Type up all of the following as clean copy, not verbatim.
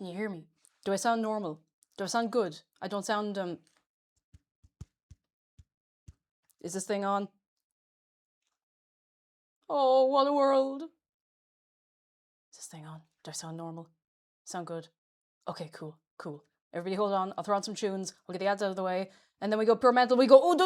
Can you hear me? Do I sound normal? Do I sound good? I don't sound, Is this thing on? Oh, what a world. Is this thing on? Do I sound normal? Sound good? Okay, cool. Everybody hold on. I'll throw on some tunes. We'll get the ads out of the way. And then we go pure mental. We go.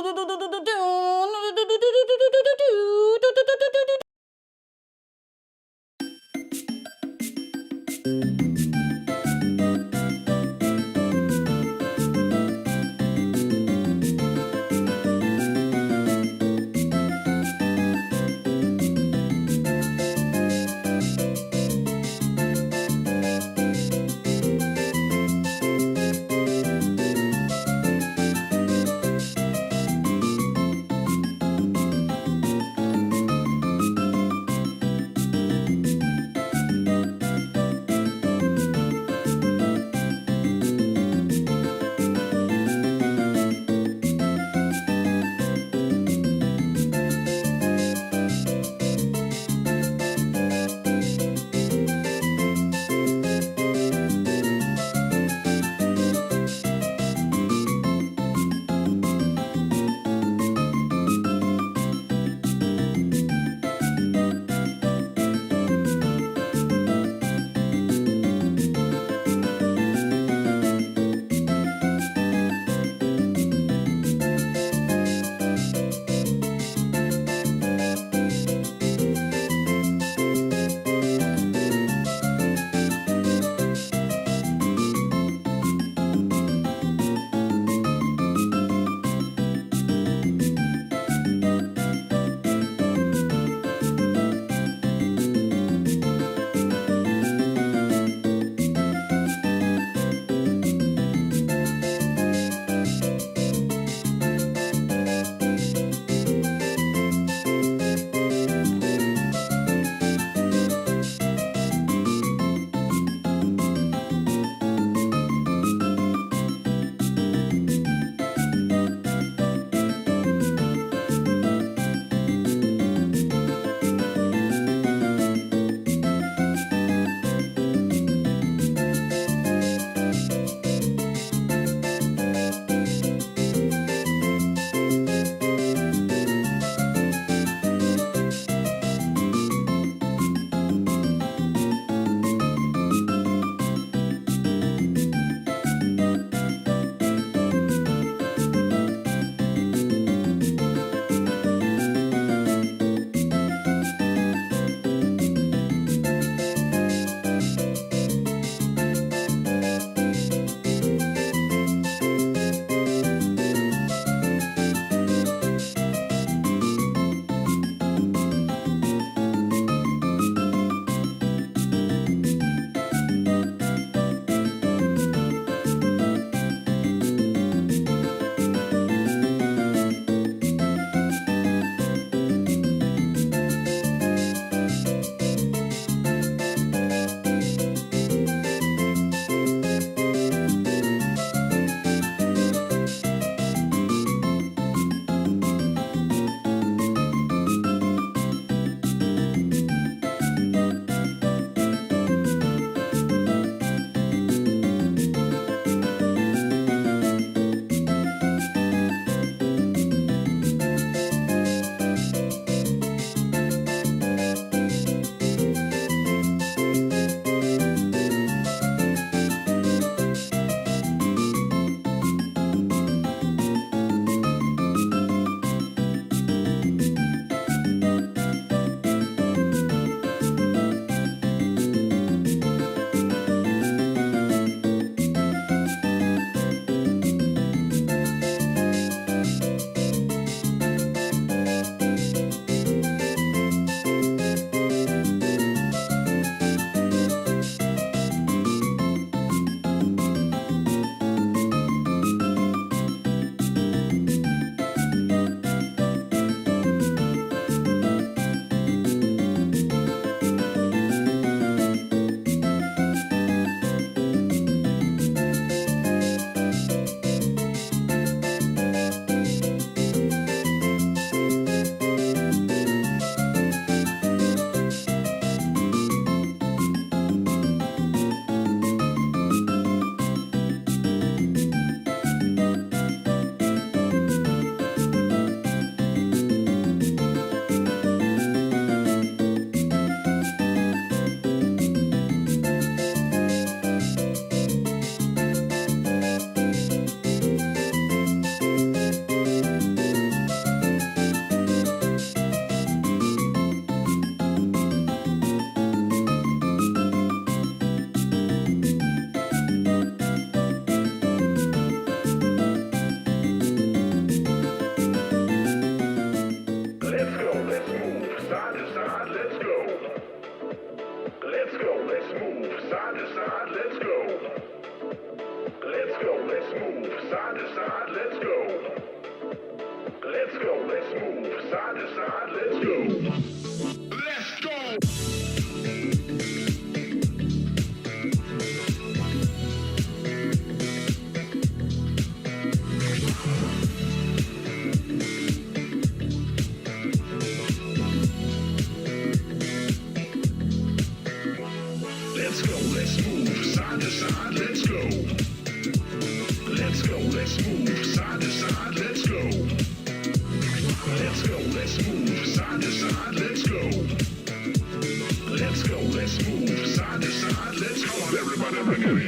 Hello?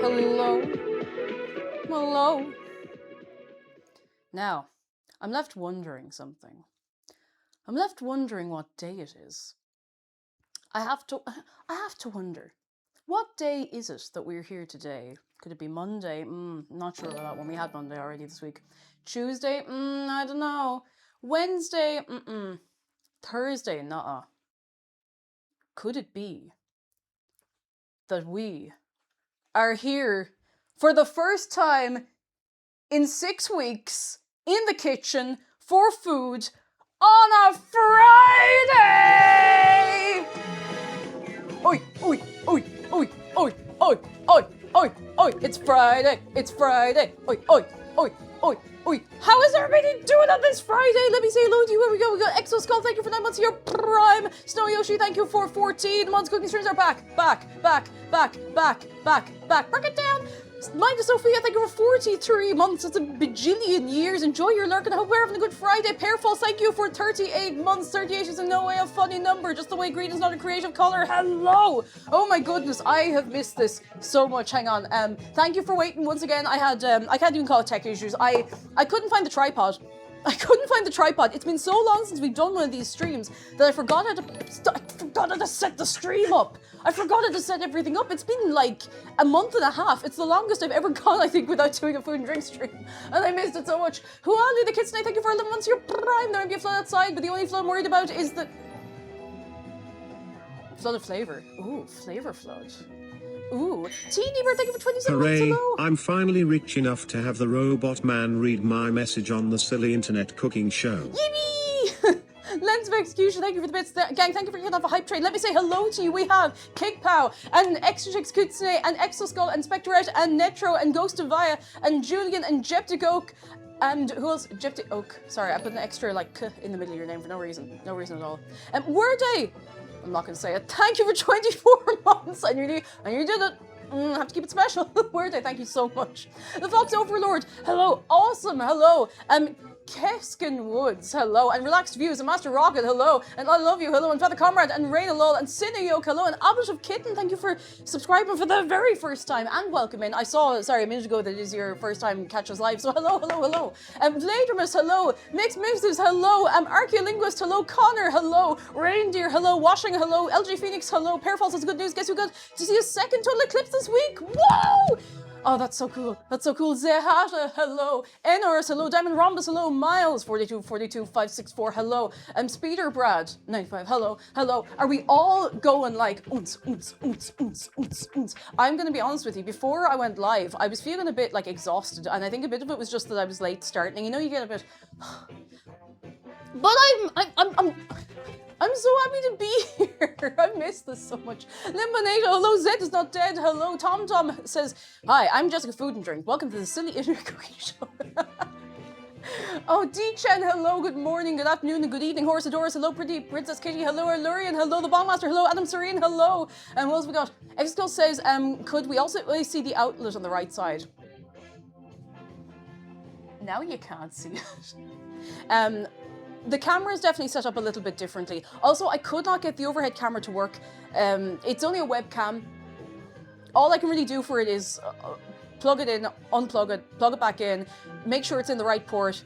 Hello? Hello? Now, I'm left wondering something. I'm left wondering what day it is. I have to wonder. What day is it that we're here today? Could it be Monday? Not sure about that one. We had Monday already this week. Tuesday? I don't know. Wednesday? Thursday? Nuh-uh. Could it be that we are here for the first time in 6 weeks in the kitchen for food on a Friday? Oi, oi, oi, oi, oi, oi, oi, oi, oi, it's Friday, oi, oi, oi, oi, oi. How is everybody doing on this Friday? Let me say hello to you. Here we go. We got Exo Skull, thank you for 9 months of your prime. Snow Yoshi, thank you for 14 months. Cooking streams are back. Break it down. Mind Sophia, thank you for 43 months. It's a bajillion years. Enjoy your lurk and I hope we're having a good Friday. Pearfalls, thank you for 38 months. 38 is in no way a funny number, just the way green is not a creative colour. Hello! Oh my goodness, I have missed this so much. Hang on. Thank you for waiting once again. I had, I can't even call it tech issues. I couldn't find the tripod. It's been so long since we've done one of these streams that I forgot how to set the stream up. I forgot how to set everything up. It's been like a month and a half. It's the longest I've ever gone, I think, without doing a food and drink stream. And I missed it so much. Who are the kids tonight? Thank you for 11 months of your prime. There might be a flood outside, but the only flood I'm worried about is the flood of flavour. Ooh, flavour flood. Ooh, Teeny Bird, thank you for 27 months. Hello. I'm finally rich enough to have the robot man read my message on the silly internet cooking show. Yippee! Lens of Execution, thank you for the bits. Gang, thank you for getting off a hype train. Let me say hello to you. We have Cake Pow, and Extra Chicks Kutsune, and Exoskull, and Spectorette, and Netro, and Ghost of Via, and Julian, and Jepticoke, and who else? Jepticoke. Sorry, I put an extra, like, k in the middle of your name for no reason. No reason at all. Worday! I'm not going to say it. Thank you for 24 months. And you did it. I have to keep it special. Worday, thank you so much. The Fox Overlord, hello. Awesome, hello. Keskin Woods, hello, and Relaxed Views, and Master Rocket, hello, and I Love You, hello, and Feather Comrade, and Raina Lol, and Cineyoke, hello, and Abbot of Kitten, thank you for subscribing for the very first time, and welcome in. I saw, sorry, a minute ago that it is your first time catch us live, so hello. Vladermus, hello, Mixed Mixes, hello, Archaeolinguist, hello, Connor, hello, Reindeer, hello, Washing, hello, LG Phoenix, hello, Pearfalls is good news, guess who got to see a second total eclipse this week? Whoa! Oh, that's so cool. Zehata, hello. Enors, hello. Diamond Rhombus, hello. Miles, 564, hello. Speeder Brad, 95, hello. Are we all going like, oons? I'm going to be honest with you. Before I went live, I was feeling a bit like exhausted. And I think a bit of it was just that I was late starting. You know, you get a bit... But I'm so happy to be here. I miss this so much. Limbonato, hello. Zed is not dead. Hello. Tom says, hi, I'm Jessica Food and Drink. Welcome to the Silly Internet Cooking Show. Oh, D-Chen, hello. Good morning, good afternoon, and good evening. Horsadorus, hello. Pretty Princess Kitty, hello. Lurian, hello. The Bongmaster, hello. Adam Serene, hello. And what else we got? Exco says, could we also see the outlet on the right side? Now you can't see it. The camera is definitely set up a little bit differently. Also, I could not get the overhead camera to work. It's only a webcam. All I can really do for it is plug it in, unplug it, plug it back in, make sure it's in the right port.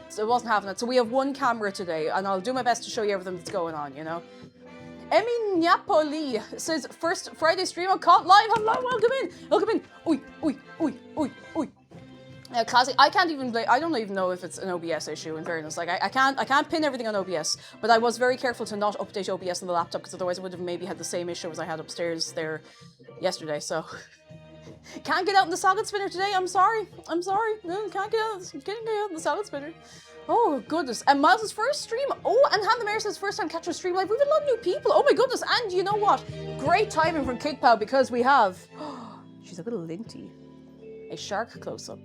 So it wasn't having it. So we have one camera today, and I'll do my best to show you everything that's going on, you know. Emi Napoli says, first Friday stream on Caught Live. Hello, welcome in. Oi. Classic. I can't even play. I don't even know if it's an OBS issue. In fairness, like I can't pin everything on OBS. But I was very careful to not update OBS on the laptop because otherwise I would have maybe had the same issue as I had upstairs there yesterday. So Can't get out in the salad spinner today. I'm sorry. No, can't get out in the salad spinner. Oh, goodness. And Miles' first stream. Oh, and Han the Mayor says first time catching a stream live. We have a lot of new people. Oh, my goodness. And you know what? Great timing from KickPow because we have... she's a little linty. A shark close-up.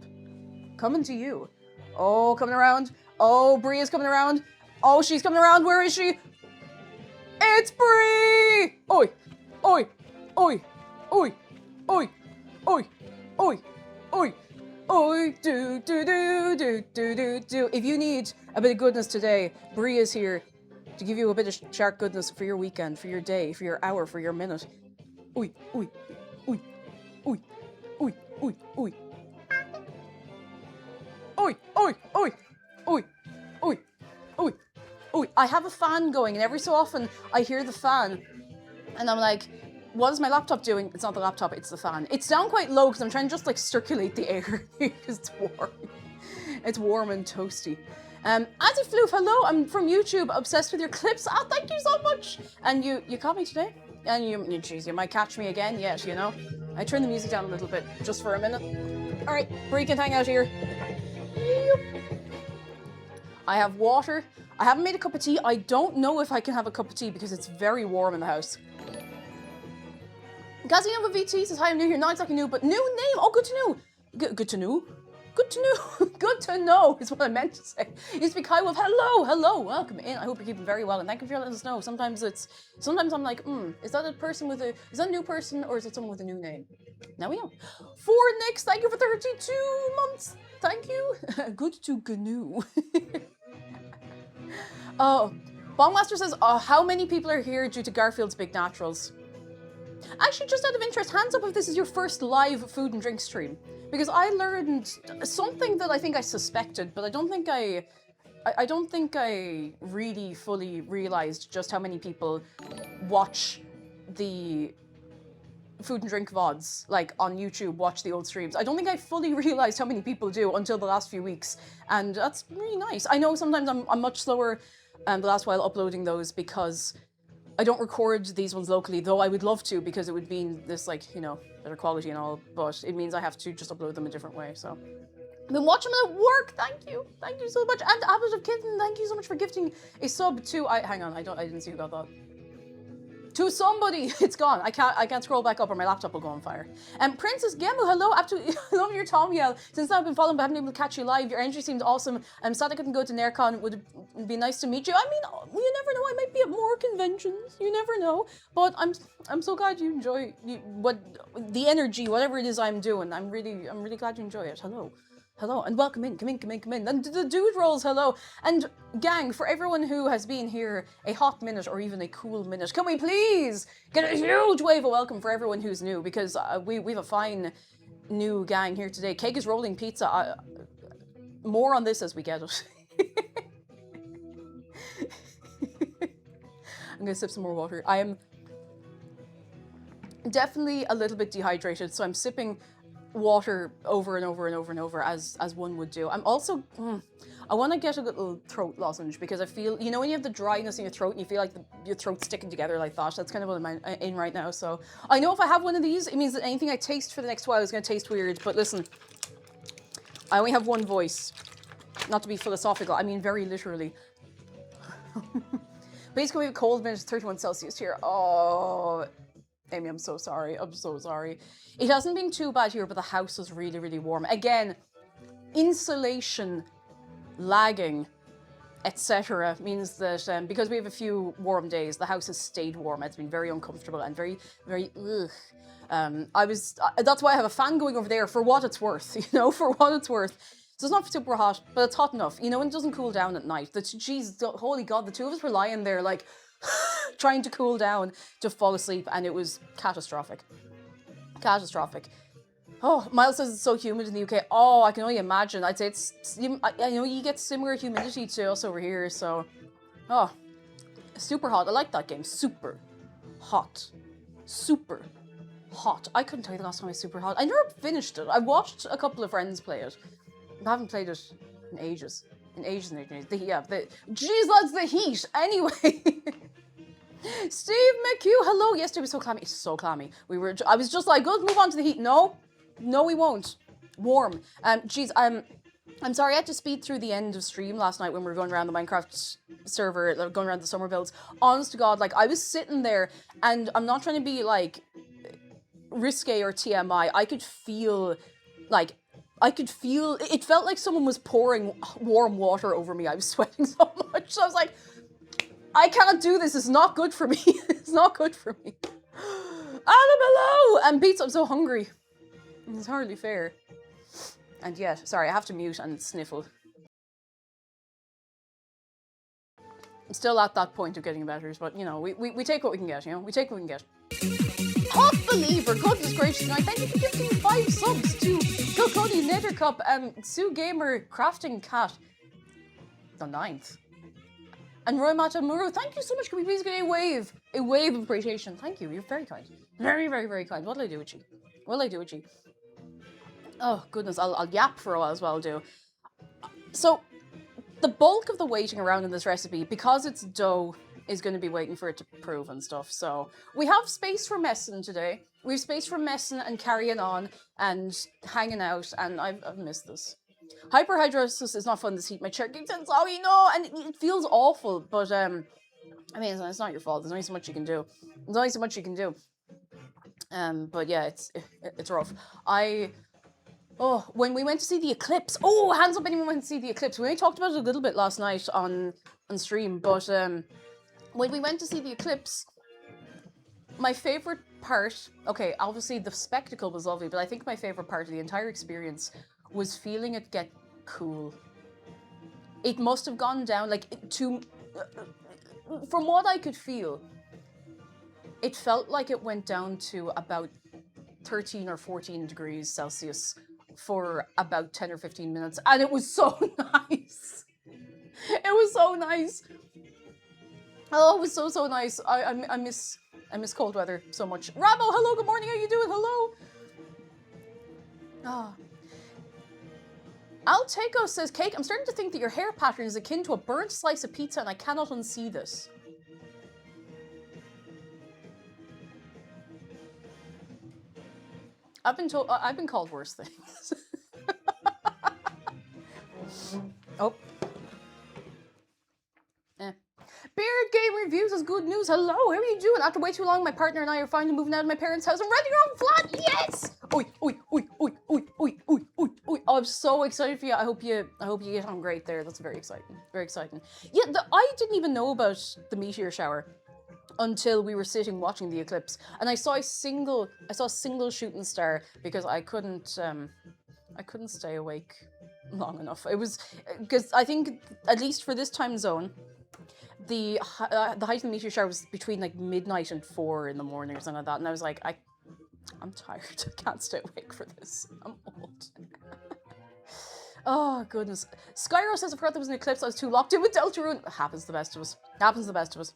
Coming to you. Oh, coming around. Oh, Bree is coming around. Oh, she's coming around. Where is she? It's Bree! Oi! Oi! Oi! Oi! Oi! Oi! Oi! Oi! Oi! Do, do, do, do, do, do, do. If you need a bit of goodness today, Bree is here to give you a bit of shark goodness for your weekend, for your day, for your hour, for your minute. Oi! Oi! Oi! Oi! Oi! Oi! Oi! Oi! Oi! Oi! Oi! Oi! Oi! Oi! I have a fan going, and every so often I hear the fan, and I'm like, what is my laptop doing? It's not the laptop, it's the fan. It's down quite low because I'm trying to just like circulate the air because it's warm. It's warm and toasty. Azzy Floof, hello, I'm from YouTube, obsessed with your clips. Ah, thank you so much. And you caught me today? And geez, you might catch me again yet, you know? I turn the music down a little bit just for a minute. All right, Bree can hang out here. I have water. I haven't made a cup of tea. I don't know if I can have a cup of tea because it's very warm in the house. Gazinova VT says, hi, I'm new here. Not exactly new, but new name. Oh, good to know. Good to know. Good to know. Good to know is what I meant to say. It used to be Kai Wolf. Hello, hello, welcome in. I hope you're keeping very well, and thank you for letting us know. Sometimes I'm like, is that a person with is that a new person, or is it someone with a new name? Now we know. For Nix, thank you for 32 months. Thank you. Good to GNU. Oh, Bongmaster says, how many people are here due to Garfield's Big Naturals? Actually, just out of interest, hands up if this is your first live food and drink stream. Because I learned something that I think I suspected, but I don't think I really fully realized just how many people watch the food and drink VODs, like on YouTube, watch the old streams. I don't think I fully realized how many people do until the last few weeks, and that's really nice. I know sometimes I'm much slower the last while uploading those because I don't record these ones locally, though I would love to because it would mean this, like, you know, better quality and all, but it means I have to just upload them a different way, so. I've been watching them at work, thank you so much. And Abbott of Kitten, thank you so much for gifting a sub to, hang on, I didn't see who got that. To somebody, it's gone. I can't scroll back up or my laptop will go on fire. And Princess Gemu, hello, absolutely, I love your Tom yell. Since I've been following but I haven't been able to catch you live, your energy seems awesome. I'm sad I couldn't go to NairCon, it would be nice to meet you. I mean, you never know, I might be at more conventions, you never know. But I'm so glad you enjoy the energy, whatever it is I'm doing. I'm really glad you enjoy it. Hello, and welcome in, come in. And the dude rolls, hello. And gang, for everyone who has been here a hot minute or even a cool minute, can we please get a huge wave of welcome for everyone who's new, because we've a fine new gang here today. Cake is rolling pizza. More on this as we get it. I'm gonna sip some more water. I am definitely a little bit dehydrated, so I'm sipping water over and over as one would do. I'm also I want to get a little throat lozenge because I feel, you know, when you have the dryness in your throat and you feel like your throat's sticking together like that, that's kind of what I'm in right now. So I know if I have one of these, it means that anything I taste for the next while is going to taste weird. But listen, I only have one voice. Not to be philosophical, I mean very literally. Basically, we have a cold minute, 31 Celsius here. Oh, Amy, I'm so sorry. It hasn't been too bad here, but the house is really, really warm. Again, insulation lagging, etc. means that because we have a few warm days, the house has stayed warm. It's been very uncomfortable and very, very ugh. That's why I have a fan going over there for what it's worth, you know, for what it's worth. So it's not super hot, but it's hot enough, you know, and it doesn't cool down at night. Jeez, holy God, the two of us were lying there like trying to cool down to fall asleep, and it was catastrophic. Oh, Miles says it's so humid in the UK. Oh, I can only imagine. I'd say it's, I know you get similar humidity to us over here, so. Oh, super hot. I like that game. Super hot. I couldn't tell you the last time I was super hot. I never finished it. I watched a couple of friends play it. I haven't played it in ages. Geez, that's the heat. Anyway. Steve McHugh, hello. Yesterday was so clammy. It's so clammy. I was just like, let's move on to the heat. No, No, we won't. Warm. Jeez, I'm sorry I had to speed through the end of stream last night when we were going around the Minecraft server, going around the summer builds. Honest to God, like, I was sitting there, and I'm not trying to be, like, risque or TMI. I could feel, it felt like someone was pouring warm water over me. I was sweating so much. So I was like, I can't do this. It's not good for me. It's not good for me. Adam, hello! And Beats, I'm so hungry. It's hardly fair. And yet, sorry, I have to mute and sniffle. I'm still at that point of getting better, but, you know, we take what we can get, you know? We take what we can get. Hot Believer, goodness gracious, now thank you for giving me 5 subs to Kilcody Nethercup and Sue Gamer Crafting Cat. The 9th. And Roy Matamuro, thank you so much. Can we please get a wave of appreciation? Thank you, you're very kind. Very, very, very kind. What'll I do with you? What'll I do with you? Oh, goodness, I'll yap for a while as well, do. So, the bulk of the waiting around in this recipe, because it's dough, is going to be waiting for it to prove and stuff. So, we have space for messing today. We have space for messing and carrying on and hanging out, and I've missed this. Hyperhidrosis is not fun this heat. My chair kicks in, sorry, no, and it feels awful, but, I mean, it's not your fault. There's only so much you can do. There's only so much you can do. But yeah, it's rough. Oh, when we went to see the eclipse. Oh, hands up anyone went to see the eclipse. We only talked about it a little bit last night on stream, but when we went to see the eclipse, my favorite part, okay, obviously the spectacle was lovely, but I think my favorite part of the entire experience was feeling it get cool. It must have gone down, like, from what I could feel, it felt like it went down to about 13 or 14 degrees Celsius for about 10 or 15 minutes, and it was so nice. It was so nice. Oh, it was so nice. I miss cold weather so much. Rabo, hello, good morning, how you doing? Hello. Ah. Alteco says, Cake, I'm starting to think that your hair pattern is akin to a burnt slice of pizza and I cannot unsee this. I've been called worse things. Oh. Beard Game Reviews is good news. Hello, how are you doing? After way too long, my partner and I are finally moving out of my parents' house and renting our own flat. Yes! Oi, oi, oi, oi, oi, oi, oi, oi, oi. Oh, I'm so excited for you. I hope you get on great there. That's very exciting. Very exciting. Yeah, I didn't even know about the meteor shower until we were sitting watching the eclipse, and I saw a single shooting star because I couldn't stay awake long enough. It was because I think, at least for this time zone, the height of the meteor shower was between like midnight and 4 in the morning or something like that, and I was like, I'm tired. I can't stay awake for this. I'm old. Oh goodness. Skyro says, I forgot there was an eclipse. I was too locked in with Deltarune. Happens to the best of us. Happens to the best of us.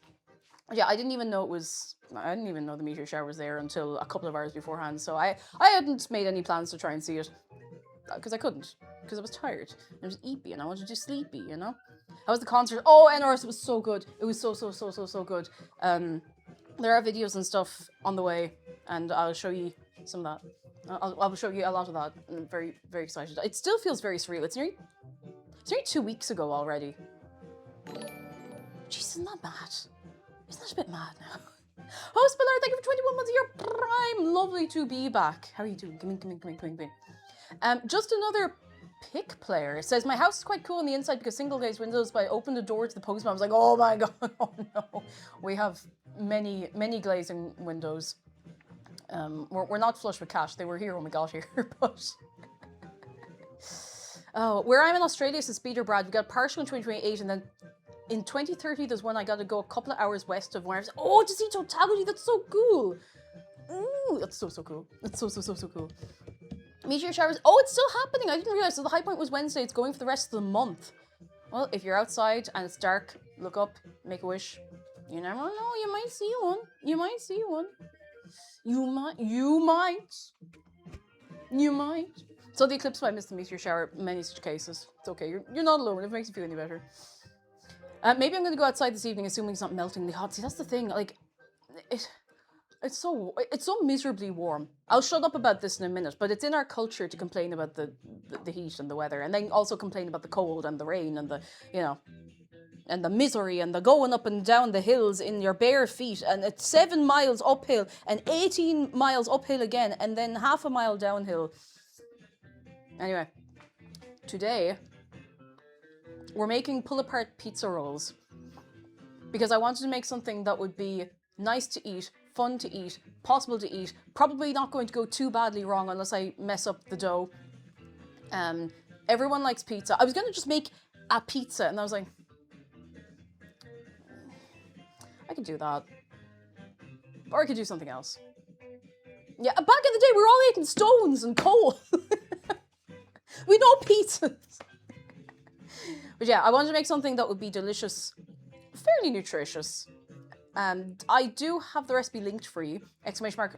Yeah, I didn't even know the meteor shower was there until a couple of hours beforehand, so I hadn't made any plans to try and see it. Because I couldn't. Because I was tired. I was eepy and I wanted to do sleepy, you know? How was the concert? Oh, NRS, it was so good. It was so good. There are videos and stuff on the way, and I'll show you some of that. I'll show you a lot of that. I'm very, very excited. It still feels very surreal. It's nearly 2 weeks ago already. Jeez, isn't that mad? Isn't that a bit mad now? Host Ballard, thank you for 21 months of your prime. Lovely to be back. How are you doing? Come in. Just another pick player. It says, my house is quite cool on the inside because single glazed windows, but I opened the door to the postman. I was like, oh my god, oh no. We have many glazing windows. We're not flush with cash. They were here when we got here, but... Oh, where I'm in Australia, says Peter Brad, we got partial in 2028, and then in 2030, there's one I got to go a couple of hours west of where I was. Oh, to see totality, that's so cool. Ooh, that's so cool. That's so cool. Meteor showers. Oh, it's still happening. I didn't realize. So the high point was Wednesday. It's going for the rest of the month. Well, if you're outside and it's dark, look up, make a wish. You never know. You might see one. You might. So the eclipse might miss the meteor shower. Many such cases. It's okay. You're not alone. If it makes you feel any better. Maybe I'm going to go outside this evening, assuming it's not meltingly hot. See, that's the thing. Like, It's so miserably warm. I'll shut up about this in a minute, but it's in our culture to complain about the heat and the weather, and then also complain about the cold and the rain and the you know and the misery and the going up and down the hills in your bare feet, and it's 7 miles uphill and 18 miles uphill again, and then half a mile downhill. Anyway, today we're making pull-apart pizza rolls because I wanted to make something that would be nice to eat, fun to eat, possible to eat, probably not going to go too badly wrong unless I mess up the dough. Everyone likes pizza. I was going to just make a pizza, and I was like, I could do that. Or I could do something else. Yeah, back in the day, we were all eating stones and coal. We know pizzas. But yeah, I wanted to make something that would be delicious, fairly nutritious. And I do have the recipe linked for you.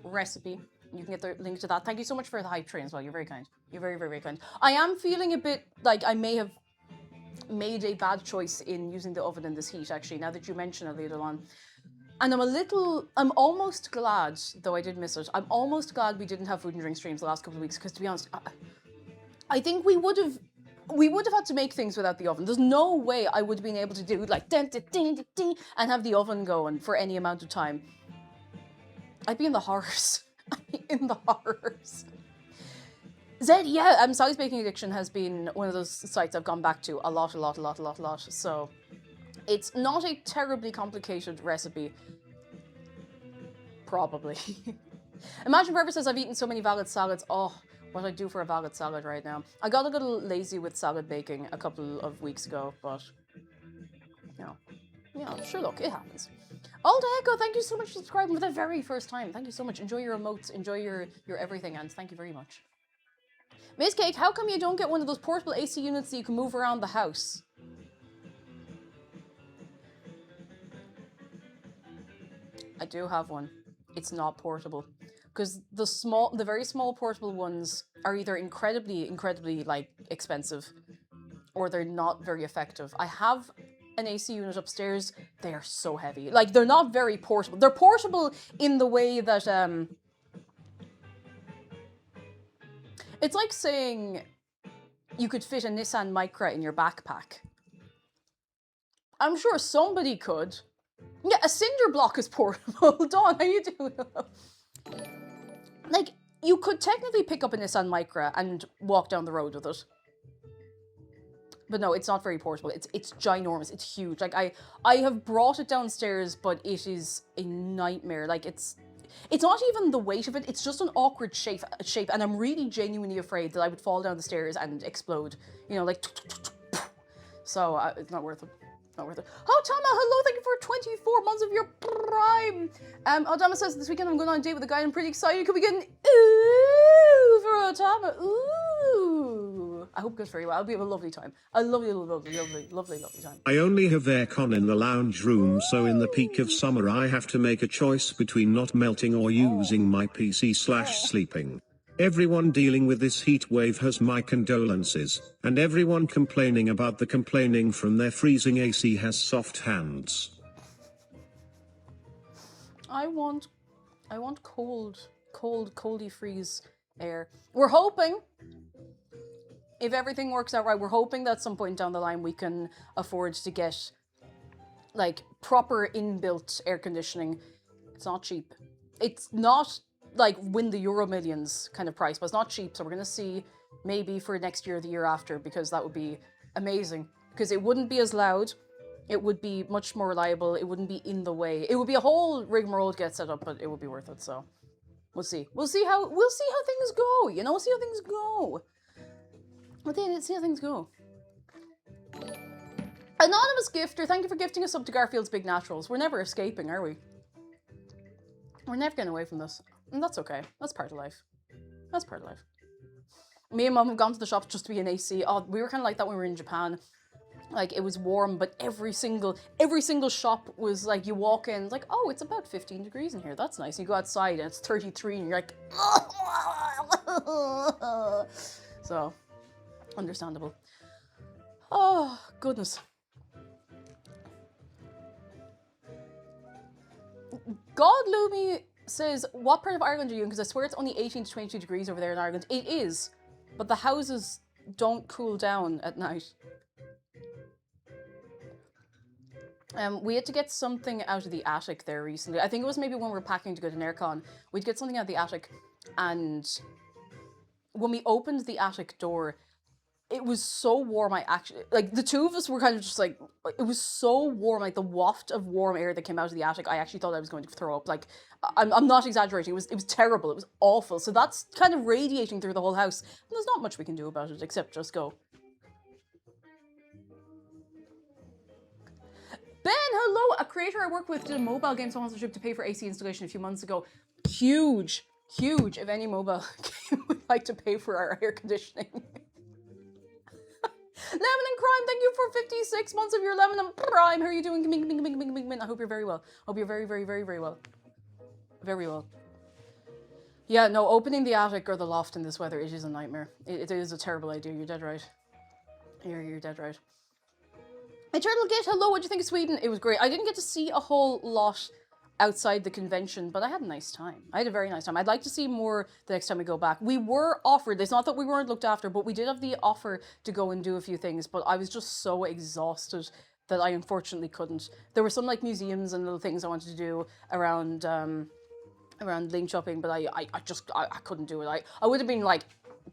!recipe. You can get the link to that. Thank you so much for the hype train as well. You're very kind. You're very, very, very kind. I am feeling a bit like I may have made a bad choice in using the oven in this heat, actually, now that you mention it later on. And I'm almost glad, though I did miss it, I'm almost glad we didn't have food and drink streams the last couple of weeks, because to be honest, I think we would have had to make things without the oven. There's no way I would have been able to do like and have the oven going for any amount of time. I'd be in the horrors. I'd be in the horrors. Zed, yeah, Sally's Baking Addiction has been one of those sites I've gone back to a lot. So it's not a terribly complicated recipe. Probably. Imagine Forever says, I've eaten so many valid salads. Oh, what I do for a valid salad right now. I got a little lazy with salad baking a couple of weeks ago, but yeah, sure, look, it happens. Alda Echo, thank you so much for subscribing for the very first time. Thank you so much. Enjoy your emotes, enjoy your everything, and thank you very much. Miss Cake, how come you don't get one of those portable AC units that you can move around the house? I do have one. It's not portable. Because the very small portable ones are either incredibly like expensive, or they're not very effective. I have an AC unit upstairs. They are so heavy. Like, they're not very portable. They're portable in the way that it's like saying you could fit a Nissan Micra in your backpack. I'm sure somebody could. Yeah, a cinder block is portable. Dawn, how you doing? Like, you could technically pick up a Nissan Micra and walk down the road with it. But no, it's not very portable. It's ginormous. It's huge. Like, I have brought it downstairs, but it is a nightmare. Like, it's not even the weight of it. It's just an awkward shape, and I'm really genuinely afraid that I would fall down the stairs and explode. You know, like. So it's not worth it. Not worth it. Oh, Tama, hello, thank you for 24 months of your prime. Tama says, this weekend I'm going on a date with a guy and I'm pretty excited. Can we get an ooh for Tama? Ooh. I hope it goes very well. I'll be have a lovely time. A lovely time. I only have aircon in the lounge room, so in the peak of summer I have to make a choice between not melting or using my PC/sleeping. Everyone dealing with this heat wave has my condolences, and everyone complaining about the complaining from their freezing AC has soft hands. I want coldy freeze air. We're hoping, if everything works out right, we're hoping that at some point down the line we can afford to get like proper inbuilt air conditioning. It's not cheap. It's not like win the Euro Millions kind of price, but it's not cheap. So we're gonna see maybe for next year or the year after, because that would be amazing. Because it wouldn't be as loud, it would be much more reliable, it wouldn't be in the way. It would be a whole rigmarole to get set up, but it would be worth it. So we'll see. We'll see how things go. You know, we'll see how things go. Let's see how things go. Anonymous Gifter, thank you for gifting us up to Garfield's Big Naturals. We're never escaping, are we? We're never getting away from this. And that's okay. That's part of life. That's part of life. Me and Mum have gone to the shops just to be in AC. Oh, we were kind of like that when we were in Japan. Like, it was warm, but every single shop was like, you walk in, like, oh, it's about 15 degrees in here. That's nice. And you go outside and it's 33 and you're like, so, understandable. Oh, goodness. God Lumi says, what part of Ireland are you in? Because I swear it's only 18 to 22 degrees over there in Ireland. It is, but the houses don't cool down at night. We had to get something out of the attic there recently. I think it was maybe when we were packing to go to NairCon. We'd get something out of the attic, and when we opened the attic door, it was so warm. I actually, like, the two of us were kind of just like, it was so warm, like the waft of warm air that came out of the attic. I actually thought I was going to throw up. Like, I'm not exaggerating. It was terrible. It was awful. So that's kind of radiating through the whole house. And there's not much we can do about it except just go. Ben, hello! A creator I work with did a mobile game sponsorship to pay for AC installation a few months ago. Huge, huge. If any mobile game would like to pay for our air conditioning. Lemon and Crime, thank you for 56 months of your Lemon and Prime. How are you doing? I hope you're very well. Hope you're very, very, very, very well. Very well. Yeah, no, opening the attic or the loft in this weather, it is a nightmare. It is a terrible idea. You're dead right. You're dead right. Eternal Gate, hello, what do you think of Sweden? It was great. I didn't get to see a whole lot outside the convention, but I had a nice time. I had a very nice time. I'd like to see more the next time we go back. We were offered, it's not that we weren't looked after, but we did have the offer to go and do a few things, but I was just so exhausted that I unfortunately couldn't. There were some like museums and little things I wanted to do around Link Shopping, but I couldn't do it. I would have been like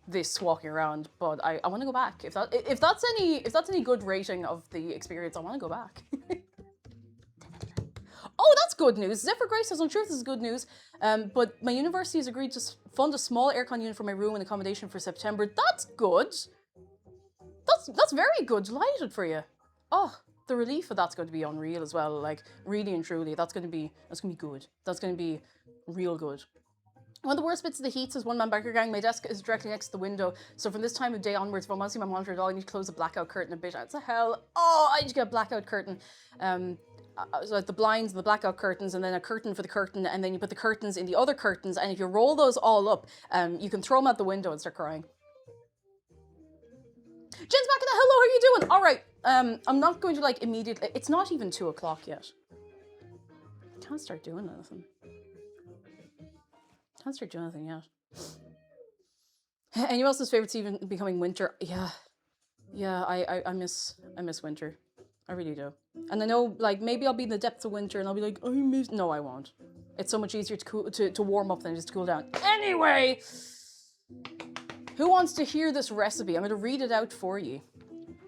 this walking around, but I want to go back. If that's any good rating of the experience, I want to go back. Oh, that's good news. Zephyr Grace says, I'm sure this is good news, but my university has agreed to fund a small aircon unit for my room and accommodation for September. That's good. That's very good. Delighted for you. Oh, the relief of that's going to be unreal as well. Like, really and truly, that's going to be good. That's going to be real good. One of the worst bits of the heat says One Man Biker Gang. My desk is directly next to the window, so from this time of day onwards, if I want to see my monitor at all, I need to close the blackout curtain a bit. It's a hell. Oh, I need to get a blackout curtain. So like the blinds and the blackout curtains, and then a curtain for the curtain, and then you put the curtains in the other curtains, and if you roll those all up, you can throw them out the window and start crying. Jen's back in the hello, how are you doing? All right, I'm not going to like immediately. It's not even 2 o'clock yet. I can't start doing anything. Can't start doing anything yet. Anyone else's favorite season becoming winter? Yeah. I miss winter. I really do. And I know, like, maybe I'll be in the depths of winter and I'll be like, I miss. No, I won't. It's so much easier to warm up than it is to cool down. Anyway, who wants to hear this recipe? I'm going to read it out for you.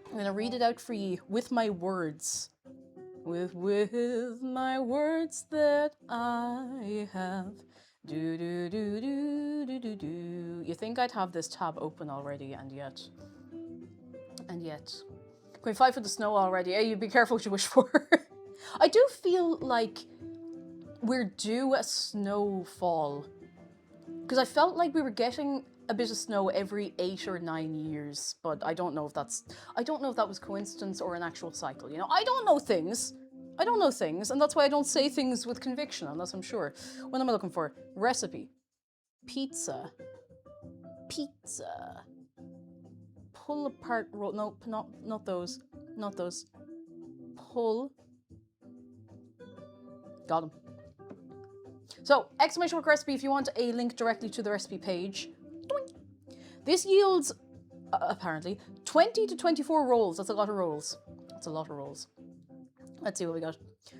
I'm going to read it out for you with my words. With my words that I have. Do do do do do do do. You think I'd have this tab open already, and yet. Can we fight for the snow already? Hey, you be careful what you wish for. I do feel like we're due a snowfall. Because I felt like we were getting a bit of snow every 8 or 9 years, but I don't know if that was coincidence or an actual cycle. You know, I don't know things, and that's why I don't say things with conviction unless I'm sure. What am I looking for? Recipe. Pizza. Pull apart roll. No, not those. Not those. Pull. Got them. So, exclamation mark recipe if you want a link directly to the recipe page. Doink. This yields, apparently, 20 to 24 rolls. That's a lot of rolls. Let's see what we got.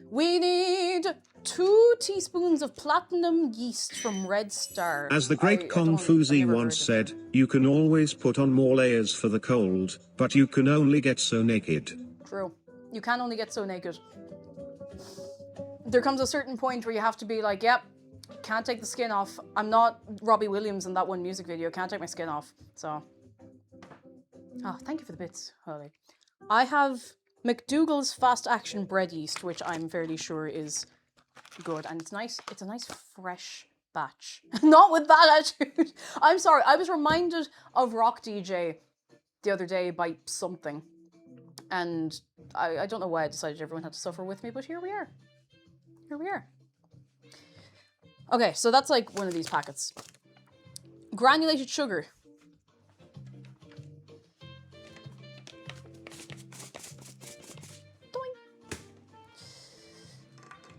We need 2 teaspoons of platinum yeast from Red Star. As the great Confuzi once said, you can always put on more layers for the cold, but you can only get so naked. True. You can only get so naked. There comes a certain point where you have to be like, yep, can't take the skin off. I'm not Robbie Williams in that one music video. Can't take my skin off. So. Oh, thank you for the bits, Holly. I have McDougall's Fast Action Bread Yeast, which I'm fairly sure is good, and it's nice. It's a nice fresh batch. Not with that attitude. I'm sorry. I was reminded of Rock DJ the other day by something, and I don't know why I decided everyone had to suffer with me, but here we are. Okay, so that's like one of these packets. Granulated sugar.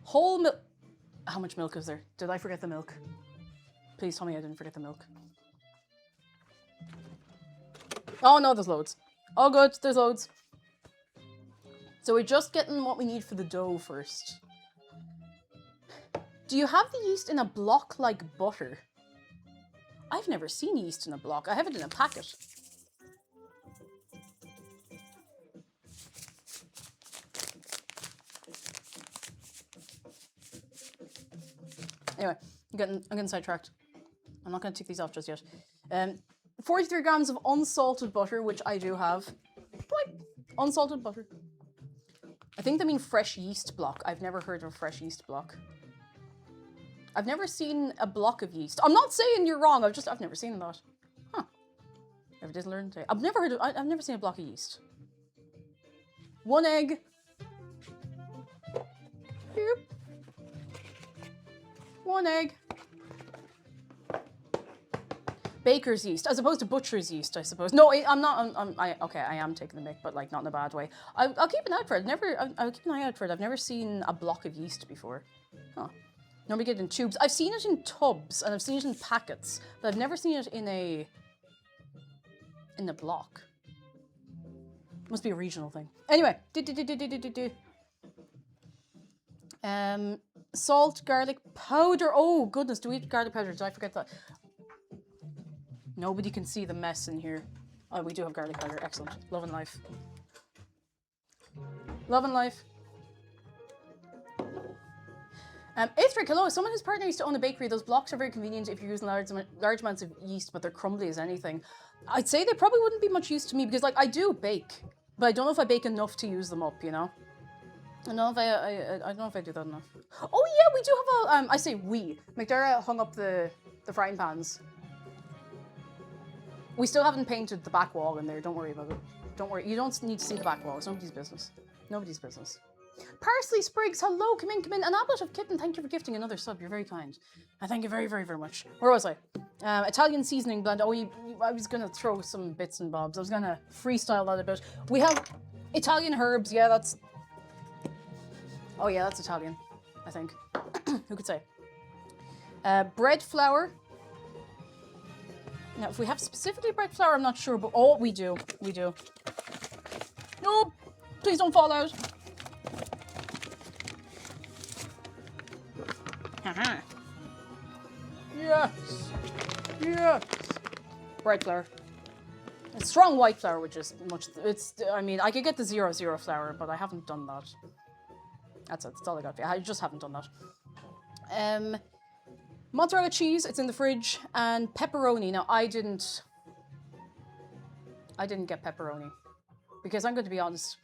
Whole milk. How much milk is there? Did I forget the milk? Please tell me I didn't forget the milk. Oh no, there's loads. Oh good, there's loads. So we're just getting what we need for the dough first. Do you have the yeast in a block like butter? I've never seen yeast in a block. I have it in a packet. Anyway, I'm getting sidetracked. I'm not going to take these off just yet. 43 grams of unsalted butter, which I do have. Boing. Unsalted butter. I think they mean fresh yeast block. I've never heard of a fresh yeast block. I've never seen a block of yeast. I'm not saying you're wrong. I've never seen that. Huh. Never did learn today. I've never seen a block of yeast. 1 egg. Here. 1 egg. Baker's yeast, as opposed to butcher's yeast, I suppose. No, I'm not. Okay, I am taking the mick, but like not in a bad way. I'll keep an eye out for it. I'll keep an eye out for it. I've never seen a block of yeast before. Huh. Normally get it in tubes. I've seen it in tubs and I've seen it in packets, but I've never seen it in a block. Must be a regional thing. Anyway, salt, garlic powder. Oh goodness, do we have garlic powder? Did I forget that? Nobody can see the mess in here. Oh, we do have garlic powder. Excellent. Love and life. Love and life. Aethric, hello. Someone whose partner used to own a bakery. Those blocks are very convenient if you're using large amounts of yeast, but they're crumbly as anything. I'd say they probably wouldn't be much use to me because, like, I do bake, but I don't know if I bake enough to use them up, you know? I don't know if I don't know if I do that enough. Oh yeah, we do have a, I say we. McDara hung up the frying pans. We still haven't painted the back wall in there. Don't worry about it. Don't worry. You don't need to see the back wall. It's nobody's business. Nobody's business. Parsley Sprigs, hello, come in, come in. An Abbot of Kitten, thank you for gifting another sub. You're very kind. I thank you very, very, very much. Where was I? Italian seasoning blend. Oh, I was going to throw some bits and bobs. I was going to freestyle that a bit. We have Italian herbs. Yeah, that's... Oh, yeah, that's Italian, I think. Who could say? Bread flour. Now, if we have specifically bread flour, I'm not sure, but... Oh, we do. We do. No! Please don't fall out. Haha. Yes. Yes. Bread flour. A strong white flour, which is much... It's... I mean, I could get the 0-0 flour, but I haven't done that. That's it. That's all I got. I just haven't done that. Mozzarella cheese, it's in the fridge, and pepperoni. Now, I didn't get pepperoni because I'm going to be honest.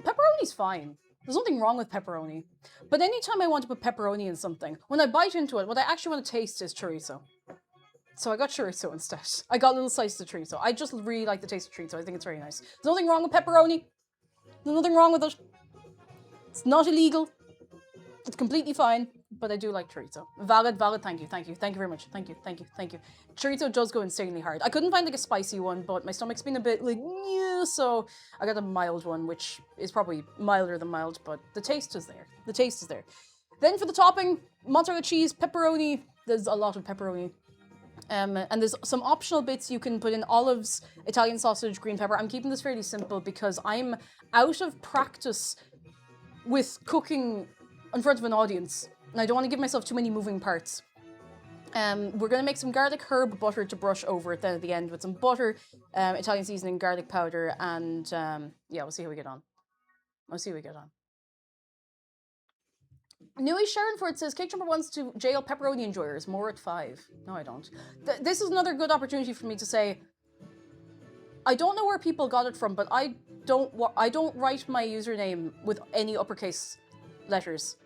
Pepperoni's fine. There's nothing wrong with pepperoni. But anytime I want to put pepperoni in something, when I bite into it, what I actually want to taste is chorizo. So I got chorizo instead. I got little slices of chorizo. I just really like the taste of chorizo. I think it's very nice. There's nothing wrong with pepperoni. There's nothing wrong with it. It's not illegal. It's completely fine, but I do like chorizo. Valid, thank you very much. Thank you. Chorizo does go insanely hard. I couldn't find like a spicy one, but my stomach's been a bit like, yeah, so I got a mild one, which is probably milder than mild, but the taste is there. The taste is there. Then for the topping, mozzarella cheese, pepperoni. There's a lot of pepperoni. And there's some optional bits you can put in: olives, Italian sausage, green pepper. I'm keeping this fairly simple because I'm out of practice with cooking in front of an audience, and I don't want to give myself too many moving parts. We're going to make some garlic herb butter to brush over it then at the end with some butter, Italian seasoning, garlic powder, and yeah, we'll see how we get on. Newy Sharonford says, Cake Jumper wants to jail pepperoni enjoyers. More at 5. No, I don't. This is another good opportunity for me to say, I don't know where people got it from, but I don't write my username with any uppercase letters.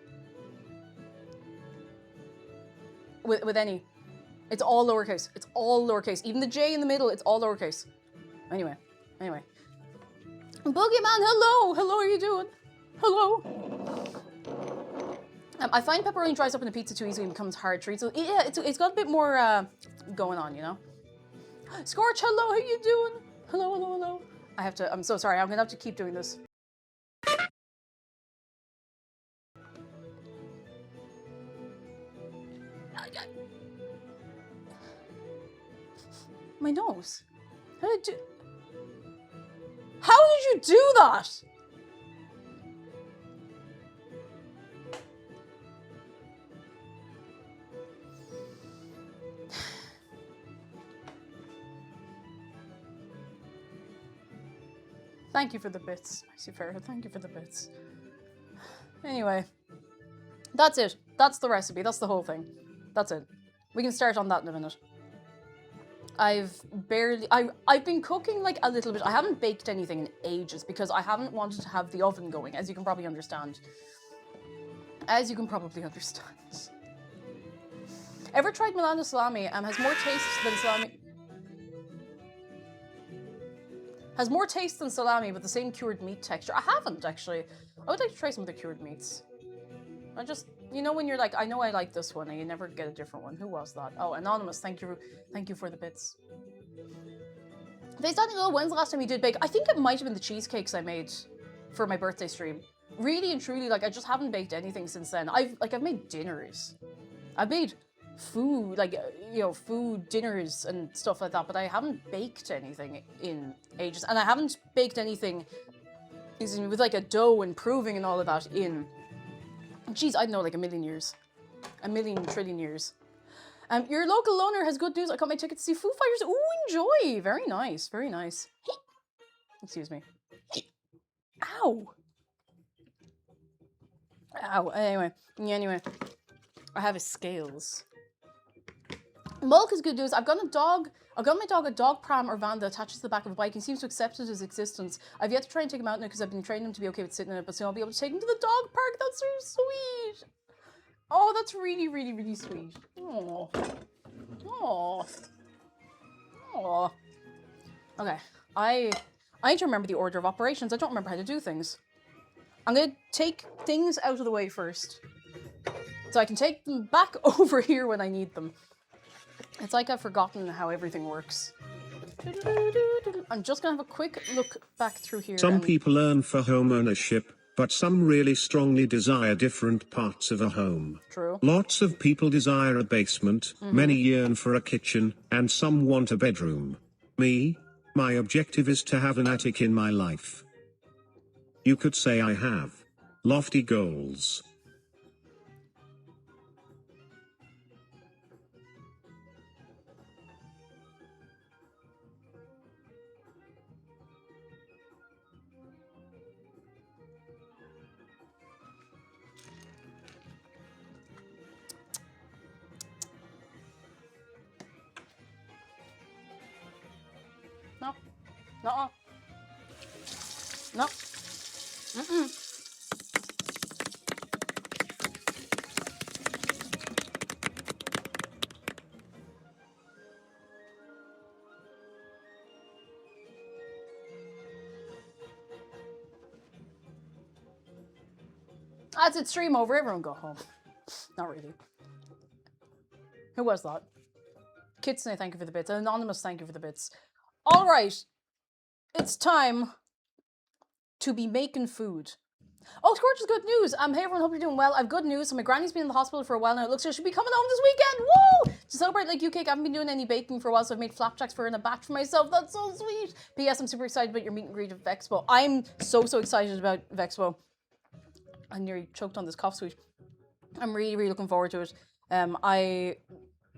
With any. It's all lowercase. It's all lowercase. Even the J in the middle, it's all lowercase. Anyway. Boogeyman, hello! Hello, how are you doing? Hello! I find pepperoni dries up in a pizza too easily and becomes hard to eat. So yeah, it's got a bit more going on, you know? Scorch, hello, how you doing? Hello. I'm so sorry, I'm gonna have to keep doing this. My nose. How did you do that? Thank you for the bits, Spicy Farah. Thank you for the bits. Anyway, that's it. That's the recipe. That's the whole thing. That's it. We can start on that in a minute. I've been cooking like a little bit. I haven't baked anything in ages because I haven't wanted to have the oven going, as you can probably understand. As you can probably understand. Ever tried Milano salami? Has more taste than salami. Has more taste than salami, but the same cured meat texture. I haven't, actually. I would like to try some of the cured meats. I just, you know when you're like, I know I like this one, and you never get a different one. Who was that? Oh, Anonymous, thank you for the bits. When's the last time you did bake? I think it might have been the cheesecakes I made for my birthday stream. Really and truly, like, I just haven't baked anything since then. I've made dinners. I've made food, like, you know, food dinners and stuff like that, but I haven't baked anything in ages. And I haven't baked anything with like a dough and proving and all of that in, geez, I don't know, like a million years. A million trillion years. Your local loner has good news. I got my ticket to see Foo Fighters. Ooh, enjoy. Very nice, very nice. Excuse me. Ow. Ow. Anyway. I have his scales. Mulk is good news. I've got my dog a dog pram or van that attaches to the back of a bike and seems to accept it as existence. I've yet to try and take him out now because I've been training him to be okay with sitting in it, but soon I'll be able to take him to the dog park. That's so sweet. Oh, that's really, really, really sweet. Oh. Okay. I need to remember the order of operations. I don't remember how to do things. I'm gonna take things out of the way first, so I can take them back over here when I need them. It's like I've forgotten how everything works. I'm just gonna have a quick look back through here. Some people earn for home ownership, but some really strongly desire different parts of a home. True. Lots of people desire a basement, many yearn for a kitchen, and some want a bedroom. Me? My objective is to have an attic in my life. You could say I have lofty goals. No. No. Mm-mm. That's it, stream over. Everyone go home. Not really. Who was that? Kitsune, thank you for the bits. Anonymous, thank you for the bits. All right. It's time to be making food. Oh, Scorch, good news. Hey everyone, hope you're doing well. I've good news. So my granny's been in the hospital for a while now. It looks like she'll be coming home this weekend. Woo! To celebrate Lake UK, I haven't been doing any baking for a while, so I've made flapjacks for her in a batch for myself. That's so sweet. P.S. I'm super excited about your meet and greet at Vexpo. I'm so excited about Vexpo. I nearly choked on this cough sweet. I'm really looking forward to it. I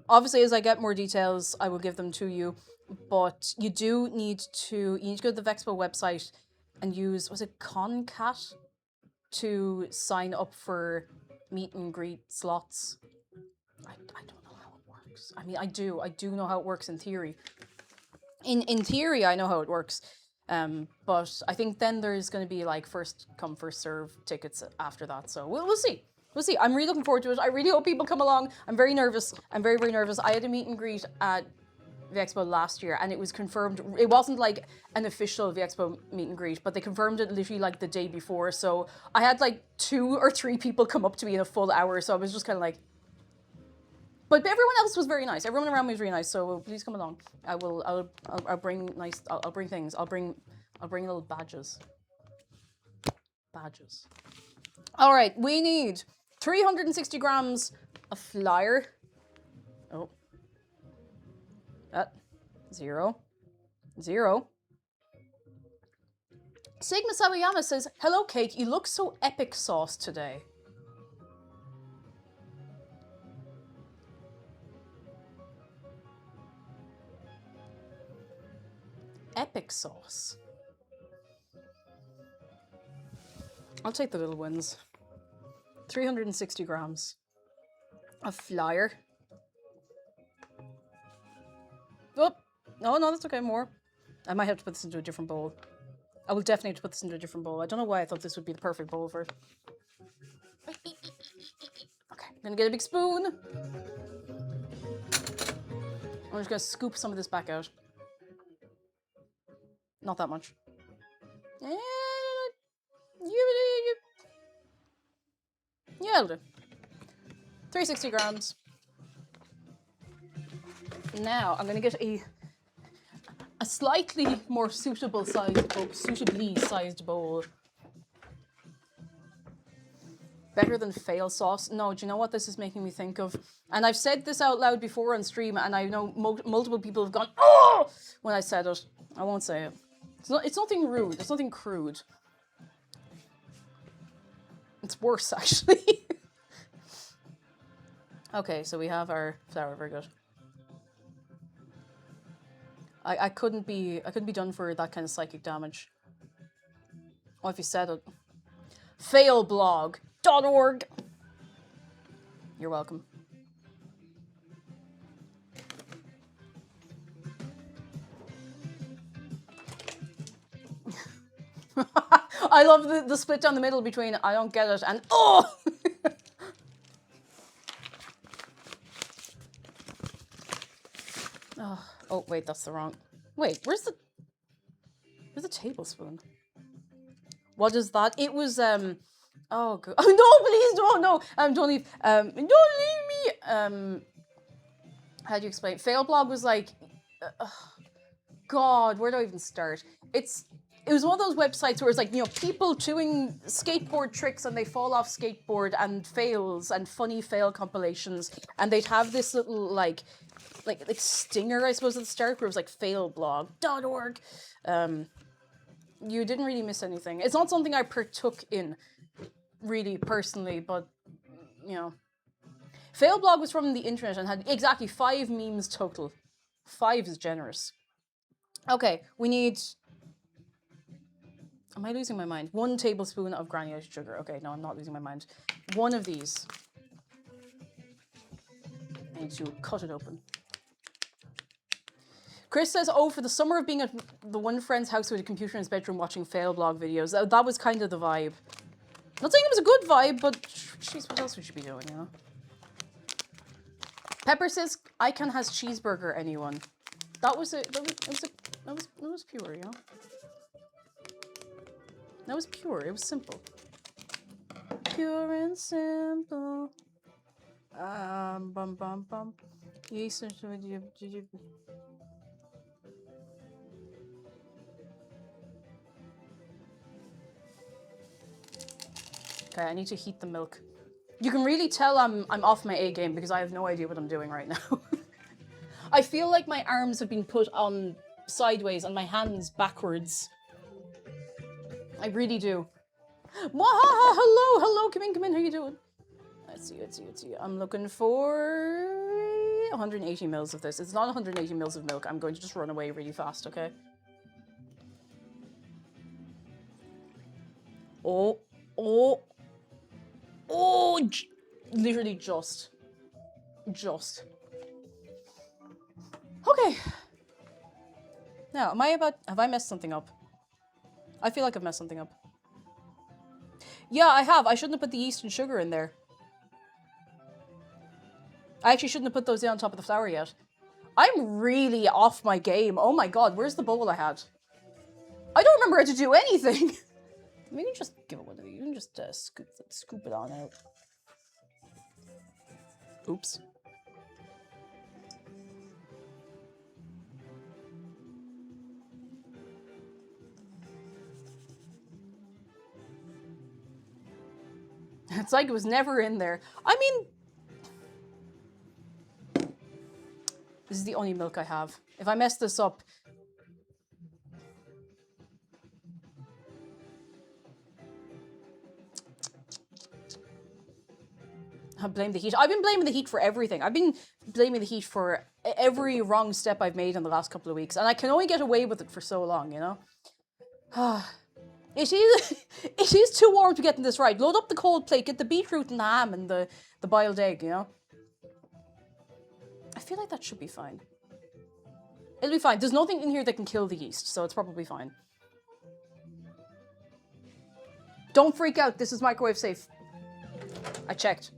obviously, as I get more details, I will give them to you. But you need to go to the Vexpo website and use, was it Concat, to sign up for meet and greet slots. I don't know how it works. I mean, I do know how it works in theory. In theory, I know how it works. But I think then there's going to be like first come, first serve tickets after that. So we'll see. We'll see. I'm really looking forward to it. I really hope people come along. I'm very nervous. I'm very nervous. I had a meet and greet at Vexpo last year and it was confirmed. It wasn't like an official Vexpo meet and greet, but they confirmed it literally like the day before. So I had like 2 or 3 people come up to me in a full hour. So I was just kind of like, but everyone else was very nice. Everyone around me was really nice. So please come along. I'll bring nice. I'll bring things. I'll bring little badges. All right. We need 360 grams of flour. Oh. 0. 0. Sigma Sawayama says, hello, Cake. You look so epic sauce today. Epic sauce. I'll take the little ones. 360 grams of flour. Oh, no, that's okay, more. I might have to put this into a different bowl. I will definitely have to put this into a different bowl. I don't know why I thought this would be the perfect bowl for it. Okay, I'm gonna get a big spoon. I'm just gonna scoop some of this back out. Not that much. Yeah, it'll do. 360 grams. Now I'm gonna get a slightly more suitably sized bowl. Better than fail sauce. No, do you know what this is making me think of? And I've said this out loud before on stream, and I know multiple people have gone, oh, when I said it. I won't say it. It's nothing rude. It's nothing crude. It's worse, actually. Okay, so we have our flour. Very good. I couldn't be done for that kind of psychic damage. Oh, if you said it. Failblog.org. You're welcome. I love the split down the middle between I don't get it and oh! Oh, wait, that's the wrong. Wait, where's the tablespoon? What is that? It was oh god. Oh no, please no. Don't leave. Don't leave me. How do you explain? Failblog was like God, where do I even start? It was one of those websites where it's like, you know, people doing skateboard tricks and they fall off skateboard and fails and funny fail compilations, and they'd have this little like stinger, I suppose, at the start, where it was like failblog.org. You didn't really miss anything. It's not something I partook in, really, personally, but, you know. Failblog was from the internet and had exactly 5 memes total. 5 is generous. Okay, we need... Am I losing my mind? 1 tablespoon of granulated sugar. Okay, no, I'm not losing my mind. 1 of these. I need to cut it open. Chris says, oh, for the summer of being at the one friend's house with a computer in his bedroom watching Failblog videos. That was kind of the vibe. Not saying it was a good vibe, but jeez, what else we should be doing, you know? Pepper says, Icon has cheeseburger, anyone? That was pure, you know? That was pure, it was simple. Pure and simple. Bum bum bum. Yes, okay, I need to heat the milk. You can really tell I'm off my A game because I have no idea what I'm doing right now. I feel like my arms have been put on sideways and my hands backwards. I really do. Mwahaha, hello, come in, how you doing? Let's see. I'm looking for 180 mils of this. It's not 180 mils of milk. I'm going to just run away really fast, okay? Oh, literally just. Okay. Now, have I messed something up? I feel like I've messed something up. Yeah, I have. I shouldn't have put the yeast and sugar in there. I actually shouldn't have put those in on top of the flour yet. I'm really off my game. Oh my god, where's the bowl I had? I don't remember how to do anything. We can just give it one of these. You can just scoop it on out. Oops. It's like it was never in there. I mean... This is the only milk I have. If I mess this up... I blame the heat. I've been blaming the heat for everything. I've been blaming the heat for every wrong step I've made in the last couple of weeks. And I can only get away with it for so long, you know? It is too warm to get this right. Load up the cold plate, get the beetroot and the ham and the boiled egg, you know? I feel like that should be fine. It'll be fine. There's nothing in here that can kill the yeast, so it's probably fine. Don't freak out. This is microwave safe. I checked.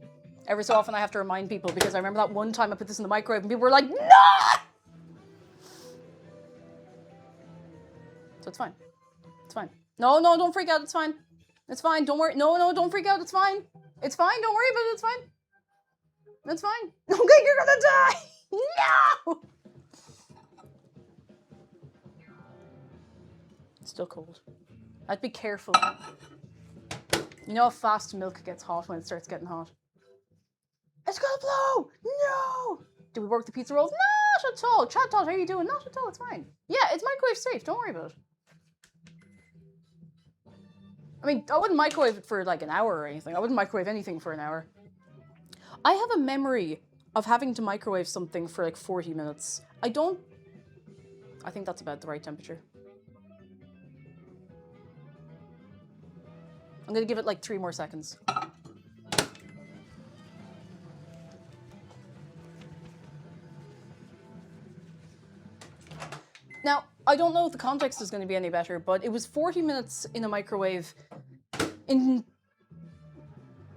Every so often I have to remind people because I remember that one time I put this in the microwave and people were like, no! So it's fine. It's fine. No, don't freak out. It's fine. It's fine. Don't worry. No, don't freak out. It's fine. It's fine. Don't worry about it. It's fine. It's fine. Okay, you're gonna die! No! It's still cold. I'd be careful. You know how fast milk gets hot when it starts getting hot? It's gonna blow! No! Do we work the pizza rolls? Not at all. Chat Tot, how are you doing? Not at all, it's fine. Yeah, it's microwave safe, don't worry about it. I mean, I wouldn't microwave it for like an hour or anything. I wouldn't microwave anything for an hour. I have a memory of having to microwave something for like 40 minutes. I think that's about the right temperature. I'm gonna give it like 3 more seconds. Now, I don't know if the context is going to be any better, but it was 40 minutes in a microwave in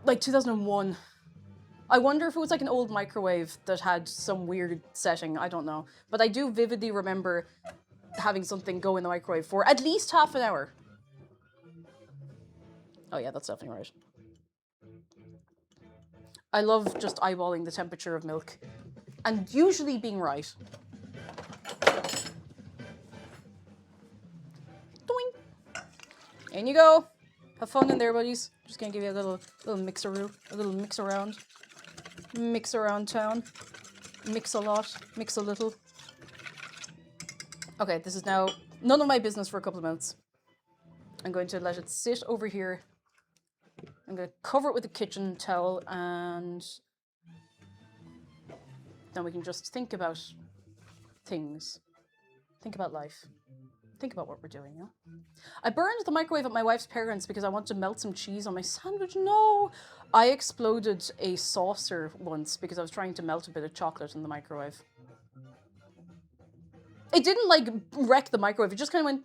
like 2001. I wonder if it was like an old microwave that had some weird setting, I don't know. But I do vividly remember having something go in the microwave for at least half an hour. Oh yeah, that's definitely right. I love just eyeballing the temperature of milk and usually being right. Doink. In you go. Have fun in there, buddies. Just gonna give you a little mixaroo, a little mix around. Mix around town. Mix a lot, mix a little. Okay, this is now none of my business for a couple of minutes. I'm going to let it sit over here. I'm going to cover it with a kitchen towel and then we can just think about things. Think about life. Think about what we're doing, yeah? I burned the microwave at my wife's parents because I wanted to melt some cheese on my sandwich. No! I exploded a saucer once because I was trying to melt a bit of chocolate in the microwave. It didn't, like, wreck the microwave. It just kind of went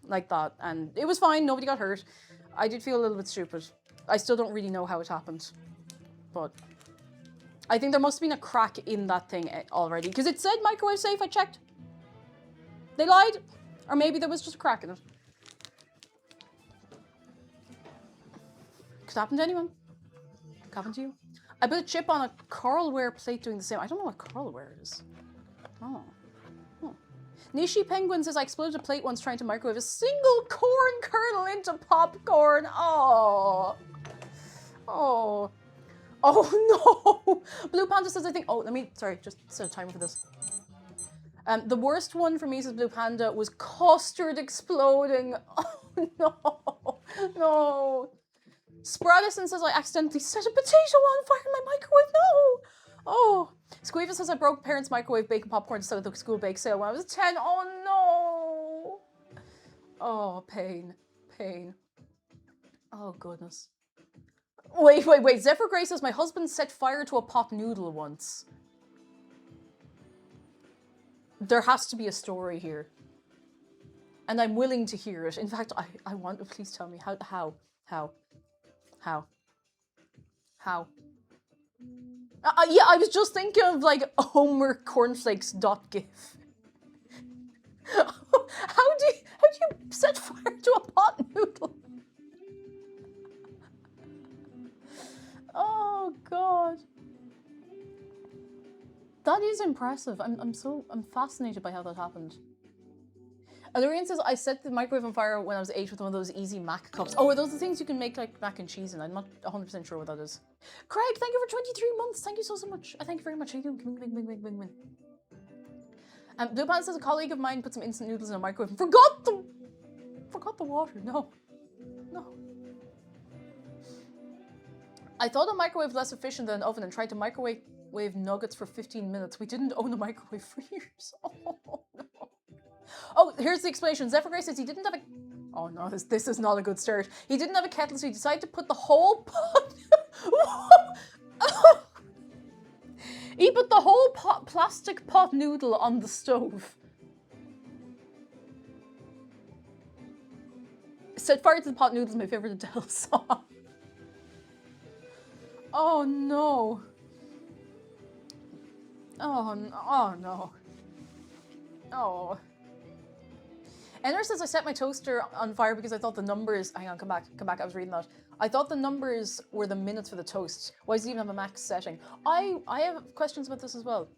like that. And it was fine. Nobody got hurt. I did feel a little bit stupid. I still don't really know how it happened. But I think there must have been a crack in that thing already. Because it said microwave safe. I checked. They lied. Or maybe there was just a crack in it. Could happen to anyone. Could happen to you. I put a chip on a Coralware plate doing the same. I don't know what Coralware is. Oh. Nishi Penguin says, I exploded a plate once trying to microwave a single corn kernel into popcorn. Oh. Oh. Oh, no. Blue Panda says, I think... Oh, sorry, just set a timer for this. The worst one for me, says Blue Panda, was custard exploding. Oh, no. No. Spradison says, I accidentally set a potato on fire in my microwave. No. Oh. Squeeva says, I broke parents' microwave bacon popcorn instead of the school bake sale when I was 10. Oh, no. Oh, pain. Pain. Oh, goodness. Wait. Zephyr Gray says, my husband set fire to a pot noodle once. There has to be a story here. And I'm willing to hear it. In fact, I want to, please tell me. How? Yeah, I was just thinking of like Homer cornflakes .gif. How do you set fire to a pot noodle? Oh God. That is impressive. I'm fascinated by how that happened. Alarian says, I set the microwave on fire when I was 8 with one of those easy mac cups. Oh, are those the things you can make like mac and cheese in? I'm not 100% sure what that is. Craig, thank you for 23 months. Thank you so much. Thank you very much. How you doing? Blue Pants says, a colleague of mine put some instant noodles in a microwave and forgot the water. No. I thought a microwave was less efficient than an oven and tried to microwave nuggets for 15 minutes. We didn't own a microwave for years. Oh, no. Oh, here's the explanation. Zephyr Gray says he didn't have a... Oh no, this is not a good start. He didn't have a kettle, so he decided to put the whole pot... He put the whole plastic pot noodle on the stove. Set fire to the pot noodles, my favorite Adele song. Oh no. Oh no. Oh. Enner says I set my toaster on fire because I thought the numbers... Hang on, come back, I was reading that. I thought the numbers were the minutes for the toast. Why does it even have a max setting? I have questions about this as well.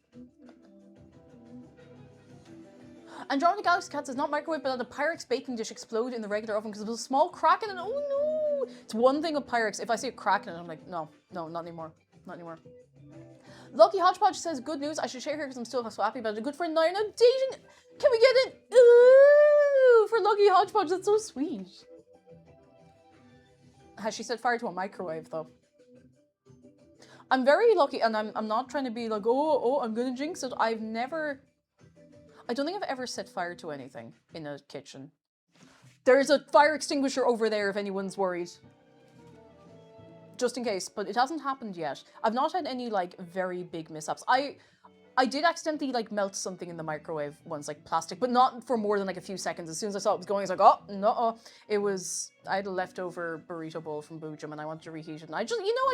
Andromeda Galaxy Cat says, not microwave, but let a Pyrex baking dish explode in the regular oven because there was a small crack in it. Oh no! It's one thing with Pyrex. If I see a crack in it, I'm like, no, not anymore. Not anymore. Lucky Hodgepodge says, good news. I should share here because I'm still so happy about it. A good friend and I are now dating. Can we get it? Ooh, for Lucky Hodgepodge, that's so sweet. Has she set fire to a microwave though? I'm very lucky, and I'm not trying to be like, oh, I'm gonna jinx it. I don't think I've ever set fire to anything in a kitchen. There's a fire extinguisher over there if anyone's worried. Just in case, but it hasn't happened yet. I've not had any like very big mishaps. I did accidentally like melt something in the microwave once, like plastic, but not for more than like a few seconds. As soon as I saw it was going, I was like, oh, no. I had a leftover burrito bowl from Boojum and I wanted to reheat it. And I'm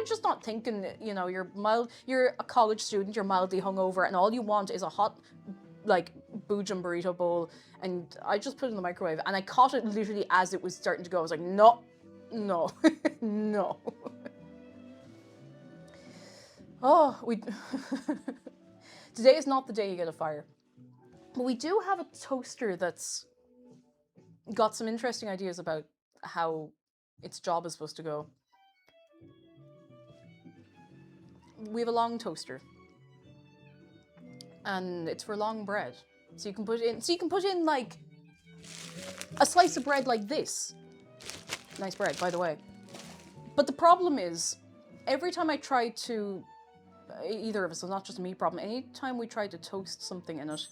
just not thinking, you're a college student, you're mildly hungover and all you want is a hot, like, Boojum burrito bowl. And I just put it in the microwave and I caught it literally as it was starting to go. I was like, no, no. Oh, today is not the day you get a fire. But we do have a toaster that's got some interesting ideas about how its job is supposed to go. We have a long toaster. And it's for long bread. So you can put in like a slice of bread like this. Nice bread, by the way. But the problem is, every time I try to, either of us, so not just a me problem, anytime we try to toast something in it,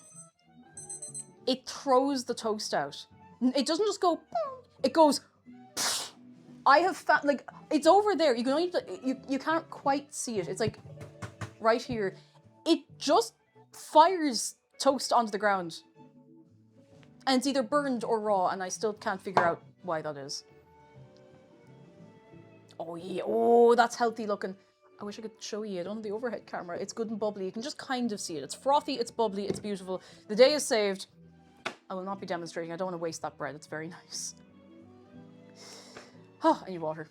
it throws the toast out. It doesn't just go, it goes, I have found, like, it's over there. You can only, you can't quite see it. It's like right here. It just fires toast onto the ground. And it's either burned or raw, and I still can't figure out why that is. Oh yeah, oh, that's healthy looking. I wish I could show you it on the overhead camera. It's good and bubbly. You can just kind of see it. It's frothy, it's bubbly, it's beautiful. The day is saved. I will not be demonstrating. I don't want to waste that bread. It's very nice. Oh, I need water.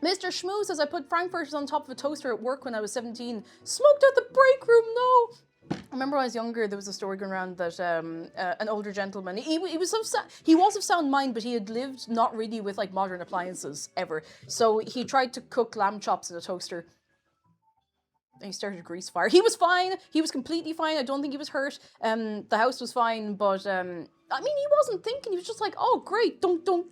Mr. Schmoo says, I put frankfurters on top of a toaster at work when I was 17. Smoked out the break room, no! I remember when I was younger, there was a story going around that an older gentleman, he was of sound mind, but he had lived not really with like modern appliances ever. So he tried to cook lamb chops in a toaster. And he started a grease fire. He was fine. He was completely fine. I don't think he was hurt. The house was fine, but I mean, he wasn't thinking. He was just like, oh, great, don't.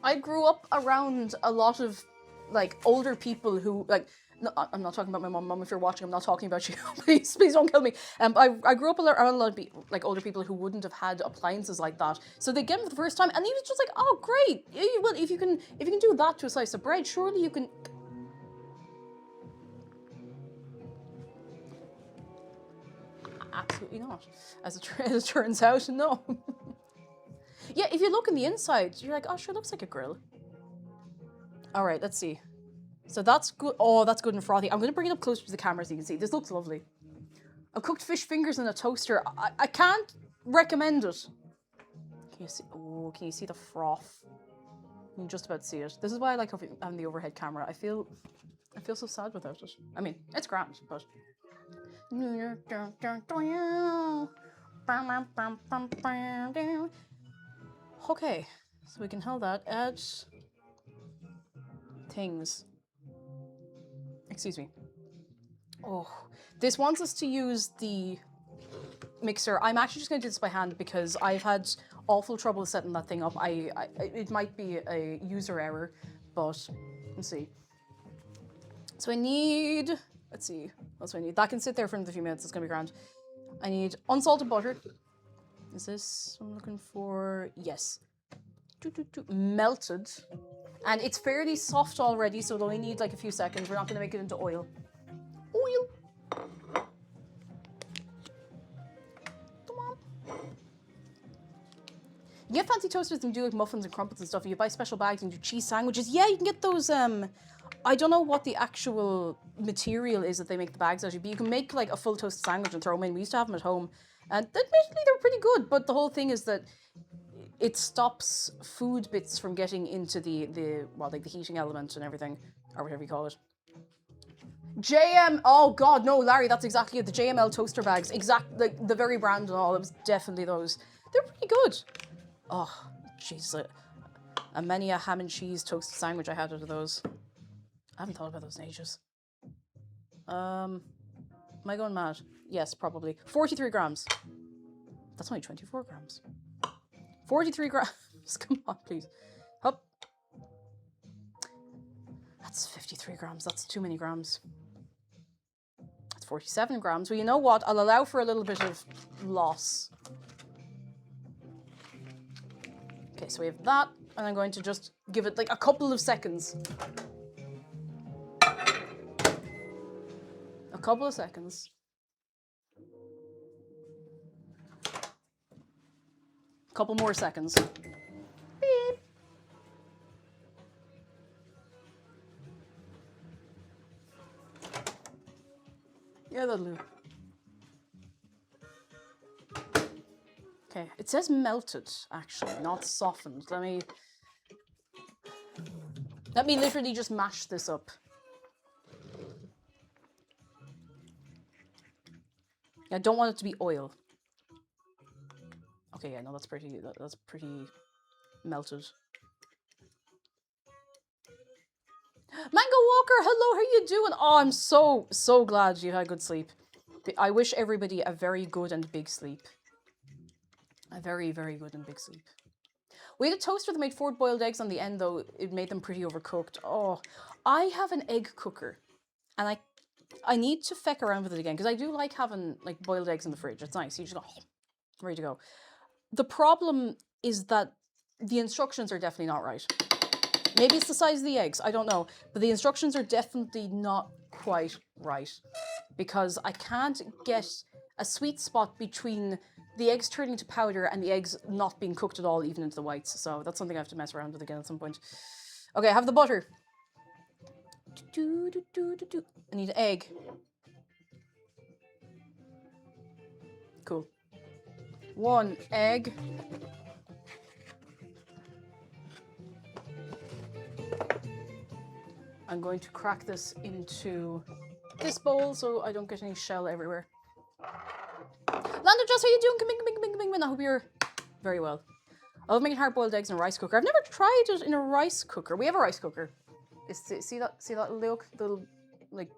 I grew up around a lot of like older people who like, no, I'm not talking about my mom. Mom, if you're watching, I'm not talking about you. Please don't kill me. I grew up around a lot of like older people who wouldn't have had appliances like that. So they get them for the first time, and he was just like, "Oh, great! Well, if you can do that to a slice of bread, surely you can." Absolutely not. As it turns out, no. Yeah, if you look in the inside, you're like, "Oh, sure, looks like a grill." All right, let's see. So that's good. Oh, that's good and frothy. I'm going to bring it up closer to the camera so you can see. This looks lovely. I've cooked fish fingers in a toaster. I can't recommend it. Can you see? Oh, can you see the froth? You can just about see it. This is why I like having the overhead camera. I feel I feel so sad without it. I mean, it's grand, but... Okay, so we can hold that. Add things. Excuse me. Oh, this wants us to use the mixer. I'm actually just going to do this by hand because I've had awful trouble setting that thing up. It might be a user error, but let's see. So I need, let's see, what do I need? That can sit there for another few minutes. It's going to be grand. I need unsalted butter. Is this what I'm looking for? Yes. Melted. And it's fairly soft already, so it'll only need like a few seconds. We're not going to make it into oil. Oil. Come on. You get fancy toasters and do like muffins and crumpets and stuff. You buy special bags and do cheese sandwiches. Yeah, you can get those, I don't know what the actual material is that they make the bags out of, but you can make like a full toast sandwich and throw them in. We used to have them at home. And admittedly, they're pretty good, but the whole thing is that it stops food bits from getting into well, like the heating element and everything, or whatever you call it. Oh god, no, Larry, that's exactly it. The JML toaster bags, like the very brand and all, it was definitely those. They're pretty good. Oh, jeez, a many a ham and cheese toasted sandwich I had out of those. I haven't thought about those in ages. Am I going mad? Yes, probably. 43 grams. That's only 24 grams. 43 grams. Come on, please. Up. That's 53 grams. That's too many grams. That's 47 grams. Well, you know what? I'll allow for a little bit of loss. Okay, so we have that. And I'm going to just give it like a couple of seconds. A couple of seconds. Couple more seconds. Beep. Yeah, that'll do. Okay, it says melted, actually, not softened. Let me literally just mash this up. I don't want it to be oil. Okay, yeah, no, that's pretty melted. Mango Walker, hello, how you doing? Oh, I'm so glad you had good sleep. I wish everybody a very good and big sleep. A very, very good and big sleep. We had a toaster that made 4 boiled eggs on the end, though. It made them pretty overcooked. Oh, I have an egg cooker, and I need to feck around with it again, because I do like having like boiled eggs in the fridge. It's nice. You just go, oh, ready to go. The problem is that the instructions are definitely not right. Maybe it's the size of the eggs, I don't know. But the instructions are definitely not quite right. Because I can't get a sweet spot between the eggs turning to powder and the eggs not being cooked at all, even into the whites. So that's something I have to mess around with again at some point. Okay, I have the butter. I need an egg. Cool. 1 egg. I'm going to crack this into this bowl so I don't get any shell everywhere. Lando, just how you doing? Come in. I hope you're very well. I love making hard-boiled eggs in a rice cooker. I've never tried it in a rice cooker. We have a rice cooker. See that little like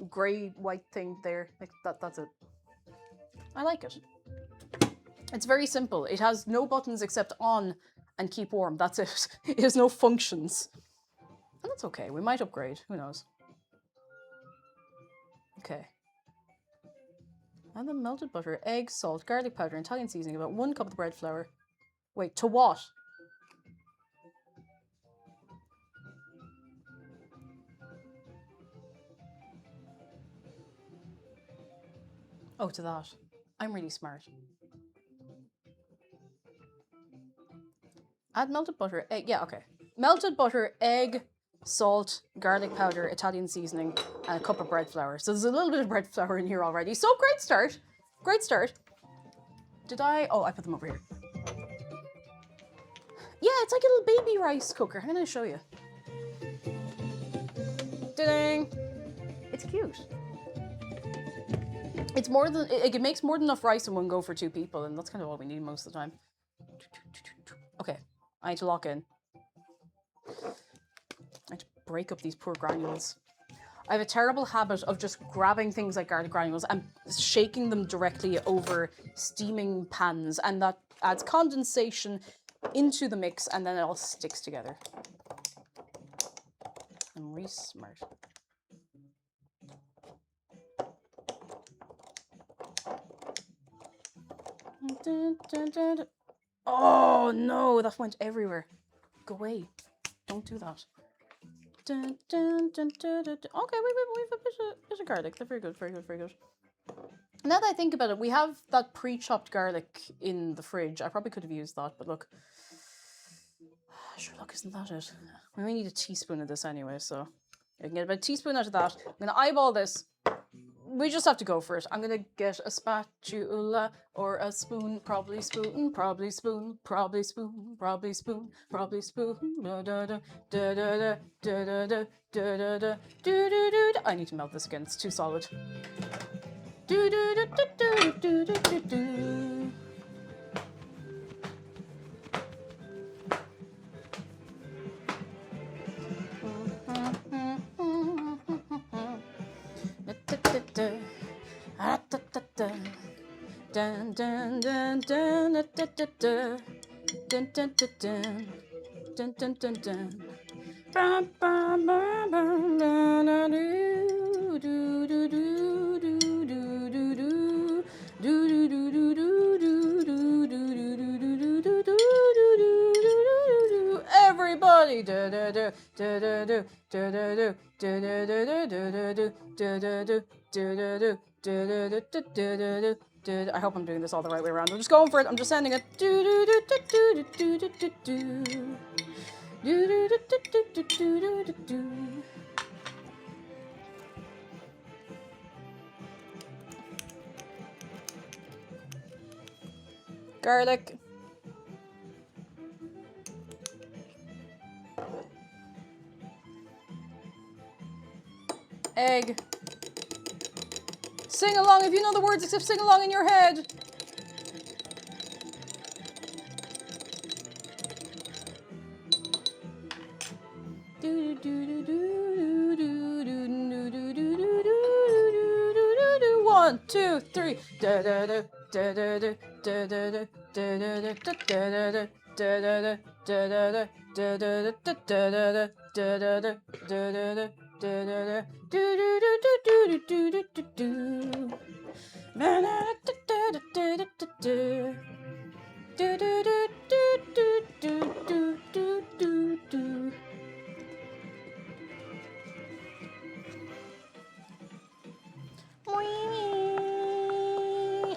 grey white thing there? Like that's it. I like it. It's very simple. It has no buttons except on and keep warm. That's it. It has no functions. And that's okay. We might upgrade. Who knows? Okay. And the melted butter, egg, salt, garlic powder, and Italian seasoning. About 1 cup of the bread flour. Wait, to what? Oh, to that. I'm really smart. Add melted butter, egg, yeah, okay. Melted butter, egg, salt, garlic powder, Italian seasoning, and a cup of bread flour. So there's a little bit of bread flour in here already. So great start. Great start. Did I? Oh, I put them over here. Yeah, it's like a little baby rice cooker. I'm going to show you. Ding! It's cute. It's more than it makes more than enough rice in one go for 2 people, and that's kind of all we need most of the time. Okay, I need to lock in. I need to break up these poor granules. I have a terrible habit of just grabbing things like garlic granules and shaking them directly over steaming pans, and that adds condensation into the mix, and then it all sticks together. I'm really smart. Oh no, that went everywhere. Go away. Don't do that. Okay, we've a bit of garlic. They're very good, very good, very good. Now that I think about it, we have that pre-chopped garlic in the fridge. I probably could have used that, but look. Sure, look, isn't that it? We only need a teaspoon of this anyway, so I can get about a teaspoon out of that. I'm going to eyeball this. We just have to go for it. I'm gonna get a spatula or a spoon, probably spoon, probably spoon, probably spoon, probably spoon, probably spoon. Da da da da da da da da da da da do do do. I need to melt this again. It's too solid. Do do do do do do do do. Dun dun dun dun dun dun dun dun dun dun dun dun. Bam bam bam bam bam do do do do do do do do do do do do do do do do. Everybody da da da da da da da da da da da da da da I hope I'm doing this all the right way around. I'm just going for it. I'm just sending it. Garlic. Egg. Sing along if you know the words, except sing along in your head. One, two, three. Da da da da da da da da da da da da da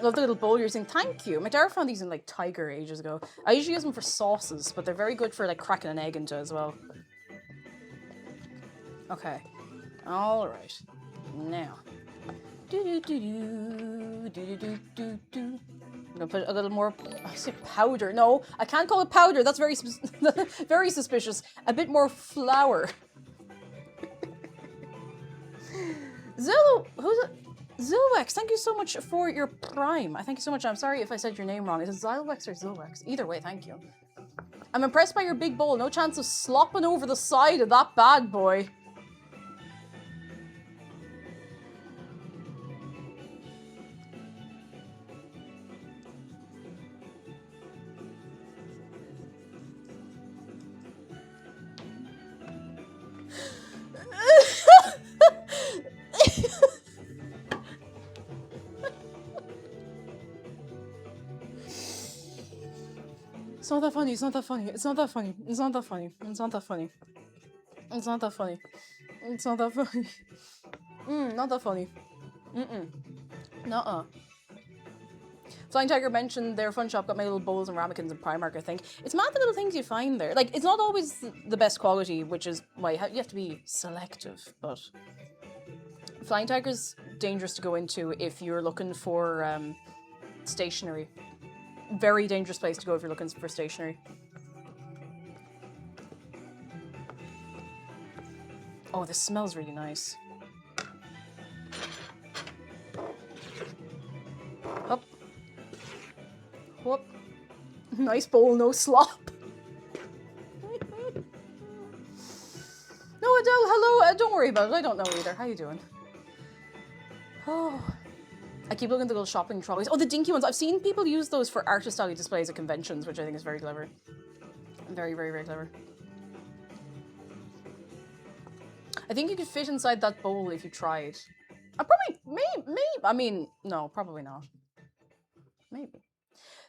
Love the little bowl you're using. Thank you. My dad found these in like Tiger ages ago. I usually use them for sauces, but they're very good for like cracking an egg into as well. Okay. All right. Now. I'm gonna put a little more. I say powder. No, I can't call it powder. That's very, very suspicious. A bit more flour. Zillow, who's it? Zilwex, thank you so much for your prime. I thank you so much. I'm sorry if I said your name wrong. Is it Zilwex or Zilwex? Either way, thank you. I'm impressed by your big bowl. No chance of slopping over the side of that bad boy. It's not that funny, it's not that funny, it's not that funny, it's not that funny, it's not that funny. It's not that funny. It's not that funny. Not that funny. Nuh-uh. Flying Tiger mentioned their fun shop got my little bowls and ramekins in Primark, I think. It's mad the little things you find there. Like, it's not always the best quality, which is why you have to be selective, but... Flying Tiger's dangerous to go into if you're looking for stationery. Very dangerous place to go if you're looking for stationery. Oh, this smells really nice. Up. Whoop. Nice bowl, no slop. No, Adele, hello. Don't worry about it. I don't know either. How you doing? Oh. I keep looking at the little shopping trolleys. Oh, the dinky ones. I've seen people use those for artist alley displays at conventions, which I think is very clever. Very, very, very clever. I think you could fit inside that bowl if you tried. Probably, maybe. I mean, no, probably not. Maybe.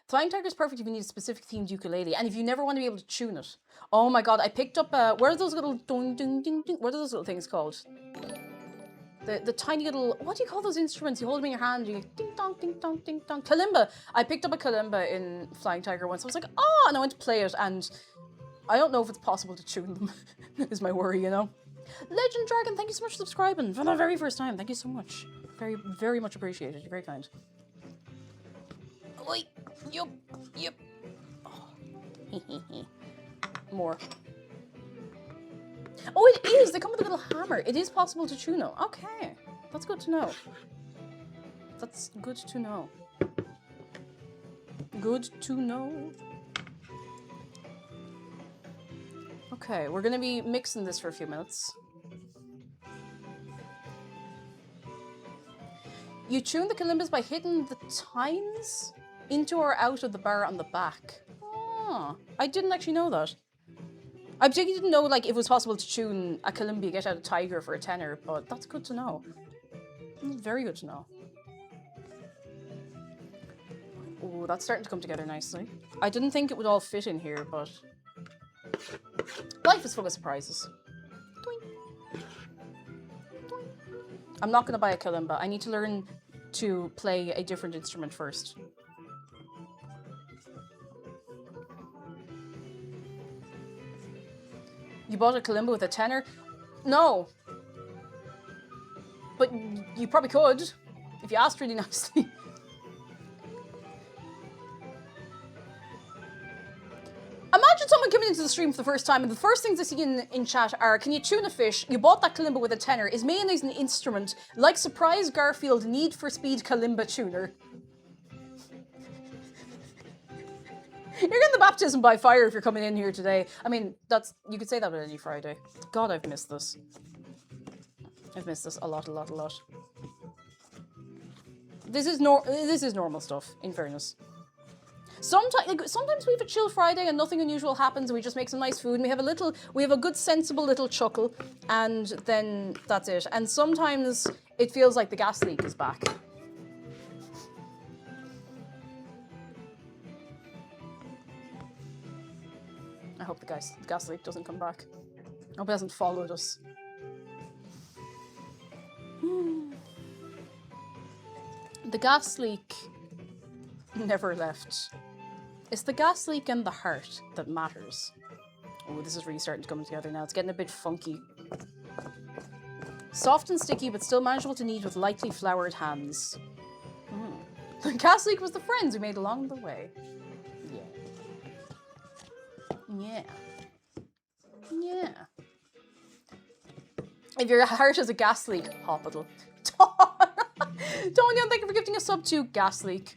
Flying Tiger is perfect if you need a specific themed ukulele, and if you never want to be able to tune it. Oh my god, I picked up what are those little ding ding ding ding? What are those little things called? The tiny little, what do you call those instruments? You hold them in your hand, you ding dong ding dong ding dong. Kalimba. I picked up a kalimba in Flying Tiger once. I was like, oh, and I went to play it, and I don't know if it's possible to tune them. Is my worry, you know. Legend Dragon, thank you so much for subscribing for the very first time. Thank you so much. Very, very much appreciated. You're very kind. Oi, yup, yup. Oh. More. Oh, it is! They come with a little hammer. It is possible to tune them. Okay. That's good to know. That's good to know. Good to know. Okay, we're gonna be mixing this for a few minutes. You tune the kalimbas by hitting the tines into or out of the bar on the back. Oh, I didn't actually know that. I particularly didn't know like if it was possible to tune a kalimba get out of Tiger for a tenor, but that's good to know. Very good to know. Oh, that's starting to come together nicely. I didn't think it would all fit in here, but life is full of surprises. Doink. Doink. I'm not going to buy a kalimba. I need to learn to play a different instrument first. You bought a kalimba with a tenor? No. But you probably could, if you asked really nicely. Imagine someone coming into the stream for the first time and the first things I see in chat are, can you tune a fish? You bought that kalimba with a tenor. Is mayonnaise an instrument? Like Surprise Garfield, Need for Speed kalimba tuner. You're getting the baptism by fire if you're coming in here today. I mean, you could say that on any Friday. God, I've missed this. I've missed this a lot. This is normal stuff, in fairness. Sometimes we have a chill Friday and nothing unusual happens and we just make some nice food and we have a good sensible little chuckle and then that's it. And sometimes it feels like the gas leak is back. I hope the gas leak doesn't come back. I hope it hasn't followed us. The gas leak never left. It's the gas leak and the heart that matters. Oh, this is really starting to come together now. It's getting a bit funky. Soft and sticky, but still manageable to knead with lightly floured hands. The gas leak was the friends we made along the way. Yeah. If your heart has a gas leak, hospital. Tonya, thank you for gifting a sub to Gas Leak.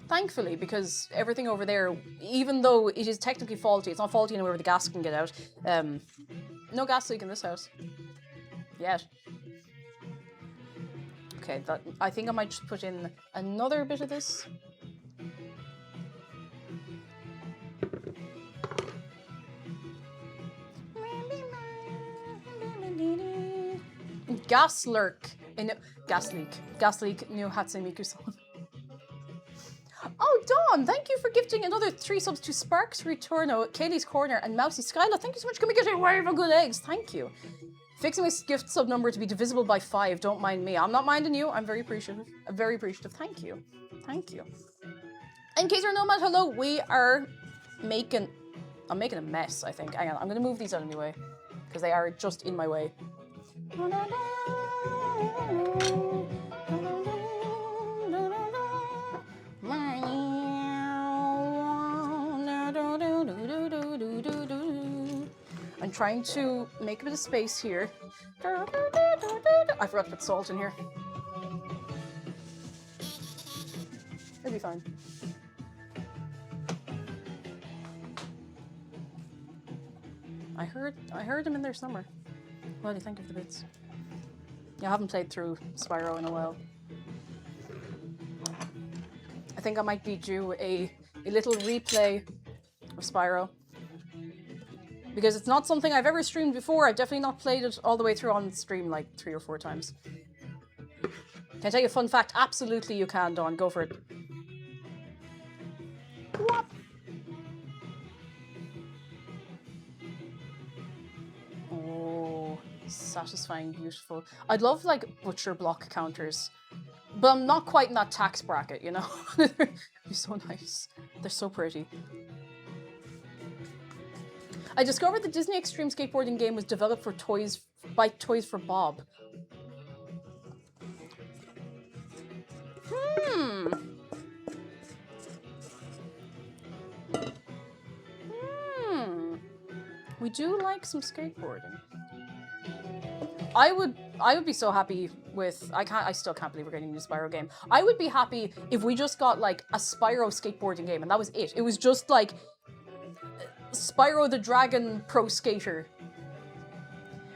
Thankfully, because everything over there, even though it is technically faulty, it's not faulty anywhere where the gas can get out. No gas leak in this house. Yet. Okay, I think I might just put in another bit of this. Gas leak, new Hatsune Miku-san. Oh, Dawn, thank you for gifting another 3 subs to Sparks Returno, Kaylee's Corner, and Mousy Skyla. Thank you so much. Can we get a wave of good eggs? Thank you. Fixing my gift sub number to be divisible by 5. Don't mind me. I'm not minding you. I'm very appreciative. Very appreciative. Thank you. Thank you. In case you're Nomad, hello. We are making... I'm making a mess, I think. Hang on. I'm going to move these out of my way because they are just in my way. I'm trying to make a bit of space here. I forgot to put salt in here. It'll be fine. I heard him in there somewhere. What do you think of the bits? Yeah, I haven't played through Spyro in a while. I think I might be due a little replay of Spyro. Because it's not something I've ever streamed before. I've definitely not played it all the way through on stream like 3 or 4 times. Can I tell you a fun fact? Absolutely you can, Dawn. Go for it. What? Oh, satisfying, beautiful. I'd love like butcher block counters. But I'm not quite in that tax bracket, you know? They're so nice. They're so pretty. I discovered the Disney Extreme Skateboarding game was developed for by Toys for Bob. We do like some skateboarding. I would be so happy with I still can't believe we're getting a new Spyro game. I would be happy if we just got like a Spyro skateboarding game and that was it. It was just like Spyro the Dragon Pro Skater.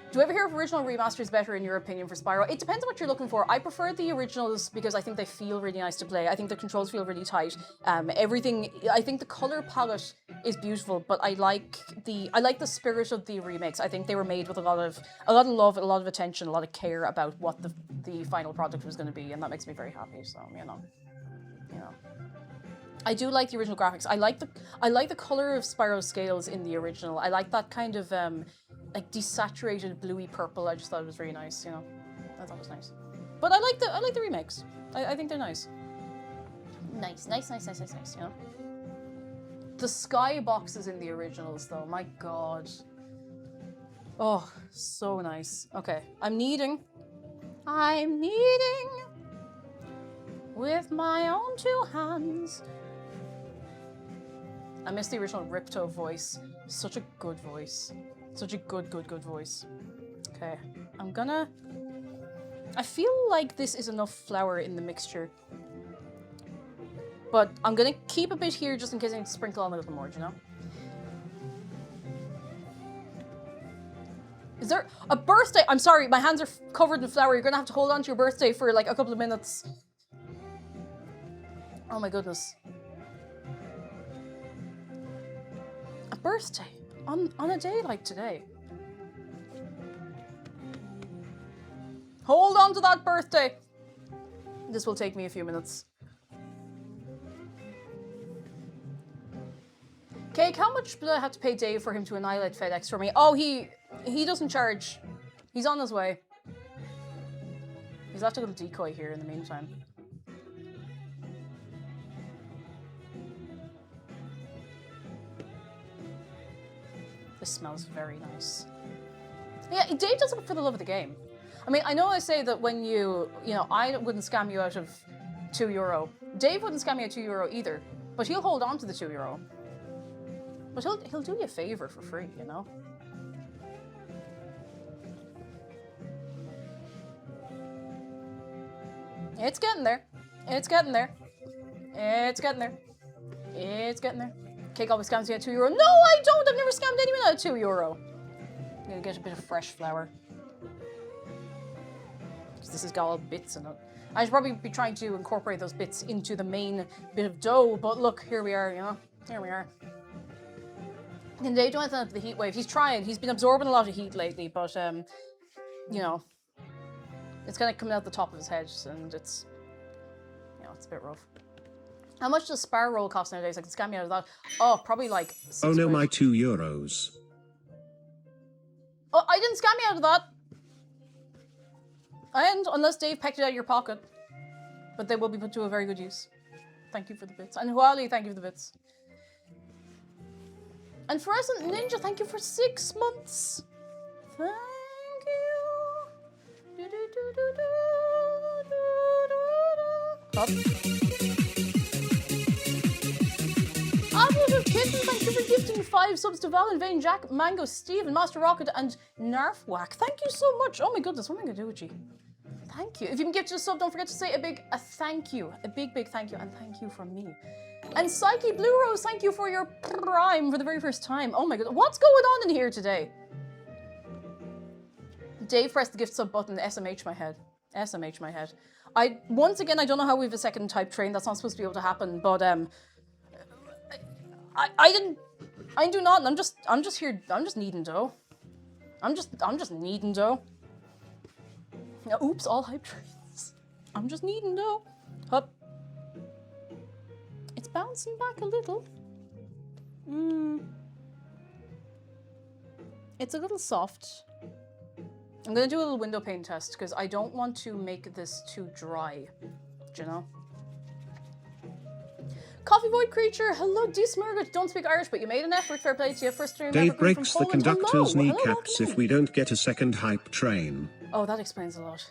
Do you ever hear if original remasters better in your opinion for Spyro? It depends on what you're looking for. I prefer the originals because I think they feel really nice to play. I think the controls feel really tight. Everything, I think the color palette is beautiful, but I like the spirit of the remakes. I think they were made with a lot of love, a lot of attention, a lot of care about what the final product was going to be, and that makes me very happy. So you know. I do like the original graphics. I like the color of Spyro's scales in the original. I like that kind of like desaturated bluey purple. I just thought it was really nice, you know. I thought it was nice. But I like the remakes. I think they're nice. Nice, you know. The sky boxes in the originals though, my god. Oh, so nice. Okay, I'm kneading with my own 2 hands. I miss the original Ripto voice. Such a good voice. Such a good voice. Okay, I feel like this is enough flour in the mixture. But I'm gonna keep a bit here just in case I need to sprinkle on a little more, do you know? Is there a birthday? I'm sorry, my hands are covered in flour. You're gonna have to hold on to your birthday for like a couple of minutes. Oh my goodness. A birthday on a day like today. Hold on to that birthday. This will take me a few minutes. Cake, how much did I have to pay Dave for him to annihilate FedEx for me? Oh, he doesn't charge. He's on his way. He's left a little decoy here in the meantime. This smells very nice. Yeah, Dave does it for the love of the game. I mean, I know I say that when you know, I wouldn't scam you out of €2. Dave wouldn't scam you out €2 either, but he'll hold on to the €2. But he'll do you a favor for free, you know? It's getting there. It's getting there. It's getting there. It's getting there. Cake always scams you at €2. No, I don't! I've never scammed anyone out of €2. I'm gonna get a bit of fresh flour. Because this has got all bits in it. I should probably be trying to incorporate those bits into the main bit of dough, but look, here we are, you know? Here we are. And they don't have the heat wave. He's trying. He's been absorbing a lot of heat lately, but, you know, it's kind of coming out the top of his head, and it's, you know, it's a bit rough. How much does Spyro roll cost nowadays? I can scam you out of that. Oh, probably like 6 Oh no, quid. my €2. Oh, I didn't scam you out of that. And unless Dave pecked it out of your pocket. But they will be put to a very good use. Thank you for the bits. And Huali, thank you for the bits. And Fluorescent Ninja, thank you for 6 months. Thank you. Up. I would have kicked Clinton, thank you for gifting 5 subs to Valen, Vane, Jack, Mango, Steven, Master Rocket, and Narfwhack. Thank you so much. Oh my goodness, what am I going to do with you? Thank you. If you can gift a sub, don't forget to say a thank you. A big thank you, and thank you from me. And Psyche Blue Rose, thank you for your prime for the very first time. Oh my god, what's going on in here today? Dave pressed the gift sub button, SMH my head. SMH my head. Once again, I don't know how we have a second type train. That's not supposed to be able to happen, but I didn't do nothing. I'm just here. I'm just needing dough. I'm just needing dough. Now, oops, all hype trains. I'm just needing dough. Hup. It's bouncing back a little. It's a little soft. I'm gonna do a little window pane test because I don't want to make this too dry. Do you know? Coffee Void Creature, hello, Dismurgot. Don't speak Irish, but you made an effort. Fair play to you. First stream Dave ever coming breaks from the Poland. conductor's Hello. kneecaps Hello, if we don't get a second hype train. Oh, that explains a lot.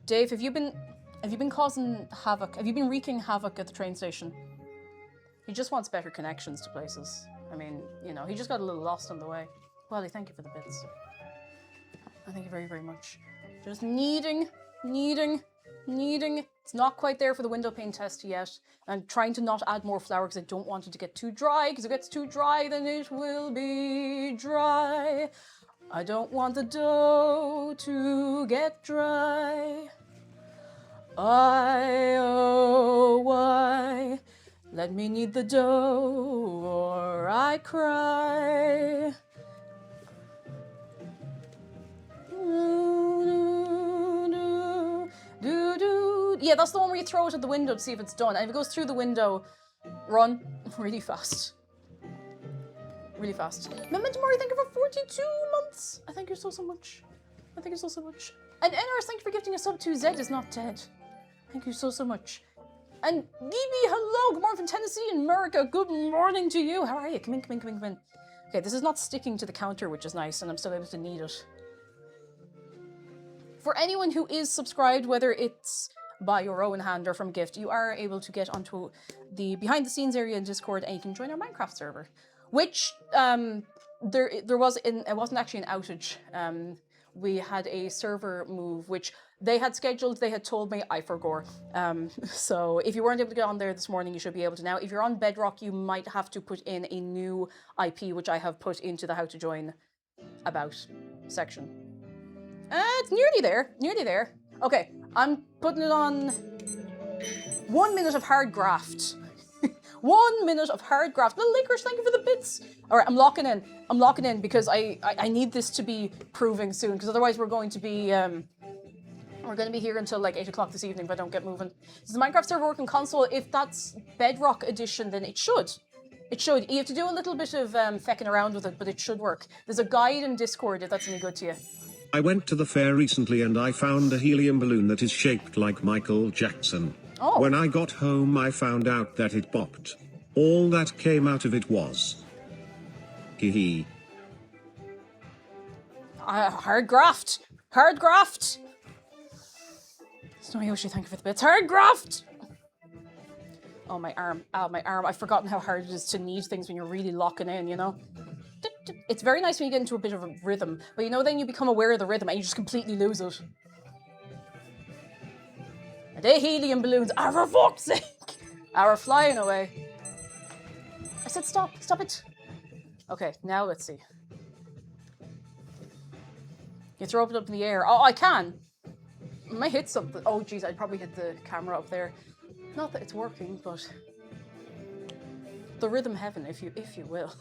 Dave, have you been causing havoc? Have you been wreaking havoc at the train station? He just wants better connections to places. I mean, you know, he just got a little lost on the way. Wally, thank you for the bits. Thank you very, very much. Just needing. It's not quite there for the window pane test yet. I'm trying to not add more flour because I don't want it to get too dry, because if it gets too dry, then it will be dry. I don't want the dough to get dry. Why? Let me knead the dough or I cry. Yeah, that's the one where you throw it at the window to see if it's done. And if it goes through the window, run really fast. Really fast. Memento Mori, thank you for 42 months. I thank you so much. I thank you so much. And NRS, thank you for gifting a sub to Z is not dead. Thank you so much. And BB, hello, good morning from Tennessee and America. Good morning to you. How are you? Come in. Okay, this is not sticking to the counter, which is nice, and I'm still able to knead it. For anyone who is subscribed, whether it's by your own hand or from gift, you are able to get onto the behind the scenes area in Discord and you can join our Minecraft server, which there was it wasn't actually an outage. We had a server move which they had scheduled. They had told me, I forgot. So if you weren't able to get on there this morning, you should be able to now. If you're on Bedrock, you might have to put in a new IP, which I have put into the how to join about section. It's nearly there. Okay, I'm putting it on 1 minute of hard graft. 1 minute of hard graft. Little Licorice, thank you for the bits. All right, I'm locking in because I need this to be proving soon, because otherwise we're going to be here until like 8 o'clock this evening if I don't get moving. Does the Minecraft server work on console? If that's Bedrock edition, then it should. It should. You have to do a little bit of fecking around with it, but it should work. There's a guide in Discord if that's any good to you. I went to the fair recently and I found a helium balloon that is shaped like Michael Jackson. Oh. When I got home I found out that it popped. All that came out of it was... Hee. Hard graft. Snowy Yoshi, thank you for the bits. Hard graft! Oh, my arm. Ow, my arm. I've forgotten how hard it is to knead things when you're really locking in, you know? It's very nice when you get into a bit of a rhythm, but you know, then you become aware of the rhythm and you just completely lose it. And they helium balloons are for fuck's sake! Are flying away. I said stop it. Okay, now let's see. You throw it up in the air. Oh, I can! I might hit something. Oh, geez, I'd probably hit the camera up there. Not that it's working, but the rhythm heaven, if you will.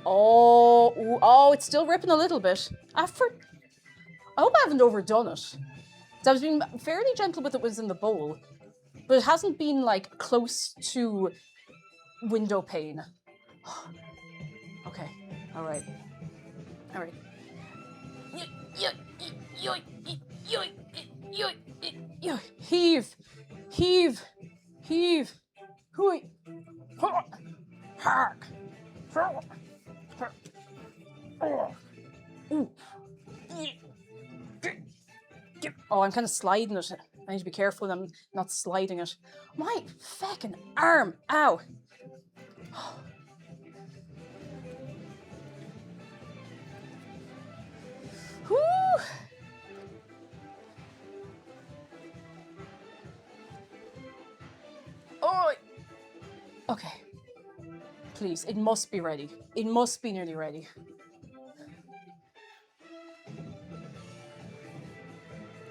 Oh, it's still ripping a little bit. I hope I haven't overdone it. So I was being fairly gentle with it was in the bowl, but it hasn't been like close to window pane. Okay, all right. Heave. Hui. Hark. Oh, I'm kind of sliding it. I need to be careful I'm not sliding it. My feckin' arm! Ow! Whew. Oh. Okay. Please, it must be ready. It must be nearly ready.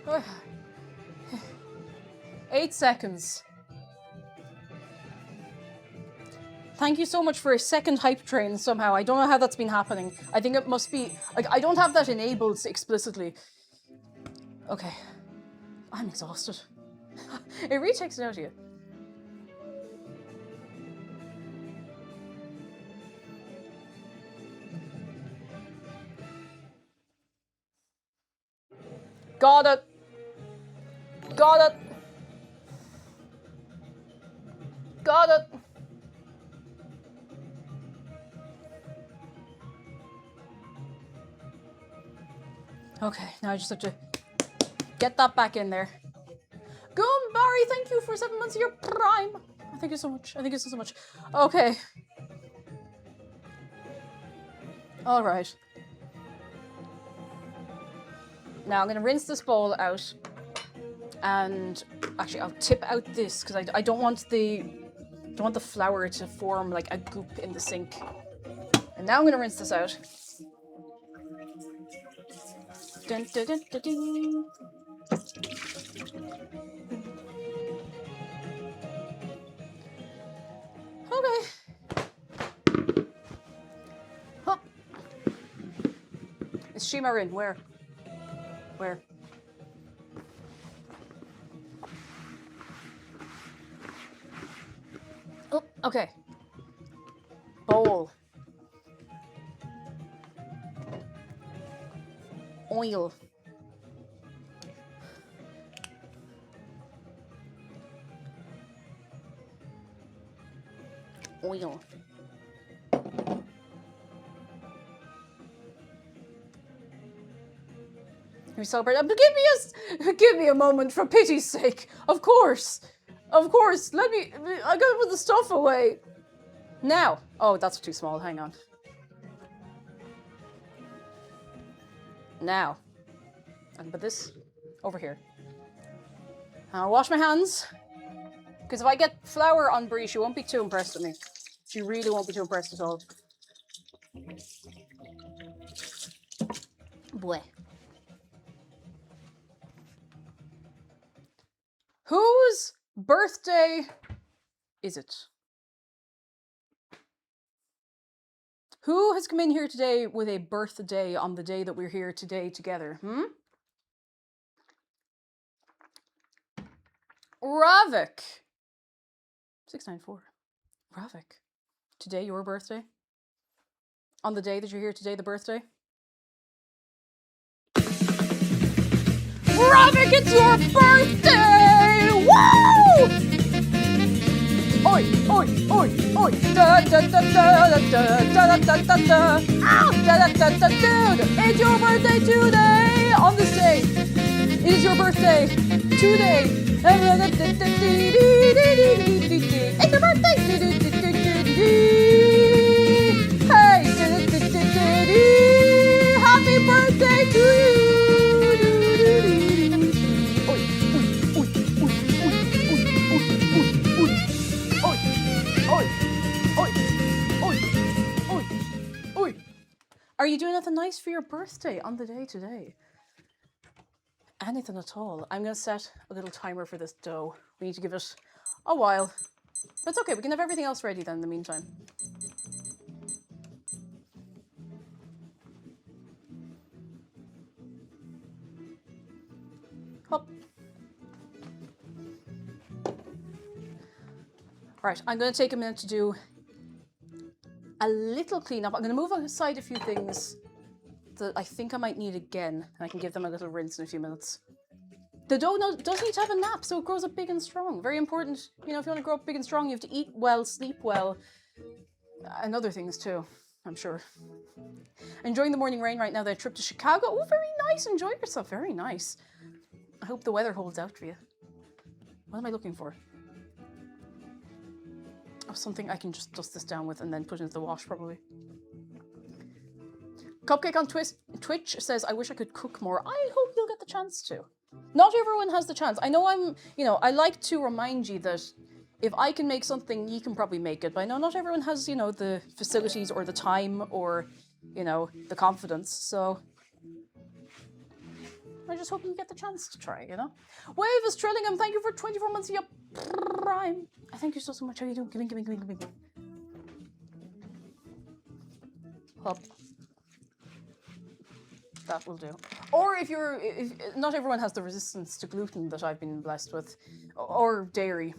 Oh. 8 seconds. Thank you so much for a second hype train somehow. I don't know how that's been happening. I think it must be... Like, I don't have that enabled explicitly. Okay. I'm exhausted. It really takes it out of you. Got it. Got it. Got it. Okay, now I just have to get that back in there. Barry, thank you for 7 months of your prime. Thank you so much. Thank you so much. Okay. All right. Now I'm going to rinse this bowl out. And actually, I'll tip out this because I don't want the flour to form like a goop in the sink. And now I'm going to rinse this out. Dun, dun, dun, dun, dun. Okay. Huh. Is Shima in? Where? Where? Oh, okay. Bowl. Oil. Oil. We celebrate. Give me a moment for pity's sake. Of course. Let me. I gotta put the stuff away. Now. Oh, that's too small. Hang on. Now. I can put this over here. I'll wash my hands. Because if I get flour on Brie, she won't be too impressed with me. She really won't be too impressed at all. Boy. Whose birthday is it? Who has come in here today with a birthday on the day that we're here today together? Ravik. 694. Ravik. Today, your birthday? On the day that you're here today, the birthday? Ravik, it's your birthday! Woo! Oi, oi, oi, oi! Da da da da da da da da da da! Ow! Da da da da da! It's your birthday today! On this day! It is your birthday today! It's your birthday! Hey! Happy birthday to you! Are you doing anything nice for your birthday on the day today? Anything at all? I'm going to set a little timer for this dough. We need to give it a while. But it's okay, we can have everything else ready then in the meantime. Hop. Right, I'm going to take a minute to do a little cleanup. I'm going to move aside a few things that I think I might need again, and I can give them a little rinse in a few minutes. The dough does need to have a nap, so it grows up big and strong. Very important. You know, if you want to grow up big and strong, you have to eat well, sleep well, and other things too, I'm sure. Enjoying the morning rain right now. That trip to Chicago. Oh, very nice. Enjoy yourself. Very nice. I hope the weather holds out for you. What am I looking for? Oh, something I can just dust this down with and then put into the wash, probably. Cupcake on Twitch says, I wish I could cook more. I hope you'll get the chance to. Not everyone has the chance. I know I like to remind you that if I can make something, you can probably make it. But I know not everyone has, the facilities or the time or, the confidence. So I just hope you get the chance to try, Wave is Trillingham, thank you for 24 months of your prime. I thank you so much. How are you doing? Give me. Hop. That will do. Or if not everyone has the resistance to gluten that I've been blessed with, or dairy.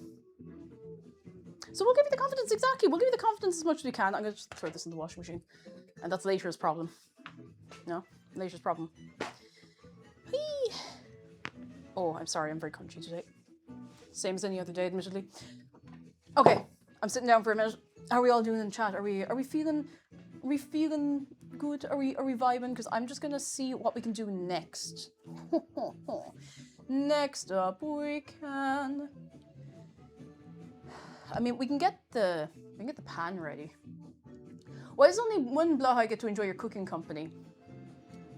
So we'll give you the confidence, exactly. We'll give you the confidence as much as we can. I'm going to just throw this in the washing machine. And that's Later's problem. No? Later's problem. Whee! Oh, I'm sorry, I'm very crunchy today. Same as any other day, admittedly. Okay, I'm sitting down for a minute. How are we all doing in chat? Are we feeling good? Are we vibing? Because I'm just gonna see what we can do next. Next up, we can get the pan ready. Why does only one Blaha get to enjoy your cooking company?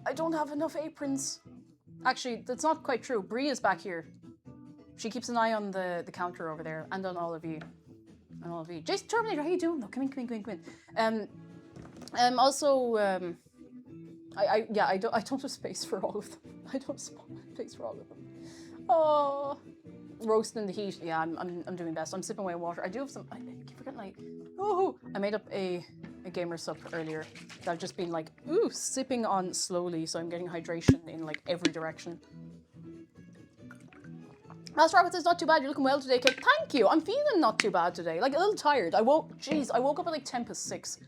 I don't have enough aprons. Actually, that's not quite true. Bree is back here. She keeps an eye on the counter over there and on all of you. Jason Terminator, how you doing? No, come in. I don't have space for all of them. I don't have space for all of them. Oh, roasting in the heat. Yeah, I'm doing best. I'm sipping away water. I do have some. I keep forgetting. I made up a gamer sup earlier that I've just been sipping on slowly, so I'm getting hydration in every direction. Master Robert says, not too bad, you're looking well today, Kate. Thank you, I'm feeling not too bad today. A little tired. I woke up at 6:10.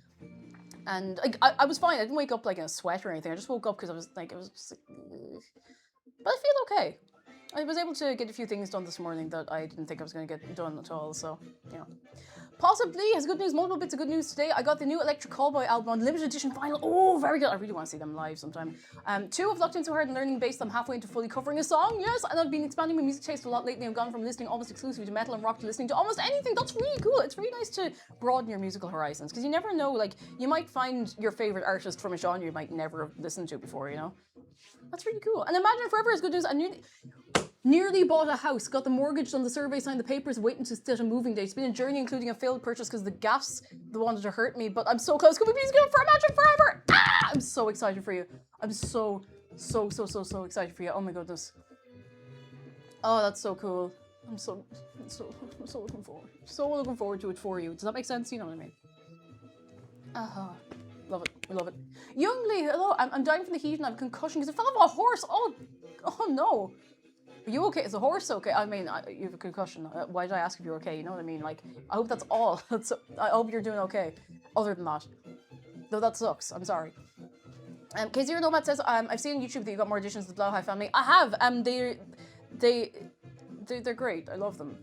And I was fine. I didn't wake up in a sweat or anything. I just woke up because I was but I feel okay. I was able to get a few things done this morning that I didn't think I was going to get done at all, so, Possibly has good news, multiple bits of good news today. I got the new Electric Callboy album on limited edition vinyl. Oh, very good. I really want to see them live sometime. 2, I've locked in so hard and learning bass, I'm halfway into fully covering a song. Yes, and I've been expanding my music taste a lot lately. I've gone from listening almost exclusively to metal and rock to listening to almost anything. That's really cool. It's really nice to broaden your musical horizons because you never know, you might find your favorite artist from a genre you might never have listened to before, That's really cool. And Imagine Forever is good news. I nearly bought a house, got the mortgage done, the survey, signed the papers, waiting to set a moving date. It's been a journey, including a failed purchase because the gas wanted to hurt me, but I'm so close. Can we please go for Imagine Forever? Ah! I'm so excited for you. I'm so excited for you. Oh my goodness. Oh, that's so cool. I'm so looking forward. So looking forward to it for you. Does that make sense? You know what I mean? Love it. We love it. Youngly, hello. I'm dying from the heat and I have a concussion because I fell off a horse. Oh no. Are you okay? Is the horse okay? I mean, you have a concussion. Why did I ask if you're okay? You know what I mean? I hope that's all. I hope you're doing okay. Other than that. Though that sucks. I'm sorry. K0 Nomad says, I've seen on YouTube that you got more editions of the Blauhigh family. I have. They're great. I love them.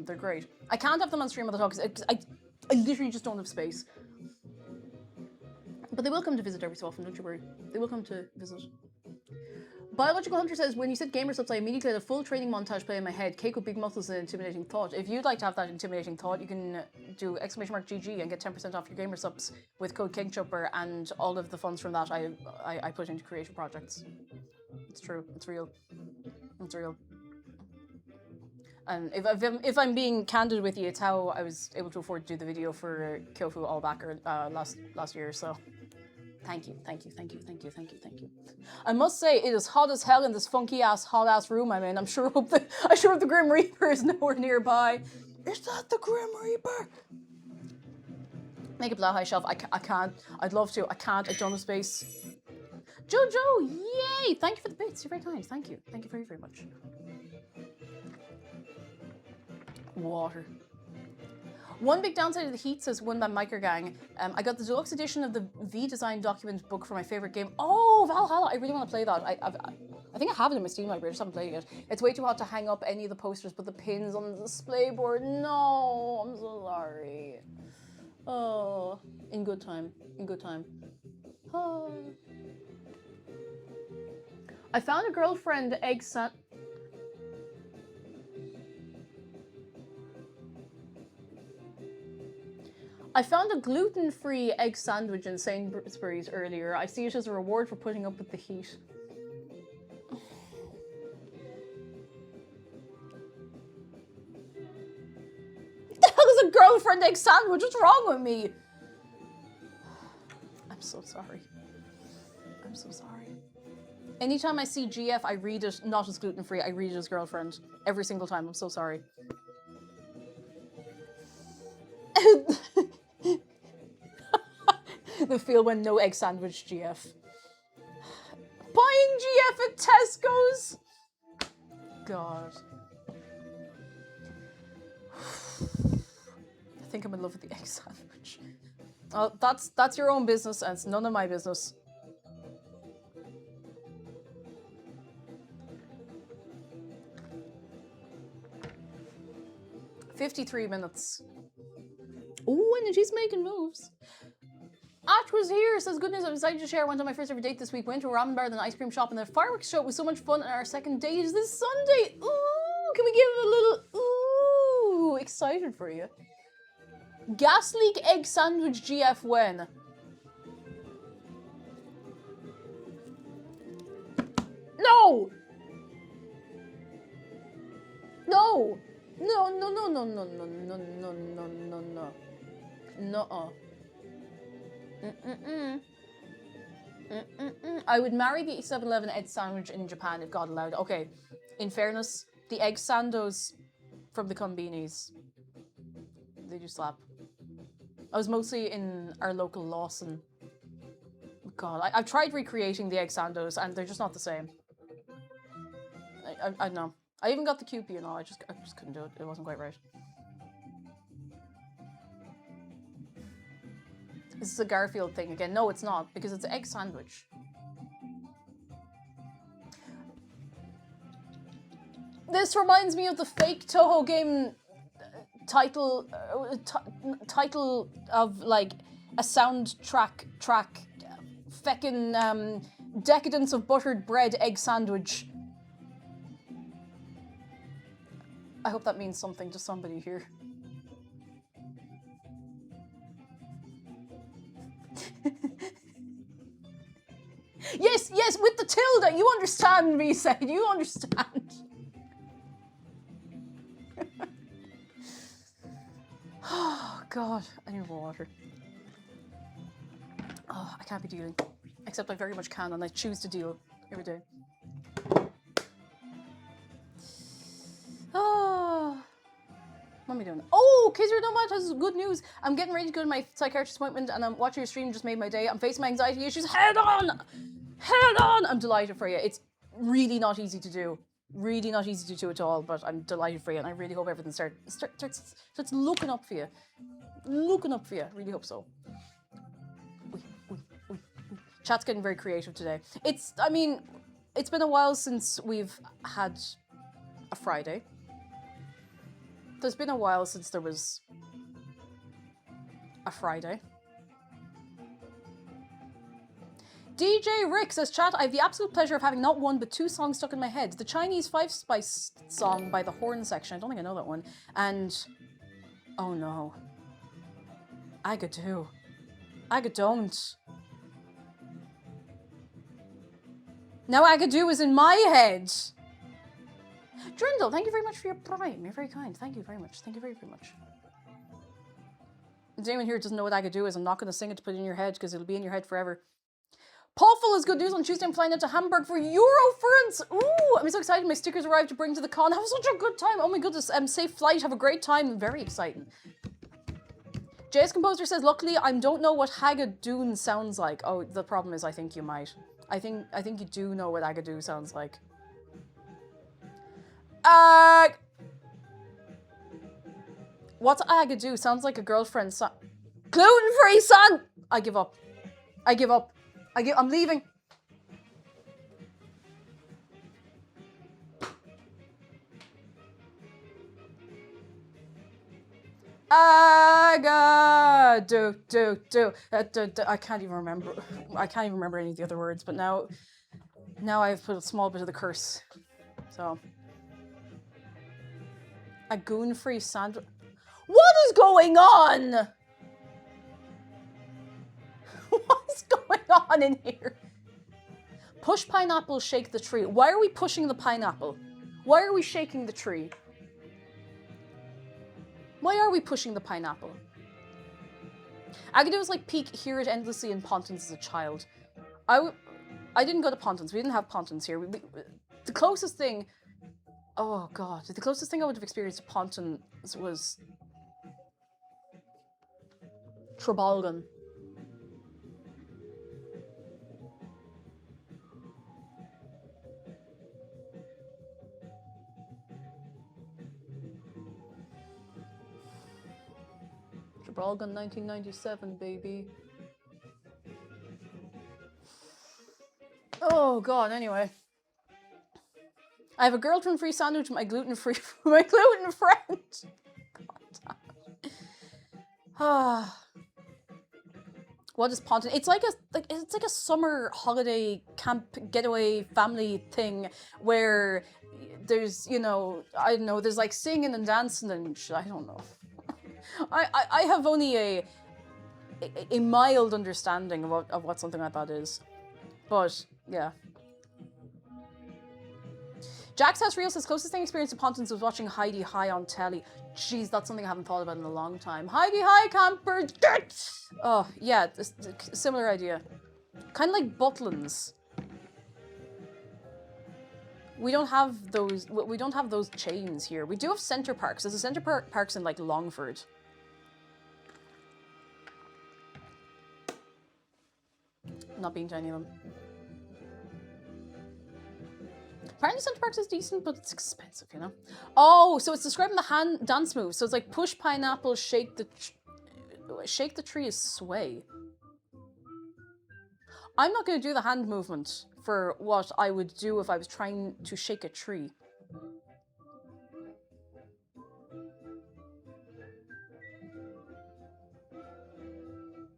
They're great. I can't have them on stream all the time because I literally just don't have space. But they will come to visit every so often, don't you worry. They will come to visit. Biological Hunter says, when you said gamer subs, I immediately had a full training montage play in my head. Cake with big muscles and intimidating thought. If you'd like to have that intimidating thought, you can do !GG and get 10% off your gamer subs with code KingChopper, and all of the funds from that I put into creative projects. It's true. It's real. It's real. And if I'm being candid with you, it's how I was able to afford to do the video for Kyofu All Backer last year, so thank you. I must say, it is hot as hell in this funky ass, hot ass room I'm in. I sure hope the Grim Reaper is nowhere nearby. Is that the Grim Reaper? Make a Blauhigh shelf. I can't. I'd love to. I can't. I don't have space. Jojo, yay! Thank you for the bits. You're very kind. Thank you. Thank you very, very much. Water. One big downside of the heat, says One Man Miker Gang. I got the deluxe edition of the V-Design document book for my favorite game. Oh, Valhalla! I really want to play that. I think I have it in my Steam library. I just haven't played it yet. It's way too hot to hang up any of the posters, but the pins on the display board. No, I'm so sorry. Oh, in good time. Oh. I found a girlfriend egg sandwich. I found a gluten-free egg sandwich in Sainsbury's earlier. I see it as a reward for putting up with the heat. That was a girlfriend egg sandwich. What's wrong with me? I'm so sorry. I'm so sorry. Anytime I see GF, I read it not as gluten-free. I read it as girlfriend. Every single time. I'm so sorry. The feel when no egg sandwich GF. Buying GF at Tesco's? God. I think I'm in love with the egg sandwich. Oh, that's your own business and it's none of my business. "53 minutes. Ooh, and she's making moves. Ash was here, says good news. I'm excited to share. I went on my first ever date this week. Went to a ramen bar, then an ice cream shop, and the fireworks show. It was so much fun. And our second date is this Sunday. Ooh, can we give it a little ooh? Excited for you. Gas leak egg sandwich GF when? No! No! No, no, no, no, no, no, no, no, no, no, no. No-uh. I would marry the 7-Eleven egg sandwich in Japan if God allowed. Okay, in fairness, the egg sandos from the Konbinis, they do slap. I was mostly in our local Lawson. God, I've tried recreating the egg sandos and they're just not the same. I don't know. I even got the Kewpie and all. I just couldn't do it. It wasn't quite right. This is a Garfield thing again. No, it's not, because it's an egg sandwich. This reminds me of the fake Toho game title of like a soundtrack track. Feckin' Decadence of Buttered Bread Egg Sandwich. I hope that means something to somebody here. Yes, yes, with the tilde. You understand me, Said. You understand. Oh, God. I need more water. Oh, I can't be dealing. Except I very much can, and I choose to deal every day. Oh. What am I doing? Oh, Kizzer Nomad has good news. I'm getting ready to go to my psychiatrist appointment, and I'm watching your stream just made my day. I'm facing my anxiety issues head on! Head on! I'm delighted for you. It's really not easy to do. Really not easy to do at all, but I'm delighted for you, and I really hope everything starts looking up for you. Looking up for you. Really hope so. Chat's getting very creative today. I mean, it's been a while since we've had a Friday. There's been a while since there was a Friday. DJ Rick says, chat, I have the absolute pleasure of having not one but two songs stuck in my head. The Chinese Five Spice song by the Horn Section. I don't think I know that one. And, oh no. Agadoo. Agadon't. Now Agadoo is in my head. Drindle, thank you very much for your prime. You're very kind. Thank you very much. Thank you very, very much. If anyone here doesn't know what Agadoo is, I'm not going to sing it to put it in your head because it'll be in your head forever. Paulful is good news. On Tuesday, I'm flying out to Hamburg for Eurofriends. Ooh, I'm so excited. My stickers arrived to bring to the con. Have such a good time. Oh my goodness. Safe flight. Have a great time. Very exciting. JS Composer says, luckily, I don't know what Hagadoon sounds like. Oh, the problem is I think you might. I think you do know what Agadoo sounds like. What's Agadoo? Sounds like a girlfriend song. Gluten-free song! I give up. I give up. I'm leaving. Agadoo. I can't even remember. I can't even remember any of the other words, but now I've put a small bit of the curse. So. A goon-free sandwich. What is going on? on in here? Push pineapple, shake the tree. Why are we pushing the pineapple? Why are we shaking the tree? Why are we pushing the pineapple? Agadu was like peak hear it endlessly in Pontins as a child. I didn't go to Pontins. We didn't have Pontins here. The closest thing... Oh god. The closest thing I would have experienced to Pontins was... Trabolgan. Trabolgan 1997, baby. Oh god, anyway. I have a gluten-free sandwich with my gluten-free my gluten friend. God damn it. Ah. What is Ponton? It's like a summer holiday camp getaway family thing where there's, you know, I don't know, there's like singing and dancing and shit, I don't know. I have only a mild understanding of what something like that is. But yeah. Jack's House Real says closest thing experienced to Pontins was watching Heidi High on telly. Jeez, that's something I haven't thought about in a long time. Heidi High camper. Oh yeah, similar idea. Kind of like Butlins. We don't have those. We don't have those chains here. We do have Center Parks. There's a Center Parks in like Longford. Not being to any of them. Apparently Center Parks is decent, but it's expensive, you know? Oh, so it's describing the hand dance move. So it's like push pineapple, shake the tree is sway. I'm not going to do the hand movement for what I would do if I was trying to shake a tree.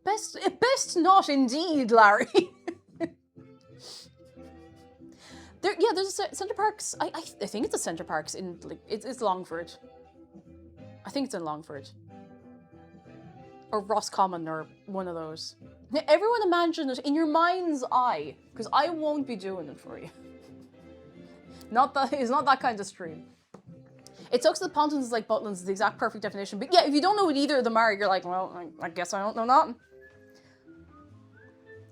Best not indeed, Larry. There's a Center Parks. I think it's a Center Parks in like it's Longford. I think it's in Longford. Or Roscommon or one of those. Now, everyone imagine it in your mind's eye, because I won't be doing it for you. It's not that kind of stream. It sucks that Pontins is like Butlins is the exact perfect definition. But yeah, if you don't know what either of them are, you're like, well, I guess I don't know nothing.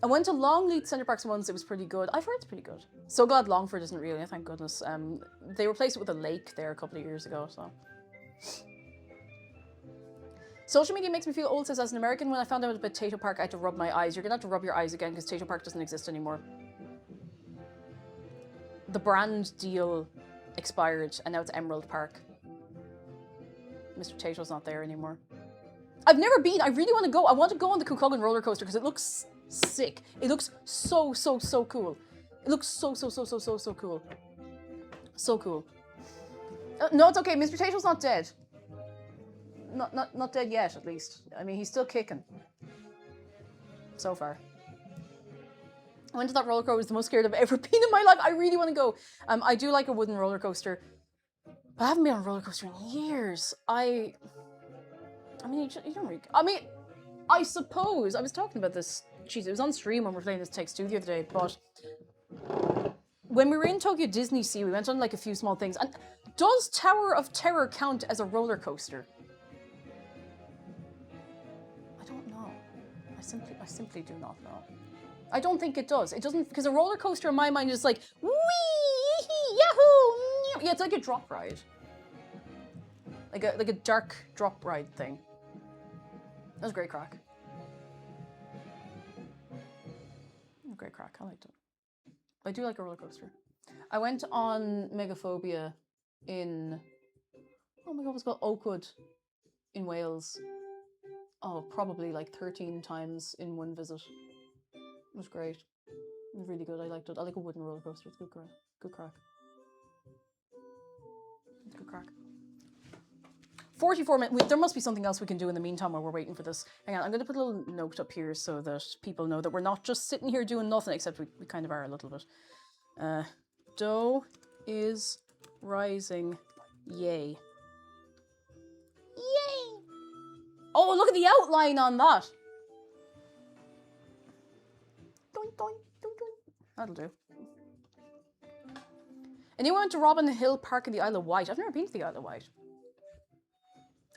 I went to Longleat Center Parks once, it was pretty good. I've heard it's pretty good. So glad Longford isn't really, thank goodness. They replaced it with a lake there a couple of years ago, so. Social media makes me feel old, says as an American, when I found out about Tato Park, I had to rub my eyes. You're gonna have to rub your eyes again because Tato Park doesn't exist anymore. The brand deal expired and now it's Emerald Park. Mr. Tato's not there anymore. I've never been, I really want to go. I want to go on the Cuchulainn roller coaster because it looks sick. It looks so cool. It looks so cool. So cool. No, it's okay. Mr. Tato's not dead. Not dead yet, at least. I mean, he's still kicking. So far. I went to that roller coaster. It was the most scared I've ever been in my life. I really want to go. I do like a wooden roller coaster. But I haven't been on a roller coaster in years. I mean, you don't really... I mean, I suppose... I was talking about this... Jeez, it was on stream when we were playing this Takes-Two the other day, but... When we were in Tokyo Disney Sea, we went on like a few small things. And does Tower of Terror count as a roller coaster? I don't know. I simply do not know. I don't think it does. It doesn't... Because a roller coaster in my mind is like... Whee! Yahoo! Yeah, it's like a drop ride. Like a dark drop ride thing. That was great crack. Great crack, I liked it. I do like a roller coaster. I went on Megaphobia in... Oh my god, it was called Oakwood in Wales. Oh, probably like 13 times in one visit. It was great. It was really good, I liked it. I like a wooden roller coaster, it's good crack. Good crack. It's good crack. 44 minutes. There must be something else we can do in the meantime while we're waiting for this. Hang on, I'm going to put a little note up here so that people know that we're not just sitting here doing nothing, except we kind of are a little bit. Dough is rising. Yay. Yay! Oh, look at the outline on that. That'll do. Anyone went to Robin Hill Park in the Isle of Wight? I've never been to the Isle of Wight.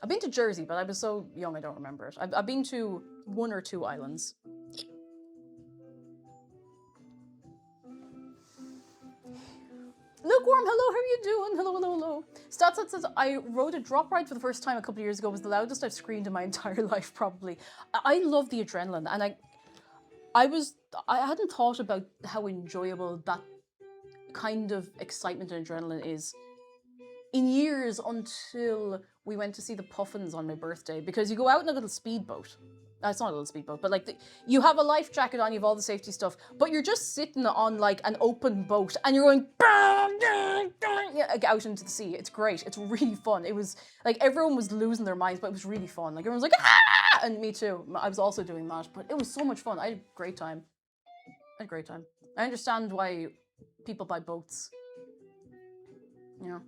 I've been to Jersey, but I was so young I don't remember it. I've been to 1 or 2 islands. Lukewarm, hello, how are you doing? Hello, hello, hello. Statsat says, I rode a drop ride for the first time a couple of years ago. It was the loudest I've screamed in my entire life, probably. I love the adrenaline, and I hadn't thought about how enjoyable that kind of excitement and adrenaline is in years until we went to see the Puffins on my birthday, because you go out in a little speedboat. It's not a little speedboat, but like you have a life jacket on, you have all the safety stuff, but you're just sitting on like an open boat and you're going out into the sea. It's great. It's really fun. It was like everyone was losing their minds, but it was really fun. Like everyone was like, ah! And me too. I was also doing that, but it was so much fun. I had a great time. I understand why people buy boats. Yeah.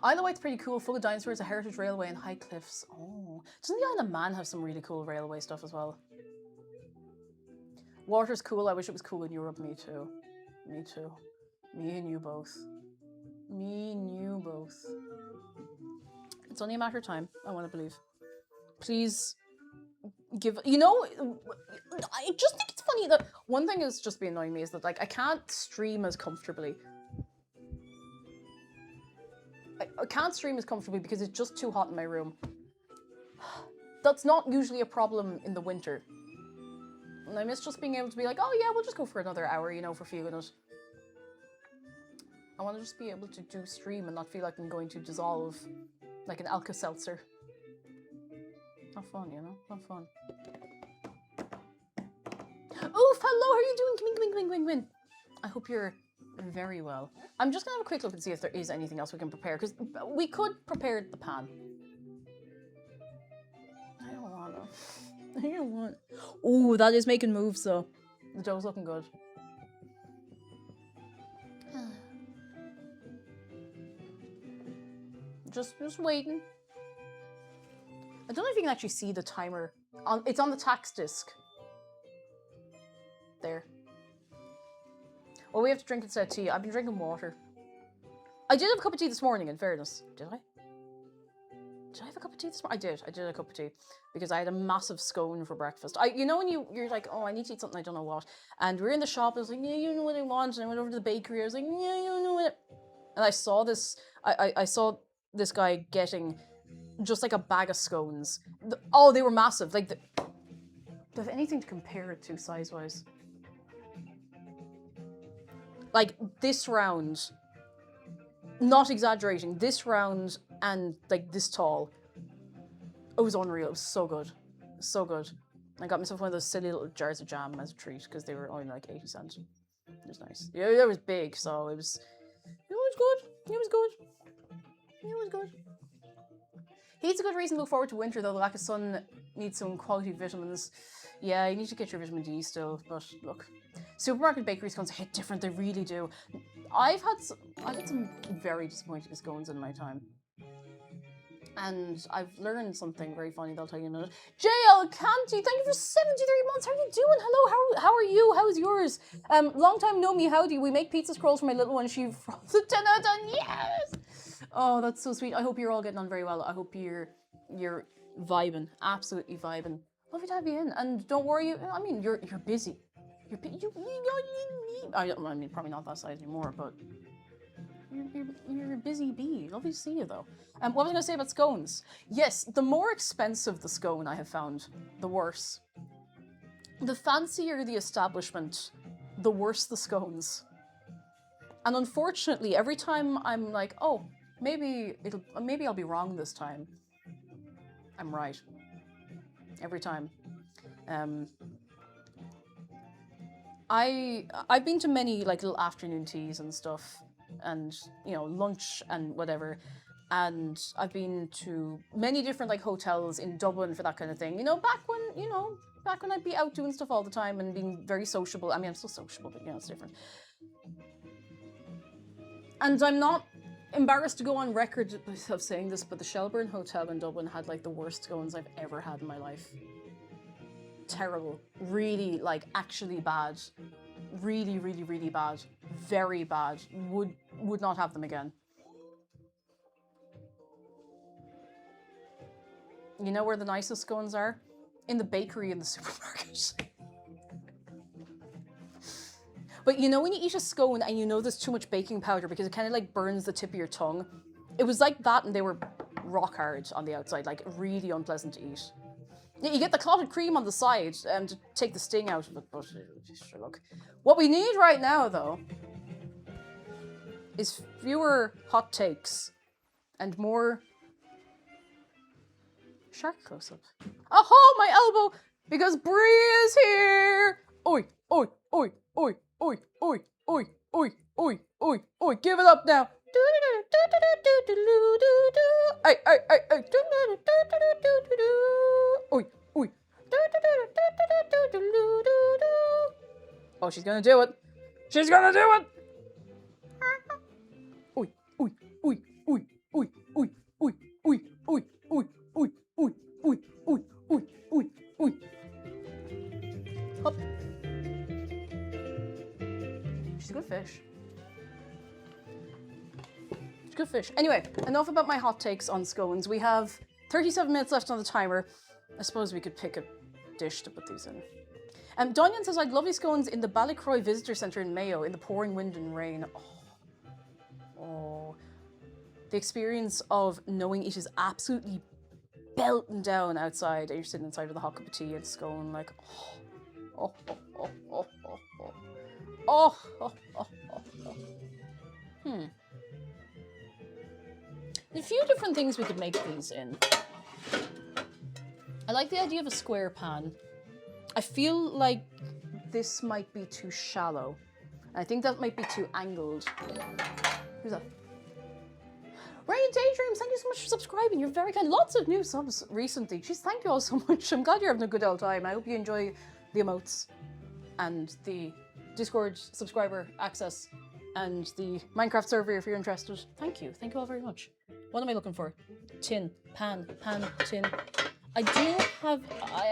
Isle of Wight's pretty cool, full of dinosaurs, a heritage railway and high cliffs. Oh. Doesn't the Isle of Man have some really cool railway stuff as well? Water's cool, I wish it was cool in Europe, me too. Me too. Me and you both. Me and you both. It's only a matter of time, I want to believe. Please give, I just think it's funny that one thing is just be annoying me is that like I can't stream as comfortably. I can't stream as comfortably because it's just too hot in my room. That's not usually a problem in the winter. And I miss just being able to be like, oh yeah, we'll just go for another hour, for feeling it. I want to just be able to do stream and not feel like I'm going to dissolve like an Alka-Seltzer. Not fun, Not fun. Oof, hello, how are you doing? Come in. I hope you're very well. I'm just gonna have a quick look and see if there is anything else we can prepare, because we could prepare the pan. I don't want. Oh, that is making moves though. The dough's looking good. Just waiting. I don't know if you can actually see the timer. It's on the tax disc. There. Well, we have to drink instead of tea. I've been drinking water. I did have a cup of tea this morning, in fairness. Did I? Did I have a cup of tea this morning? I did. I did a cup of tea. Because I had a massive scone for breakfast. When you're like, oh, I need to eat something, I don't know what. And we were in the shop, I was like, yeah, you know what I want. And I went over to the bakery, I was like, yeah, you know what. And I saw this, I saw this guy getting just like a bag of scones. They were massive. Like, do I have anything to compare it to size-wise? Like, this round, not exaggerating, this round and, like, this tall. It was unreal. It was so good. So good. I got myself one of those silly little jars of jam as a treat, because they were only, like, 80 cents. It was nice. Yeah, it was big, so it was good. It was good. Heat's a good reason to look forward to winter, though. The lack of sun needs some quality vitamins. Yeah, you need to get your vitamin D still, but look. Supermarket bakery scones hit different, they really do. I've had some very disappointing scones in my time. And I've learned something very funny that I'll tell you in a minute. JL Canty, thank you for 73 months. How are you doing? Hello, how are you? How's yours? Long time no me, howdy. We make pizza scrolls for my little one. She froze it 10 out of 10. Yes! Oh, that's so sweet. I hope you're all getting on very well. I hope you're vibing, absolutely vibing. Lovely to have you in. And don't worry, you're busy. I mean, probably not that size anymore, but you're a busy bee. Lovely to see you, though. What was I going to say about scones? Yes, the more expensive the scone I have found, the worse. The fancier the establishment, the worse the scones. And unfortunately, every time I'm like, oh, maybe I'll be wrong this time, I'm right. Every time. I've been to many like little afternoon teas and stuff, and lunch and whatever, and I've been to many different like hotels in Dublin for that kind of thing. Back when I'd be out doing stuff all the time and being very sociable. I mean, I'm still sociable, but it's different. And I'm not embarrassed to go on record of saying this, but the Shelburne Hotel in Dublin had like the worst scones I've ever had in my life. Terrible. Really, like, actually bad. Really, really, really bad. Very bad. Would not have them again. You know where the nicest scones are? In the bakery in the supermarket. But you know when you eat a scone and you know there's too much baking powder because it kind of like burns the tip of your tongue? It was like that, and they were rock hard on the outside, like really unpleasant to eat. Yeah, you get the clotted cream on the side to take the sting out of it, but sure, look. What we need right now, though, is fewer hot takes and more shark close-up. Oh, my elbow! Because Brie is here! Oi, oi, oi, oi, oi, oi, oi, oi, oi, oi, oi, give it up now! Ay, ay, ay, ay. Oi, oi. Oh, she's gonna do it. She's gonna do it! Oi, oi, oi, oi, oi, oi, oi, oi, oi, oi, oi, oi, oi, oi, oi, oi, oi. Hop. She's a good fish. She's a good fish. Anyway, enough about my hot takes on scones. We have 37 minutes left on the timer. I suppose we could pick a dish to put these in. Donyan says, I'd lovely scones in the Ballycroy Visitor Centre in Mayo in the pouring wind and rain. Oh. The experience of knowing it is absolutely belting down outside and you're sitting inside with a hot cup of tea and scone, like, oh, oh, oh, oh, oh, oh, oh, oh, oh, oh, oh. A few different things we could make these in. I like the idea of a square pan. I feel like this might be too shallow. I think that might be too angled. Who's that? Ryan Daydreams, thank you so much for subscribing. You're very kind. Lots of new subs recently. Jeez, thank you all so much. I'm glad you're having a good old time. I hope you enjoy the emotes and the Discord subscriber access and the Minecraft server if you're interested. Thank you. Thank you all very much. What am I looking for? Tin. Pan, tin. I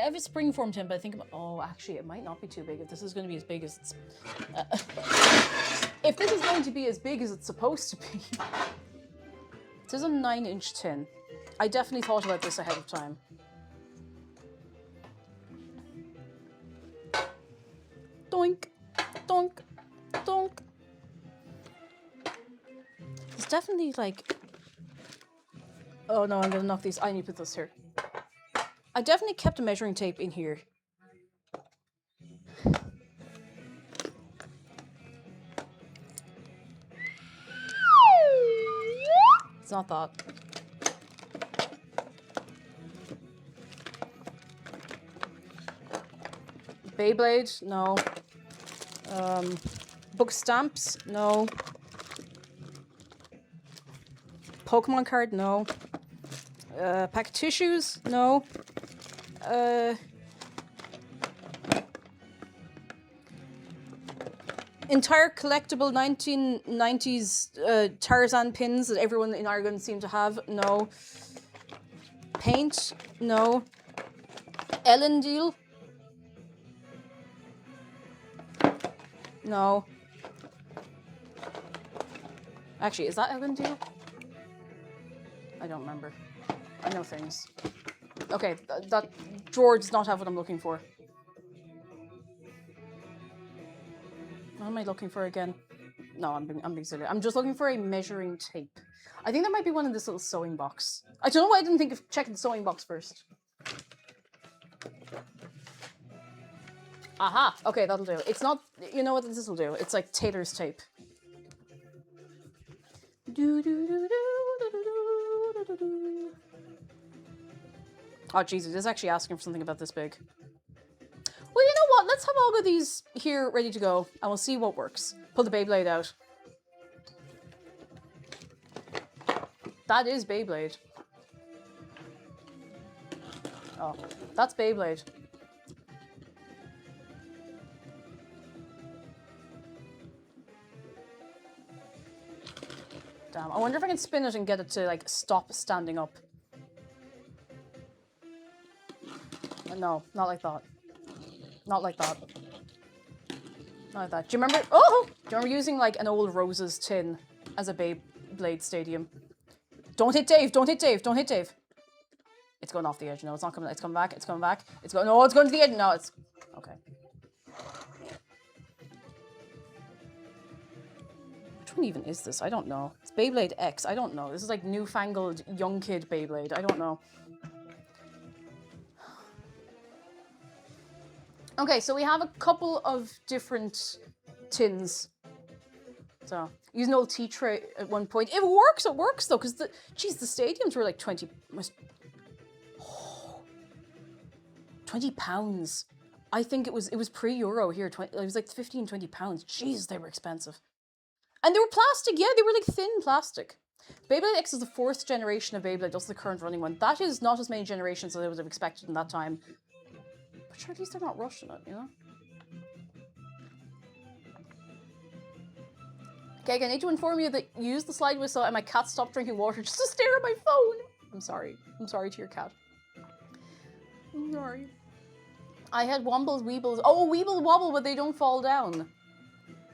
have a springform tin, but I think, oh, actually, it might not be too big if this is going to be as big as it's... if this is going to be as big as it's supposed to be... This is a 9-inch tin. I definitely thought about this ahead of time. Doink, donk, donk. It's definitely like... Oh no, I'm gonna knock these. I need to put this here. I definitely kept a measuring tape in here. It's not that. Beyblade? No. Book stamps? No. Pokemon card? No. Pack of tissues? No. Entire collectible 1990s Tarzan pins that everyone in Ireland seemed to have? No. Paint? No. Ellen deal? No. Actually, is that Ellen deal? I don't remember. I know things. Okay, that drawer does not have what I'm looking for. What am I looking for again? No, I'm being silly. I'm just looking for a measuring tape. I think there might be one in this little sewing box. I don't know why I didn't think of checking the sewing box first. Aha! Okay, that'll do. It's not... You know what this will do? It's like Taylor's tape. Oh, Jesus, it's actually asking for something about this big. Well, you know what? Let's have all of these here ready to go, and we'll see what works. Pull the Beyblade out. That is Beyblade. Oh, that's Beyblade. Damn. I wonder if I can spin it and get it to, like, stop standing up. No, not like that. Not like that. Not like that. Do you remember... Oh! Do you remember using, like, an old Rose's tin as a Beyblade stadium? Don't hit Dave! Don't hit Dave! Don't hit Dave! It's going off the edge. No, it's not coming. It's coming back. It's coming back. It's going... No, it's going to the edge. No, it's... Okay. Which one even is this? I don't know. It's Beyblade X. I don't know. This is like newfangled young kid Beyblade. I don't know. Okay, so we have a couple of different tins. So, use an old tea tray at one point. It works though, because the stadiums were like 20... Oh, £20. I think it was pre-Euro here. It was like 15, £20. Jeez, they were expensive. And they were plastic, yeah, they were like thin plastic. Beyblade X is the 4th generation of Beyblade, that's the current running one. That is not as many generations as I would have expected in that time. But sure, at least they're not rushing it, you know? Okay, I need to inform you that you used the slide whistle and my cat stopped drinking water just to stare at my phone. I'm sorry. I'm sorry to your cat. I'm sorry. I had Wombles, Weebles. Oh, Weeble Wobble, but they don't fall down.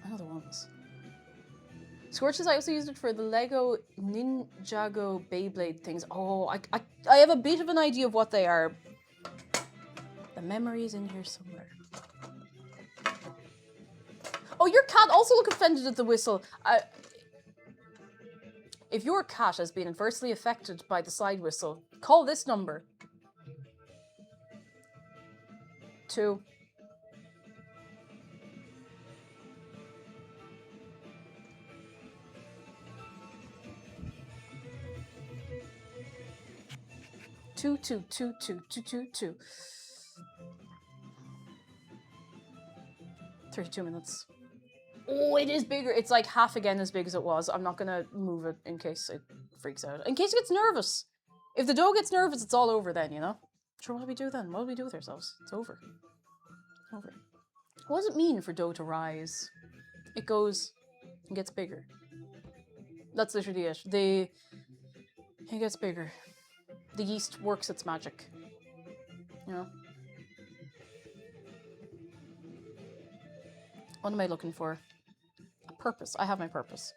Another ones. Scorches, I also used it for the Lego Ninjago Beyblade things. Oh, I have a bit of an idea of what they are. The memory is in here somewhere. Oh, your cat also look offended at the whistle. If your cat has been adversely affected by the slide whistle, call this number. 2. Two. 32 minutes. Oh, it is bigger. It's like half again as big as it was. I'm not gonna move it in case it freaks out. In case it gets nervous. If the dough gets nervous, it's all over then, you know? Sure, what do we do then? What do we do with ourselves? It's over. Over. What does it mean for dough to rise? It goes and gets bigger. That's literally it. It gets bigger. The yeast works its magic. You know? What am I looking for? A purpose. I have my purpose.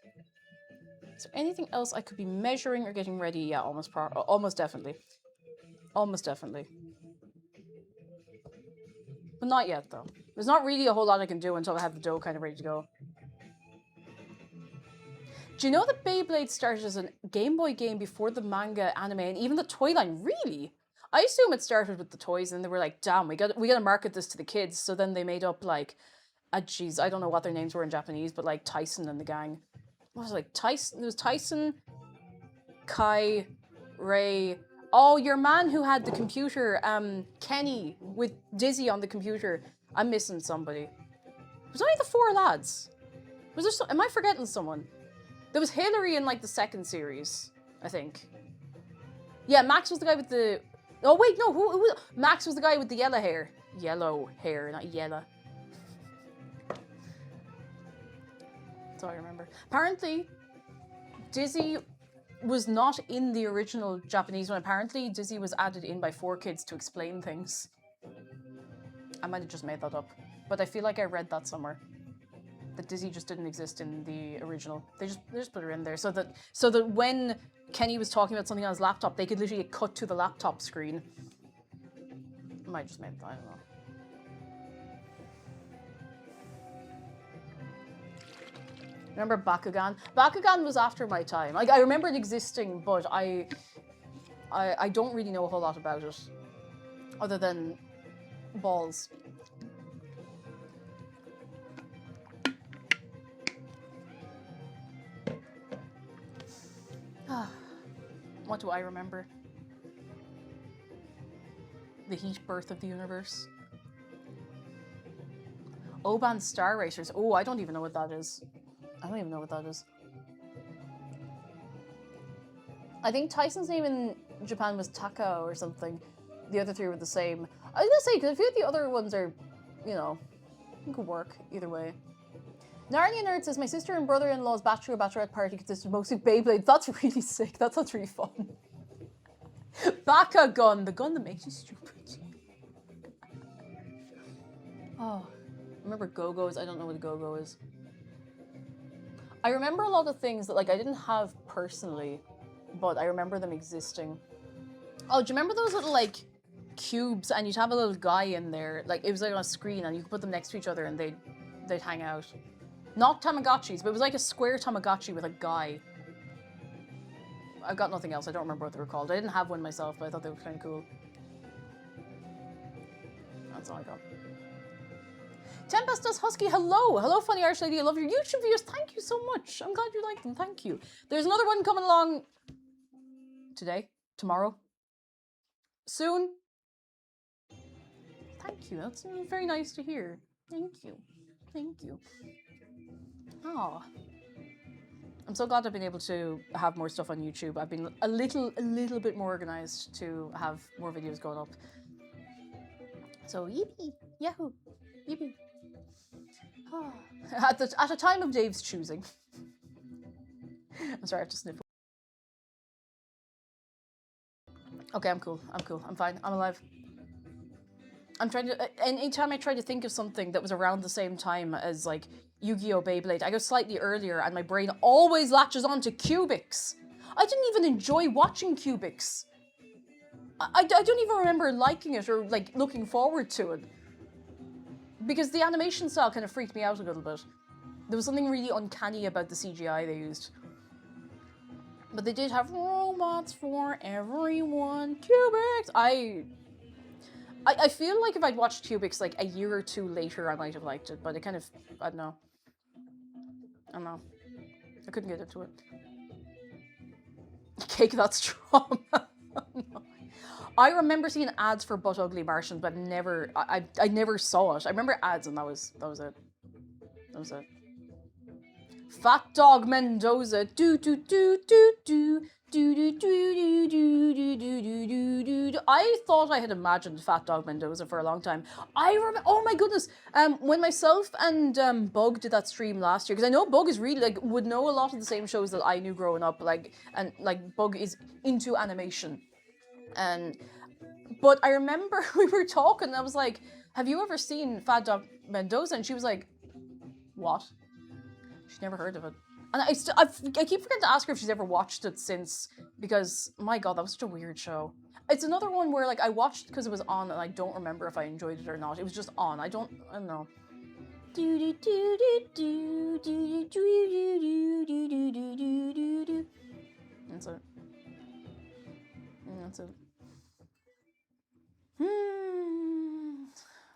Is there anything else I could be measuring or getting ready? Yeah, almost definitely. Almost definitely. But not yet, though. There's not really a whole lot I can do until I have the dough kind of ready to go. Do you know that Beyblade started as a Game Boy game before the manga, anime, and even the toy line? Really? I assume it started with the toys and they were like, damn, we gotta market this to the kids. So then they made up like, geez, I don't know what their names were in Japanese, but like Tyson and the gang. What was it, like Tyson? There was Tyson, Kai, Ray. Oh, your man who had the computer, Kenny, with Dizzy on the computer. I'm missing somebody. Was it only the 4 lads? Was there am I forgetting someone? There was Hillary in like the 2nd series, I think. Yeah, Max was the guy with the... Oh wait, no, who was... Max was the guy with the yellow hair. Yellow hair, not yellow. That's all I remember. Apparently, Dizzy was not in the original Japanese one. Apparently, Dizzy was added in by 4Kids to explain things. I might have just made that up, but I feel like I read that somewhere. That Dizzy just didn't exist in the original. They just put her in there so that when Kenny was talking about something on his laptop, they could literally get cut to the laptop screen. I might have just made that, I don't know. Remember Bakugan? Bakugan was after my time. Like, I remember it existing, but I don't really know a whole lot about it. Other than balls. What do I remember? The heat birth of the universe. Oban Star Racers. Oh, I don't even know what that is. I don't even know what that is. I think Tyson's name in Japan was Taka or something. The other 3 were the same. I was gonna say, because a few of the other ones are, you know, it could work either way. Narnia Nerd says, my sister and brother-in-law's bachelorette party consisted mostly of Beyblades. That's really sick. That sounds really fun. Bakugan, the gun that makes you stupid. Oh, remember Go-Go's? I don't know what a Go-Go is. I remember a lot of things that, like, I didn't have personally, but I remember them existing. Oh, do you remember those little, like, cubes, and you'd have a little guy in there, like, it was like on a screen, and you could put them next to each other, and they'd hang out. Not Tamagotchis, but it was like a square Tamagotchi with a guy. I've got nothing else. I don't remember what they were called. I didn't have one myself, but I thought they were kind of cool. That's all I got. Tempest does Husky, hello! Hello, funny Irish lady. I love your YouTube videos. Thank you so much. I'm glad you like them. Thank you. There's another one coming along today, tomorrow, soon. Thank you. That's very nice to hear. Thank you. Thank you. Oh. I'm so glad I've been able to have more stuff on YouTube. I've been a little bit more organized to have more videos going up. So yippee, yahoo, yippee. Oh. At a time of Dave's choosing. I'm sorry, I have to sniff. Okay, I'm cool. I'm cool. I'm fine. I'm alive. I'm trying to. Anytime I try to think of something that was around the same time as like Yu-Gi-Oh! Beyblade, I go slightly earlier, and my brain always latches onto Cubix. I didn't even enjoy watching Cubix. I don't even remember liking it or like looking forward to it. Because the animation style kind of freaked me out a little bit. There was something really uncanny about the CGI they used. But they did have robots for everyone. Cubix! I feel like if I'd watched Cubix like a year or two later, I might have liked it. But it kind of, I don't know. I couldn't get into it. Cake that's trauma. No. I remember seeing ads for Butt Ugly Martians, but I never saw it. I remember ads, and that was it. That was it. Fat Dog Mendoza. Do do do do do do do do do do do do do do. I thought I had imagined Fat Dog Mendoza for a long time. I remember. Oh my goodness. When myself and Bug did that stream last year, because I know Bug is really like would know a lot of the same shows that I knew growing up. Like Bug is into animation. But I remember we were talking, and I was like, have you ever seen Fat Dog Mendoza? And she was like, what? She's never heard of it. And I keep forgetting to ask her if she's ever watched it since, because, my god, that was such a weird show. It's another one where, like, I watched because it was on, and I don't remember if I enjoyed it or not. It was just on. I don't know. That's it. That's it.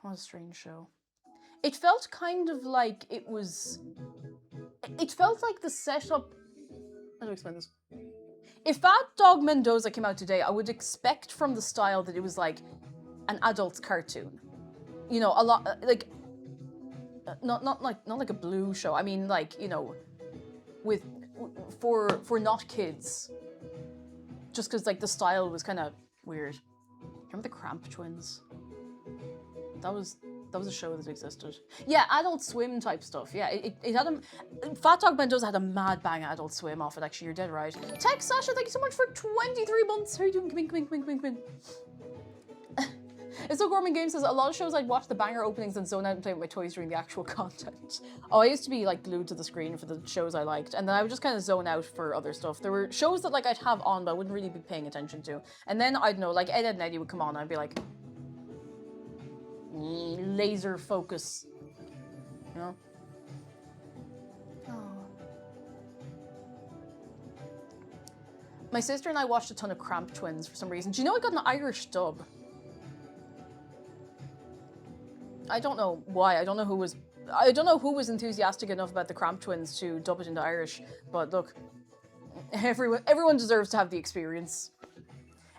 What a strange show. It felt kind of like it was... It felt like the setup... How do I explain this? If Fat Dog Mendoza came out today, I would expect from the style that it was like an adult cartoon. You know, a lot... like... Not like a Blue show. I mean, like, you know, for not kids. Just because, like, the style was kind of weird. Remember the Cramp Twins? That was a show that existed. Yeah, Adult Swim type stuff. Yeah, it had a... Fat Dog Mendoza had a mad bang Adult Swim off it, actually. You're dead right. Tech Sasha, thank you so much for 23 months. How are you doing? Come in. It's so Gorman Games says, a lot of shows I'd watch the banger openings and zone out and play with my toys during the actual content. Oh, I used to be like glued to the screen for the shows I liked, and then I would just kind of zone out for other stuff. There were shows that like I'd have on but I wouldn't really be paying attention to. And then I'd know, like Ed, Edd n Eddy would come on and I'd be like, laser focus, you know? Oh. My sister and I watched a ton of Cramp Twins for some reason. Do you know I got an Irish dub? I don't know why. I don't know who was enthusiastic enough about the Cramp Twins to dub it into Irish. But look, everyone deserves to have the experience.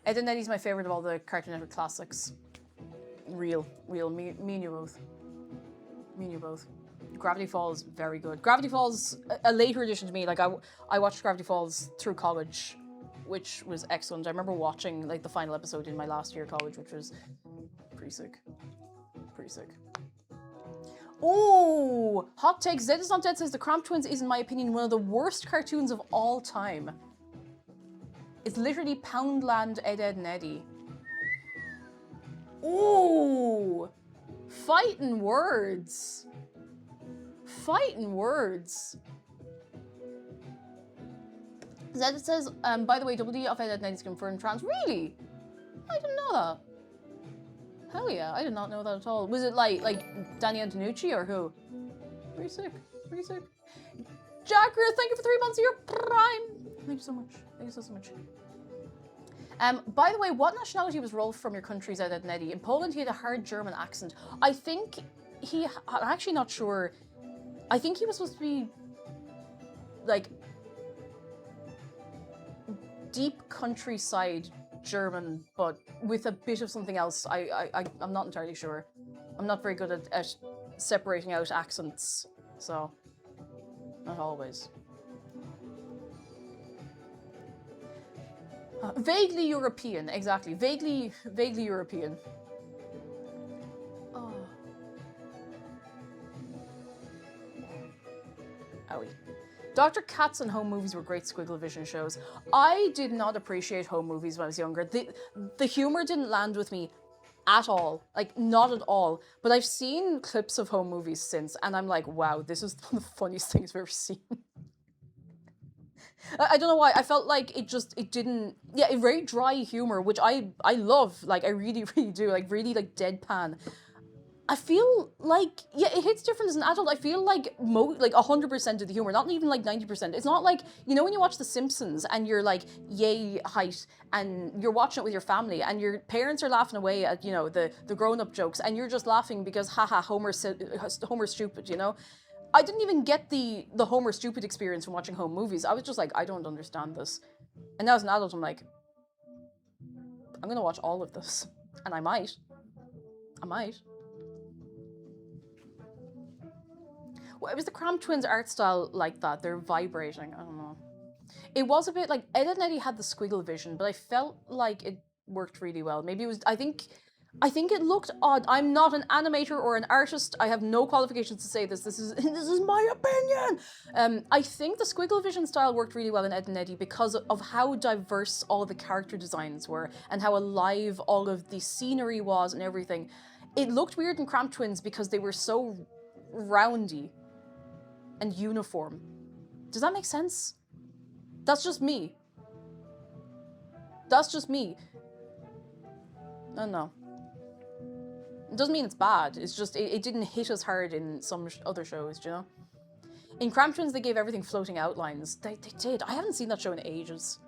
Ed and Eddy's my favorite of all the Cartoon Network classics. Real. Me and you both. Gravity Falls, very good. Gravity Falls, a later addition to me. Like I watched Gravity Falls through college, which was excellent. I remember watching like the final episode in my last year of college, which was pretty sick. Oh, hot take. Zed is not dead says the Cramp Twins is, in my opinion, one of the worst cartoons of all time. It's literally Poundland, Ed, Edd and Eddy. Ooh, fighting words. Fighting words. Zed says, by the way, Double D of Ed, Edd and Eddy is confirmed trans. Really? I didn't know that. Hell yeah, I did not know that at all. Was it like Danny Antonucci or who? Pretty sick, pretty sick. Jacker, thank you for 3 months of your prime. Thank you so much. Thank you so much. By the way, what nationality was Rolf from your country's Ed, Edd and Eddy? In Poland, he had a hard German accent. I think I'm actually not sure. I think he was supposed to be, like, deep countryside German, but with a bit of something else. I'm not entirely sure. I'm not very good at separating out accents, so not always. Vaguely European, exactly. Vaguely European. Oh. Owie. Dr. Katz and home movies were great Squiggle Vision shows. I did not appreciate home movies when I was younger. The humor didn't land with me at all. Like, not at all. But I've seen clips of home movies since, and I'm like, wow, this is one of the funniest things I've ever seen. I don't know why. I felt like it didn't... Yeah, very dry humor, which I love. Like, I really, really do. Like, really, like, deadpan. I feel like, yeah, it hits different as an adult. I feel like 100% of the humor, not even like 90%. It's not like, you know when you watch The Simpsons and you're like yay height and you're watching it with your family and your parents are laughing away at, you know, the grown-up jokes and you're just laughing because haha, Homer's stupid, you know? I didn't even get the Homer stupid experience from watching home movies. I was just like, I don't understand this. And now as an adult, I'm like, I'm gonna watch all of this. And I might. Well, it was the Cramp Twins art style like that. They're vibrating. I don't know. It was a bit like Ed, Edd and Eddy had the squiggle vision, but I felt like it worked really well. Maybe it was. I think it looked odd. I'm not an animator or an artist. I have no qualifications to say this. This is my opinion. I think the squiggle vision style worked really well in Ed and Eddy because of how diverse all the character designs were and how alive all of the scenery was and everything. It looked weird in Cramp Twins because they were so roundy and uniform. Does that make sense? That's just me. That's just me. No. It doesn't mean it's bad. It's just, it didn't hit as hard in some other shows, do you know? In Cramp Twins, they gave everything floating outlines. They did. I haven't seen that show in ages.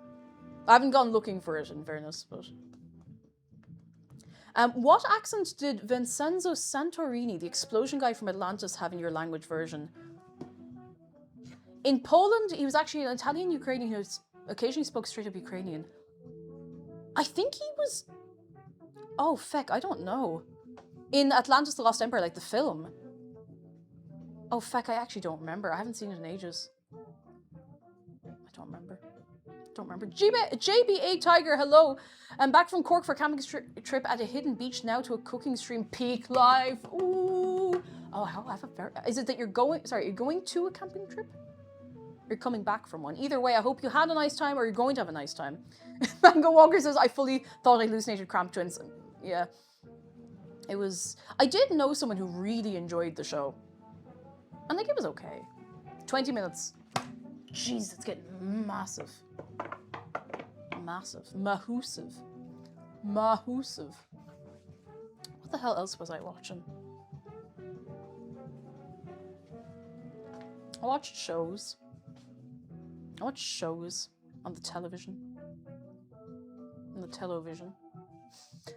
I haven't gone looking for it, in fairness, but... what accent did Vincenzo Santorini, the explosion guy from Atlantis, have in your language version? In Poland, he was actually an Italian-Ukrainian who occasionally spoke straight-up Ukrainian. I think he was... Oh, feck, I don't know. In Atlantis the Lost Empire, like the film. Oh, feck, I actually don't remember. I haven't seen it in ages. I don't remember. JBA Tiger, hello. I'm back from Cork for a camping trip at a hidden beach, now to a cooking stream. Peak life. Ooh. Oh, I have a very... Is it that you're going... Sorry, you're going to a camping trip? You're coming back from one. Either way, I hope you had a nice time or you're going to have a nice time. Mango Walker says, I fully thought I hallucinated Cramp Twins. Yeah. It was... I did know someone who really enjoyed the show. And like, it was okay. 20 minutes. Jeez, it's getting massive. Massive. Mahoosive. What the hell else was I watching? I watched shows. on the television. On the television.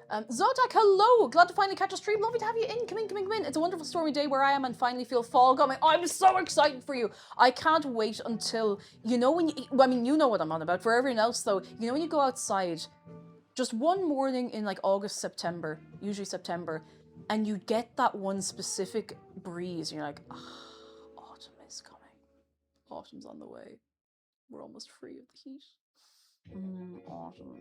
Zodak, hello! Glad to finally catch a stream. Lovely to have you in. Come in. It's a wonderful stormy day where I am and finally feel fall coming. I'm so excited for you. I can't wait until, you know when you, I mean, you know what I'm on about. For everyone else though, you know when you go outside, just one morning in like August, September, usually September, and you get that one specific breeze and you're like, autumn is coming. Autumn's on the way. We're almost free of the heat. Autumn.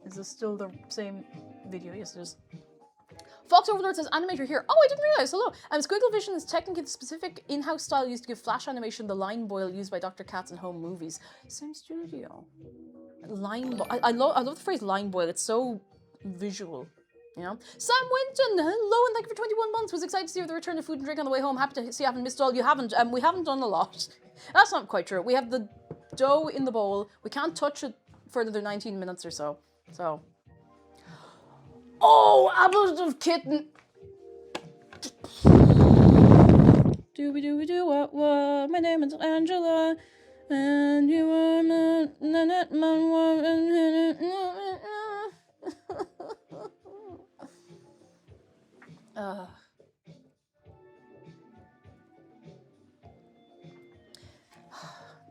Is this still the same video? Yes, it is. Fox Overlord says, animator here. Oh, I didn't realize. Hello. Squiggle Vision is technically the specific in-house style used to give flash animation the line boil used by Dr. Katz in home movies. Same studio. Line boil. I love the phrase line boil. It's so visual. You know? Sam Winton, hello and thank you for 21 months. Was excited to see the return of food and drink on the way home. Happy to see you haven't missed all. You haven't. We haven't done a lot. That's not quite true. We have the dough in the bowl. We can't touch it for another 19 minutes or so. So. Oh, apples of kitten. Dooby dooby doo what what? My name is Angela, and you are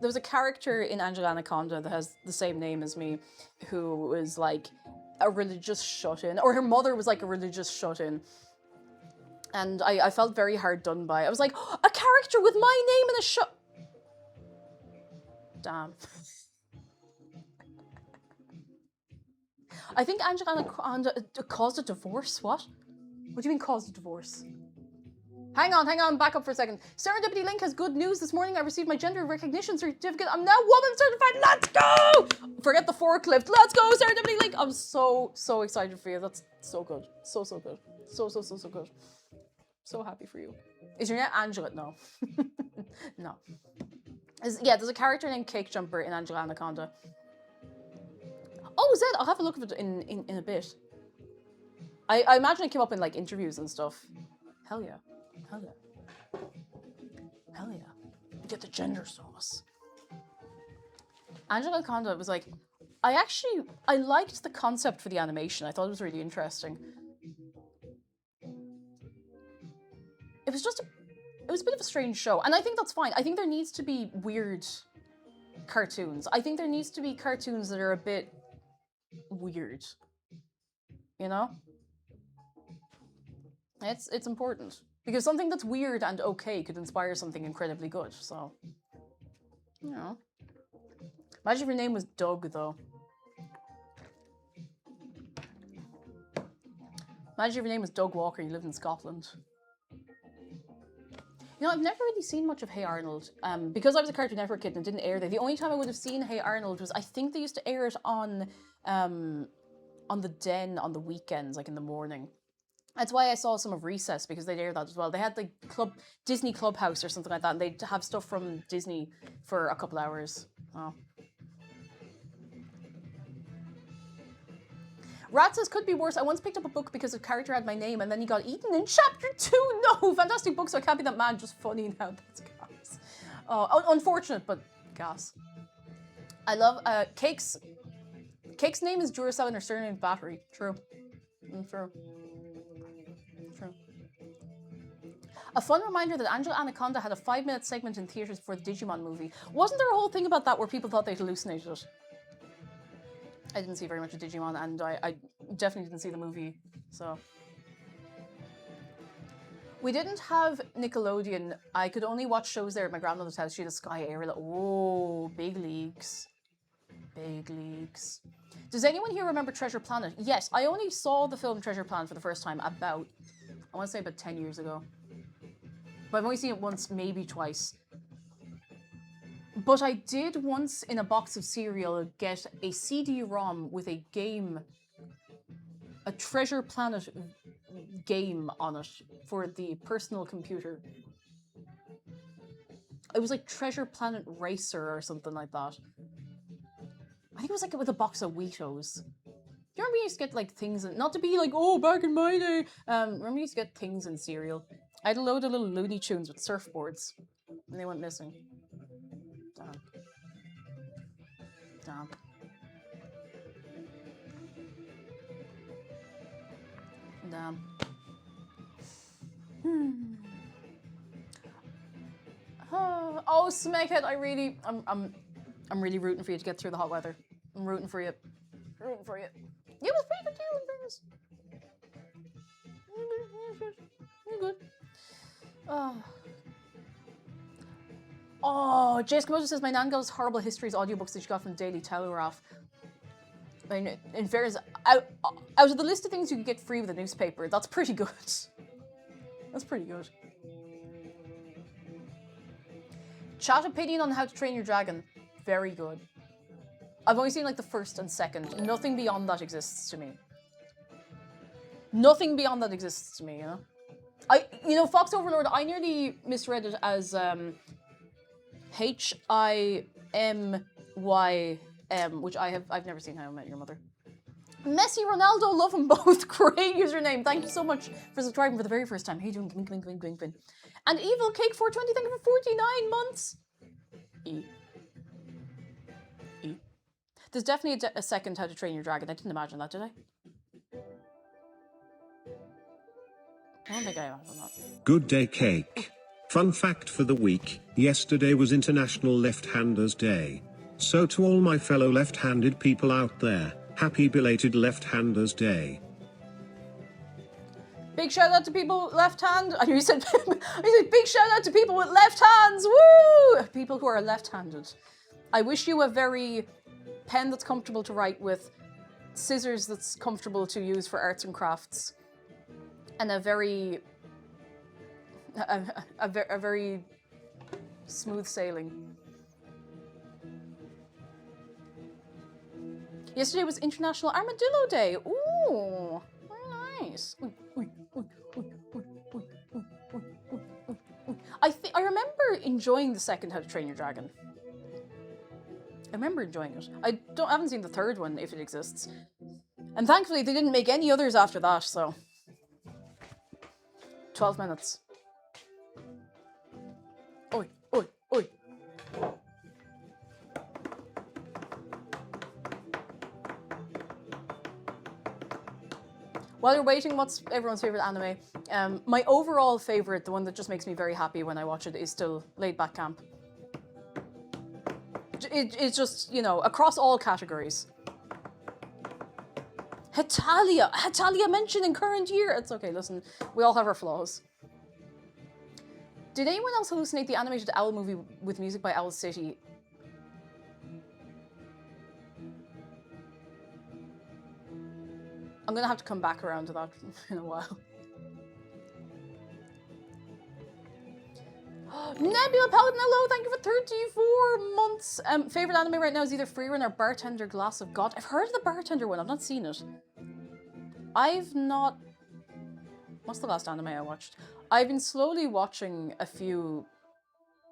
There was a character in Angela Anaconda that has the same name as me, who was like a religious shut-in, or her mother was like a religious shut-in. And I felt very hard done by. I was like, oh, a character with my name in a shut. Damn. I think Angela Anaconda caused a divorce. What? What do you mean caused a divorce? Hang on, back up for a second. Serendipity Link has good news. This morning I received my gender recognition certificate. I'm now woman certified. Let's go! Forget the forklift. Let's go, Serendipity Link. I'm so excited for you. That's so good. So good. So good. So happy for you. Is your name Angela? No. No. Yeah, there's a character named Cake Jumper in Angela Anaconda. Oh, is it? I'll have a look at it in a bit. I imagine it came up in like interviews and stuff. Hell yeah. Get the gender sauce. Angela Anaconda was like, I liked the concept for the animation. I thought it was really interesting. It was a bit of a strange show, and I think that's fine. I think there needs to be weird cartoons. I think there needs to be cartoons that are a bit weird. You know? It's important. Because something that's weird and okay could inspire something incredibly good, so. You know. Imagine if your name was Doug, though. Imagine if your name was Doug Walker, you lived in Scotland. You know, I've never really seen much of Hey Arnold. Because I was a Cartoon Network kid and it didn't air there. The only time I would have seen Hey Arnold was, I think they used to air it on the Den on the weekends, like in the morning. That's why I saw some of Recess, because they'd air that as well. They had the Disney Clubhouse or something like that, and they'd have stuff from Disney for a couple hours. Oh. Rat says, could be worse. I once picked up a book because a character had my name, and then he got eaten in chapter 2. No, fantastic book, so I can't be that mad. Just funny now. That's gas. Oh, unfortunate, but gas. I love Cake's name is Duracell and her surname is Battery. True. True. A fun reminder that Angela Anaconda had a 5-minute segment in theaters for the Digimon movie. Wasn't there a whole thing about that where people thought they'd hallucinated it? I didn't see very much of Digimon, and I definitely didn't see the movie, so. We didn't have Nickelodeon. I could only watch shows there at my grandmother's house. She had a Sky Area. Oh, big leagues. Big leagues. Does anyone here remember Treasure Planet? Yes, I only saw the film Treasure Planet for the first time about, I want to say about 10 years ago. But I've only seen it once, maybe twice. But I did once, in a box of cereal, get a CD-ROM with a game, a Treasure Planet game on it for the personal computer. It was like Treasure Planet Racer or something like that. I think it was like with a box of Weetos. Do you remember you used to get like things, not to be like, oh, back in my day. Remember you used to get things in cereal? I had a load of little Looney Tunes with surfboards, and they went missing. Damn. Oh, Smeghead, I'm really rooting for you to get through the hot weather. I'm rooting for you. Rooting for you. It was pretty good too, in fairness. You're good. Oh, Jace Komodo says, my nan got us Horrible Histories audiobooks that she got from Daily Telegraph. I mean, in fairness, out of the list of things you could get free with a newspaper, that's pretty good. That's pretty good. Chat opinion on How to Train Your Dragon. Very good. I've only seen like the first and second. Nothing beyond that exists to me. Nothing beyond that exists to me, you know? Fox Overlord, I nearly misread it as HIMYM, which I've never seen How I Met Your Mother. Messi, Ronaldo, love them both. Great username. Thank you so much for subscribing for the very first time. How you doing? Come. And Evil Cake 420, thank you for 49 months. E. There's definitely a second How to Train Your Dragon. I didn't imagine that, did I? I don't think I imagined that. Good day, Cake. Fun fact for the week, yesterday was International Left-Handers Day. So to all my fellow left-handed people out there, happy belated Left-Handers Day. Big shout out to people left hand. I knew you said big shout out to people with left hands. Woo! People who are left-handed. I wish you a very pen that's comfortable to write with, scissors that's comfortable to use for arts and crafts, and a very smooth sailing. Yesterday was International Armadillo Day. Ooh, very nice. I remember enjoying the second How to Train Your Dragon. I remember enjoying it. I haven't seen the third one, if it exists. And thankfully they didn't make any others after that, so. 12 minutes. Oi. While you're waiting, what's everyone's favorite anime? My overall favorite, the one that just makes me very happy when I watch it, is still Laid Back Camp. It's just, across all categories. Hetalia mentioned in current year. It's okay, listen, we all have our flaws. Did anyone else hallucinate the animated Owl movie with music by Owl City? I'm gonna have to come back around to that in a while. Nebula Paladin, hello, thank you for 34 months. Favorite anime right now is either Freerun or Bartender Glass of God. I've heard of the Bartender one, I've not seen it. What's the last anime I watched? I've been slowly watching a few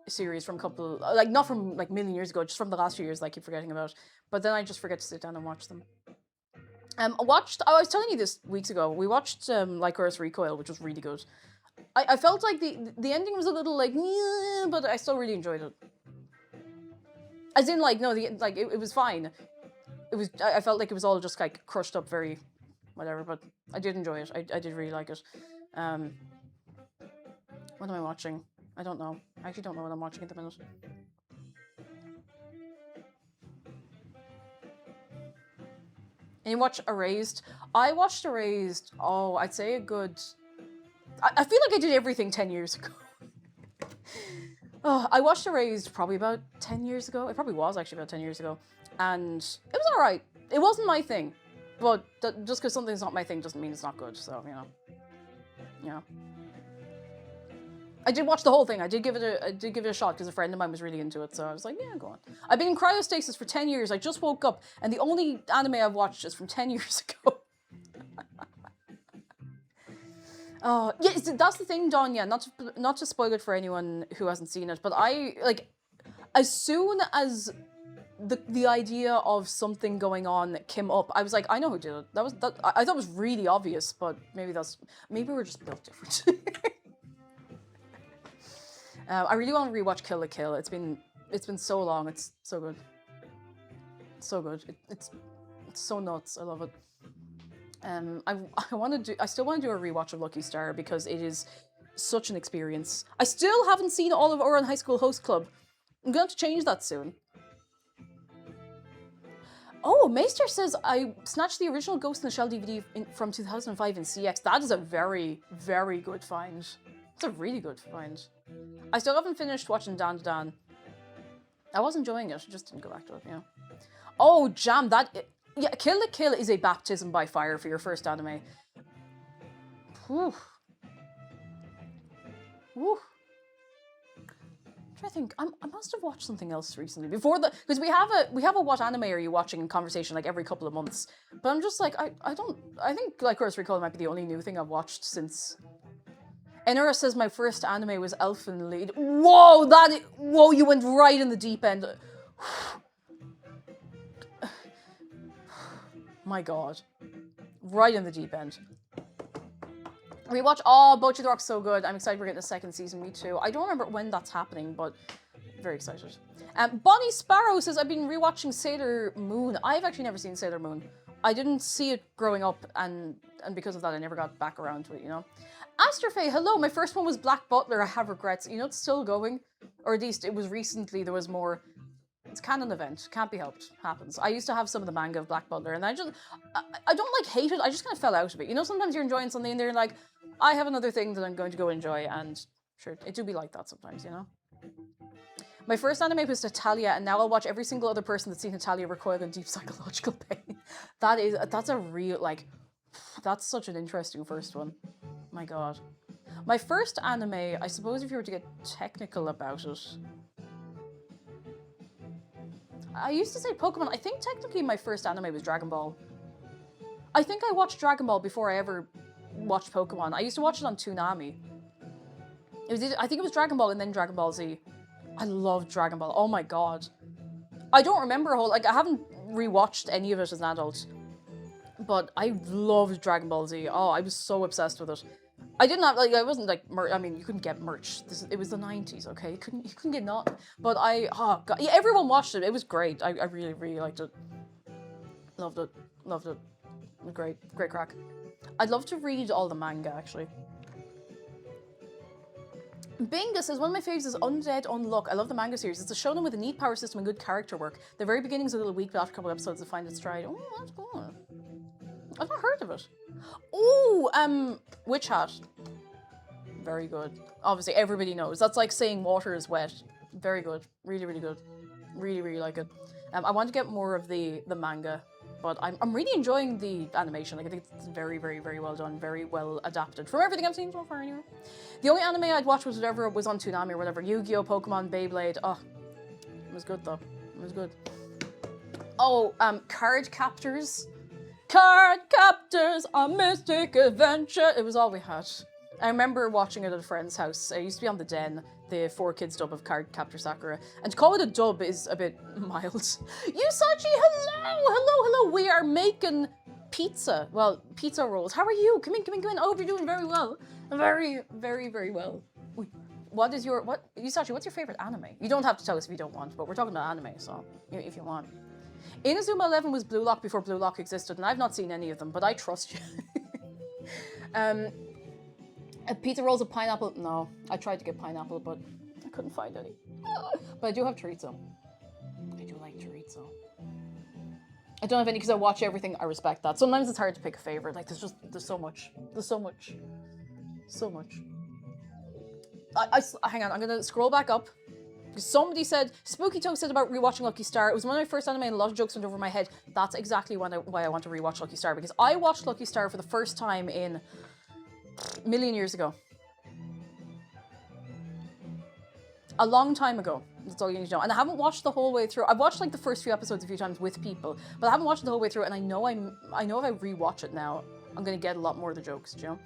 series from not from like a million years ago, just from the last few years that I keep forgetting about. But then I just forget to sit down and watch them. I was telling you this weeks ago, we watched Lycoris Recoil, which was really good. I felt like the ending was a little like, yeah, but I still really enjoyed it. As in, it was fine. I felt like it was all just like crushed up very, whatever, but I did enjoy it. I did really like it. What am I watching? I don't know. I actually don't know what I'm watching at the minute. And you watch Erased? I watched Erased, I'd say a good... I feel like I did everything 10 years ago. I watched Erased probably about 10 years ago. It probably was actually about 10 years ago. And it was alright. It wasn't my thing. But just because something's not my thing doesn't mean it's not good, so, I did watch the whole thing. I did give it a shot because a friend of mine was really into it, so I was like, yeah, go on. I've been in cryostasis for 10 years. I just woke up, and the only anime I've watched is from 10 years ago. Yeah, that's the thing, Dawn, yeah, not to spoil it for anyone who hasn't seen it, but as soon as the idea of something going on came up, I was like, I know who did it. I thought it was really obvious, but maybe we're just built different. I really want to rewatch Kill la Kill. It's been so long. It's so good. It's so good. It's so nuts. I love it. I still want to do a rewatch of Lucky Star because it is such an experience. I still haven't seen all of Ouran High School Host Club. I'm going to change that soon. Oh, Meister says I snatched the original Ghost in the Shell DVD from 2005 in CX. That is a very, very good find. It's a really good find. I still haven't finished watching Dan to Dan. I was enjoying it, I just didn't go back to it, Oh, Jam, Yeah, Kill la Kill is a baptism by fire for your first anime. Whew. Whew. I think I must have watched something else recently before because we have a what anime are you watching conversation like every couple of months. But I'm just like I think like Curse Recall might be the only new thing I've watched since. Enora says my first anime was Elfen Lied. Whoa, whoa, you went right in the deep end. My God, right in the deep end. Rewatch. Oh, Bocchi the Rock's so good. I'm excited we're getting a second season. Me too. I don't remember when that's happening, but very excited. Bonnie Sparrow says I've been rewatching Sailor Moon. I've actually never seen Sailor Moon. I didn't see it growing up, and because of that, I never got back around to it. You know. Asterfae, hello. My first one was Black Butler. I have regrets. You know, it's still going, or at least it was recently. There was more. It's a canon event. Can't be helped. Happens. I used to have some of the manga of Black Butler, and I don't like hate it. I just kind of fell out of it. You know, sometimes you're enjoying something and they're like, I have another thing that I'm going to go enjoy, and sure, it do be like that sometimes, you know? My first anime was Natalia, and now I'll watch every single other person that's seen Natalia recoil in deep psychological pain. That's a real, like, that's such an interesting first one. My God. My first anime, I suppose if you were to get technical about it, I used to say Pokemon. I think technically my first anime was Dragon Ball. I think I watched Dragon Ball before I ever watched Pokemon. I used to watch it on Toonami. I think it was Dragon Ball and then Dragon Ball Z. I love Dragon Ball. Oh my God. I don't remember I haven't rewatched any of it as an adult. But I loved Dragon Ball Z. Oh, I was so obsessed with it. I didn't have, I wasn't like, I mean, you couldn't get merch. It was the 90s, okay? You couldn't get nothing. But oh God, yeah, everyone watched it. It was great. I really, really liked it. Loved it. Loved it. It was great. Great crack. I'd love to read all the manga, actually. Binga says, one of my faves is Undead Unluck. I love the manga series. It's a shonen with a neat power system and good character work. The very beginning's a little weak, but after a couple episodes, I find its stride. Oh, that's good. I've not heard of it. Oh, Witch Hat. Very good. Obviously, everybody knows. That's like saying water is wet. Very good. Really, really good. Really, really like it. I want to get more of the manga, but I'm really enjoying the animation. Like, I think it's very, very, very well done. Very well adapted from everything I've seen so far, anyway. The only anime I'd watch was whatever was on Toonami or whatever. Yu-Gi-Oh!, Pokemon, Beyblade. Oh, it was good, though. It was good. Oh, Card Captors. Card Captors, a mystic adventure. It was all we had. I remember watching it at a friend's house. It used to be on the Den, the 4Kids dub of Card Captor Sakura. And to call it a dub is a bit mild. Yusachi, hello! Hello, hello! We are making pizza. Well, pizza rolls. How are you? Come in, come in, come in. I hope you're doing very well. Very, very, very well. Yusachi, what's your favorite anime? You don't have to tell us if you don't want, but we're talking about anime, so if you want. Inazuma 11 was Blue Lock before Blue Lock existed, and I've not seen any of them, but I trust you. Pizza rolls of pineapple? No, I tried to get pineapple, but I couldn't find any. But I do have chorizo. I do like chorizo. I don't have any because I watch everything. I respect that. Sometimes it's hard to pick a favorite. Like, there's so much. There's so much. So much. Hang on, I'm gonna scroll back up. Somebody said, Spooky Toe said about rewatching Lucky Star. It was one of my first anime and a lot of jokes went over my head. That's exactly why I want to rewatch Lucky Star, because I watched Lucky Star for the first time in a million years ago. A long time ago. That's all you need to know. And I haven't watched the whole way through. I've watched like the first few episodes a few times with people, but I haven't watched it the whole way through, and I know if I rewatch it now, I'm gonna get a lot more of the jokes, do you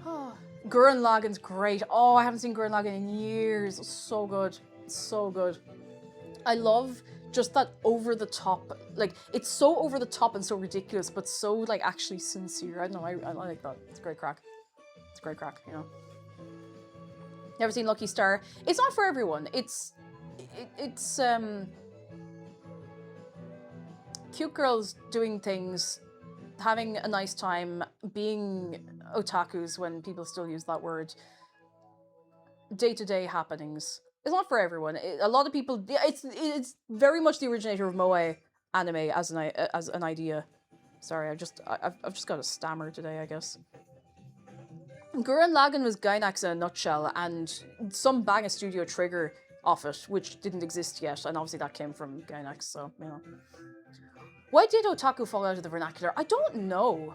know? Gurren Lagann's great. Oh, I haven't seen Gurren Lagann in years. So good. So good. I love just that over the top. Like, it's so over the top and so ridiculous, but so, like, actually sincere. I don't know. I like that. It's great crack. It's great crack, you know? Never seen Lucky Star. It's not for everyone. It's cute girls doing things, having a nice time, being otakus when people still use that word, day-to-day happenings. It's not for everyone. A lot of people, it's very much the originator of moe anime as an idea. Sorry, I've just got a stammer today, I guess. Gurren Lagann was Gainax in a nutshell, and some bang a Studio Trigger of it, which didn't exist yet, and obviously that came from Gainax, so, you know. Why did otaku fall out of the vernacular? I don't know.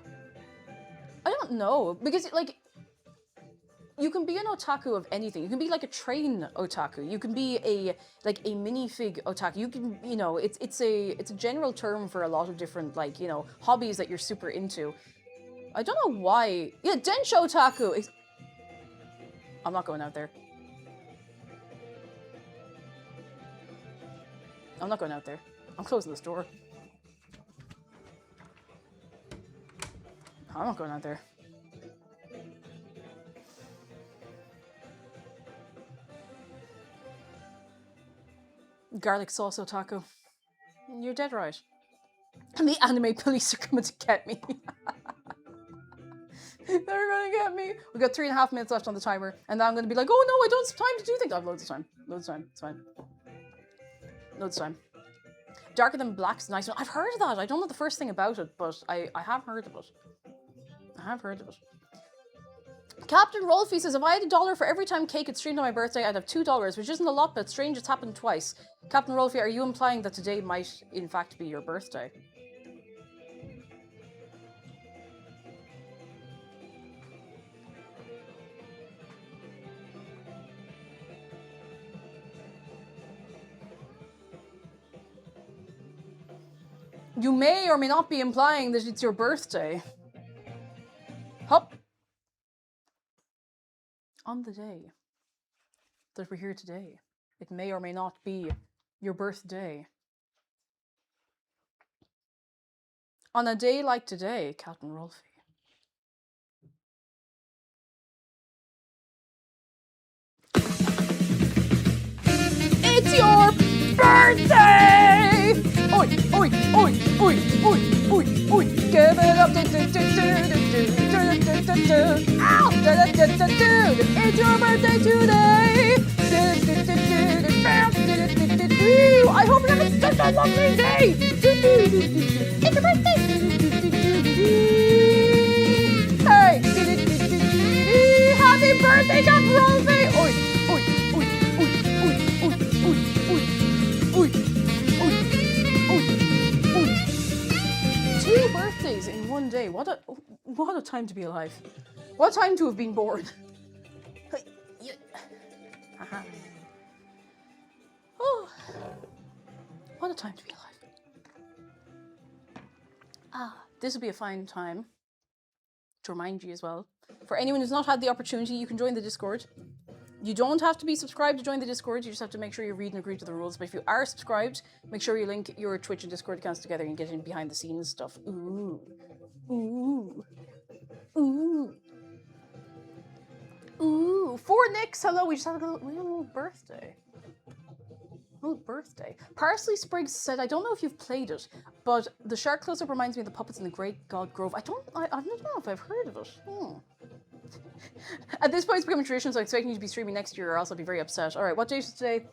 I don't know, because, like, you can be an otaku of anything. You can be like a train otaku. You can be a minifig otaku. You can, you know, it's a general term for a lot of different, like, you know, hobbies that you're super into. I don't know why. Yeah, Densho otaku. I'm not going out there. I'm not going out there. I'm closing this door. I'm not going out there. Garlic sauce otaku. You're dead right. And the anime police are coming to get me. They're gonna get me. We've got 3.5 minutes left on the timer, and then I'm gonna be like, oh no, I don't have time to do things. I have loads of time. Loads of time. It's fine. Loads of time. Darker Than Black's nice one. I've heard of that. I don't know the first thing about it, but I have heard of it. I have heard of it. Captain Rolfie says, if I had $1 for every time cake gets streamed on my birthday, I'd have $2, which isn't a lot, but it's strange it's happened twice. Captain Rolfie, are you implying that today might, in fact, be your birthday? You may or may not be implying that it's your birthday. Hop. On the day that we're here today, it may or may not be your birthday. On a day like today, Captain Rolfie. It's your birthday! Oi, oi, oi, oi, oi, oi, oi, give it up, ow, it's your birthday today! I hope you're having such a lovely day! It's your birthday! Hey! Happy birthday, Captain Rolfie! Oi, oi, oi, oi, oi, oi, oi, oi, oi, oi, oi. 2 birthdays in one day. What a time to be alive. What a time to have been born. Oh, what a time to be alive. This would be a fine time to remind you as well. For anyone who's not had the opportunity, you can join the Discord. You don't have to be subscribed to join the Discord, you just have to make sure you read and agree to the rules. But if you are subscribed, make sure you link your Twitch and Discord accounts together and get in behind the scenes stuff. Ooh. Ooh. Ooh. Ooh. For Nix, hello, we just had a little birthday. Oh, birthday. Parsley Spriggs said, I don't know if you've played it, but the shark close-up reminds me of the puppets in the Great God Grove. I don't know if I've heard of it. At this point, it's becoming tradition, so I'm expecting you to be streaming next year, or else I'll be very upset. Alright, what day is today?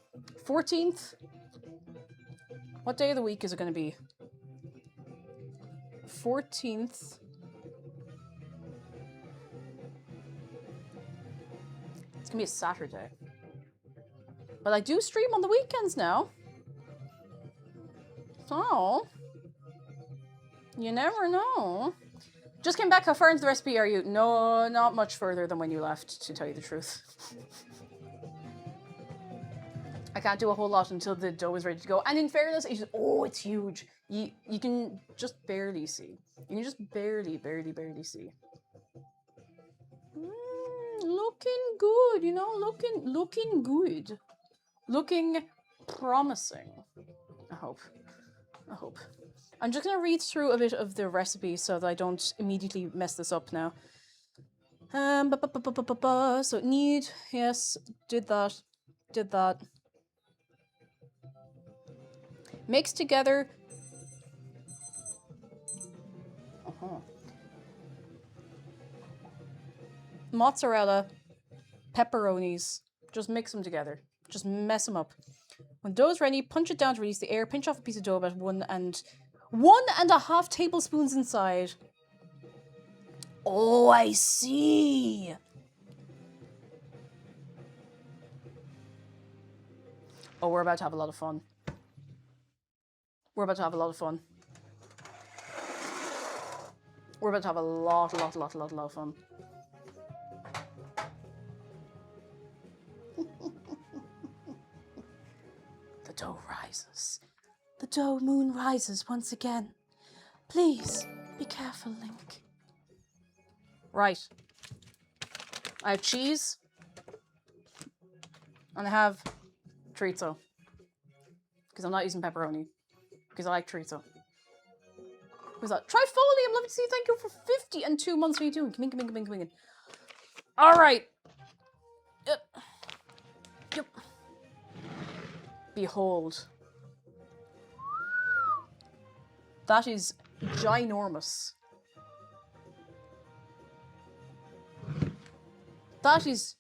14th? What day of the week is it going to be? 14th. It's going to be a Saturday. But I do stream on the weekends now. So, you never know. Just came back. How far into the recipe are you? No, not much further than when you left, to tell you the truth. I can't do a whole lot until the dough is ready to go. And in fairness, it's huge. You can just barely see. You can just barely see. Looking good, you know, looking good. Looking promising. I hope. I'm just going to read through a bit of the recipe so that I don't immediately mess this up now. So need, yes, did that. Mix together. Mozzarella, pepperonis. Just mix them together. Just mess them up. When dough is ready, punch it down to release the air. Pinch off a piece of dough about 1.5 tablespoons inside. Oh, I see. Oh, we're about to have a lot of fun. We're about to have a lot of fun. We're about to have a lot of fun. The dough rises. The dough moon rises once again. Please, be careful, Link. Right. I have cheese. And I have chorizo. Because I'm not using pepperoni. Because I like chorizo. Who's that? Trifolium, love to see you. Thank you for 52 months. What are you doing? Come in, come in, come in, come in. Alright. Yep. Yep. Behold. That is ginormous. That is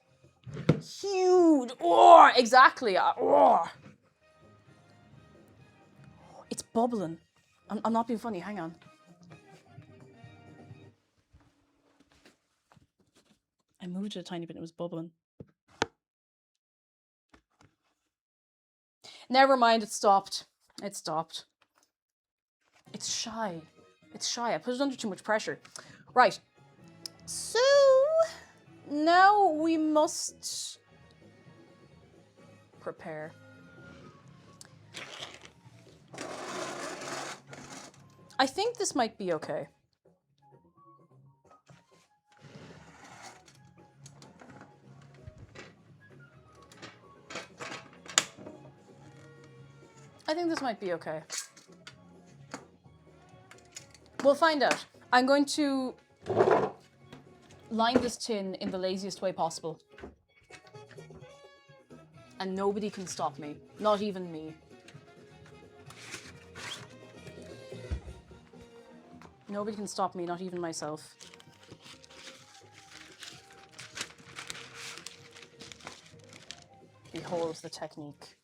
huge. Oh, exactly. Oh. It's bubbling. I'm not being funny. Hang on. I moved it a tiny bit. It was bubbling. Never mind. It stopped. It stopped. It's shy. It's shy. I put it under too much pressure. Right. So now we must prepare. I think this might be okay. I think this might be okay. We'll find out. I'm going to line this tin in the laziest way possible. And nobody can stop me. Not even me. Nobody can stop me, not even myself. Behold the technique.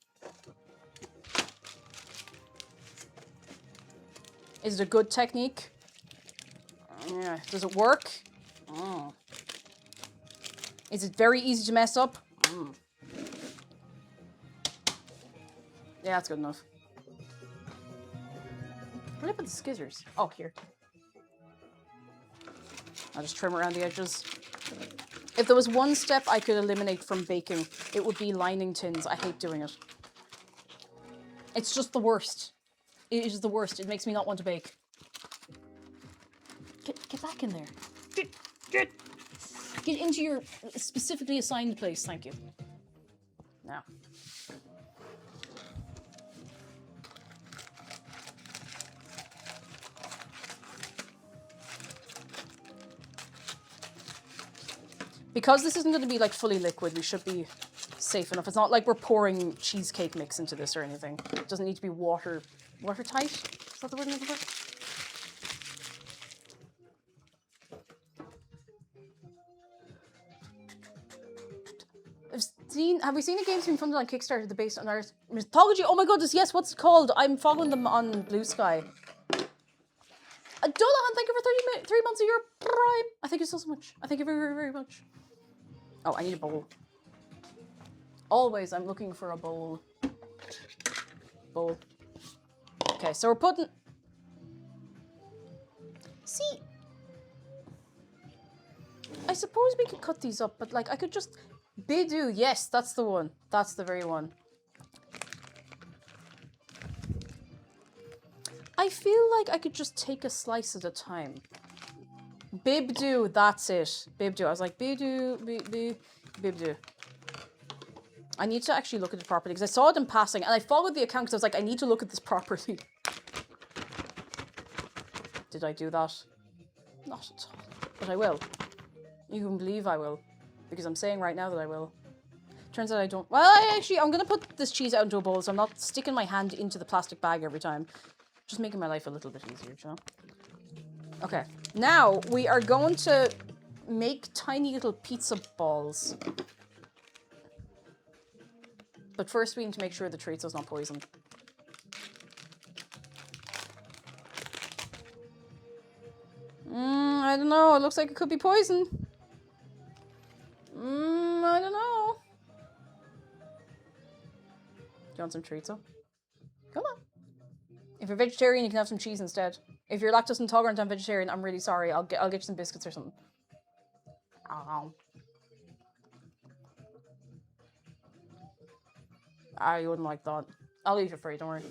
Is it a good technique? Yeah. Does it work? Oh. Is it very easy to mess up? Mm. Yeah, that's good enough. Where did I put the scissors? Oh, here. I'll just trim around the edges. If there was one step I could eliminate from baking, it would be lining tins. I hate doing it. It's just the worst. It is the worst. It makes me not want to bake. Get back in there. Get into your specifically assigned place. Thank you. Now. Because this isn't going to be like fully liquid, we should be safe enough. It's not like we're pouring cheesecake mix into this or anything. It doesn't need to be watertight. Is that the word I'm looking for? Have we seen a game being funded on Kickstarter, the based on Irish mythology? Oh my goodness, yes, what's it called? I'm following them on Blue Sky. Dolahan, thank you for 3 months of your prime. I thank you so much. I thank you very, very, very much. Oh, I need a bowl. Always, I'm looking for a bowl. Bowl. Okay, so we're putting... See... I suppose we could cut these up, but like, I could just... Bidu, yes, that's the one. That's the very one. I feel like I could just take a slice at a time. Bibdu, that's it. Bibdu. I was like, Bibdu. I need to actually look at it properly because I saw it in passing and I followed the account because I was like, I need to look at this properly. Did I do that? Not at all. But I will. You can believe I will. Because I'm saying right now that I will. Turns out I don't. Well, I'm going to put this cheese out into a bowl so I'm not sticking my hand into the plastic bag every time. Just making my life a little bit easier, you know? Okay. Now, we are going to make tiny little pizza balls. But first we need to make sure the chorizo's not poisoned. I don't know. It looks like it could be poison. I don't know. you want some chorizo? Come on. If you're vegetarian, you can have some cheese instead. If you're lactose intolerant and vegetarian, I'm really sorry. I'll get you some biscuits or something. Oh. You wouldn't like that. I'll leave it for you, don't worry.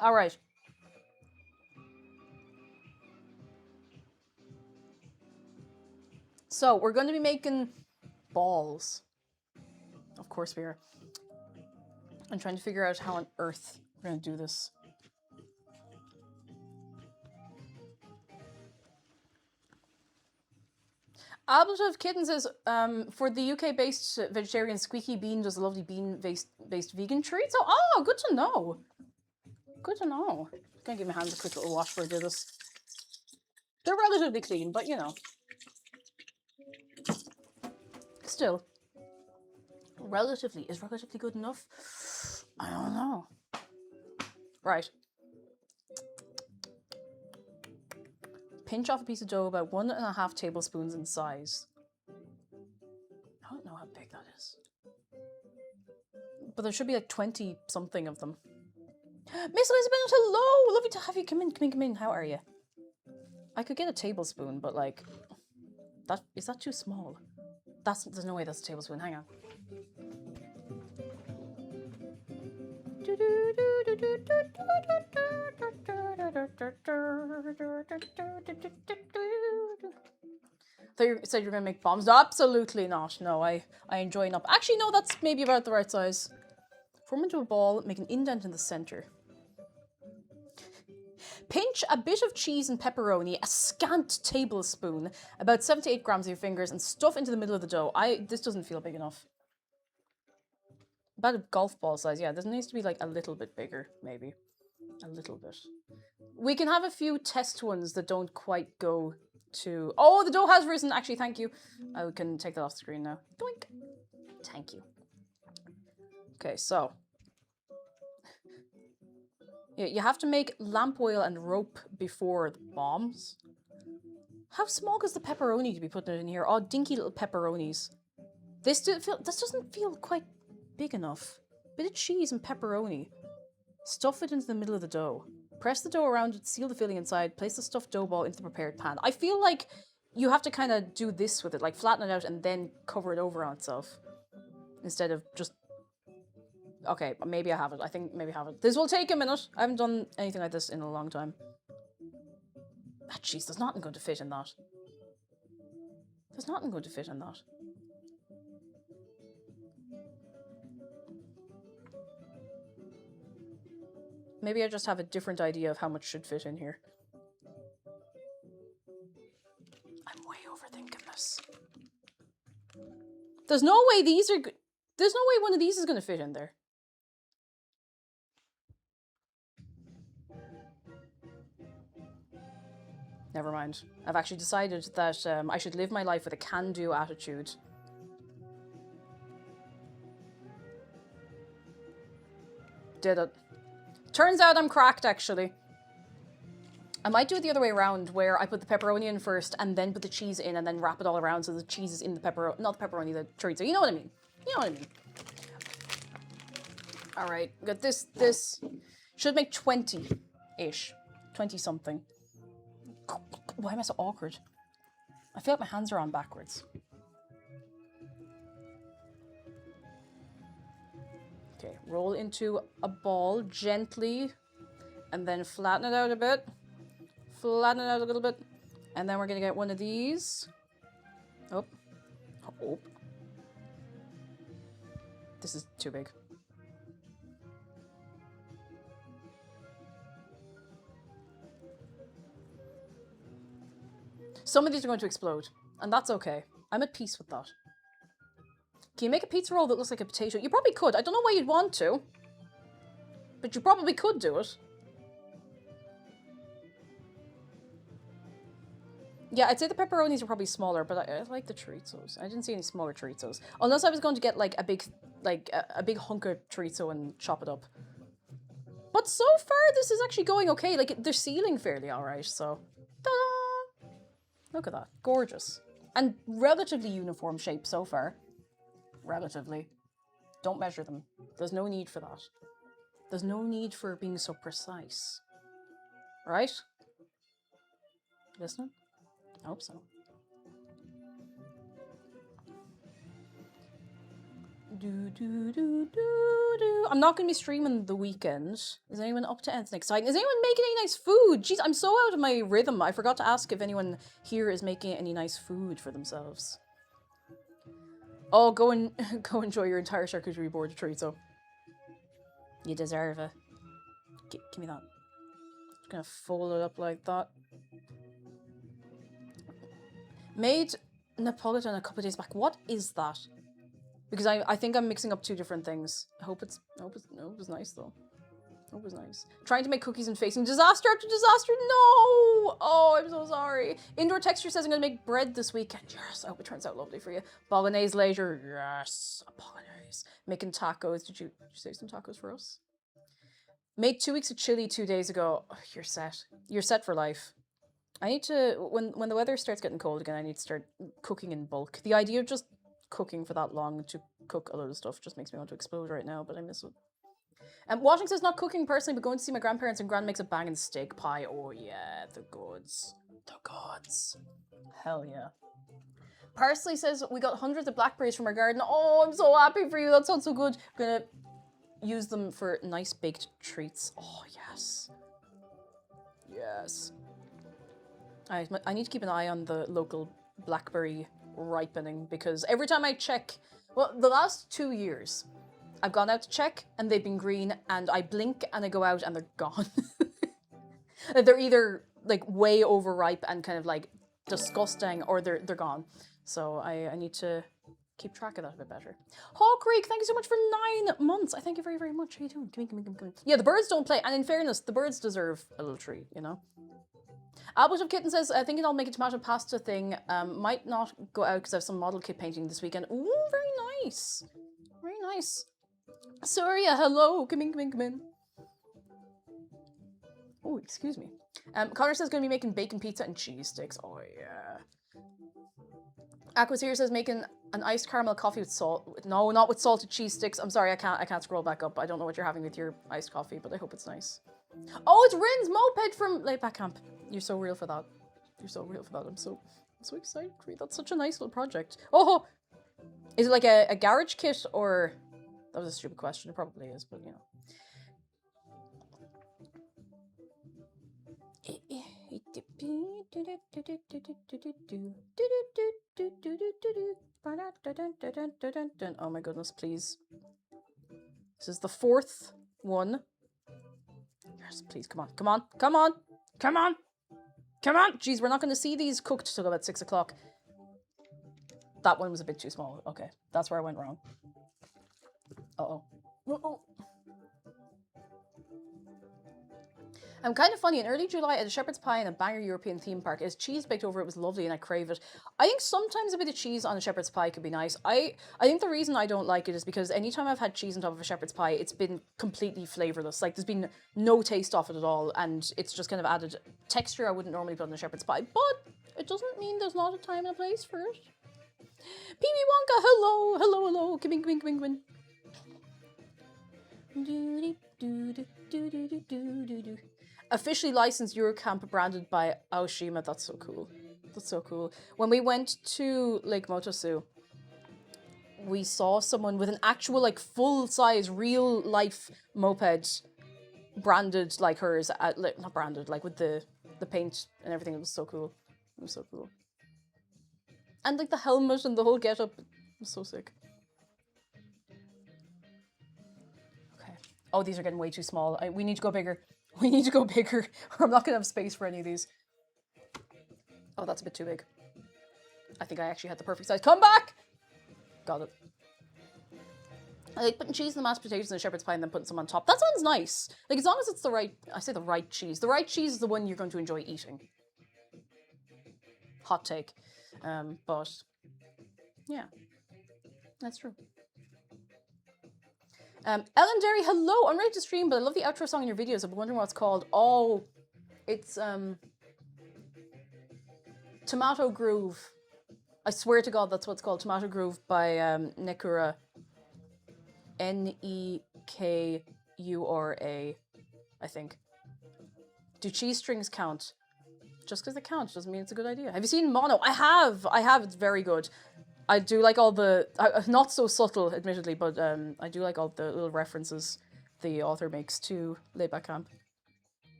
Alright. So, we're going to be making balls. Of course we are. I'm trying to figure out how on earth we're going to do this. Albert of Kitten says, for the UK-based vegetarian, Squeaky Bean does a lovely bean-based vegan treat. So, oh, good to know. Good to know. I'm gonna give my hands a quick little wash before I do this. They're relatively clean, but you know. Still. Is relatively good enough? I don't know. Right. Pinch off a piece of dough about 1.5 tablespoons in size. I don't know how big that is. But there should be like 20 something of them. Miss Elizabeth, hello! Lovely to have you. Come in. How are you? I could get a tablespoon, but like, is that too small? There's no way that's a tablespoon. Hang on. Thought you said you were gonna make bombs. No, absolutely not. No, I enjoy enough. Actually, no, that's maybe about the right size. Form into a ball, make an indent in the center. Pinch a bit of cheese and pepperoni, a scant tablespoon, about 7 to 8 grams of your fingers, and stuff into the middle of the dough. This doesn't feel big enough. About a golf ball size, yeah. This needs to be like a little bit bigger, maybe. A little bit. We can have a few test ones that don't quite go to... Oh, the dough has risen. Actually, thank you. I can take that off the screen now. Doink. Thank you. Okay, so... Yeah, you have to make lamp oil and rope before the bombs. How small is the pepperoni to be putting it in here? Oh, dinky little pepperonis. This doesn't feel quite big enough. Bit of cheese and pepperoni. Stuff it into the middle of the dough. Press the dough around it, seal the filling inside, place the stuffed dough ball into the prepared pan. I feel like you have to kind of do this with it, like flatten it out and then cover it over on itself. Instead of just... Okay, maybe I have it. I think maybe I have it. This will take a minute. I haven't done anything like this in a long time. Ah, jeez, there's nothing going to fit in that. There's nothing going to fit in that. Maybe I just have a different idea of how much should fit in here. I'm way overthinking this. There's no way these are... There's no way one of these is going to fit in there. Never mind. I've actually decided that I should live my life with a can-do attitude. Did it. Turns out I'm cracked, actually. I might do it the other way around, where I put the pepperoni in first, and then put the cheese in, and then wrap it all around so the cheese is in the pepperoni... Not the pepperoni, the chorizo. You know what I mean. You know what I mean. Alright, got this. This should make 20-ish. 20-something. Why am I so awkward? I feel like my hands are on backwards. Okay, roll into a ball gently, and then flatten it out a bit. Flatten it out a little bit. And then we're gonna get one of these. Oh. Oh. This is too big. Some of these are going to explode, and that's okay. I'm at peace with that. Can you make a pizza roll that looks like a potato? You probably could. I don't know why you'd want to, but you probably could do it. Yeah, I'd say the pepperonis are probably smaller, but I like the chorizos. I didn't see any smaller chorizos. Unless I was going to get like a big hunk of chorizo and chop it up. But so far, this is actually going okay. Like, they're sealing fairly alright, so... Ta-da! Look at that. Gorgeous. and relatively uniform shape so far. Relatively. Don't measure them. There's no need for that. There's no need for being so precise. Right? Listening? I hope so. I'm not going to be streaming the weekend. Is anyone up to anything exciting? Is anyone making any nice food? Jeez, I'm so out of my rhythm. I forgot to ask if anyone here is making any nice food for themselves. Oh, go enjoy your entire charcuterie board treat, so. You deserve it. Give me that. Just gonna fold it up like that. Made Napolitan a couple of days back. What is that? Because I think I'm mixing up two different things. I hope it's nice though. I hope it's nice. Trying to make cookies and facing disaster after disaster. No! Oh, I'm so sorry. Indoor Texture says I'm gonna make bread this weekend. Yes, I hope it turns out lovely for you. Bolognese later. Yes, bolognese. Making tacos. Did you save some tacos for us? Made 2 weeks of chili 2 days ago. Oh, you're set. You're set for life. I need to, when the weather starts getting cold again, I need to start cooking in bulk. The idea of just cooking for that long to cook a lot of stuff just makes me want to explode right now, but I miss it. Washington says not cooking personally, but going to see my grandparents, and Gran makes a banging steak pie. Oh yeah, the goods. The goods. Hell yeah. Parsley says we got hundreds of blackberries from our garden. Oh, I'm so happy for you. That sounds so good. I'm gonna use them for nice baked treats. Oh yes. Yes. I need to keep an eye on the local blackberry ripening, because every time I check, well, the last 2 years, I've gone out to check and they've been green, and I blink and I go out and they're gone. They're either like way overripe and kind of like disgusting, or they're gone. So I need to keep track of that a bit better. Hawk Creek, thank you so much for 9 months. I thank you very, very much. How you doing? Come in. Yeah, the birds don't play, and in fairness, the birds deserve a little treat, you know? Albert of Kitten says, I think I'll make a tomato pasta thing. Might not go out because I have some model kit painting this weekend. Ooh, very nice. Very nice. Surya, hello. Come in. Oh, excuse me. Connor says going to be making bacon pizza and cheese sticks. Oh, yeah. Aquas here says making an iced caramel coffee with salt. No, not with salted cheese sticks. I'm sorry, I can't scroll back up. I don't know what you're having with your iced coffee, but I hope it's nice. Oh, it's Rin's moped from Laidback Camp. You're so real for that. You're so real for that. I'm so excited for you. That's such a nice little project. Oh, is it like a garage kit, or that was a stupid question. It probably is, but you know. Oh my goodness, please. This is the 4th one. Yes, please, come on. Jeez, we're not going to see these cooked till about 6 o'clock. That one was a bit too small. Okay, that's where I went wrong. Uh-oh. Kind of funny, in early July at a shepherd's pie in a banger European theme park, as cheese baked over it was lovely and I crave it. I think sometimes a bit of cheese on a shepherd's pie could be nice. I think the reason I don't like it is because anytime I've had cheese on top of a shepherd's pie, it's been completely flavourless. Like, there's been no taste off it at all, and it's just kind of added texture I wouldn't normally put on a shepherd's pie. But it doesn't mean there's not a time and a place for it. Pee-wee Wonka, hello. Come in. Officially licensed Eurocamp, branded by Aoshima. That's so cool. That's so cool. When we went to Lake Motosu, we saw someone with an actual, like, full-size, real-life moped branded like hers. Not branded, like, with the paint and everything. It was so cool. It was so cool. And, like, the helmet and the whole get-up. It was so sick. Okay. Oh, these are getting way too small. We need to go bigger. We need to go bigger, or I'm not going to have space for any of these. Oh, that's a bit too big. I think I actually had the perfect size. Come back! Got it. I like putting cheese in the mashed potatoes and the shepherd's pie and then putting some on top. That sounds nice. Like, as long as it's the right... I say the right cheese. The right cheese is the one you're going to enjoy eating. Hot take. But... yeah. That's true. Ellen Derry, hello! I'm ready to stream, but I love the outro song in your videos. I've been wondering what it's called. Oh, it's, Tomato Groove I swear to God, that's what it's called. Tomato Groove by Nekura. Nekura, I think. Do cheese strings count? Just because they count doesn't mean it's a good idea. Have you seen Mono? I have. It's very good. I do like all the... not so subtle, admittedly, but I do like all the little references the author makes to Layback Camp.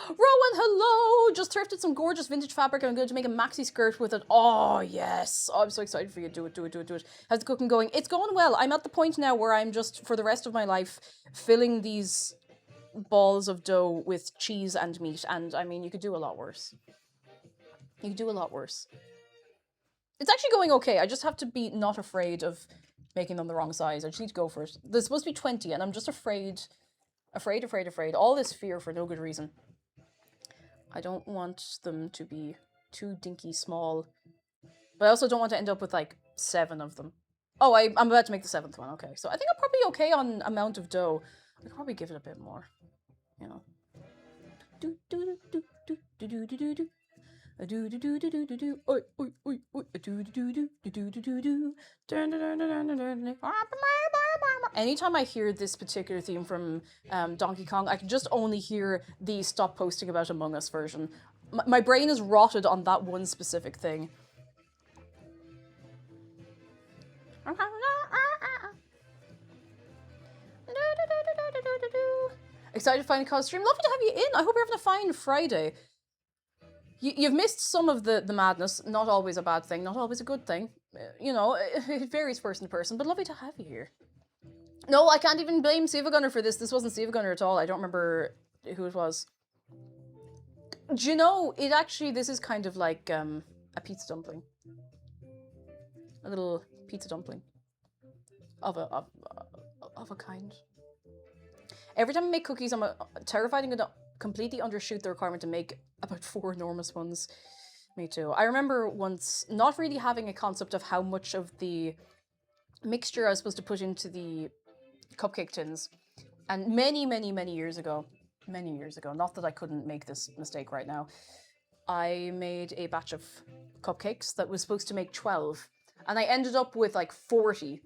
Rowan, hello! Just thrifted some gorgeous vintage fabric and I'm going to make a maxi skirt with it. Oh, yes. Oh, I'm so excited for you. Do it. How's the cooking going? It's going well. I'm at the point now where I'm just, for the rest of my life, filling these balls of dough with cheese and meat. And, I mean, you could do a lot worse. It's actually going okay. I just have to be not afraid of making them the wrong size. I just need to go for it. There's supposed to be 20 and I'm just afraid. All this fear for no good reason. I don't want them to be too dinky small. But I also don't want to end up with like 7 of them. Oh, I'm about to make the 7th one. Okay, so I think I'm probably okay on amount of dough. I could probably give it a bit more. You know. Do do do do do do do do do. Do do do do do do do. Oi oi oi oi. Do do do do do do do do. Dun dun dun dun dun dun. Anytime I hear this particular theme from Donkey Kong, I can just only hear the Stop Posting About Among Us version. My brain is rotted on that one specific thing. Excited to find a cause stream. Lovely to have you in. I hope you're having a fine Friday. You've missed some of the madness. Not always a bad thing. Not always a good thing. You know, it varies person to person, but lovely to have you here. No, I can't even blame Siva Gunner for this. This wasn't Siva Gunner at all. I don't remember who it was. Do you know, this is kind of like a pizza dumpling. A little pizza dumpling. Of a kind. Every time I make cookies, I'm terrified I'm going to completely undershoot the requirement to make about 4 enormous ones. Me too. I remember once not really having a concept of how much of the mixture I was supposed to put into the cupcake tins. And many years ago, not that I couldn't make this mistake right now, I made a batch of cupcakes that was supposed to make 12. And I ended up with like 40.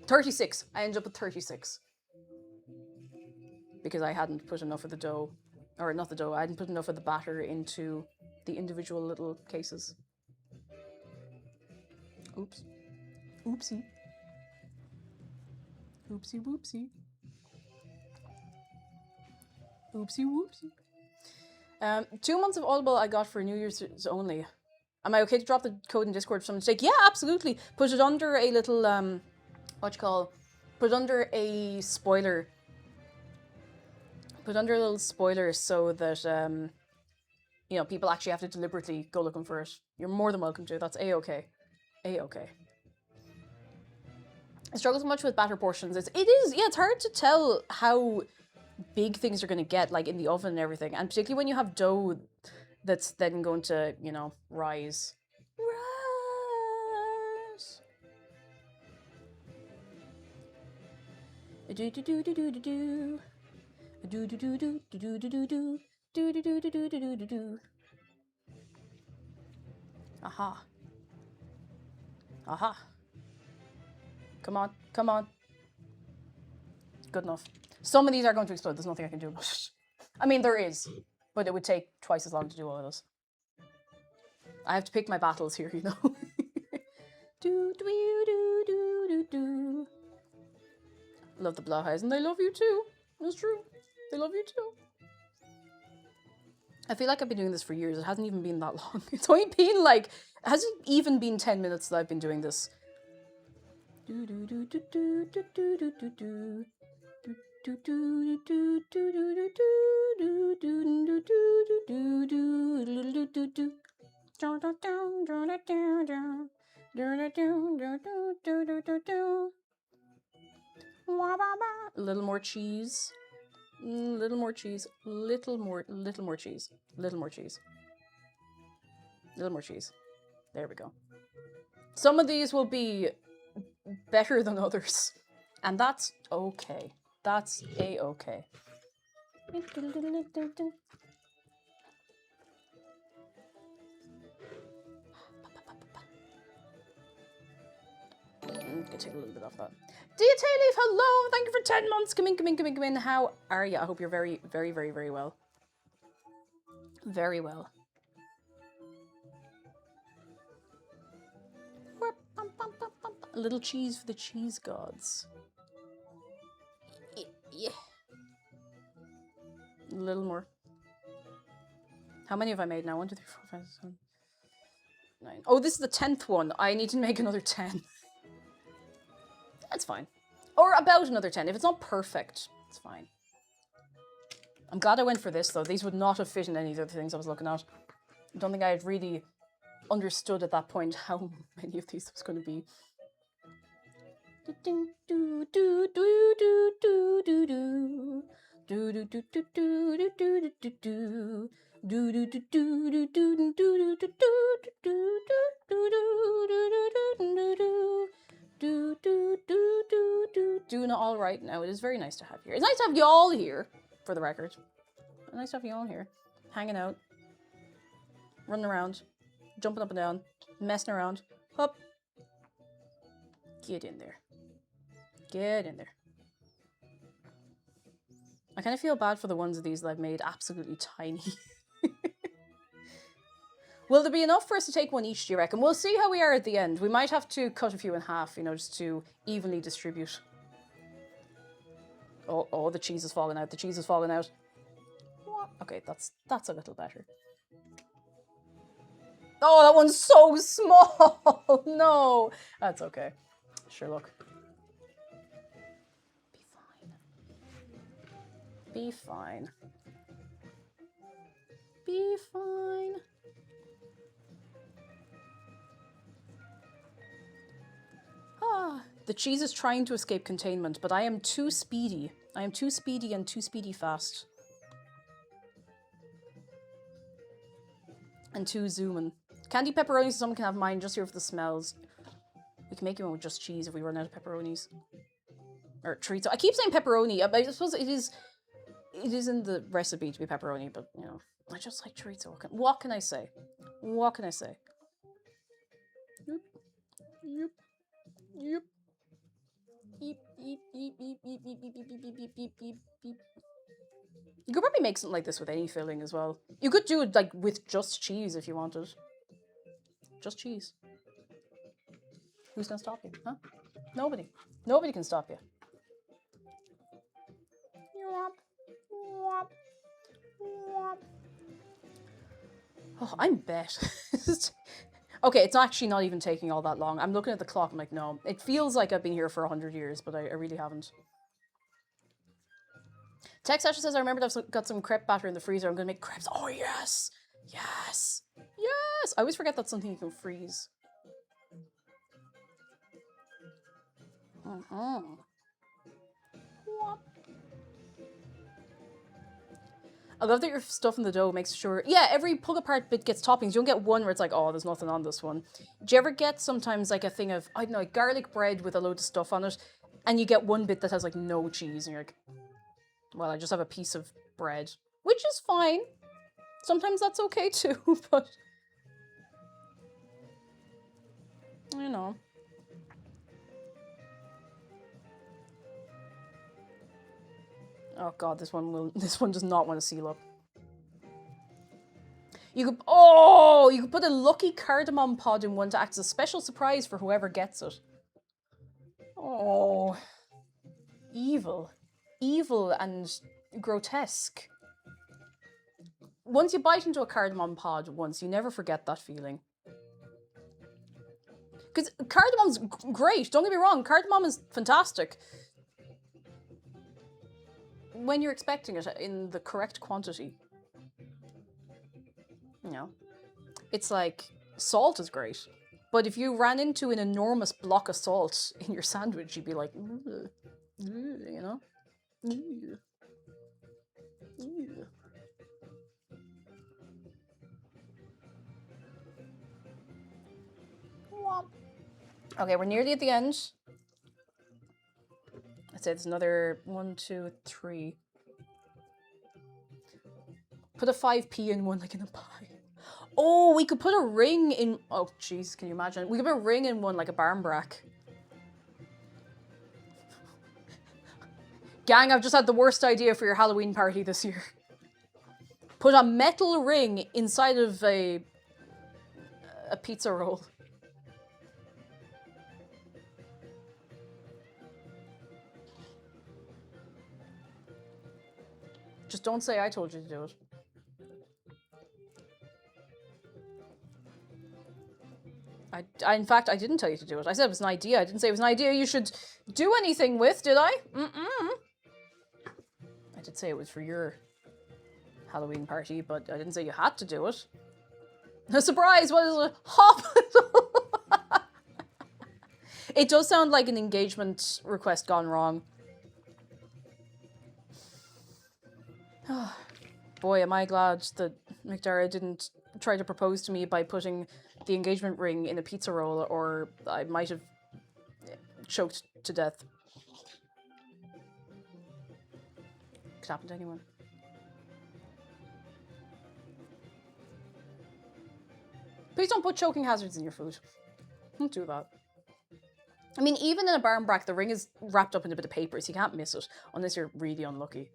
36. I ended up with 36. Because I hadn't put enough of the dough, or not the dough, I hadn't put enough of the batter into the individual little cases. Oops. Oopsie. Oopsie whoopsie. Oopsie whoopsie. 2 months of Audible I got for New Year's only. Am I okay to drop the code in Discord for someone to take? Yeah, absolutely. Put it under a little, put under a spoiler. Put under a little spoiler so that, you know, people actually have to deliberately go looking for it. You're more than welcome to. That's A-okay. A-okay. I struggle so much with batter portions. It's hard to tell how big things are going to get, like, in the oven and everything. And particularly when you have dough that's then going to, you know, rise. Rise! Do-do-do-do-do-do-do. Do-do-do-do-do-do-do-do. Do-do-do-do-do-do-do-do. Aha. Aha. Come on, come on. Good enough. Some of these are going to explode. There's nothing I can do about it. I mean, there is, but it would take twice as long to do all of this. I have to pick my battles here, you know. Do do do do do do. Love the Blauheisen, and they love you too. That's true. They love you too. I feel like I've been doing this for years. It hasn't even been that long. It's only been like, it hasn't even been 10 minutes that I've been doing this. Do do do do do do do do do do. Do do do do do do do do do do do do do. A little more cheese. Little more cheese. Little more cheese. Little more cheese. Little more cheese. There we go. Some of these will be better than others. And that's okay. That's a-okay. Gonna take a little bit off that. Dia Leaf, hello! Thank you for 10 months. Come in. How are you? I hope you're very, very, very, very well. Very well. A little cheese for the cheese gods. Yeah. A little more. How many have I made now? 1, 2, 3, 4, 5, 6, 7, 9. Oh, this is the 10th one. I need to make another 10. That's fine. Or about another 10. If it's not perfect, it's fine. I'm glad I went for this, though. These would not have fit in any of the other things I was looking at. I don't think I had really understood at that point how many of these there was going to be. Doing it all right now. It is very nice to have here. It's nice to have you all here, for the record. Nice to have you all here. Hanging out. Running around. Jumping up and down. Messing around. Hop. Get in there. Get in there. I kind of feel bad for the ones of these that I've made absolutely tiny. Will there be enough for us to take one each, do you reckon? We'll see how we are at the end. We might have to cut a few in half, you know, just to evenly distribute. Oh, the cheese is falling out. The cheese is falling out. Okay, that's a little better. Oh, that one's so small. No, that's okay. Sure, look. Be fine. Be fine. Ah, the cheese is trying to escape containment, but I am too speedy. I am too speedy and too speedy fast. And too zooming. Candy pepperonis, someone can have mine just here for the smells. We can make you one with just cheese if we run out of pepperonis. Or chorizo. I keep saying pepperoni. I suppose it is in the recipe to be pepperoni, but, you know, I just like chorizo. What can I say? What can I say? Yep. Yep. Yep. Beep, beep, beep, beep, beep, beep, beep, beep, beep, beep, beep, beep, beep. You could probably make something like this with any filling as well. You could do it like with just cheese if you wanted. Just cheese. Who's gonna stop you? Huh? Nobody. Nobody can stop you. Oh, I'm bet. Okay, it's actually not even taking all that long. I'm looking at the clock, I'm like, no. It feels like I've been here for 100 years, but I really haven't. Tex Asher says, I remembered I've got some crepe batter in the freezer. I'm going to make crepes. Oh, yes. Yes. Yes. I always forget that's something you can freeze. I love that your stuff in the dough makes sure... Yeah, every pull-apart bit gets toppings. You don't get one where it's like, oh, there's nothing on this one. Do you ever get sometimes like a thing of, I don't know, like garlic bread with a load of stuff on it, and you get one bit that has like no cheese, and you're like, well, I just have a piece of bread. Which is fine. Sometimes that's okay too, but... You know. Oh god, this one does not want to seal up. You could put a lucky cardamom pod in one to act as a special surprise for whoever gets it. Oh. Evil. Evil and grotesque. Once you bite into a cardamom pod once, you never forget that feeling. Because cardamom's great, don't get me wrong, cardamom is fantastic. When you're expecting it in the correct quantity. You know? It's like, salt is great. But if you ran into an enormous block of salt in your sandwich, you'd be like, ugh, you know? Ugh. Ugh. Okay, we're nearly at the end. say there's another 1, 2, 3. Put a 5p in one, like in a pie. Oh, we could put a ring in... Oh, jeez, can you imagine? We could put a ring in one, like a barmbrack. Gang, I've just had the worst idea for your Halloween party this year. Put a metal ring inside of a pizza roll. Just don't say I told you to do it. In fact, I didn't tell you to do it. I said it was an idea. I didn't say it was an idea you should do anything with, did I? I did say it was for your Halloween party, but I didn't say you had to do it. A surprise! What is it? Hop! It does sound like an engagement request gone wrong. Boy, am I glad that McDara didn't try to propose to me by putting the engagement ring in a pizza roll, or I might have choked to death. Could happen to anyone. Please don't put choking hazards in your food. Don't do that. I mean, even in a barmbrack, the ring is wrapped up in a bit of paper, so you can't miss it, unless you're really unlucky.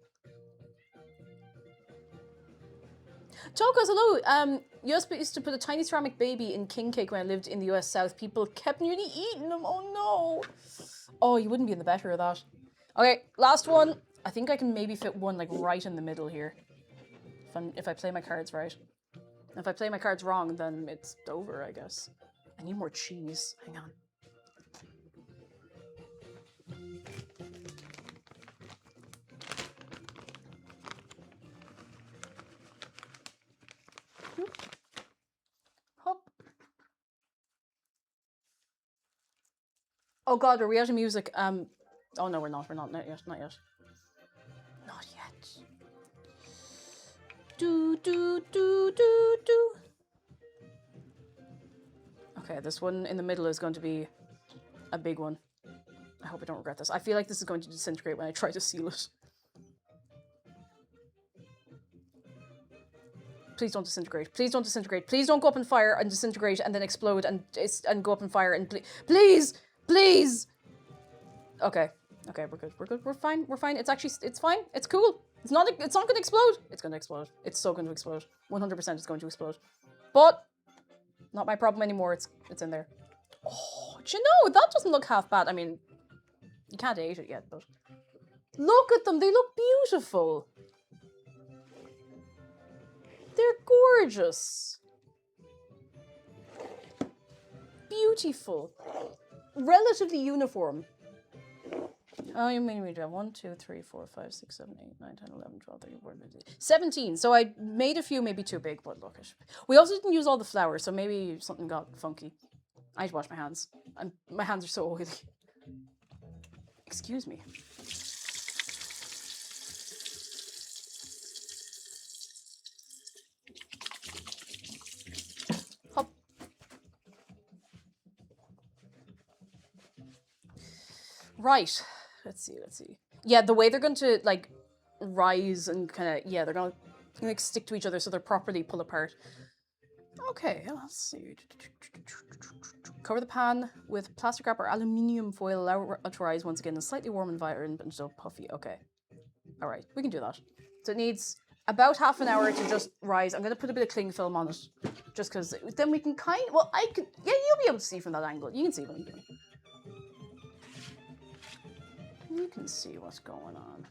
Tokos, hello! US used to put a tiny ceramic baby in king cake when I lived in the US South. People kept nearly eating them. Oh no! Oh, you wouldn't be in the better of that. Okay, last one. I think I can maybe fit one like right in the middle here. If I play my cards right. If I play my cards wrong, then it's over, I guess. I need more cheese. Hang on. Hop. Oh god, are we out of music? Oh no, we're not. We're not. Not yet. Not yet. Not yet. Do do do do do. Okay, this one in the middle is going to be a big one. I hope I don't regret this. I feel like this is going to disintegrate when I try to seal it. Please don't disintegrate. Please don't disintegrate. Please don't go up in fire and disintegrate and then explode and go up in fire and please, please. Okay, okay, we're good. We're good. We're fine. We're fine. It's actually, it's fine. It's cool. It's not going to explode. It's going to explode. It's so going to explode. 100% it's going to explode. But not my problem anymore. It's in there. Oh, do you know, that doesn't look half bad. I mean, you can't eat it yet, but look at them. They look beautiful. They're gorgeous. Beautiful. Relatively uniform. Oh, you mean we do 1, 2, 3, 4, 5, 6, 7, 8, 9, 10, 11, 12, 13, 14, 15, 17. So I made a few maybe too big, but look. We also didn't use all the flour, so maybe something got funky. I need to wash my hands. My hands are so oily. Excuse me. Hop. Right. Let's see. Yeah, the way they're going to, like, rise and kind of, yeah, they're going to, like, stick to each other so they're properly pull apart. Okay, let's see. Cover the pan with plastic wrap or aluminium foil. Allow it to rise once again in a slightly warm environment until puffy. Okay. All right, we can do that. So it needs about half an hour to just rise. I'm going to put a bit of cling film on it just because then we can well, I could, yeah, you'll be able to see from that angle. You can see what I'm doing. You can see what's going on.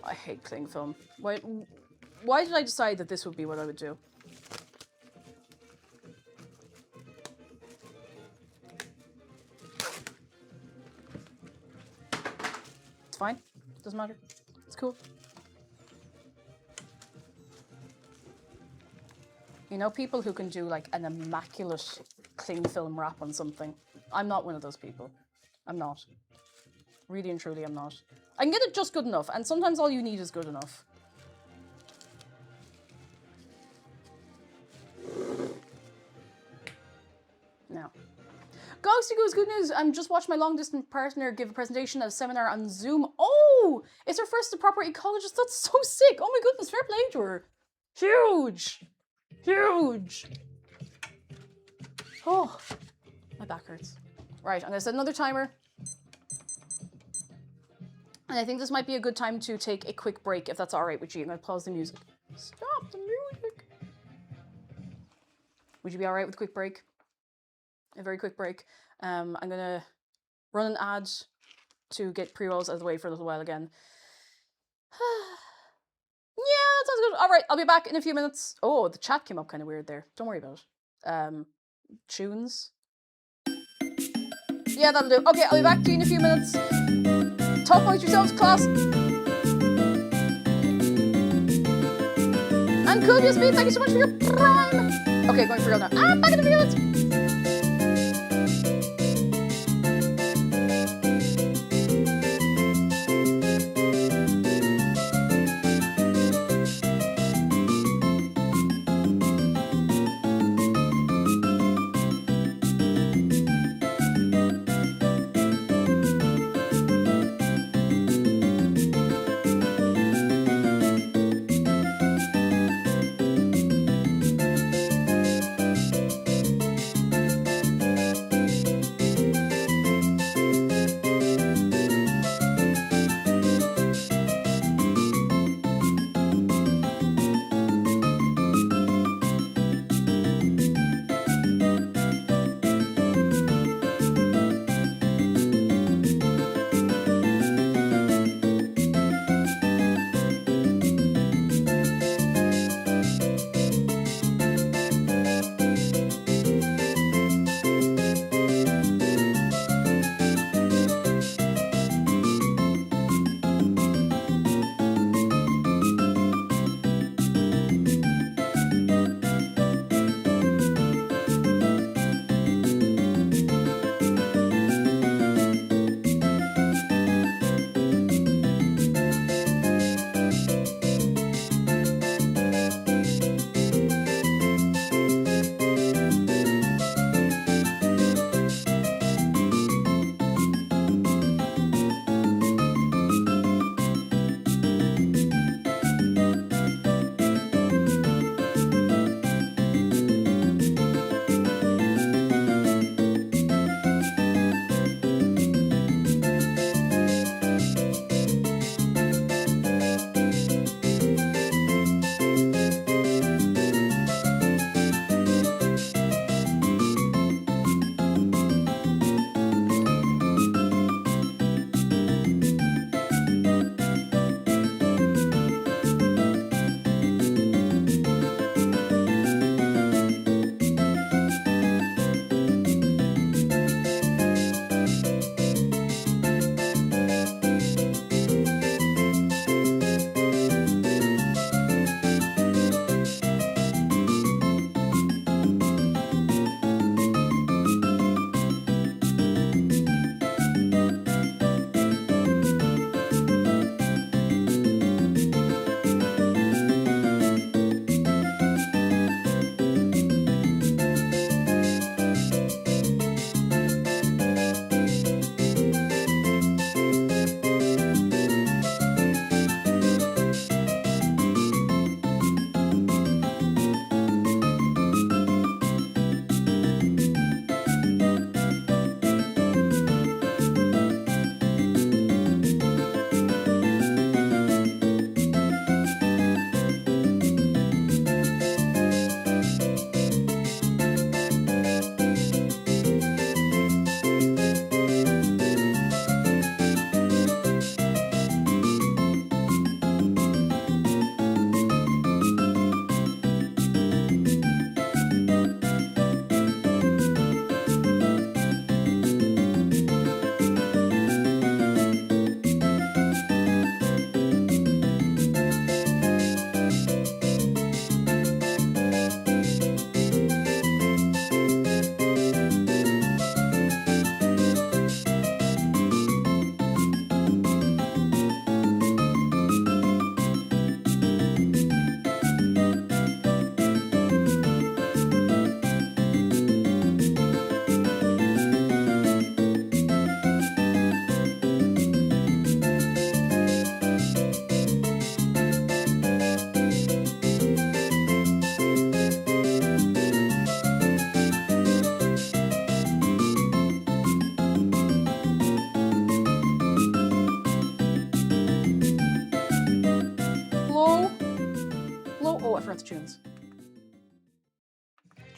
I hate cling film. Why did I decide that this would be what I would do? It's fine. Doesn't matter. It's cool. You know, people who can do like an immaculate cling film wrap on something. I'm not one of those people. I'm not. Really and truly, I'm not. I can get it just good enough, and sometimes all you need is good enough. Gogsty Goose, good news. I'm just watching my long distance partner give a presentation at a seminar on Zoom. Oh, it's her first proper ecologist. That's so sick. Oh my goodness, fair play to her. Huge. Huge. Oh, my back hurts. Right, I'm gonna set another timer. And I think this might be a good time to take a quick break, if that's all right with you. I'm gonna pause the music. Stop the music. Would you be all right with a quick break? A very quick break. I'm gonna run an ad to get pre-rolls out of the way for a little while again. Yeah, that sounds good. All right, I'll be back in a few minutes. Oh, the chat came up kind of weird there. Don't worry about it. Tunes. Yeah, that'll do. Okay, I'll be back to you in a few minutes. Talk amongst yourselves, class. And Cool Speed, thank you so much for your prime. Okay, going for real now. Back in a few minutes.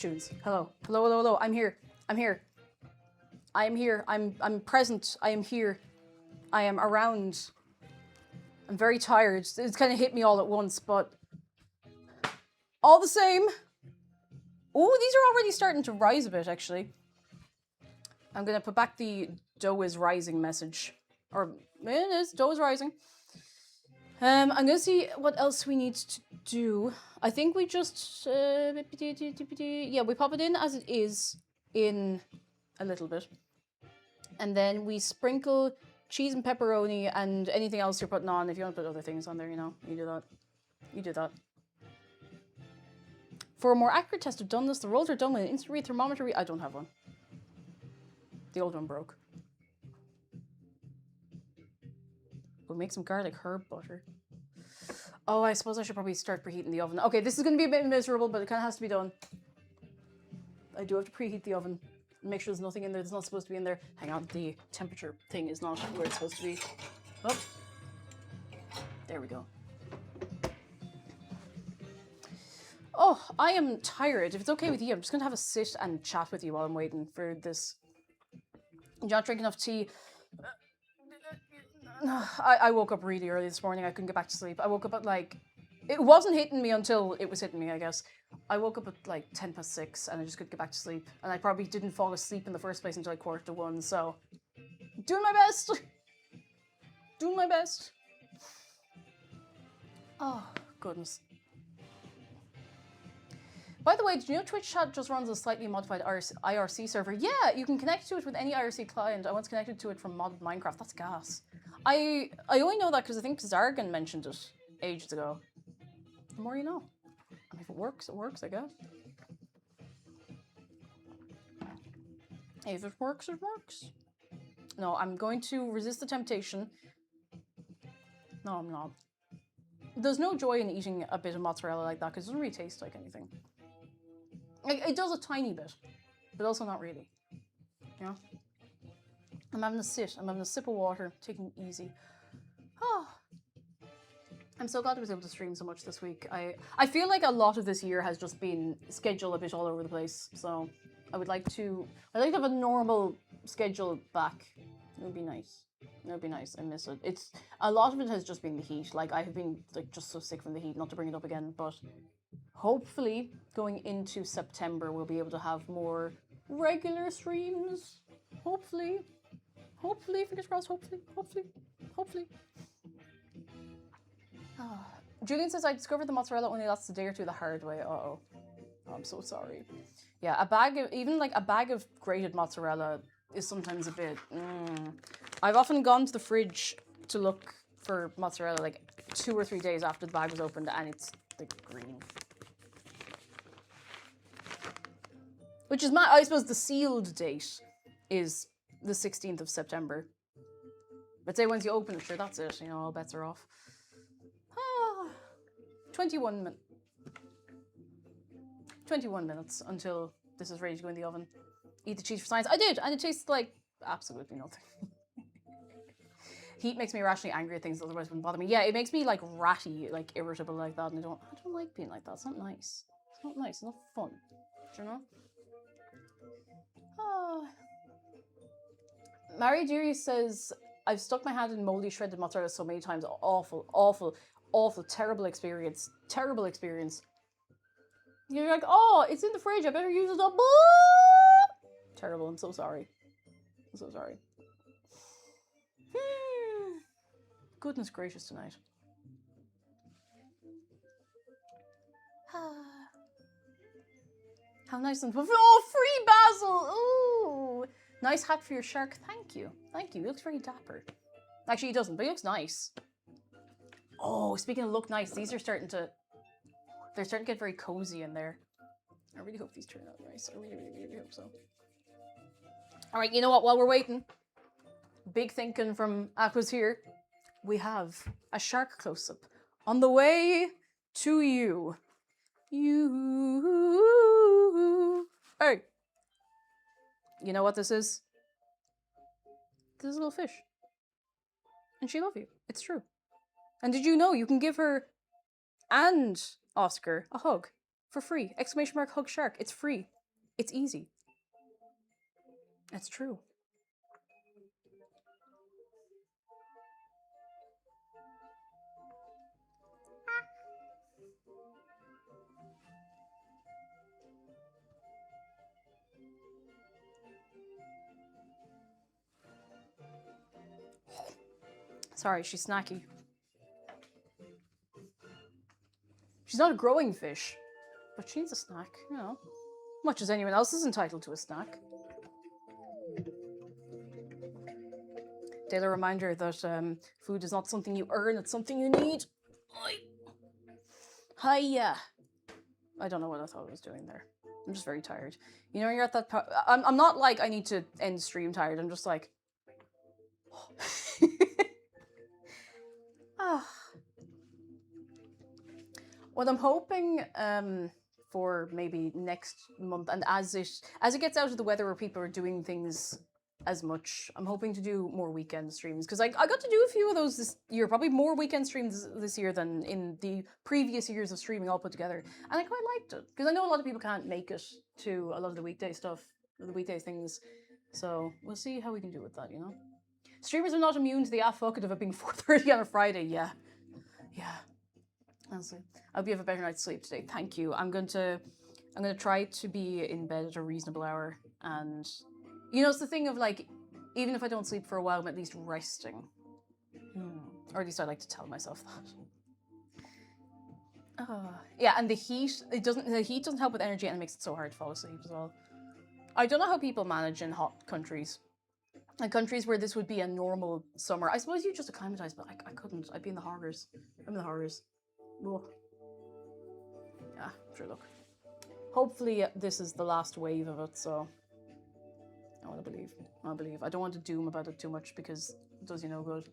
Tunes. Hello. Hello, hello, hello. I'm here. I'm here. I am here. I'm present. I am here. I am around. I'm very tired. It's kind of hit me all at once, but all the same. Oh, these are already starting to rise a bit, actually. I'm going to put back the dough is rising message. Or, it is, dough is rising. I'm going to see what else we need to do. I think we just, yeah, we pop it in as it is in a little bit. And then we sprinkle cheese and pepperoni and anything else you're putting on. If you want to put other things on there, you know, you do that. You do that. For a more accurate test of doneness, the rolls are done with an instant read thermometer. I don't have one. The old one broke. We'll make some garlic herb butter. Oh, I suppose I should probably start preheating the oven. Okay, this is going to be a bit miserable, but it kind of has to be done. I do have to preheat the oven. Make sure there's nothing in there that's not supposed to be in there. Hang on, the temperature thing is not where it's supposed to be. Oh, there we go. Oh, I am tired. If it's okay with you, I'm just going to have a sit and chat with you while I'm waiting for this. Did you not drink enough tea? I woke up really early this morning. I couldn't get back to sleep. I woke up at like... It wasn't hitting me until it was hitting me, I guess. I woke up at like 6:10 and I just couldn't get back to sleep. And I probably didn't fall asleep in the first place until like 1:45, so... Doing my best! Doing my best. Oh, goodness. By the way, did you know Twitch chat just runs a slightly modified IRC server? Yeah, you can connect to it with any IRC client. I once connected to it from modded Minecraft. That's gas. I only know that because I think Zargan mentioned it ages ago. The more you know. And if it works, I guess. If it works, it works. No, I'm going to resist the temptation. No, I'm not. There's no joy in eating a bit of mozzarella like that because it doesn't really taste like anything. It does a tiny bit, but also not really. You know? I'm having a sit. I'm having a sip of water, taking it easy. Oh. I'm so glad I was able to stream so much this week. I feel like a lot of this year has just been scheduled a bit all over the place. So I'd like to have a normal schedule back. It would be nice. It would be nice. I miss it. A lot of it has just been the heat. Like I have been like just so sick from the heat, not to bring it up again, but hopefully going into September we'll be able to have more regular streams. Hopefully. Hopefully, fingers crossed, hopefully. Oh. Julian says, I discovered the mozzarella only lasts a day or two the hard way. Uh-oh. Oh, I'm so sorry. Yeah, even a bag of grated mozzarella is sometimes a bit... I've often gone to the fridge to look for mozzarella like 2 or 3 days after the bag was opened and it's like green. Which is I suppose the sealed date is the 16th of September. But say once you open it, sure, that's it. You know, all bets are off. 21 minutes until this is ready to go in the oven. Eat the cheese for science. I did, and it tastes like absolutely nothing. Heat makes me irrationally angry at things that otherwise wouldn't bother me. Yeah, it makes me like ratty, like irritable like that, and I don't like being like that. It's not nice. It's not nice. It's not fun. Do you know? Oh. Mary Deary says, I've stuck my hand in moldy shredded mozzarella so many times. Awful, terrible experience. Terrible experience. You're like, oh, it's in the fridge. I better use it up. Terrible. I'm so sorry. I'm so sorry. Goodness gracious tonight. How nice and... Oh, free basil! Ooh! Nice hat for your shark. Thank you. Thank you. He looks very dapper. Actually, he doesn't, but he looks nice. Oh, speaking of look nice, these are starting to... They're starting to get very cozy in there. I really hope these turn out nice. I really hope so. Alright, you know what? While we're waiting, big thinking from Aqua's here, we have a shark close-up on the way to you. Hey! You know what this is? This is a little fish. And she loves you. It's true. And did you know you can give her and Oscar a hug for free? ! Hug shark. It's free. It's easy. It's true. Sorry, she's snacky. She's not a growing fish, but she needs a snack, you know. Much as anyone else is entitled to a snack. Daily reminder that food is not something you earn, it's something you need. Hiya. I don't know what I thought I was doing there. I'm just very tired. You know, you're at that part. I'm not like I need to end stream tired. I'm just like. What I'm hoping for maybe next month, and as it gets out of the weather where people are doing things as much, I'm hoping to do more weekend streams, because I got to do a few of those this year, probably more weekend streams this year than in the previous years of streaming all put together, and I quite liked it, because I know a lot of people can't make it to a lot of the weekday stuff, the weekday things, so we'll see how we can do with that, you know? Streamers are not immune to the fuck of it being 4:30 on a Friday, yeah. Honestly, I hope you have a better night's sleep today. Thank you. I'm gonna try to be in bed at a reasonable hour, and you know, it's the thing of like, even if I don't sleep for a while, I'm at least resting. Or at least I like to tell myself that. Yeah, and the heat doesn't help with energy, and it makes it so hard to fall asleep as well. I don't know how people manage in hot countries. In countries where this would be a normal summer. I suppose you just acclimatize, but I couldn't. I'd be in the horrors. I'm in the horrors. Ugh. Yeah, sure, look. Hopefully this is the last wave of it, so I want to believe. I don't want to doom about it too much because it does you no good.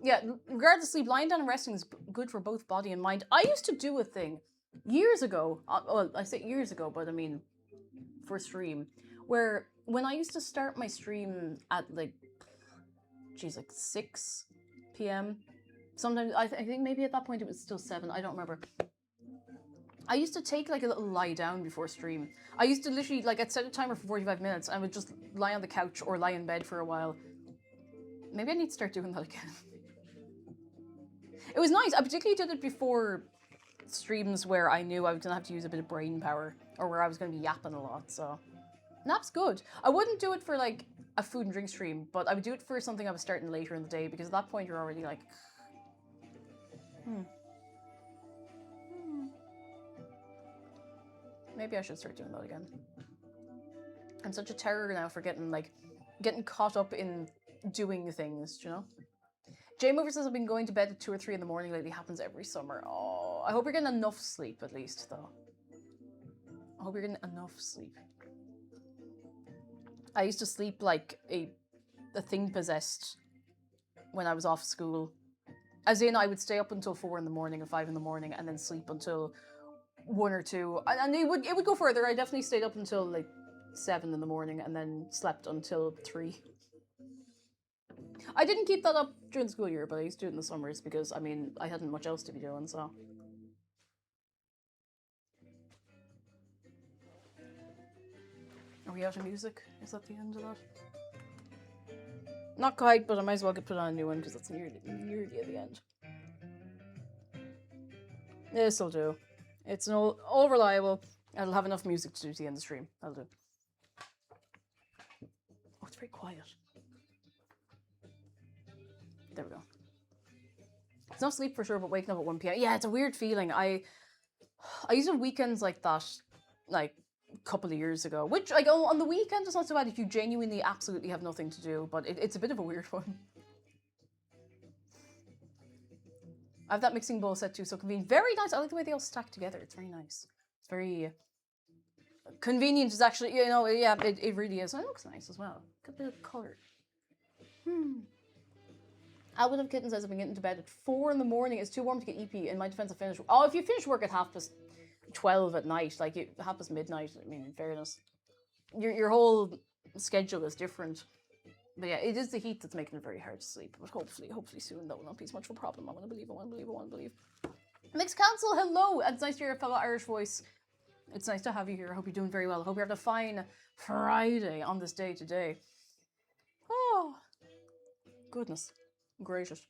Yeah, regardless of sleep, lying down and resting is good for both body and mind. I used to do a thing years ago, well, I say years ago, but I mean for stream, where when I used to start my stream at like 6 p.m. Sometimes, I think maybe at that point it was still 7, I don't remember. I used to take like a little lie down before stream. I used to literally, like, I'd set a timer for 45 minutes and I would just lie on the couch or lie in bed for a while. Maybe I need to start doing that again. It was nice. I particularly did it before streams where I knew I was going to have to use a bit of brain power or where I was going to be yapping a lot, so. Nap's good. I wouldn't do it for like a food and drink stream, but I would do it for something I was starting later in the day because at that point you're already like, Maybe I should start doing that again. I'm such a terror now for getting caught up in doing things, you know? Jay Mover says I've been going to bed at 2 or 3 in the morning lately. Happens every summer. Oh, I hope you're getting enough sleep at least, though. I hope you're getting enough sleep. I used to sleep like a thing possessed when I was off school. As in, I would stay up until 4 in the morning or 5 in the morning and then sleep until 1 or 2. And it would go further. I definitely stayed up until like 7 in the morning and then slept until 3. I didn't keep that up during the school year, but I used to do it in the summers because, I mean, I hadn't much else to be doing, so. Are we out of music? Is that the end of that? Not quite, but I might as well put on a new one because it's nearly at the end. This'll do. It's all reliable. It'll have enough music to do to the end of the stream. That'll do. Oh, it's very quiet. There we go. It's not sleep for sure, but waking up at 1 p.m. Yeah, it's a weird feeling. I used to have weekends like that, like a couple of years ago. Which, like, on the weekend, it's not so bad if you genuinely absolutely have nothing to do, but it's a bit of a weird one. I have that mixing bowl set too, so convenient. Very nice. I like the way they all stack together. It's very nice. It's very convenient. Is actually, you know, yeah, it really is. And it looks nice as well. Got a bit of colour. Albert of Kitten says I've been getting to bed at 4 in the morning. It's too warm to get EP. In my defense, I finish. Oh, if you finish work at 12 at night, like midnight. I mean, in fairness, your whole schedule is different. But yeah, it is the heat that's making it very hard to sleep. But hopefully soon that will not be so much of a problem. I want to believe. Mixed Council, hello! It's nice to hear a fellow Irish voice. It's nice to have you here. I hope you're doing very well. I hope you're having a fine Friday on this day today. Oh, goodness gracious.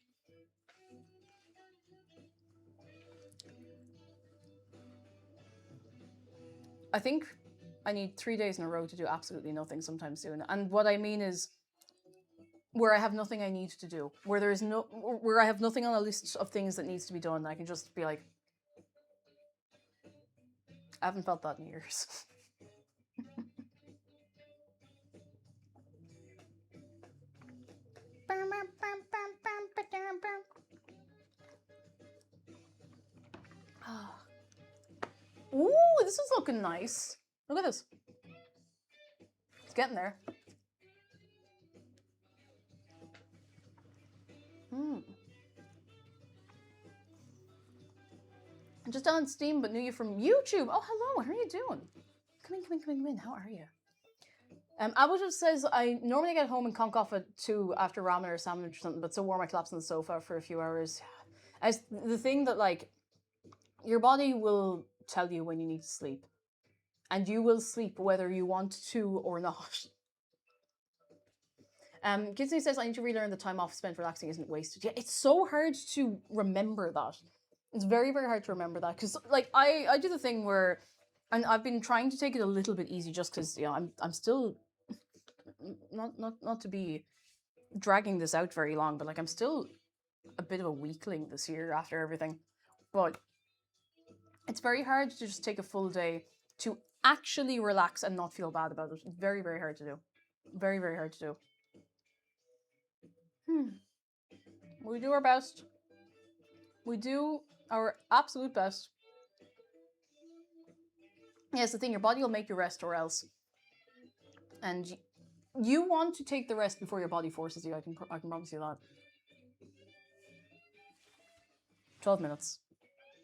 I think I need 3 days in a row to do absolutely nothing sometime soon. And what I mean is where I have nothing I need to do, where I have nothing on a list of things that needs to be done. I can just be like, I haven't felt that in years. Ooh, this is looking nice. Look at this. It's getting there. I'm just on Steam, but knew you from YouTube. Oh, hello. How are you doing? Come in. How are you? Abba just says, I normally get home and conk off at 2 after ramen or sandwich or something, but so warm I collapse on the sofa for a few hours. As the thing that, like, your body will tell you when you need to sleep. And you will sleep whether you want to or not. Kitsune says, I need to relearn the time off spent relaxing isn't wasted. Yeah, it's so hard to remember that. It's very, very hard to remember that. Because, like, I do the thing where, and I've been trying to take it a little bit easy just because, you know, I'm still, not to be dragging this out very long, but, like, I'm still a bit of a weakling this year after everything. But it's very hard to just take a full day to actually relax and not feel bad about it. It's very, very hard to do. Very, very hard to do. We do our best. We do our absolute best. Yeah, it's the thing, your body will make you rest or else. And you want to take the rest before your body forces you, I can promise you that. 12 minutes.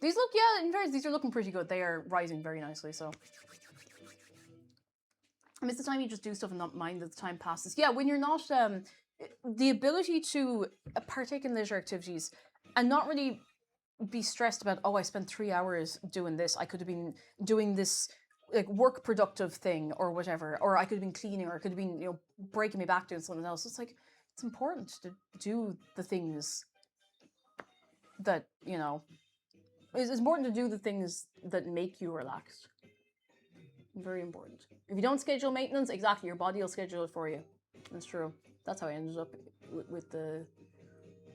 These look, yeah, in fairness, these are looking pretty good. They are rising very nicely, so. I miss the time you just do stuff and not mind that the time passes. Yeah, when you're not, the ability to partake in leisure activities and not really be stressed about, oh, I spent 3 hours doing this. I could have been doing this, like, work productive thing or whatever, or I could have been cleaning, or I could have been, you know, breaking my back doing something else. It's like, it's important to do the things that, you know, it's important to do the things that make you relaxed. Very important. If you don't schedule maintenance, exactly, your body will schedule it for you. That's true. That's how I ended up with the...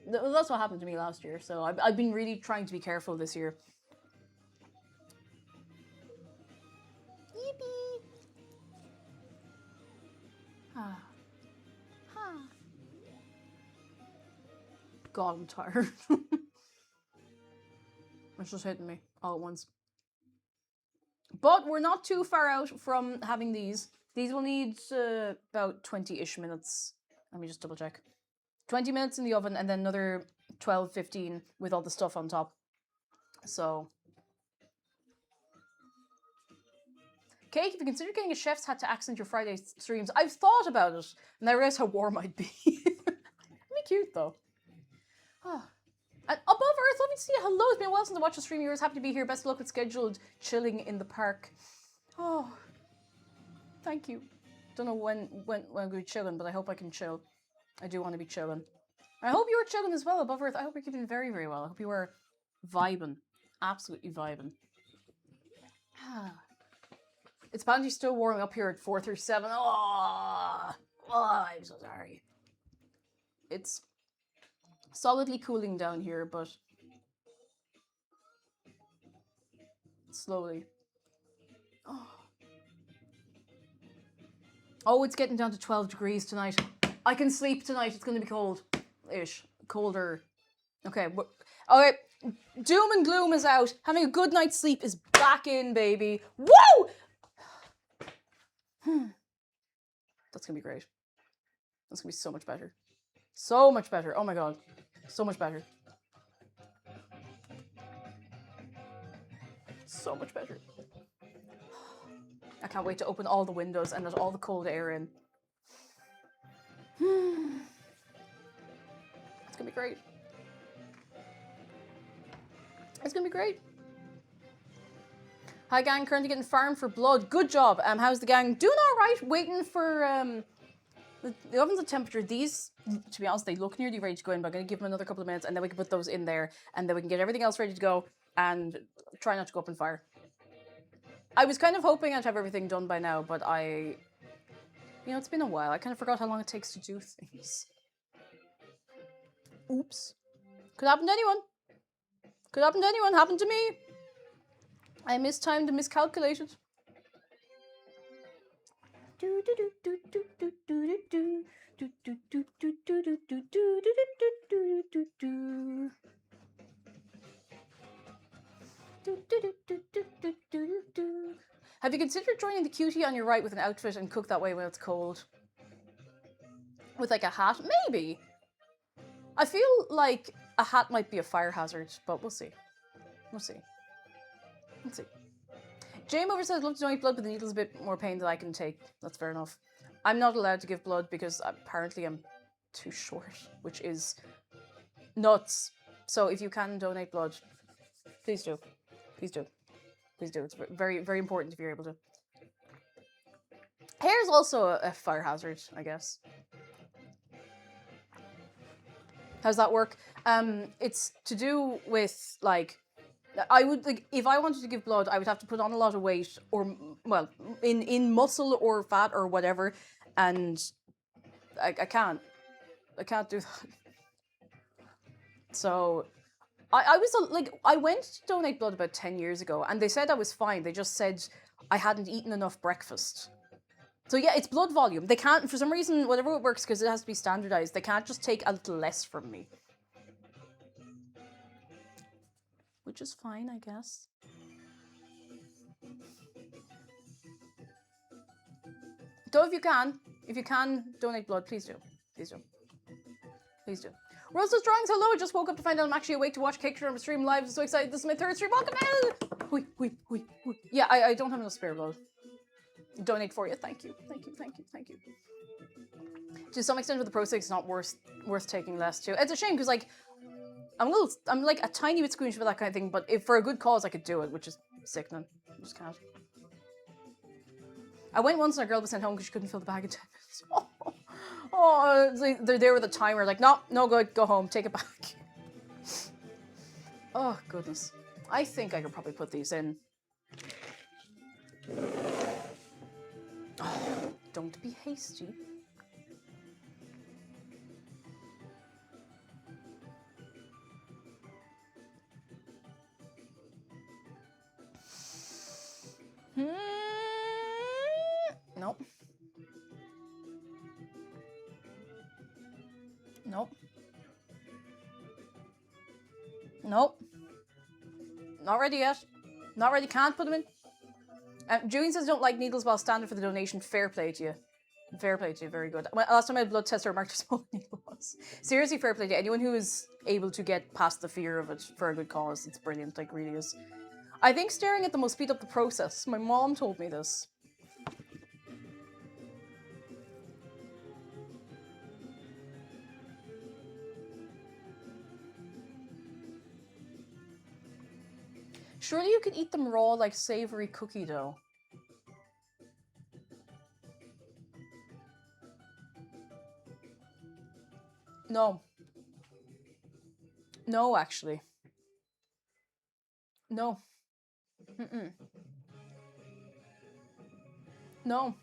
That's what happened to me last year, so I've been really trying to be careful this year. Yippee! God, I'm tired. It's just hitting me all at once. But we're not too far out from having these. These will need about 20-ish minutes. Let me just double check. 20 minutes in the oven and then another 12, 15 with all the stuff on top. So. Cake, if you consider getting a chef's hat to accent your Friday streams, I've thought about it, and I realize how warm I'd be. It'd be cute, though. And Above Earth, lovely to see you. Hello, it's been a while since I watched a stream of yours. Happy to be here. Best of luck with scheduled chilling in the park. Oh, thank you. Don't know when I'm going to be chilling, but I hope I can chill. I do want to be chilling. I hope you were chilling as well, Above Earth. I hope you're keeping very, very well. I hope you were vibing. Absolutely vibing. It's apparently still warming up here at 4:37. Oh, I'm so sorry. It's solidly cooling down here, but slowly. Oh, it's getting down to 12 degrees tonight. I can sleep tonight. It's going to be cold-ish. Colder. Okay. Okay. Doom and gloom is out. Having a good night's sleep is back in, baby. Woo! That's going to be great. That's going to be so much better. So much better. Oh my god. So much better. So much better. I can't wait to open all the windows and let all the cold air in. It's gonna be great. It's gonna be great. Hi gang, currently getting farmed for blood. Good job. How's the gang? Doing alright, waiting for the oven's at temperature. These, to be honest, they look nearly ready to go in, but I'm gonna give them another couple of minutes and then we can put those in there and then we can get everything else ready to go and try not to go up in fire. I was kind of hoping I'd have everything done by now, but it's been a while. I kind of forgot how long it takes to do things. Oops. Could happen to anyone. Could happen to anyone. Happened to me. I mistimed and miscalculated. Have you considered joining the cutie on your right with an outfit and cook that way when it's cold? With like a hat? Maybe. I feel like a hat might be a fire hazard, but we'll see. We'll see. Let's see. Jay Mover says, love to donate blood, but the needle's a bit more pain than I can take. That's fair enough. I'm not allowed to give blood because apparently I'm too short, which is nuts. So if you can donate blood, please do. Please do. Please do. It's very, very important if you're able to. Hair is also a fire hazard, I guess. How's that work? It's to do with, like, I would, like, if I wanted to give blood, I would have to put on a lot of weight or, well, in muscle or fat or whatever, and I can't do that. So I was like, I went to donate blood about 10 years ago and they said I was fine. They just said I hadn't eaten enough breakfast. So yeah, it's blood volume. They can't, for some reason, whatever it works, because it has to be standardized, they can't just take a little less from me. Which is fine, I guess. So if you can donate blood, please do. Please do. Please do. Rosa's Drawings, hello, I just woke up to find out I'm actually awake to watch Kickstarter on stream live. I'm so excited, this is my third stream, welcome in! Yeah, I don't have enough spare blood. Donate for you, thank you. To some extent with the Pro 6, it's not worth taking less too. It's a shame, because like, I'm like a tiny bit squeamish for that kind of thing, but if for a good cause I could do it, which is sickening. I just can't. I went once and a girl was sent home because she couldn't fill the bag in 10 minutes. Oh, they're there with a timer, like, no good, go home, take it back. Oh, goodness. I think I could probably put these in. Oh, don't be hasty. Nope. Nope. Nope. Not ready yet. Not ready. Can't put them in. Julian says don't like needles while standing for the donation. Fair play to you. Fair play to you. Very good. Last time I had a blood test, I remarked how small the needle was. Seriously, fair play to anyone who is able to get past the fear of it for a good cause. It's brilliant. Like, really is. I think staring at them will speed up the process. My mom told me this. Surely you could eat them raw like savory cookie dough. No. No, actually. No. Mm-mm. No.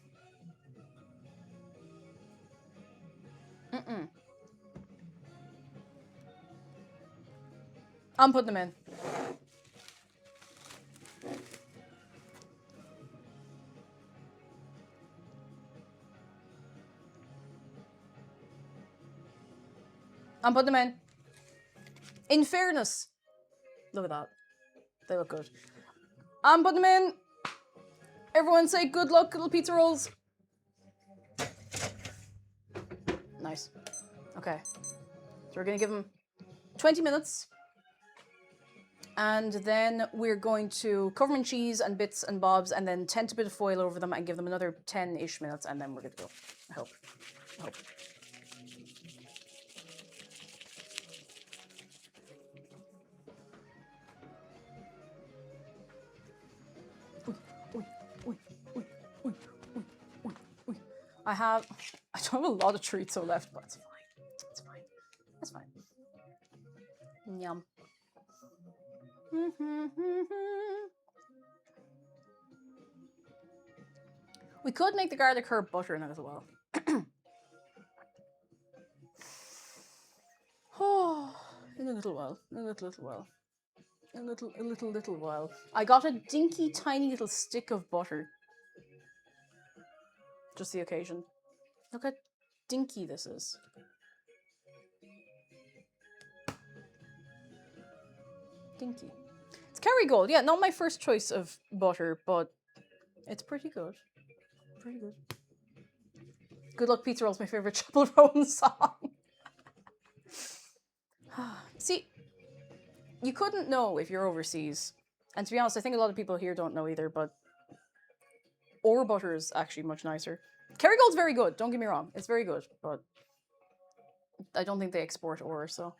Mm-mm. I'm putting them in. I'm putting them in. In fairness. Look at that. They look good. I'm putting them in. Everyone say good luck, little pizza rolls. Nice. Okay. So we're going to give them 20 minutes. And then we're going to cover them in cheese and bits and bobs and then tent a bit of foil over them and give them another 10-ish minutes and then we're good to go. I hope. I don't have a lot of chorizo left, but it's fine. It's fine. It's fine. Yum. We could make the garlic herb butter now as well. Oh, in a little while. In a little while. In a little while. I got a dinky tiny little stick of butter. Just the occasion. Look how dinky this is. Dinky. It's Kerrygold. Yeah, not my first choice of butter, but it's pretty good. Pretty good. Good Luck Pizza Roll is my favorite Chapel Roan song. See, you couldn't know if you're overseas. And to be honest, I think a lot of people here don't know either, but ore butter is actually much nicer. Kerrygold's very good, don't get me wrong. It's very good, but I don't think they export ore, so.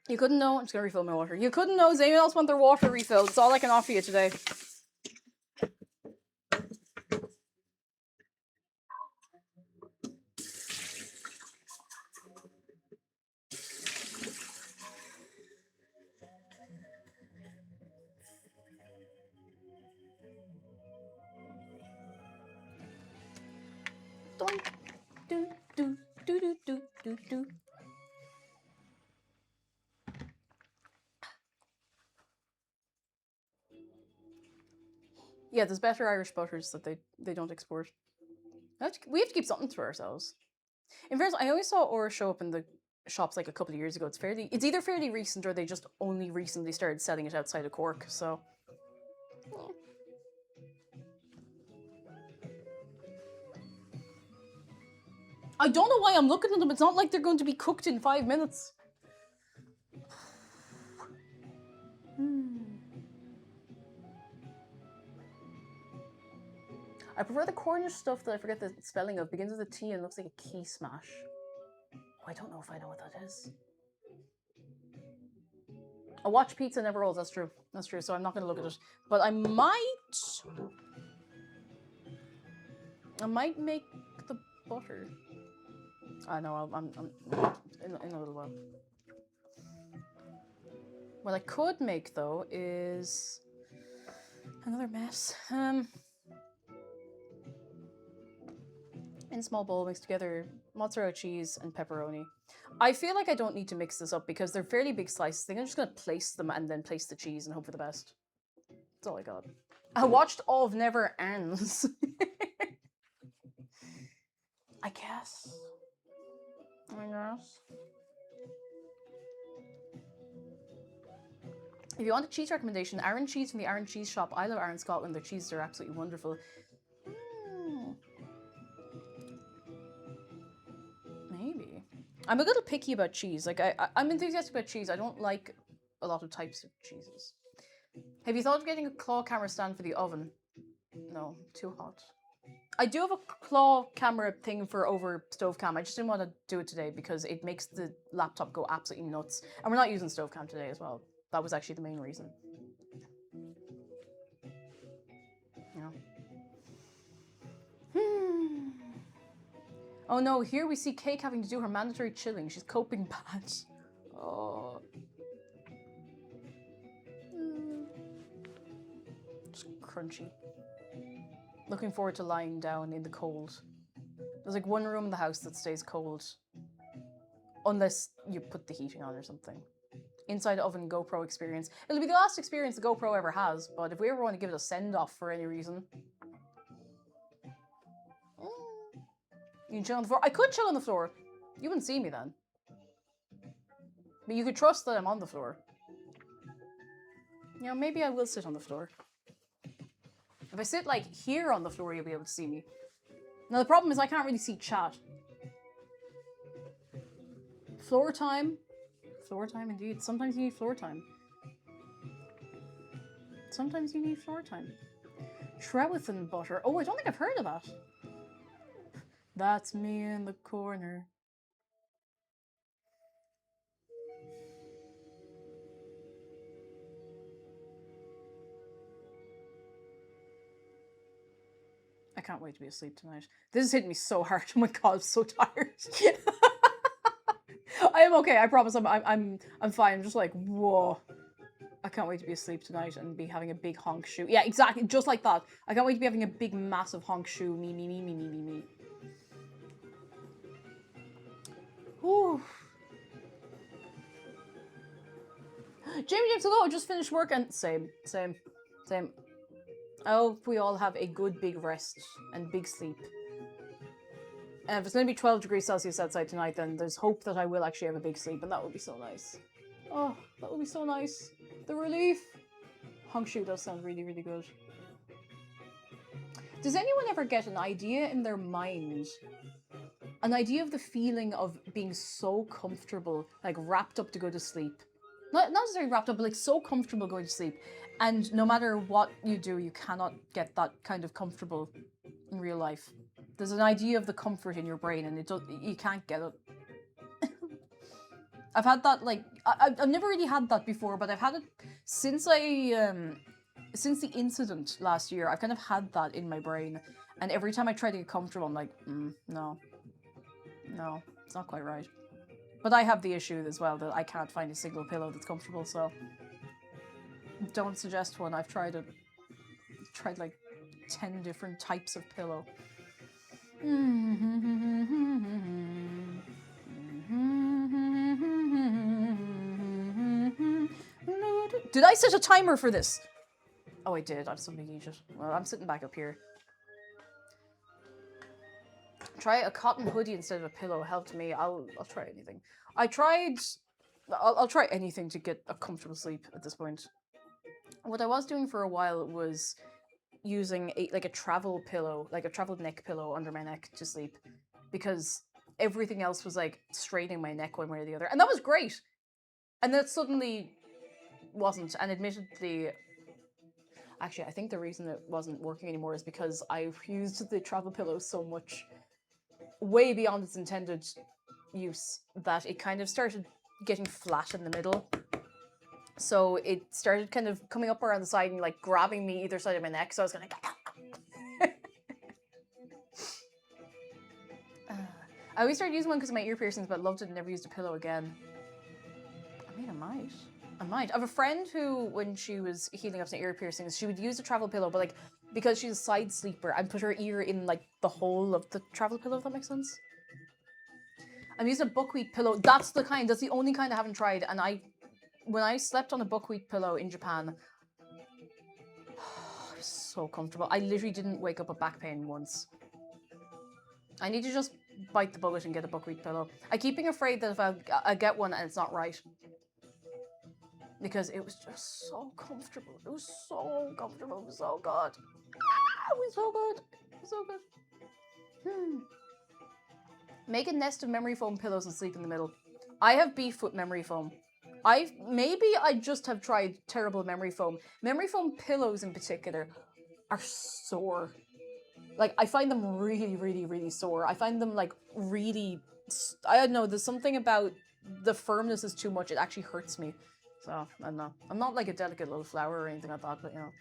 You couldn't know. I'm just gonna refill my water. You couldn't know. Does anyone else want their water refilled? It's all I can offer you today. Doink. Do, do, do, do, do, do, do. Yeah, there's better Irish butters that they don't export. We have to keep something to ourselves. In fairness, I always saw Ora show up in the shops like a couple of years ago. It's either fairly recent or they just only recently started selling it outside of Cork, so. I don't know why I'm looking at them. It's not like they're going to be cooked in 5 minutes. I prefer the Cornish stuff that I forget the spelling of. Begins with a T and looks like a key smash. Oh, I don't know if I know what that is. I watch pizza never rolls. That's true. That's true. So I'm not going to look at it. But I might make the butter. I know. I'm in a little while. What I could make though is another mess. In small bowl, mix together mozzarella cheese and pepperoni. I feel like I don't need to mix this up because they're fairly big slices. I think I'm just gonna place them and then place the cheese and hope for the best. That's all I got. I watched All of Never Ends. I guess. If you want a cheese recommendation, Aaron Cheese from the Aaron Cheese Shop. I love Aaron Scotland. Their cheeses are absolutely wonderful. Maybe. I'm a little picky about cheese. Like, I'm enthusiastic about cheese. I don't like a lot of types of cheeses. Have you thought of getting a claw camera stand for the oven? No, too hot. I do have a claw camera thing for over Stovecam. I just didn't want to do it today because it makes the laptop go absolutely nuts. And we're not using Stovecam today as well. That was actually the main reason. Yeah. Oh no, here we see Cake having to do her mandatory chilling. She's coping bad. Oh. Just crunchy. Looking forward to lying down in the cold. There's like one room in the house that stays cold. Unless you put the heating on or something. Inside oven GoPro experience. It'll be the last experience the GoPro ever has, but if we ever want to give it a send-off for any reason. You can chill on the floor. I could chill on the floor. You wouldn't see me then. But you could trust that I'm on the floor. You know, maybe I will sit on the floor. If I sit like here on the floor, you'll be able to see me. Now the problem is I can't really see chat. Floor time. Floor time indeed. Sometimes you need floor time. Sometimes you need floor time. Trewithan butter. Oh, I don't think I've heard of that. That's me in the corner. I can't wait to be asleep tonight. This is hitting me so hard. Oh my god, I'm so tired. I am okay. I promise. I'm fine. I'm just like, whoa. I can't wait to be asleep tonight and be having a big honk shoe. Yeah, exactly. Just like that. I can't wait to be having a big, massive honk shoe. Me. Whew. Jamie James, hello. I just finished work and same. I hope we all have a good big rest and big sleep. And if it's going to be 12 degrees Celsius outside tonight, then there's hope that I will actually have a big sleep, and that would be so nice. Oh, that would be so nice. The relief. Honk shoe does sound really, really good. Does anyone ever get an idea in their mind? An idea of the feeling of being so comfortable, like wrapped up to go to sleep. Not necessarily wrapped up, but like so comfortable going to sleep. And no matter what you do, you cannot get that kind of comfortable in real life. There's an idea of the comfort in your brain, and you can't get it. I've had that, like, I've never really had that before, but I've had it since since the incident last year. I've kind of had that in my brain, and every time I try to get comfortable, I'm like, no, it's not quite right. But I have the issue as well that I can't find a single pillow that's comfortable, so don't suggest one. I've tried like 10 different types of pillow. Did I set a timer for this? Oh, I did. I'm suddenly eat it. Well, I'm sitting back up here. Try a cotton hoodie instead of a pillow helped me. I'll try anything. I'll try anything to get a comfortable sleep at this point. What I was doing for a while was using a travel pillow, like a travel neck pillow under my neck to sleep, because everything else was like straining my neck one way or the other, and that was great. And then it suddenly wasn't, and admittedly, actually, I think the reason it wasn't working anymore is because I've used the travel pillow so much, way beyond its intended use, that it kind of started getting flat in the middle. So it started kind of coming up around the side and like grabbing me either side of my neck. So I was going I always started using one because of my ear piercings, but loved it and never used a pillow again. I mean, I might. I have a friend who, when she was healing up some ear piercings, she would use a travel pillow, but like, because she's a side sleeper, and put her ear in like the hole of the travel pillow, if that makes sense. I'm using a buckwheat pillow. That's the only kind I haven't tried. And when I slept on a buckwheat pillow in Japan, I was so comfortable. I literally didn't wake up with back pain once. I need to just bite the bullet and get a buckwheat pillow. I keep being afraid that if I get one and it's not right. Because it was just so comfortable. It was so comfortable. It was so good. It was so good. It was so good. Make a nest of memory foam pillows and sleep in the middle. I have beef with memory foam. Maybe I just have tried terrible memory foam. Memory foam pillows in particular are sore. Like, I find them really, really, really sore. I find them like really, I don't know, there's something about the firmness is too much. It actually hurts me. So, I don't know. I'm not like a delicate little flower or anything like that, but you know.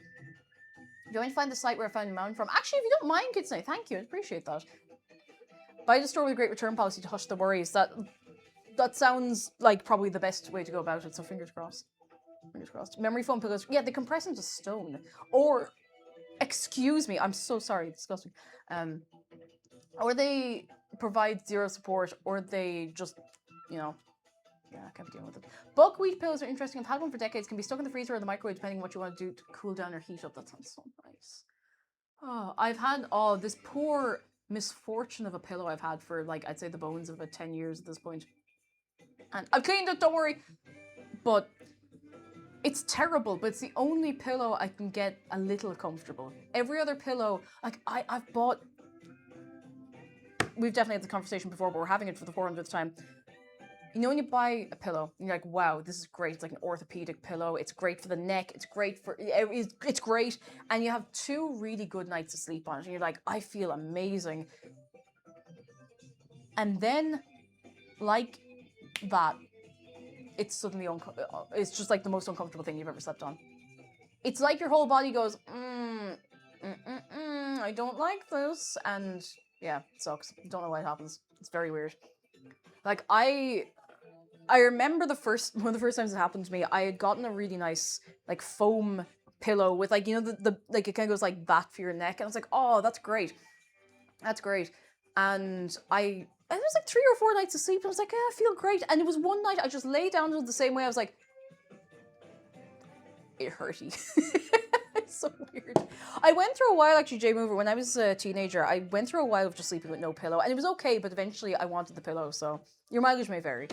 Do you want to find the site where I found mine from? Actually, if you don't mind, Kitsune, thank you. I appreciate that. Buy the store with a great return policy to hush the worries. That sounds like probably the best way to go about it, so fingers crossed. Fingers crossed. Memory foam pillows. Yeah, they compress into stone. Or, excuse me, I'm so sorry, disgusting. Or they provide zero support, or they just, you know, yeah, I can't be dealing with it. Buckwheat pillows are interesting. I've had one for decades. Can be stuck in the freezer or the microwave depending on what you want to do to cool down or heat up. That sounds so nice. Oh, I've had, this poor misfortune of a pillow I've had for, like, I'd say the bones of about 10 years at this point. And I've cleaned it, don't worry. But it's terrible, but it's the only pillow I can get a little comfortable. Every other pillow, like, I've bought... We've definitely had the conversation before, but we're having it for the 400th time. You know when you buy a pillow, and you're like, wow, this is great. It's like an orthopedic pillow. It's great for the neck. It's great for... It's great. And you have 2 really good nights of sleep on it. And you're like, I feel amazing. And then, like that, it's suddenly... it's just like the most uncomfortable thing you've ever slept on. It's like your whole body goes, I don't like this. And yeah, it sucks. Don't know why it happens. It's very weird. Like, I remember one of the first times it happened to me, I had gotten a really nice, like, foam pillow with, like, you know, the like, it kind of goes like that for your neck. And I was like, oh, that's great. That's great. And it was like 3 or 4 nights of sleep. And I was like, I feel great. And it was one night I just lay down the same way. I was like, it hurty. It's so weird. I went through a while, actually, Jay Mover, when I was a teenager, I went through a while of just sleeping with no pillow. And it was okay, but eventually I wanted the pillow. So your mileage may vary.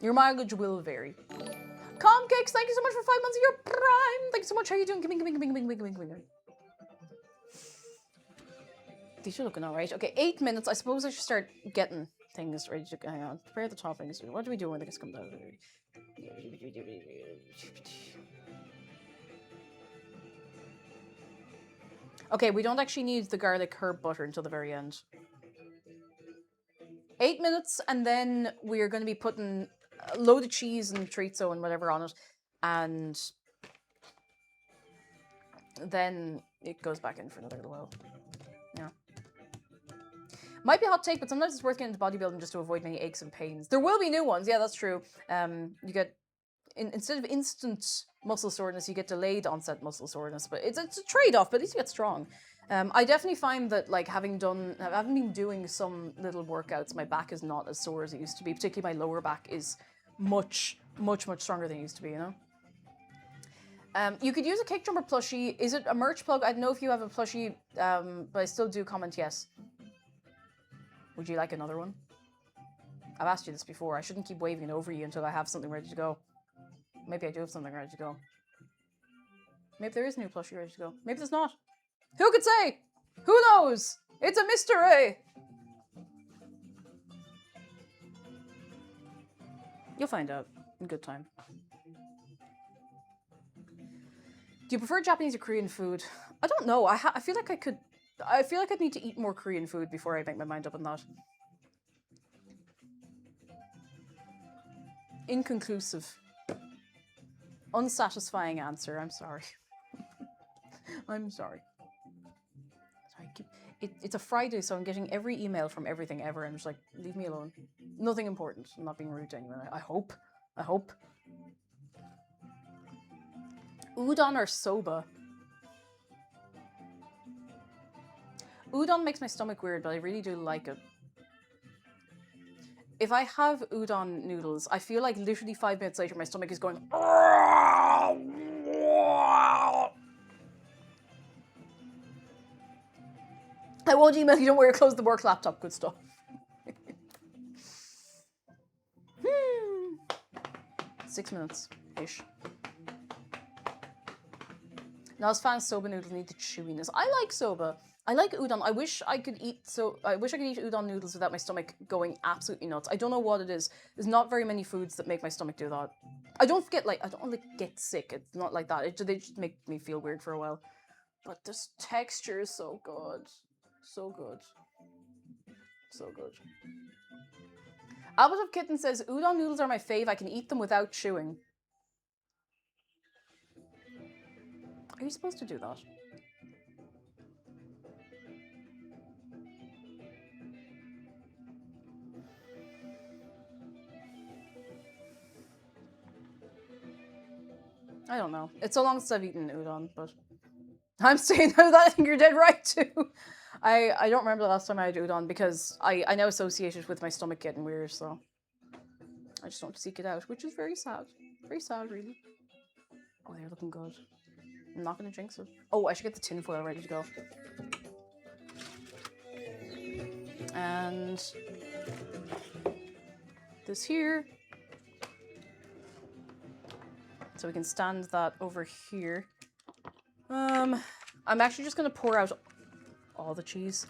Your mileage will vary. Calm Cakes, thank you so much for 5 months of your prime. Thank you so much. How are you doing? Come in. These are looking alright. Okay, 8 minutes. I suppose I should start getting things ready to go. Hang on. Prepare the toppings. What do we do when this comes out? Okay, we don't actually need the garlic herb butter until the very end. 8 minutes, and then we're going to be putting a load of cheese and chorizo and whatever on it, and then it goes back in for another little while. Yeah. Might be a hot take, but sometimes it's worth getting into bodybuilding just to avoid many aches and pains. There will be new ones. Yeah, that's true. You get, instead of instant muscle soreness, you get delayed onset muscle soreness. But it's a trade-off, but at least you get strong. I definitely find that, like, having been doing some little workouts, my back is not as sore as it used to be. Particularly my lower back is much stronger than it used to be, you know? You could use a Cake Jumper plushie. Is it a merch plug? I don't know if you have a plushie, but I still do comment yes. Would you like another one? I've asked you this before. I shouldn't keep waving it over you until I have something ready to go. Maybe I do have something ready to go. Maybe there is a new plushie ready to go. Maybe there's not. Who could say? Who knows? It's a mystery! You'll find out in good time. Do you prefer Japanese or Korean food? I don't know. I feel like I'd need to eat more Korean food before I make my mind up on that. Inconclusive. Unsatisfying answer. I'm sorry. I'm sorry. It's a Friday, so I'm getting every email from everything ever, and I'm just like, leave me alone. Nothing important. I'm not being rude to anyone. I hope. Udon or soba? Udon makes my stomach weird, but I really do like it. If I have udon noodles, I feel like literally 5 minutes later my stomach is going... I won't email you, don't worry, close the work laptop, good stuff. 6 minutes-ish. Not as fan of soba noodles need the chewiness. I like soba. I like udon. I wish I could eat udon noodles without my stomach going absolutely nuts. I don't know what it is. There's not very many foods that make my stomach do that. I don't get sick. It's not like that. They just make me feel weird for a while. But this texture is so good. So good. So good. Albert of Kitten says, udon noodles are my fave. I can eat them without chewing. Are you supposed to do that? I don't know. It's so long since I've eaten udon, but I'm saying that I think you're dead right too. I don't remember the last time I had udon because I now associate it with my stomach getting weird, so I just don't seek it out, which is very sad. Very sad, really. Oh, they're looking good. I'm not gonna jinx it. Oh, I should get the tinfoil ready to go. And this here. So we can stand that over here. I'm actually just gonna pour out all the cheese.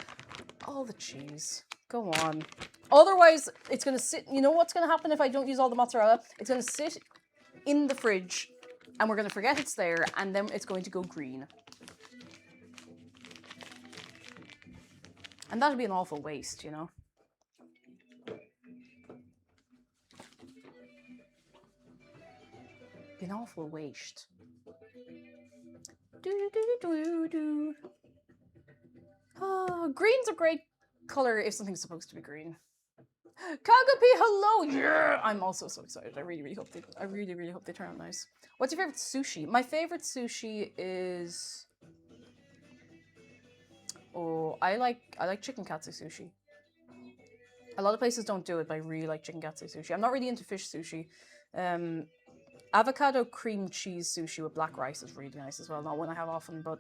All the cheese. Go on. Otherwise, it's gonna sit. You know what's gonna happen if I don't use all the mozzarella? It's gonna sit in the fridge, and we're gonna forget it's there, and then it's going to go green. And that'd be an awful waste, you know? Be an awful waste. Do. Green's a great color if something's supposed to be green. Kagapi, hello! Yeah, I'm also so excited. I really hope they turn out nice. What's your favorite sushi? My favorite sushi is I like chicken katsu sushi. A lot of places don't do it, but I really like chicken katsu sushi. I'm not really into fish sushi. Avocado cream cheese sushi with black rice is really nice as well. Not one I have often, but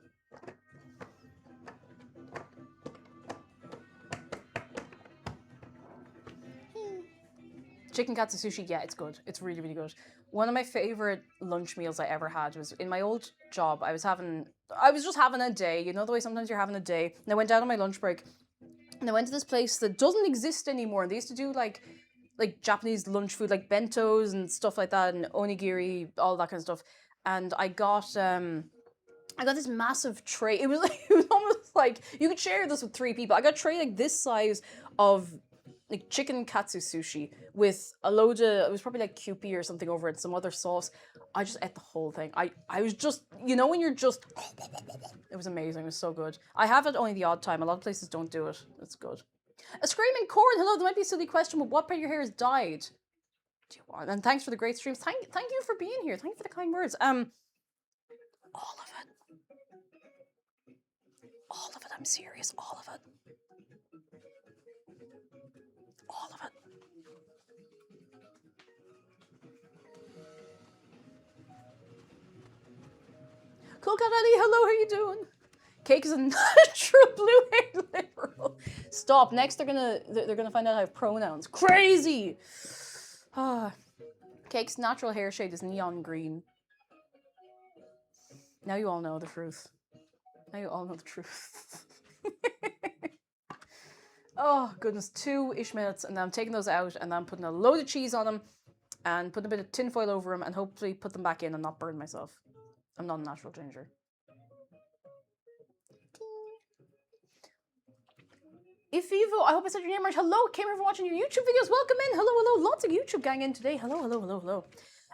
chicken katsu sushi, yeah, it's good. It's really, really good. One of my favorite lunch meals I ever had was in my old job. I was just having a day. You know the way sometimes you're having a day. And I went down on my lunch break and I went to this place that doesn't exist anymore. They used to do like Japanese lunch food, like bentos and stuff like that, and onigiri, all that kind of stuff. And I got this massive tray. It was almost like you could share this with 3 people. I got a tray like this size of like chicken katsu sushi with a load of, it was probably like Kewpie or something over it, some other sauce. I just ate the whole thing. I was just, you know, when you're just, it was amazing. It was so good. I have it only the odd time. A lot of places don't do it. It's good. A screaming corn. Hello, there might be a silly question, but what part of your hair has dyed? Do you want? And thanks for the great streams. Thank you for being here. Thank you for the kind words. All of it. All of it. I'm serious. All of it. All of it. Cool Cat Eddie, hello, how you doing? Cake is a natural blue hair liberal. Stop. Next they're gonna find out I have pronouns. Crazy! Cake's natural hair shade is neon green. Now you all know the truth. Now you all know the truth. Oh goodness, 2-ish minutes, and then I'm taking those out, and then I'm putting a load of cheese on them, and putting a bit of tin foil over them, and hopefully put them back in and not burn myself. I'm not a natural ginger. Ifivo, I hope I said your name right. Hello, came here for watching your YouTube videos. Welcome in. Hello. Lots of YouTube gang in today. Hello.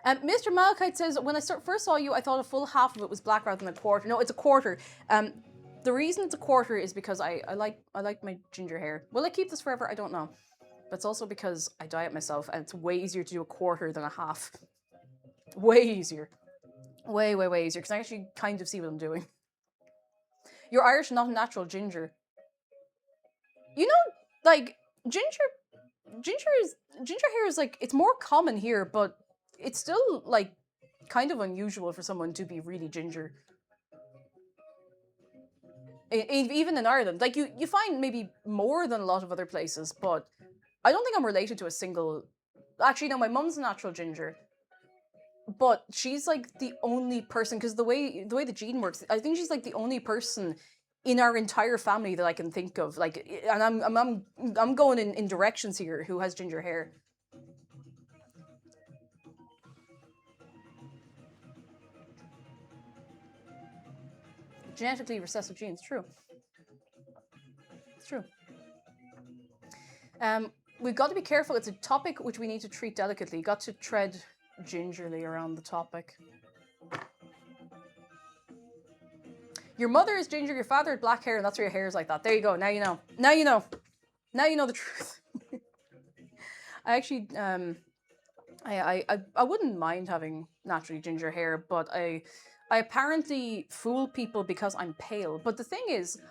Mr. Malachite says, when I first saw you, I thought a full half of it was black rather than a quarter. No, it's a quarter. The reason it's a quarter is because I like my ginger hair. Will I keep this forever? I don't know. But it's also because I dye it myself, and it's way easier to do a quarter than a half. Way easier. Way easier, because I actually kind of see what I'm doing. You're Irish, not a natural ginger. You know, like, ginger hair is like, it's more common here, but it's still, like, kind of unusual for someone to be really ginger. Even in Ireland. Like, you find maybe more than a lot of other places, but I don't think I'm related to a single... Actually, no, my mum's a natural ginger. But she's, like, the only person, because the way the gene works, I think she's, like, the only person in our entire family that I can think of, like, and I'm going in directions here, who has ginger hair. Genetically recessive genes, true. It's true. We've got to be careful. It's a topic which we need to treat delicately. Got to tread gingerly around the topic. Your mother is ginger, your father had black hair, and that's why your hair is like that. There you go. Now you know. Now you know. Now you know the truth. I actually, I wouldn't mind having naturally ginger hair, but I apparently fool people because I'm pale. But the thing is,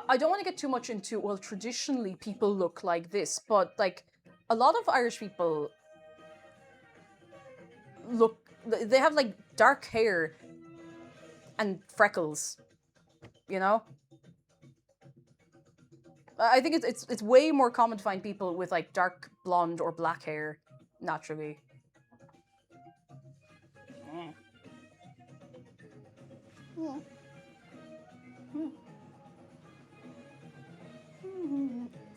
I don't want to get too much into, well, traditionally people look like this, but like a lot of Irish people they have like dark hair and freckles, you know? I think it's way more common to find people with like dark blonde or black hair naturally.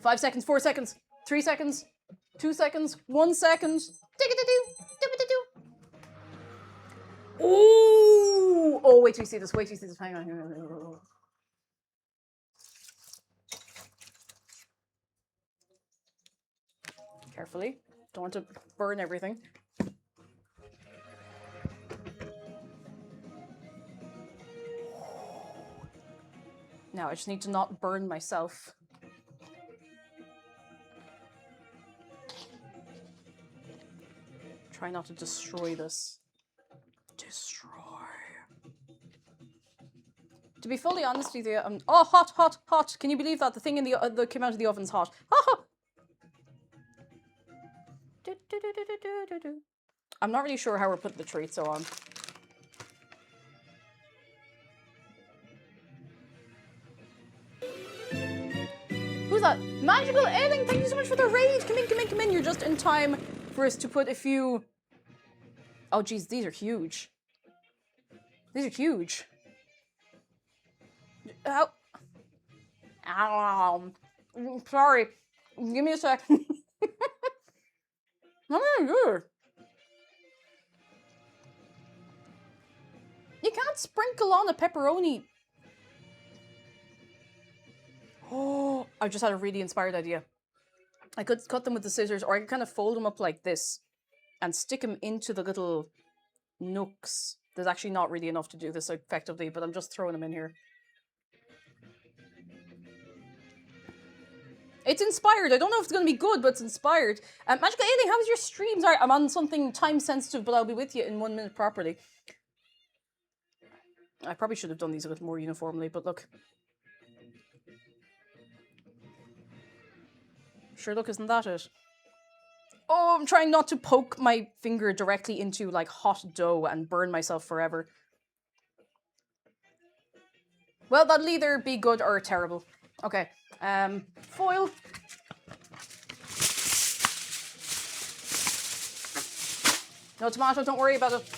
5 seconds, 4 seconds, 3 seconds, 2 seconds, 1 second. Ooh! Oh, wait till you see this. Wait till you see this. Hang on. Carefully. Don't want to burn everything. Now I just need to not burn myself. Try not to destroy this. Destroy. To be fully honest with you, oh, hot, hot, hot. Can you believe that? The thing in the that came out of the oven's hot. Ha I'm not really sure how we're putting the chorizo on. Who's that? Magical Ailing, thank you so much for the raid. Come in, come in, come in. You're just in time for us to put a few... Oh, geez, these are huge. These are huge. Oh. Ow. Sorry. Give me a sec. Good. You can't sprinkle on a pepperoni. Oh, I just had a really inspired idea. I could cut them with the scissors, or I could kind of fold them up like this and stick them into the little nooks. There's actually not really enough to do this effectively, but I'm just throwing them in here. It's inspired. I don't know if it's going to be good, but it's inspired. Magical Ailing, how was your stream? Sorry, I'm on something time sensitive, but I'll be with you in 1 minute properly. I probably should have done these a little more uniformly, but look. Sure, look, isn't that it? Oh, I'm trying not to poke my finger directly into, like, hot dough and burn myself forever. Well, that'll either be good or terrible. Okay, foil. No tomato, don't worry about it.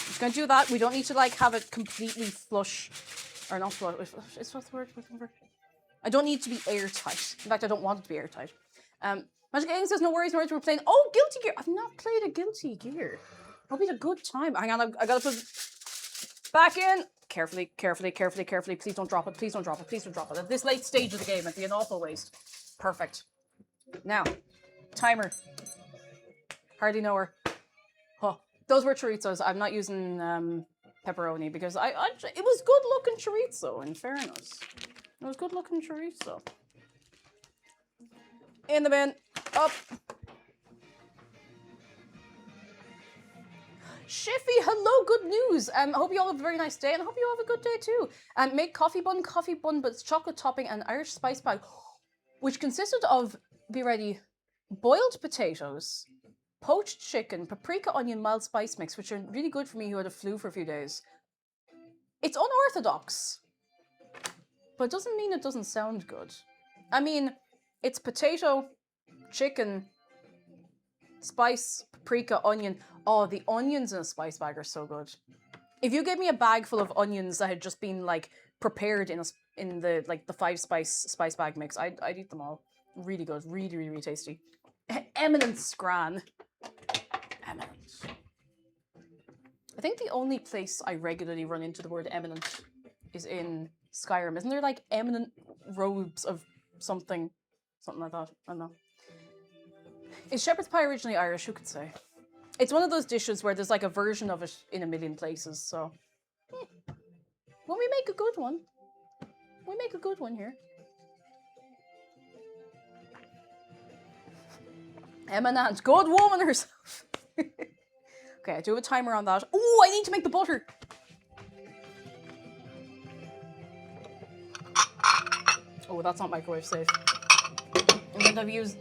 Just gonna do that. We don't need to, like, have it completely flush. Or not flush. Is that the word I'm looking for? I don't need it to be airtight. In fact, I don't want it to be airtight. Magic Ailing says, no worries, we're playing. Oh, Guilty Gear! I've not played a Guilty Gear. It'll be a good time. Hang on, I gotta put it back in. Carefully, carefully, carefully, carefully. Please don't drop it, please don't drop it, please don't drop it. At this late stage of the game, it'd be an awful waste. Perfect. Now, timer. Hardly know her. Oh, those were chorizos. I'm not using pepperoni because it was good looking chorizo, in fairness. It was good looking chorizo. In the bin. Up. Shiffy, hello, good news. I hope you all have a very nice day, and I hope you all have a good day too. Make coffee bun, but it's chocolate topping and Irish spice bag, which consisted of, be ready, boiled potatoes, poached chicken, paprika, onion, mild spice mix, which are really good for me who had a flu for a few days. It's unorthodox, but it doesn't mean it doesn't sound good. I mean, it's potato, chicken, spice, paprika, onion. Oh, the onions in a spice bag are so good. If you gave me a bag full of onions that had just been like prepared in the 5 spice bag mix, I'd eat them all. Really good, really, really, really tasty. Eminent Scran. Eminent. I think the only place I regularly run into the word eminent is in Skyrim. Isn't there like eminent robes of something like that? I don't know. Is shepherd's pie originally Irish? Who could say? It's one of those dishes where there's like a version of it in a million places, so... When we make a good one. We make a good one here. Eminent. Good woman herself. Okay, I do have a timer on that. Oh, I need to make the butter. Oh, that's not microwave safe. I'm going to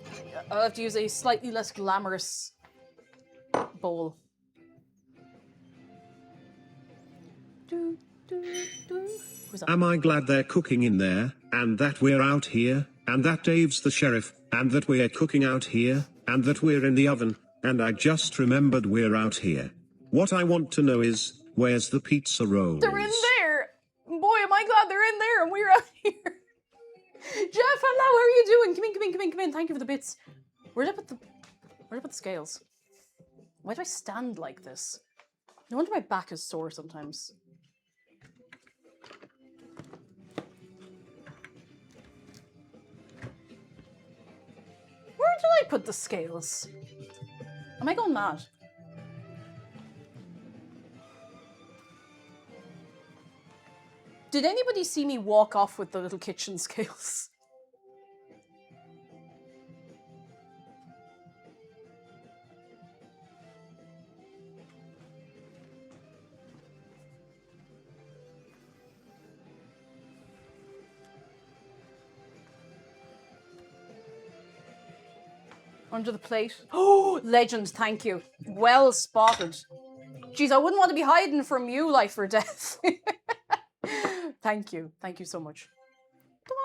I'll have to use a slightly less glamorous bowl. Who's that? Am I glad they're cooking in there, and that we're out here, and that Dave's the sheriff, and that we're cooking out here, and that we're in the oven, and I just remembered we're out here. What I want to know is, where's the pizza rolls? They're in there! Boy, am I glad they're in there and we're out here. Jeff, hello, how are you doing? Come in, come in, come in, come in. Thank you for the bits. Where'd I put the scales? Why do I stand like this? No wonder my back is sore sometimes. Where did I put the scales? Am I going mad? Did anybody see me walk off with the little kitchen scales? Under the plate. Oh, legend, thank you. Well spotted. Jeez, I wouldn't want to be hiding from you, life or death. Thank you. Thank you so much. Come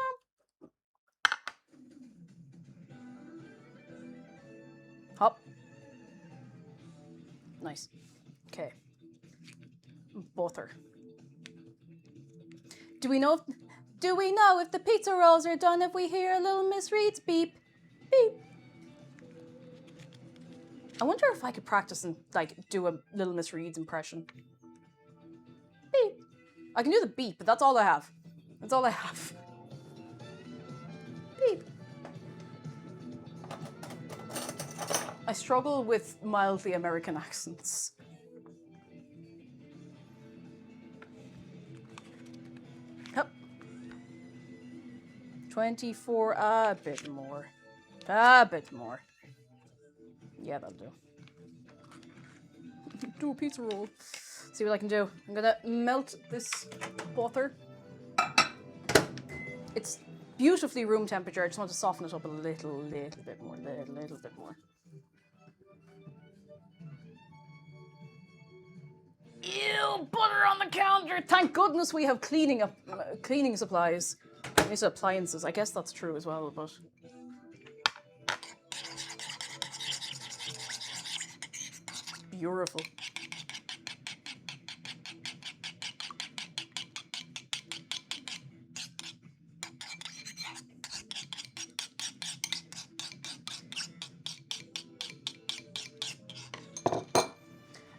on. Hop. Nice. Okay. Butter. Do we know if the pizza rolls are done if we hear a little Miss Reed's beep? Beep. I wonder if I could practice and like do a little Miss Reed's impression. Beep. I can do the beep, but that's all I have. That's all I have. Beep. I struggle with mildly American accents. Yep. 24, a bit more. A bit more. Yeah, that'll do. Do a pizza roll. See what I can do. I'm gonna melt this butter. It's beautifully room temperature. I just want to soften it up a little bit more. Little bit more. Ew, butter on the counter. Thank goodness we have cleaning supplies. These are appliances. I guess that's true as well, but. Beautiful.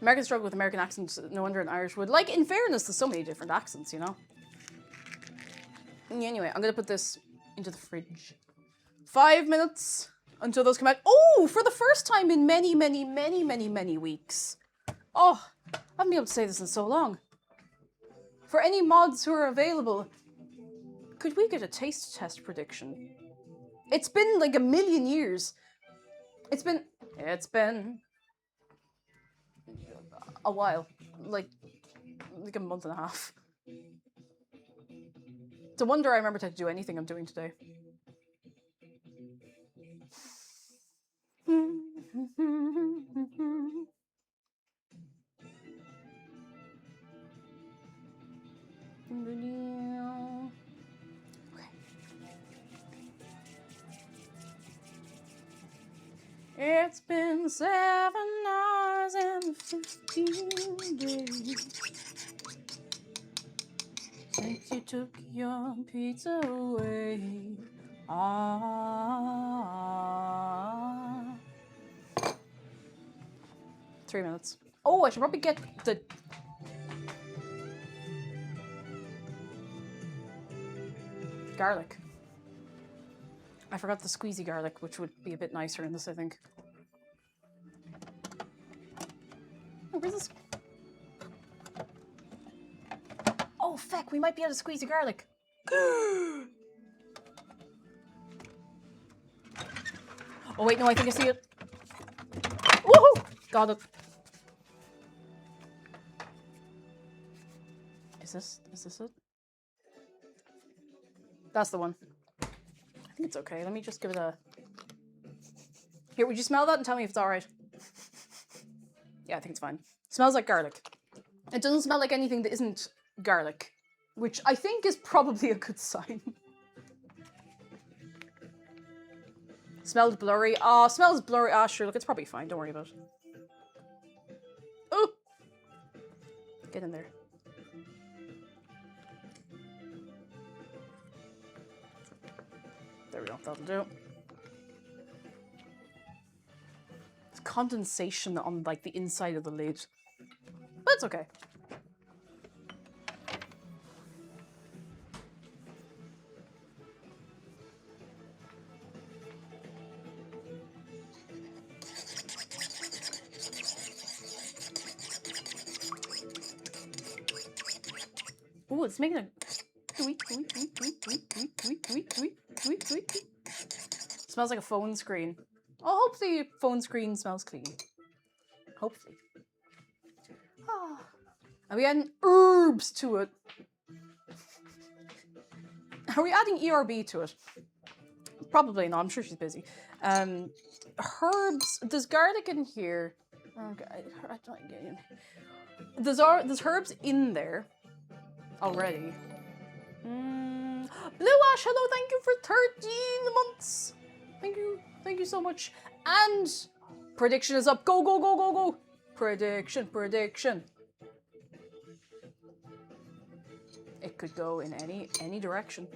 Americans struggle with American accents, no wonder an Irish would. Like, in fairness, there's so many different accents, you know? Anyway, I'm gonna put this into the fridge. 5 minutes until those come out. Oh, for the first time in many weeks. Oh, I haven't been able to say this in so long. For any mods who are available, could we get a taste test prediction? It's been like a million years. It's been a while, like a month and a half. It's a wonder I remember to do anything I'm doing today. Okay. It's been 7 hours and 15 days since you took your pizza away. Ah. 3 minutes. Oh, I should probably get the... garlic. I forgot the squeezy garlic, which would be a bit nicer in this, I think. Oh, where's this? Oh, feck, we might be able to squeeze the garlic. Oh, wait, no, I think I see it. Woohoo! Got it. Is this it? That's the one. I think it's okay. Let me just give it a... Here, would you smell that and tell me if it's all right? Yeah, I think it's fine. It smells like garlic. It doesn't smell like anything that isn't garlic, which I think is probably a good sign. Smells blurry. Oh, smells blurry. Ah, sure, look, it's probably fine. Don't worry about it. Oh! Get in there. There we go, that'll do. It's condensation on, like, the inside of the lid. But it's okay. Ooh, it's making a... Smells like a phone screen. Oh, hopefully your phone screen smells clean. Hopefully. Ah. Are we adding herbs to it? Are we adding ERB to it? Probably not. I'm sure she's busy. Herbs. There's garlic in here. Okay, I don't get it. There's herbs in there already. Blue Ash, hello, thank you for 13 months. Thank you so much. And prediction is up. Go, go, go, go, go. Prediction. It could go in any direction.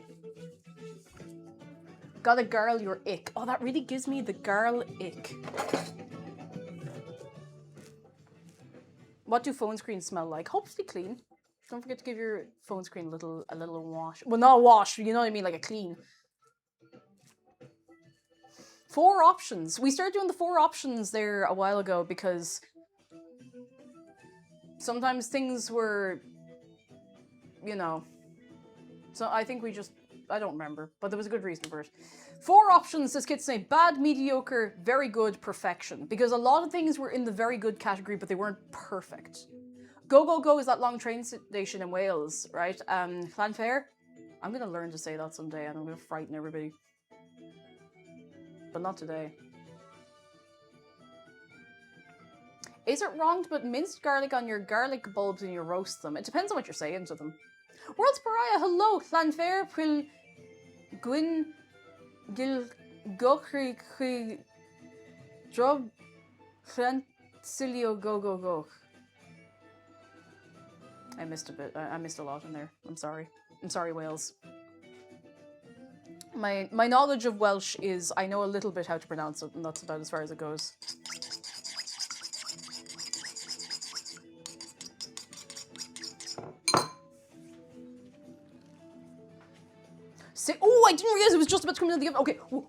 Gotta garl your ick. Oh, that really gives me the garl ick. What do phone screens smell like? Hopefully clean. Don't forget to give your phone screen a little wash. Well, not a wash, you know what I mean, like a clean. 4 options. We started doing the 4 options there a while ago because sometimes things were, you know, so I think we just, I don't remember, but there was a good reason for it. 4 options, this kid's saying: bad, mediocre, very good, perfection. Because a lot of things were in the very good category, but they weren't perfect. Go, go, go is that long train station in Wales, right? Llanfair? I'm gonna learn to say that someday and I'm gonna frighten everybody. But not today. Is it wrong to put minced garlic on your garlic bulbs when you roast them? It depends on what you're saying to them. World's Pariah, hello! Llanfair, Pwil, Gwyn, Gil, Gochri, Drob, Francilio, go, go, go. I missed a bit. I missed a lot in there. I'm sorry. I'm sorry, Wales. My knowledge of Welsh is I know a little bit how to pronounce it, and that's about as far as it goes. Say, oh, I didn't realize it was just about to come into the oven. Okay. Ooh.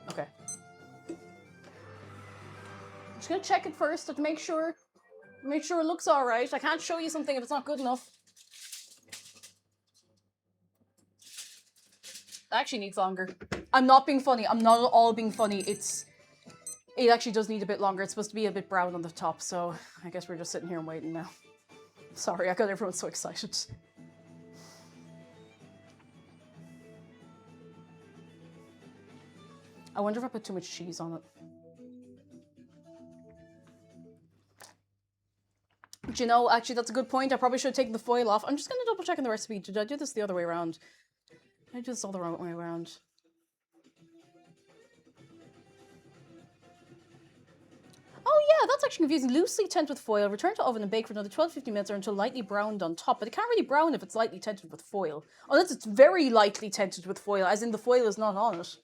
Okay. I'm just gonna check it first to make sure it looks alright. I can't show you something if it's not good enough. It actually needs longer. I'm not being funny. I'm not at all being funny. It actually does need a bit longer. It's supposed to be a bit brown on the top, so I guess we're just sitting here and waiting now. Sorry, I got everyone so excited. I wonder if I put too much cheese on it. Do you know, actually, that's a good point. I probably should have taken the foil off. I'm just going to double check in the recipe. Did I do this the other way around? Did I do this all the wrong way around? Oh yeah, that's actually confusing. Loosely tint with foil, return to oven and bake for another 12-15 minutes or until lightly browned on top. But it can't really brown if it's lightly tinted with foil. Unless it's very lightly tinted with foil, as in the foil is not on it.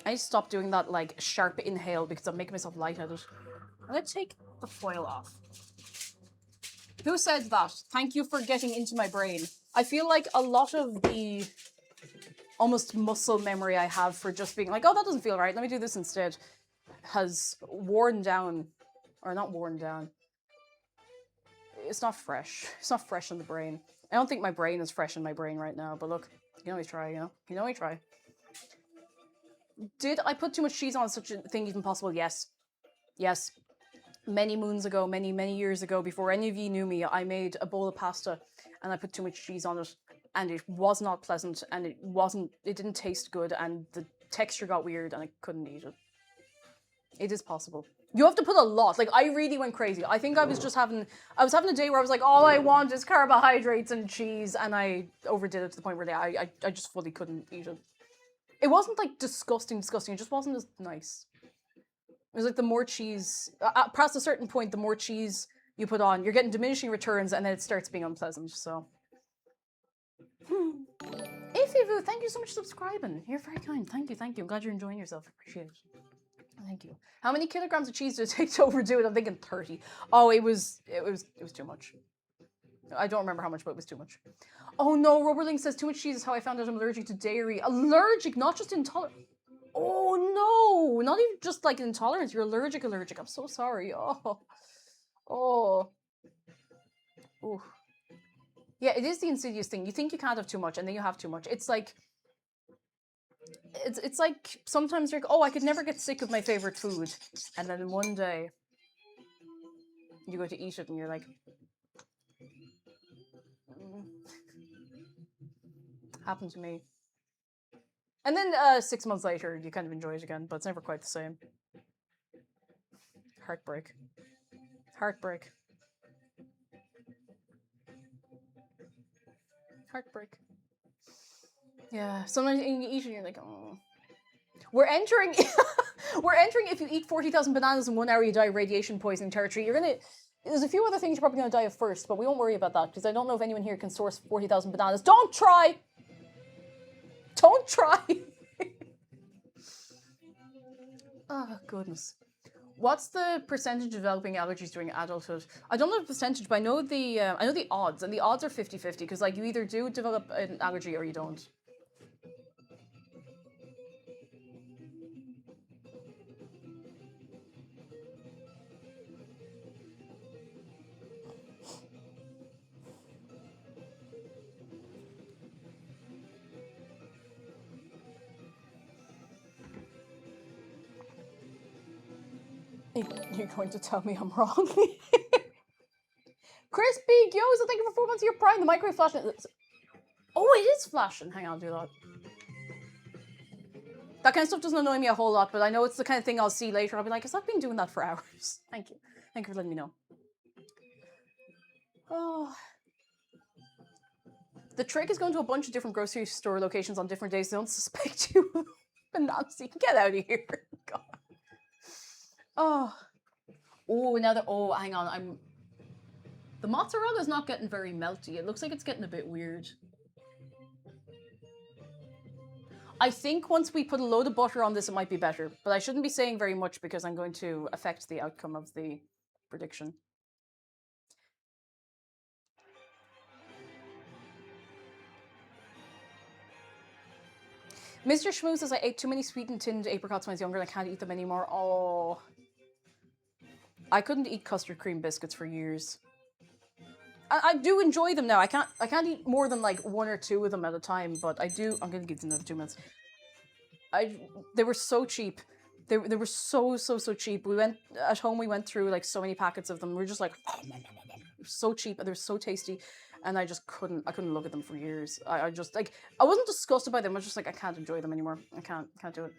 I need to stop doing that, like, sharp inhale because I'm making myself lightheaded. I'm gonna take the foil off. Who said that? Thank you for getting into my brain. I feel like a lot of the almost muscle memory I have for just being like, oh, that doesn't feel right, let me do this instead, has worn down. Or not worn down. It's not fresh. It's not fresh in the brain. I don't think my brain is fresh in my brain right now, but look, you can always try, you know? You can always try. Did I put too much cheese on such a thing even possible? Yes. Yes. Many moons ago, many years ago, before any of you knew me, I made a bowl of pasta and I put too much cheese on it and it was not pleasant and it didn't taste good and the texture got weird and I couldn't eat it. It is possible. You have to put a lot. Like, I really went crazy. I think I was having a day where I was like, all I want is carbohydrates and cheese, and I overdid it to the point where I just fully couldn't eat it. It wasn't like disgusting, it just wasn't as nice. It was like the more cheese, past a certain point, the more cheese you put on, you're getting diminishing returns and then it starts being unpleasant, so. Afivu, thank you so much for subscribing. You're very kind. Thank you, thank you. I'm glad you're enjoying yourself. I appreciate it. Thank you. How many kilograms of cheese did it take to overdo it? I'm thinking 30. Oh, it was too much. I don't remember how much, but it was too much. Oh no, Rubberling says too much cheese is how I found out I'm allergic to dairy. Allergic, not just intolerant. Oh no, not even just like intolerance. You're allergic. I'm so sorry. Oh. Ooh. Yeah, it is the insidious thing. You think you can't have too much, and then you have too much. It's like sometimes you're like, oh, I could never get sick of my favorite food, and then one day you go to eat it, and you're like, happened to me. And then 6 months later, you kind of enjoy it again, but it's never quite the same. Heartbreak. Heartbreak. Heartbreak. Yeah, sometimes you eat it and you're like, oh. We're entering if you eat 40,000 bananas in 1 hour, you die of radiation poisoning territory. There's a few other things you're probably going to die of first, but we won't worry about that, because I don't know if anyone here can source 40,000 bananas. Don't try! Don't try! Oh, goodness. What's the percentage of developing allergies during adulthood? I don't know the percentage, but I know the odds, and the odds are 50-50, because like you either do develop an allergy or you don't. You're going to tell me I'm wrong? Crispy Gyoza, thank you for 4 months of your Prime. The microwave flashing. Oh, it is flashing. Hang on, I'll do that. That kind of stuff doesn't annoy me a whole lot, but I know it's the kind of thing I'll see later. I'll be like, has that been doing that for hours? Thank you. Thank you for letting me know. Oh. The trick is going to a bunch of different grocery store locations on different days. They don't suspect you. Bananas, you can get out of here. God. Oh. Oh, hang on. The mozzarella's not getting very melty. It looks like it's getting a bit weird. I think once we put a load of butter on this, it might be better. But I shouldn't be saying very much because I'm going to affect the outcome of the prediction. Mr. Shmoo says, I ate too many sweetened tinned apricots when I was younger and I can't eat them anymore. Oh. I couldn't eat custard cream biscuits for years. I do enjoy them now. I can't eat more than like 1 or 2 of them at a time, but I do. I'm gonna give them another 2 minutes. They were so cheap. They were so cheap. We went through like so many packets of them. We were just like, oh, so cheap, and they're so tasty, and I couldn't look at them for years. I just like, I wasn't disgusted by them. I was just like, I can't enjoy them anymore. I can't do it.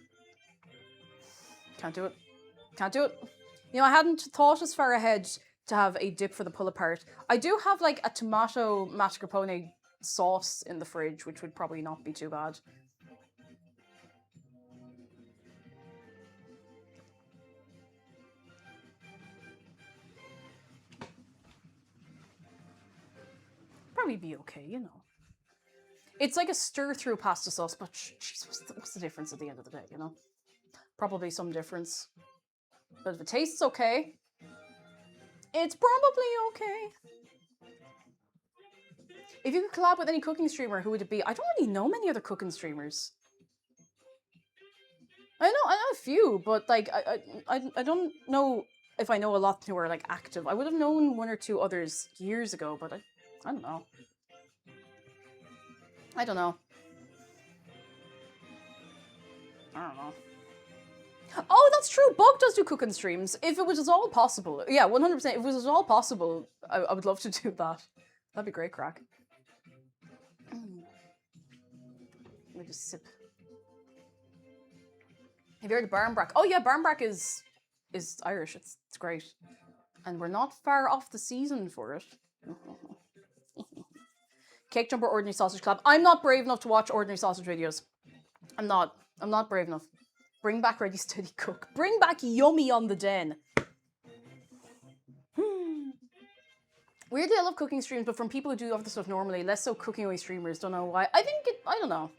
Can't do it. Can't do it. You know, I hadn't thought as far ahead to have a dip for the pull apart. I do have like a tomato mascarpone sauce in the fridge, which would probably not be too bad. Probably be okay, you know. It's like a stir-through pasta sauce, but jeez, what's the difference at the end of the day, you know? Probably some difference. But if it tastes okay, it's probably okay. If you could collab with any cooking streamer, who would it be? I don't really know many other cooking streamers. I know a few, but like I don't know if I know a lot who are like active. I would have known 1 or 2 others years ago, but I don't know. I don't know. Oh, that's true. Bug does do cooking streams. If it was at all possible. Yeah, 100%. If it was at all possible, I would love to do that. That'd be great crack. Let me just sip. Have you heard of Barnbrack? Oh yeah, Barnbrack is Irish. It's great. And we're not far off the season for it. Cake Jumper, Ordinary Sausage Club. I'm not brave enough to watch Ordinary Sausage videos. I'm not brave enough. Bring back Ready Steady Cook. Bring back Yummy on the Den. Weirdly, I love cooking streams, but from people who do other stuff normally, less so cooking away streamers. Don't know why. I don't know.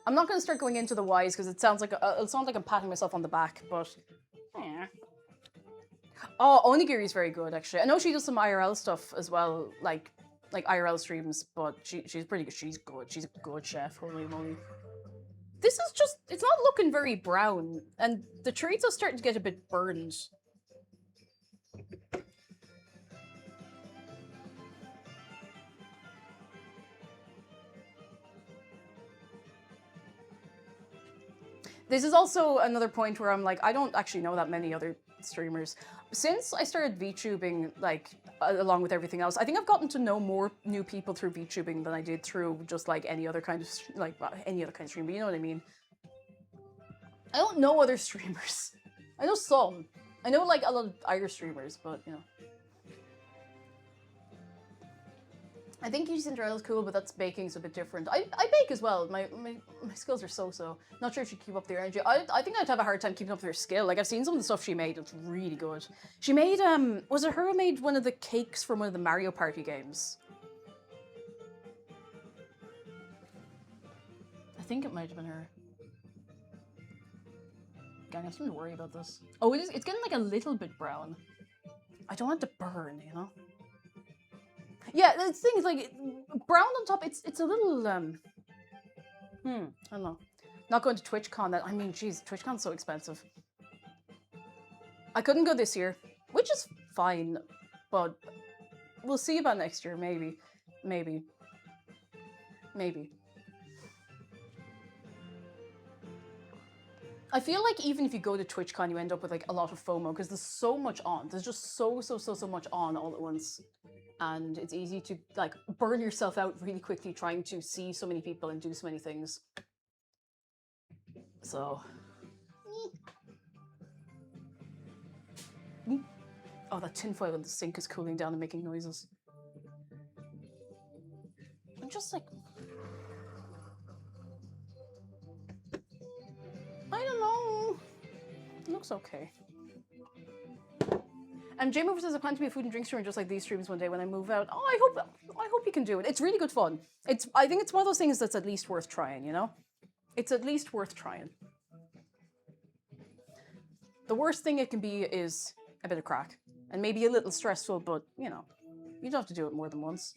I'm not going to start going into the whys because it sounds like I'm patting myself on the back, but yeah. Oh, Onigiri is very good actually. I know she does some IRL stuff as well, like IRL streams, but she's pretty good. She's good. She's a good chef. Holy moly. This is just, it's not looking very brown, and the chorizo's starting to get a bit burned. This is also another point where I'm like, I don't actually know that many other streamers. Since I started VTubing, like, along with everything else, I think I've gotten to know more new people through VTubing than I did through just, like, any other kind of stream, but you know what I mean? I don't know other streamers. I know some. I know, like, a lot of Irish streamers, but, you know. I think UG Cinderella is cool, but that's baking's a bit different. I bake as well. My skills are so-so. Not sure if she'd keep up the energy. I think I'd have a hard time keeping up with her skill. Like, I've seen some of the stuff she made. It's really good. She made, was it her who made one of the cakes from one of the Mario Party games? I think it might have been her. Gang, I'm starting to worry about this. Oh, it's getting like a little bit brown. I don't want it to burn, you know? Yeah, the thing is, like, brown on top, it's a little, I don't know. Not going to TwitchCon, I mean, geez, TwitchCon's so expensive. I couldn't go this year, which is fine, but we'll see about next year, maybe. Maybe. Maybe. I feel like even if you go to TwitchCon, you end up with, like, a lot of FOMO, because there's so much on. There's just so much on all at once. And it's easy to, like, burn yourself out really quickly trying to see so many people and do so many things. So... Oh, that tinfoil in the sink is cooling down and making noises. I'm just like... I don't know. It looks okay. And J-Mover says I plan to be a food and drink streamer just like these streams one day when I move out. Oh, I hope you can do it. It's really good fun. I think it's one of those things that's at least worth trying, you know? It's at least worth trying. The worst thing it can be is a bit of crack. And maybe a little stressful, but, you know, you don't have to do it more than once.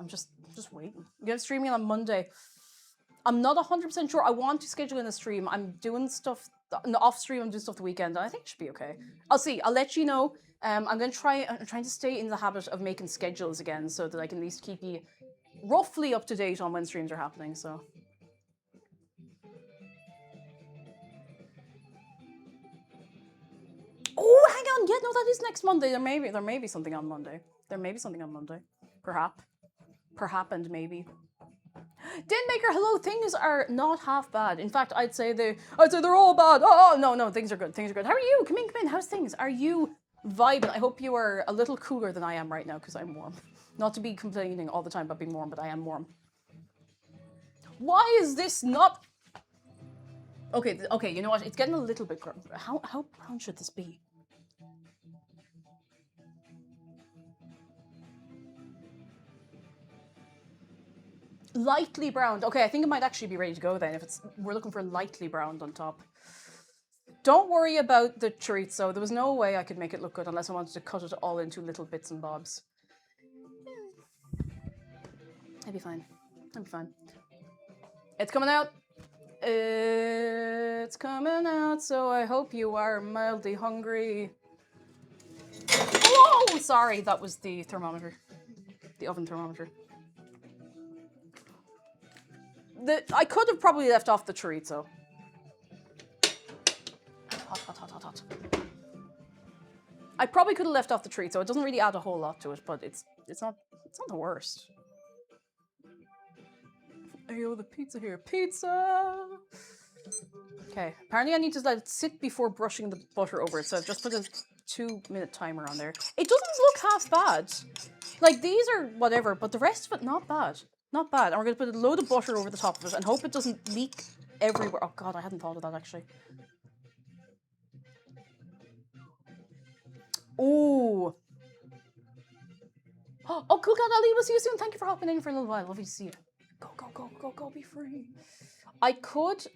I'm just waiting. You're streaming on Monday. I'm not 100% sure. I want to schedule in a stream. I'm doing stuff off stream. I'm doing stuff the weekend, and I think it should be okay. I'll see. I'll let you know. I'm trying to stay in the habit of making schedules again, so that I can at least keep you roughly up to date on when streams are happening. So. Oh, hang on. Yeah, no, that is next Monday. There may be something on Monday. There may be something on Monday. Perhaps and maybe. Denmaker, hello. Things are not half bad. In fact, I'd say they're all bad. Oh no, things are good. Things are good. How are you? Come in. How's things? Are you vibing? I hope you are a little cooler than I am right now because I'm warm. Not to be complaining all the time about being warm, but I am warm. Why is this not? Okay. You know what? It's getting a little bit. How brown should this be? Lightly browned. Okay, I think it might actually be ready to go then. If we're looking for lightly browned on top. Don't worry about the chorizo. There was no way I could make it look good unless I wanted to cut it all into little bits and bobs. I'd be fine. It's coming out. It's coming out, so I hope you are mildly hungry. Oh, sorry, that was the thermometer. The oven thermometer. I could have probably left off the chorizo. Hot. I probably could have left off the chorizo. It doesn't really add a whole lot to it, but it's not the worst. Ayo, the pizza here. Pizza! Okay, apparently I need to let it sit before brushing the butter over it, so I've just put a 2-minute timer on there. It doesn't look half bad. Like, these are whatever, but the rest of it, not bad. Not bad. And we're going to put a load of butter over the top of it and hope it doesn't leak everywhere. Oh god, I hadn't thought of that actually. Ooh. Oh, cool cat Ali, we'll see you soon. Thank you for hopping in for a little while. Lovely to see you. Go, go, go, go, go, be free. I could,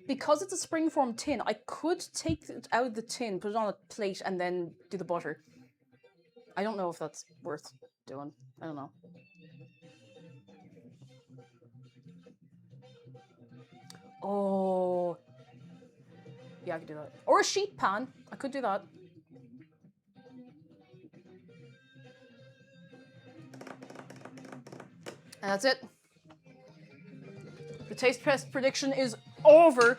because it's a springform tin, I could take it out of the tin, put it on a plate, and then do the butter. I don't know if that's worth doing. I don't know. Oh. Yeah, I could do that. Or a sheet pan. I could do that. And that's it. The taste test prediction is over.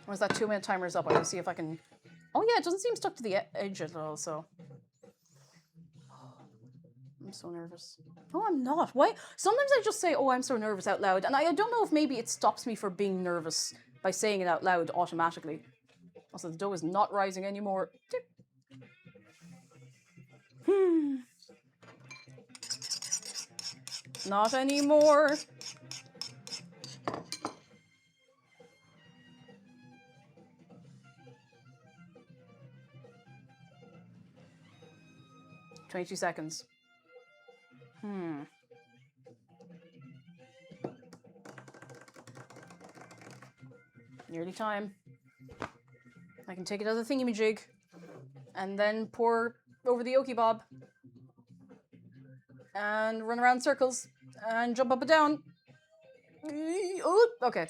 Once that 2-minute timer is up, I'm gonna see if I can... Oh yeah, it doesn't seem stuck to the edge at all, so... I'm so nervous. Oh, I'm not. Why? Sometimes I just say, oh, I'm so nervous out loud, and I don't know if maybe it stops me from being nervous by saying it out loud automatically. Also, the dough is not rising anymore. Not anymore. "22 seconds. Nearly time. I can take it as a thingamajig and then pour over the yoki bob and run around in circles and jump up and down. Oh, okay.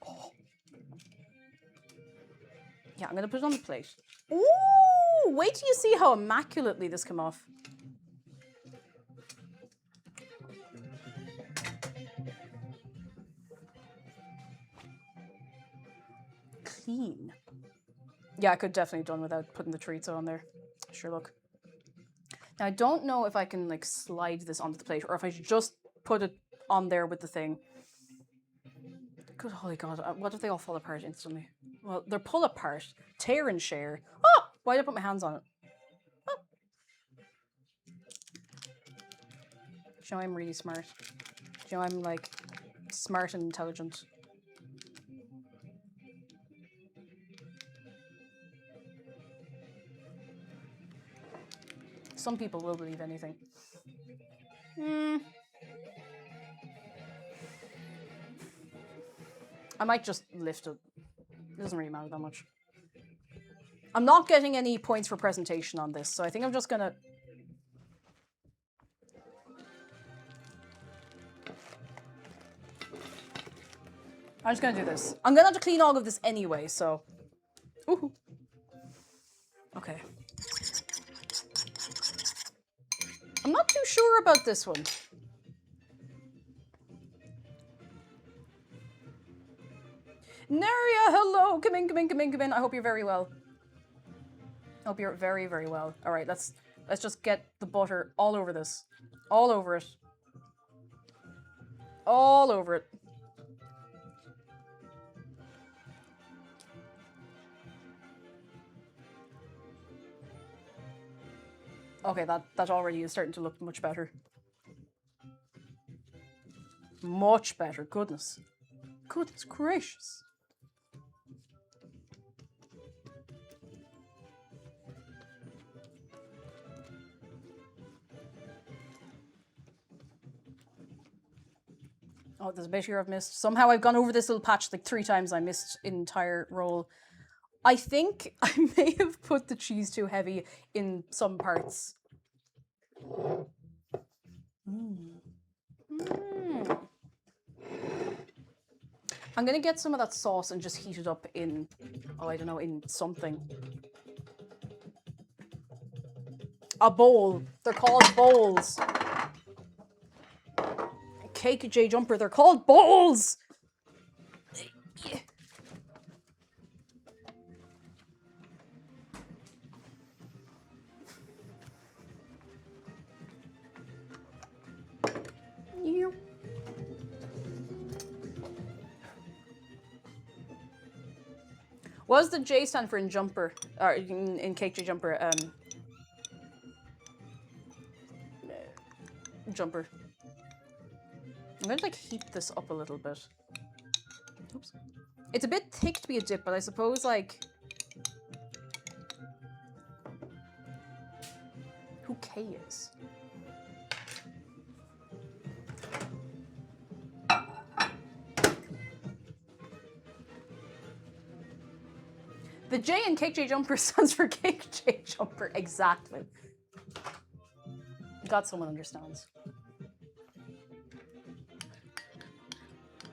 Oh. Yeah, I'm gonna put it on the plate. Ooh! Wait till you see how immaculately this came off. Clean. Yeah, I could definitely have done without putting the chorizo on there. Sure, look. Now, I don't know if I can, like, slide this onto the plate or if I should just put it on there with the thing. Good holy God, what if they all fall apart instantly? Well, they're pull apart, tear and share. Oh! Why did I put my hands on it? Oh. Do you know I'm really smart? Do you know I'm, like, smart and intelligent? Some people will believe anything. I might just lift it. It doesn't really matter that much. I'm not getting any points for presentation on this, so I think I'm just gonna... I'm just gonna do this. I'm gonna have to clean all of this anyway, so... Ooh. Okay. I'm not too sure about this one. Neria, hello! Come in, come in, come in, come in. I hope you're very well. I hope you're very, very well. All right, let's just get the butter all over this. All over it. All over it. Okay, that already is starting to look much better. Much better. Goodness. Goodness gracious. Oh, there's a bit here I've missed. Somehow I've gone over this little patch like 3 times. I missed an entire roll. I think I may have put the cheese too heavy in some parts. I'm gonna get some of that sauce and just heat it up in, oh, I don't know, in something. A bowl. They're called bowls. Cake J Jumper, they're called bowls! What does the J stand for in Jumper? Or in Cake J Jumper? Jumper. I'm gonna like heat this up a little bit. Oops. It's a bit thick to be a dip, but I suppose, like... Who cares? The J in Cake J Jumper stands for Cake J Jumper. Exactly. God, someone understands.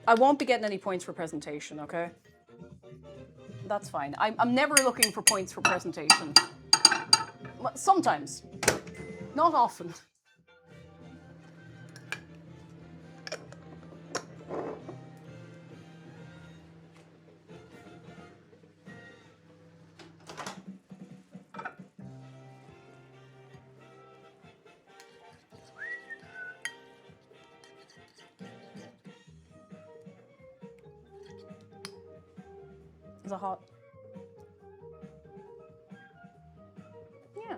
I won't be getting any points for presentation, okay? That's fine. I'm never looking for points for presentation. Sometimes. Not often. Is it hot? Yeah.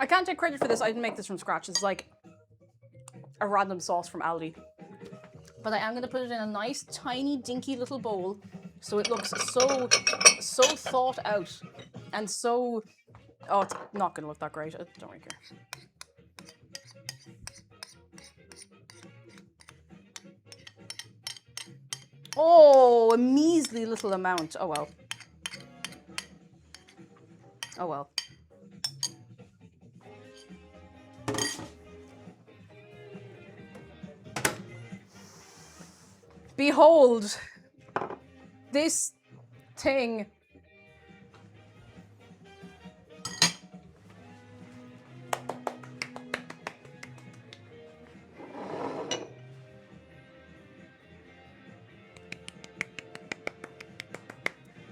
I can't take credit for this. I didn't make this from scratch. It's like a random sauce from Aldi. But I am going to put it in a nice, tiny, dinky little bowl so it looks so thought out and so... Oh, it's not going to look that great. I don't really care. Oh, a measly little amount. Oh, well. Oh, well. Behold, this thing.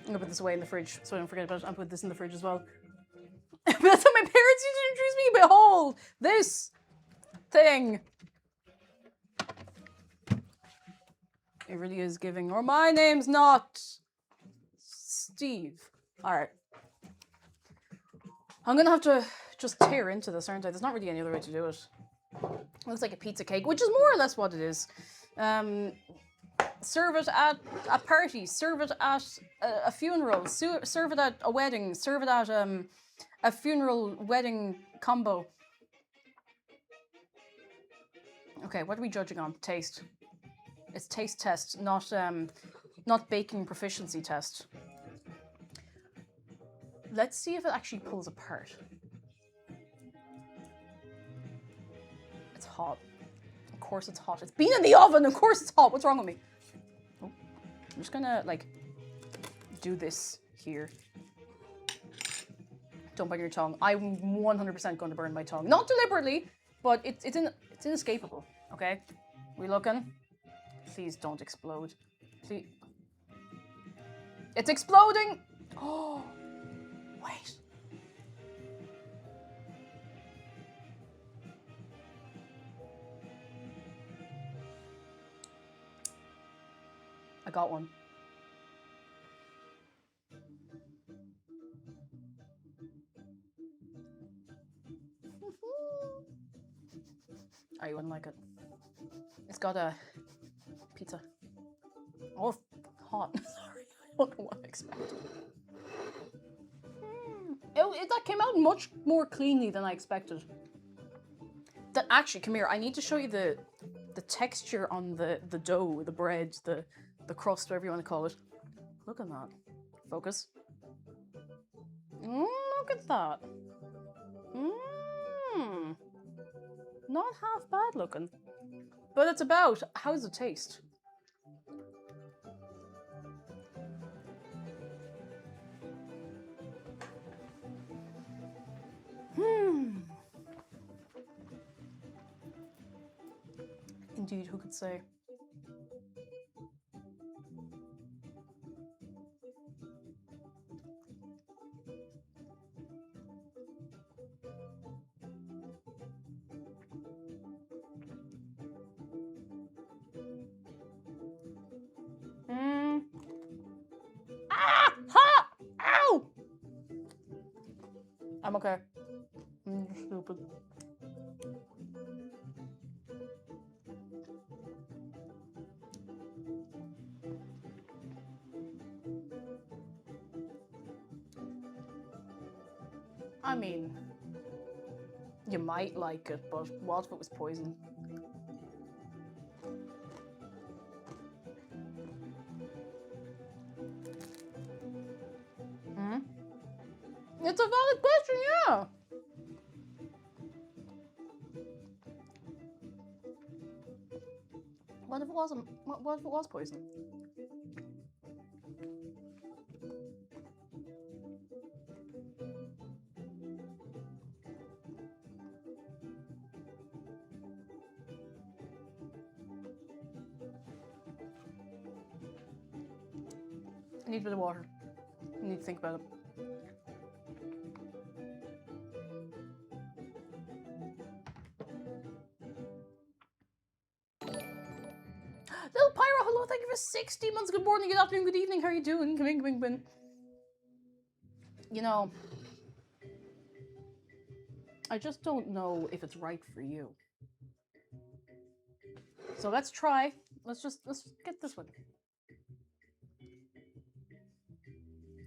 I'm gonna put this away in the fridge so I don't forget about it. I'll put this in the fridge as well. That's how my parents used to introduce me. Behold, this thing. It really is giving. Or my name's not Steve. All right. I'm gonna have to just tear into this, aren't I? There's not really any other way to do it. It looks like a pizza cake, which is more or less what it is. Serve it at a party. Serve it at a funeral. Serve it at a wedding. Serve it at a funeral wedding combo. Okay, what are we judging on? Taste. It's taste test, not baking proficiency test. Let's see if it actually pulls apart. It's hot. Of course it's hot. It's been in the oven. Of course it's hot. What's wrong with me? Oh, I'm just gonna like do this here. Don't burn your tongue. I'm 100% going to burn my tongue. Not deliberately, but it's inescapable. Okay, we looking? Please don't explode. Please. It's exploding! Oh, wait. I got one. Oh, you wouldn't like it. It's got a pizza. Oh, hot. Sorry, I don't know what I expected. That came out much more cleanly than I expected. That actually, come here. I need to show you the texture on the dough, the bread, the crust, whatever you want to call it. Look at that. Focus. Look at that. Not half bad looking. But it's about, how does it taste? Indeed, who could say? Ah! Ha! Ow! I'm okay. I'm stupid. I mean, you might like it, but what if it was poison? Hmm? It's a valid question, yeah. What if it wasn't? What if it was poison? I need a bit of water. I need to think about it. Little Pyro, hello, thank you for 60 months. Good morning, good afternoon, good evening. How are you doing? Come in, come in, come in. You know, I just don't know if it's right for you. So let's try. Let's get this one.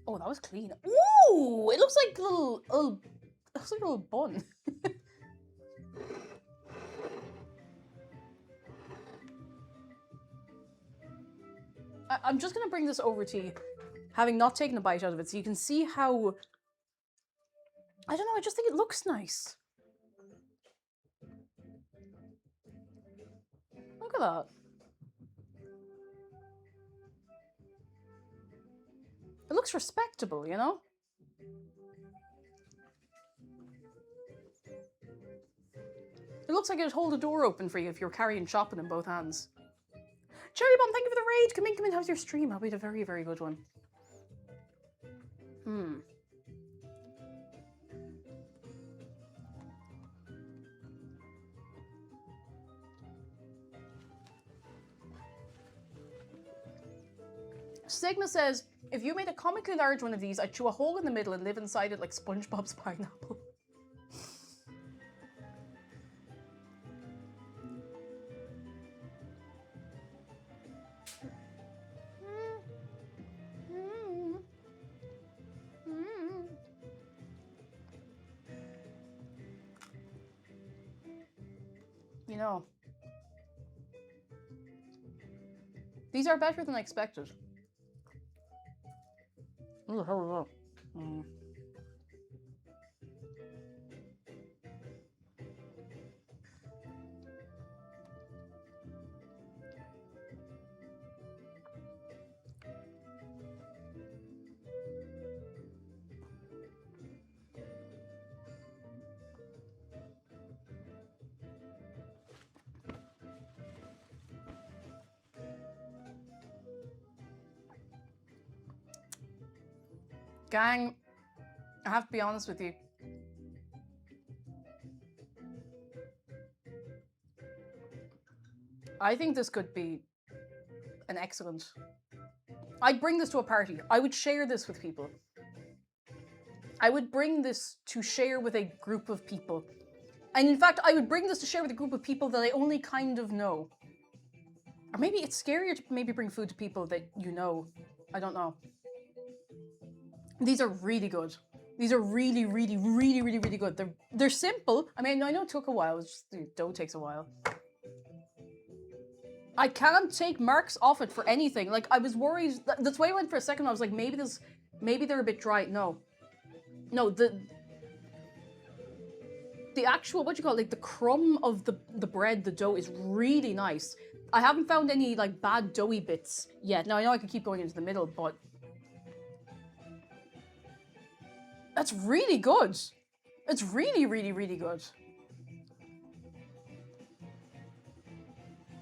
Oh, that was clean. Ooh, it looks like a little it looks like a little bun. I'm just gonna bring this over to you, having not taken a bite out of it, so you can see how. I don't know. I just think it looks nice. Look at that. It looks respectable, you know? It looks like it'd hold a door open for you if you're carrying shopping in both hands. Cherry Bomb, thank you for the raid. Come in, how's your stream? I'll be a very, very good one. Sigma says, if you made a comically large one of these, I'd chew a hole in the middle and live inside it like SpongeBob's pineapple. You know, these are better than I expected. What the hell is that? Gang, I have to be honest with you. I think this could be an excellent. I'd bring this to a party. I would share this with people. I would bring this to share with a group of people. And in fact, I would bring this to share with a group of people that I only kind of know. Or maybe it's scarier to maybe bring food to people that you know. I don't know. These are really good. These are really, really, really, really, really good. They're simple. I mean, I know it took a while. It's just, the dough takes a while. I can't take marks off it for anything. Like, I was worried. That's why I went for a second. I was like, maybe they're a bit dry. No, the actual, what you call it, like the crumb of the bread, the dough is really nice. I haven't found any like bad doughy bits yet. Now I know I could keep going into the middle, but that's really good. It's really, really, really good.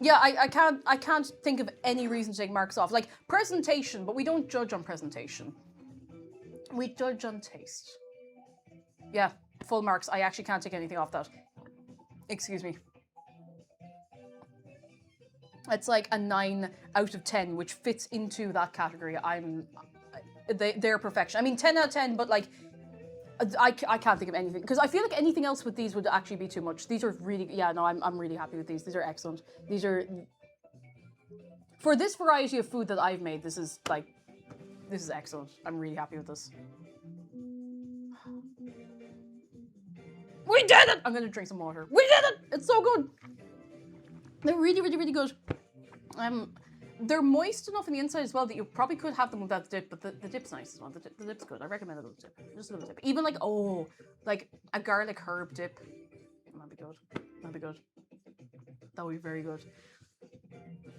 Yeah, I can't think of any reason to take marks off. Like presentation, but we don't judge on presentation. We judge on taste. Yeah, full marks. I actually can't take anything off that. Excuse me. It's like a 9 out of 10, which fits into that category. They're perfection. I mean, 10 out of 10, but like, I can't think of anything. Because I feel like anything else with these would actually be too much. These are really, yeah, no, I'm really happy with these. These are excellent. These are, for this variety of food that I've made, this is excellent. I'm really happy with this. We did it! I'm gonna drink some water. We did it! It's so good. They're really, really, really good. They're moist enough on the inside as well that you probably could have them without the dip, but the dip's nice as well. The dip's good. I recommend a little dip. Just a little dip. Even like, like a garlic herb dip. That'd be good. That'd be good. That would be very good.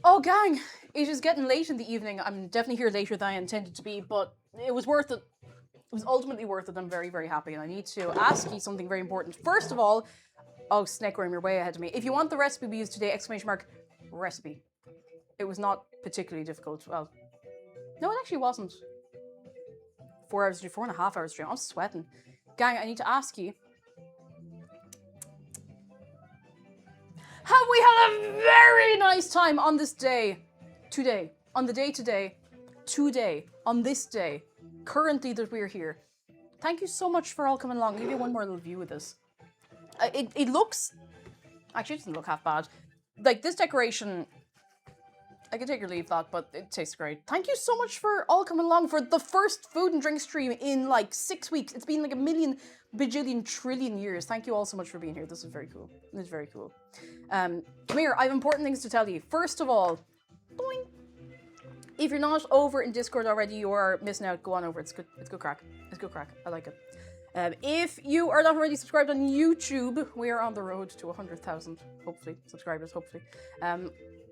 Oh, gang, it is getting late in the evening. I'm definitely here later than I intended to be, but it was worth it. It was ultimately worth it. I'm very, very happy, and I need to ask you something very important. First of all, oh, Snakeworm, you're way ahead of me. If you want the recipe we used today, ! Recipe. It was not particularly difficult. Well, no, it actually wasn't. 4 hours, 4.5 hours stream. I'm sweating. Gang, I need to ask you. Have we had a very nice time on this day? Today. On the day today. Today. On this day. Currently that we're here. Thank you so much for all coming along. I'll give you one more little view of this. It looks... Actually, it doesn't look half bad. Like, this decoration... I can take or leave that, but it tastes great. Thank you so much for all coming along for the first food and drink stream in like 6 weeks. It's been like a million, bajillion, trillion years. Thank you all so much for being here. This is very cool. It's very cool. Come here, I have important things to tell you. First of all, boing. If you're not over in Discord already, you are missing out. Go on over. It's good. It's good crack. It's good crack. I like it. If you are not already subscribed on YouTube, we are on the road to 100,000, hopefully, subscribers, hopefully.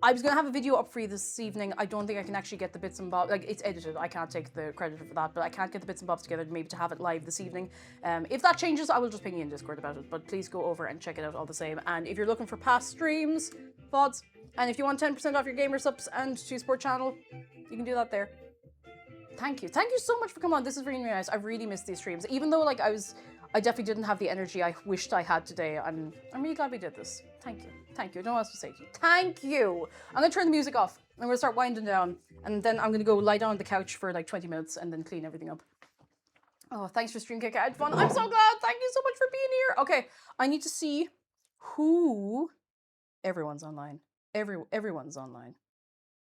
I was going to have a video up for you this evening. I don't think I can actually get the bits and bobs. Like, it's edited. I can't take the credit for that, but I can't get the bits and bobs together maybe to have it live this evening. If that changes, I will just ping you in Discord about it, but please go over and check it out all the same. And if you're looking for past streams, VODs, and if you want 10% off your gamer subs and 2 Sport channel, you can do that there. Thank you. Thank you so much for coming on. This is really nice. I really missed these streams. Even though, like, I definitely didn't have the energy I wished I had today. I'm really glad we did this. Thank you. Thank you. I don't know what else to say to you. Thank you. I'm going to turn the music off. I'm going to start winding down. And then I'm going to go lie down on the couch for like 20 minutes and then clean everything up. Oh, thanks for stream kick. I had fun. I'm so glad. Thank you so much for being here. Okay. I need to see who... Everyone's online. Everyone's online.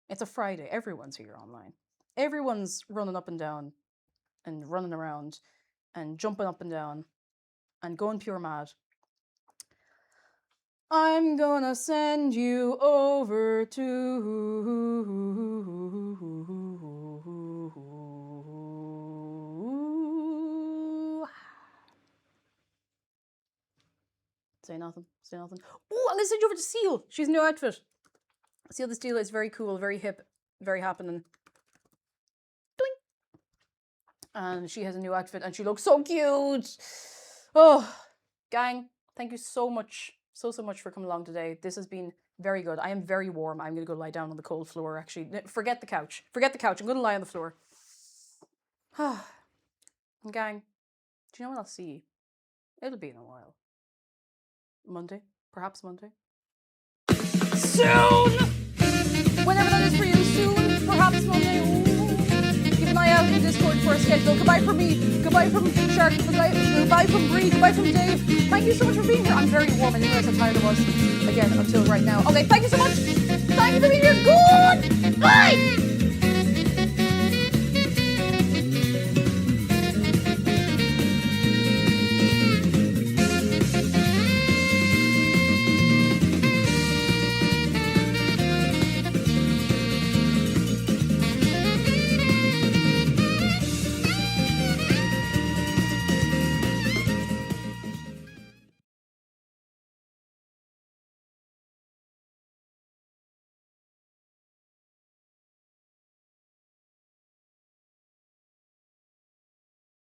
It's a Friday. Everyone's here online. Everyone's running up and down and running around and jumping up and down and going pure mad. I'm gonna send you over to... Say nothing. Say nothing. Oh, I'm gonna send you over to Seal. She's a new outfit. Seal the Steel is very cool, very hip, very happening. And she has a new outfit and she looks so cute. Oh, gang, thank you so much, so much for coming along today. This has been very good. I am very warm. I'm going to go lie down on the cold floor, actually. Forget the couch. Forget the couch. I'm going to lie on the floor. Gang, do you know what I'll see? It'll be in a while. Monday? Perhaps Monday? Soon! Whenever that is for you, soon. Perhaps Monday. Ooh. Keep an eye out in Discord for a schedule. Goodbye from me. Goodbye from Shark. Goodbye from Bree. Goodbye from Dave. Thank you so much for being here. I'm very warm. I didn't realize how tired I was. Again, until right now. Okay, thank you so much. Thank you for being here.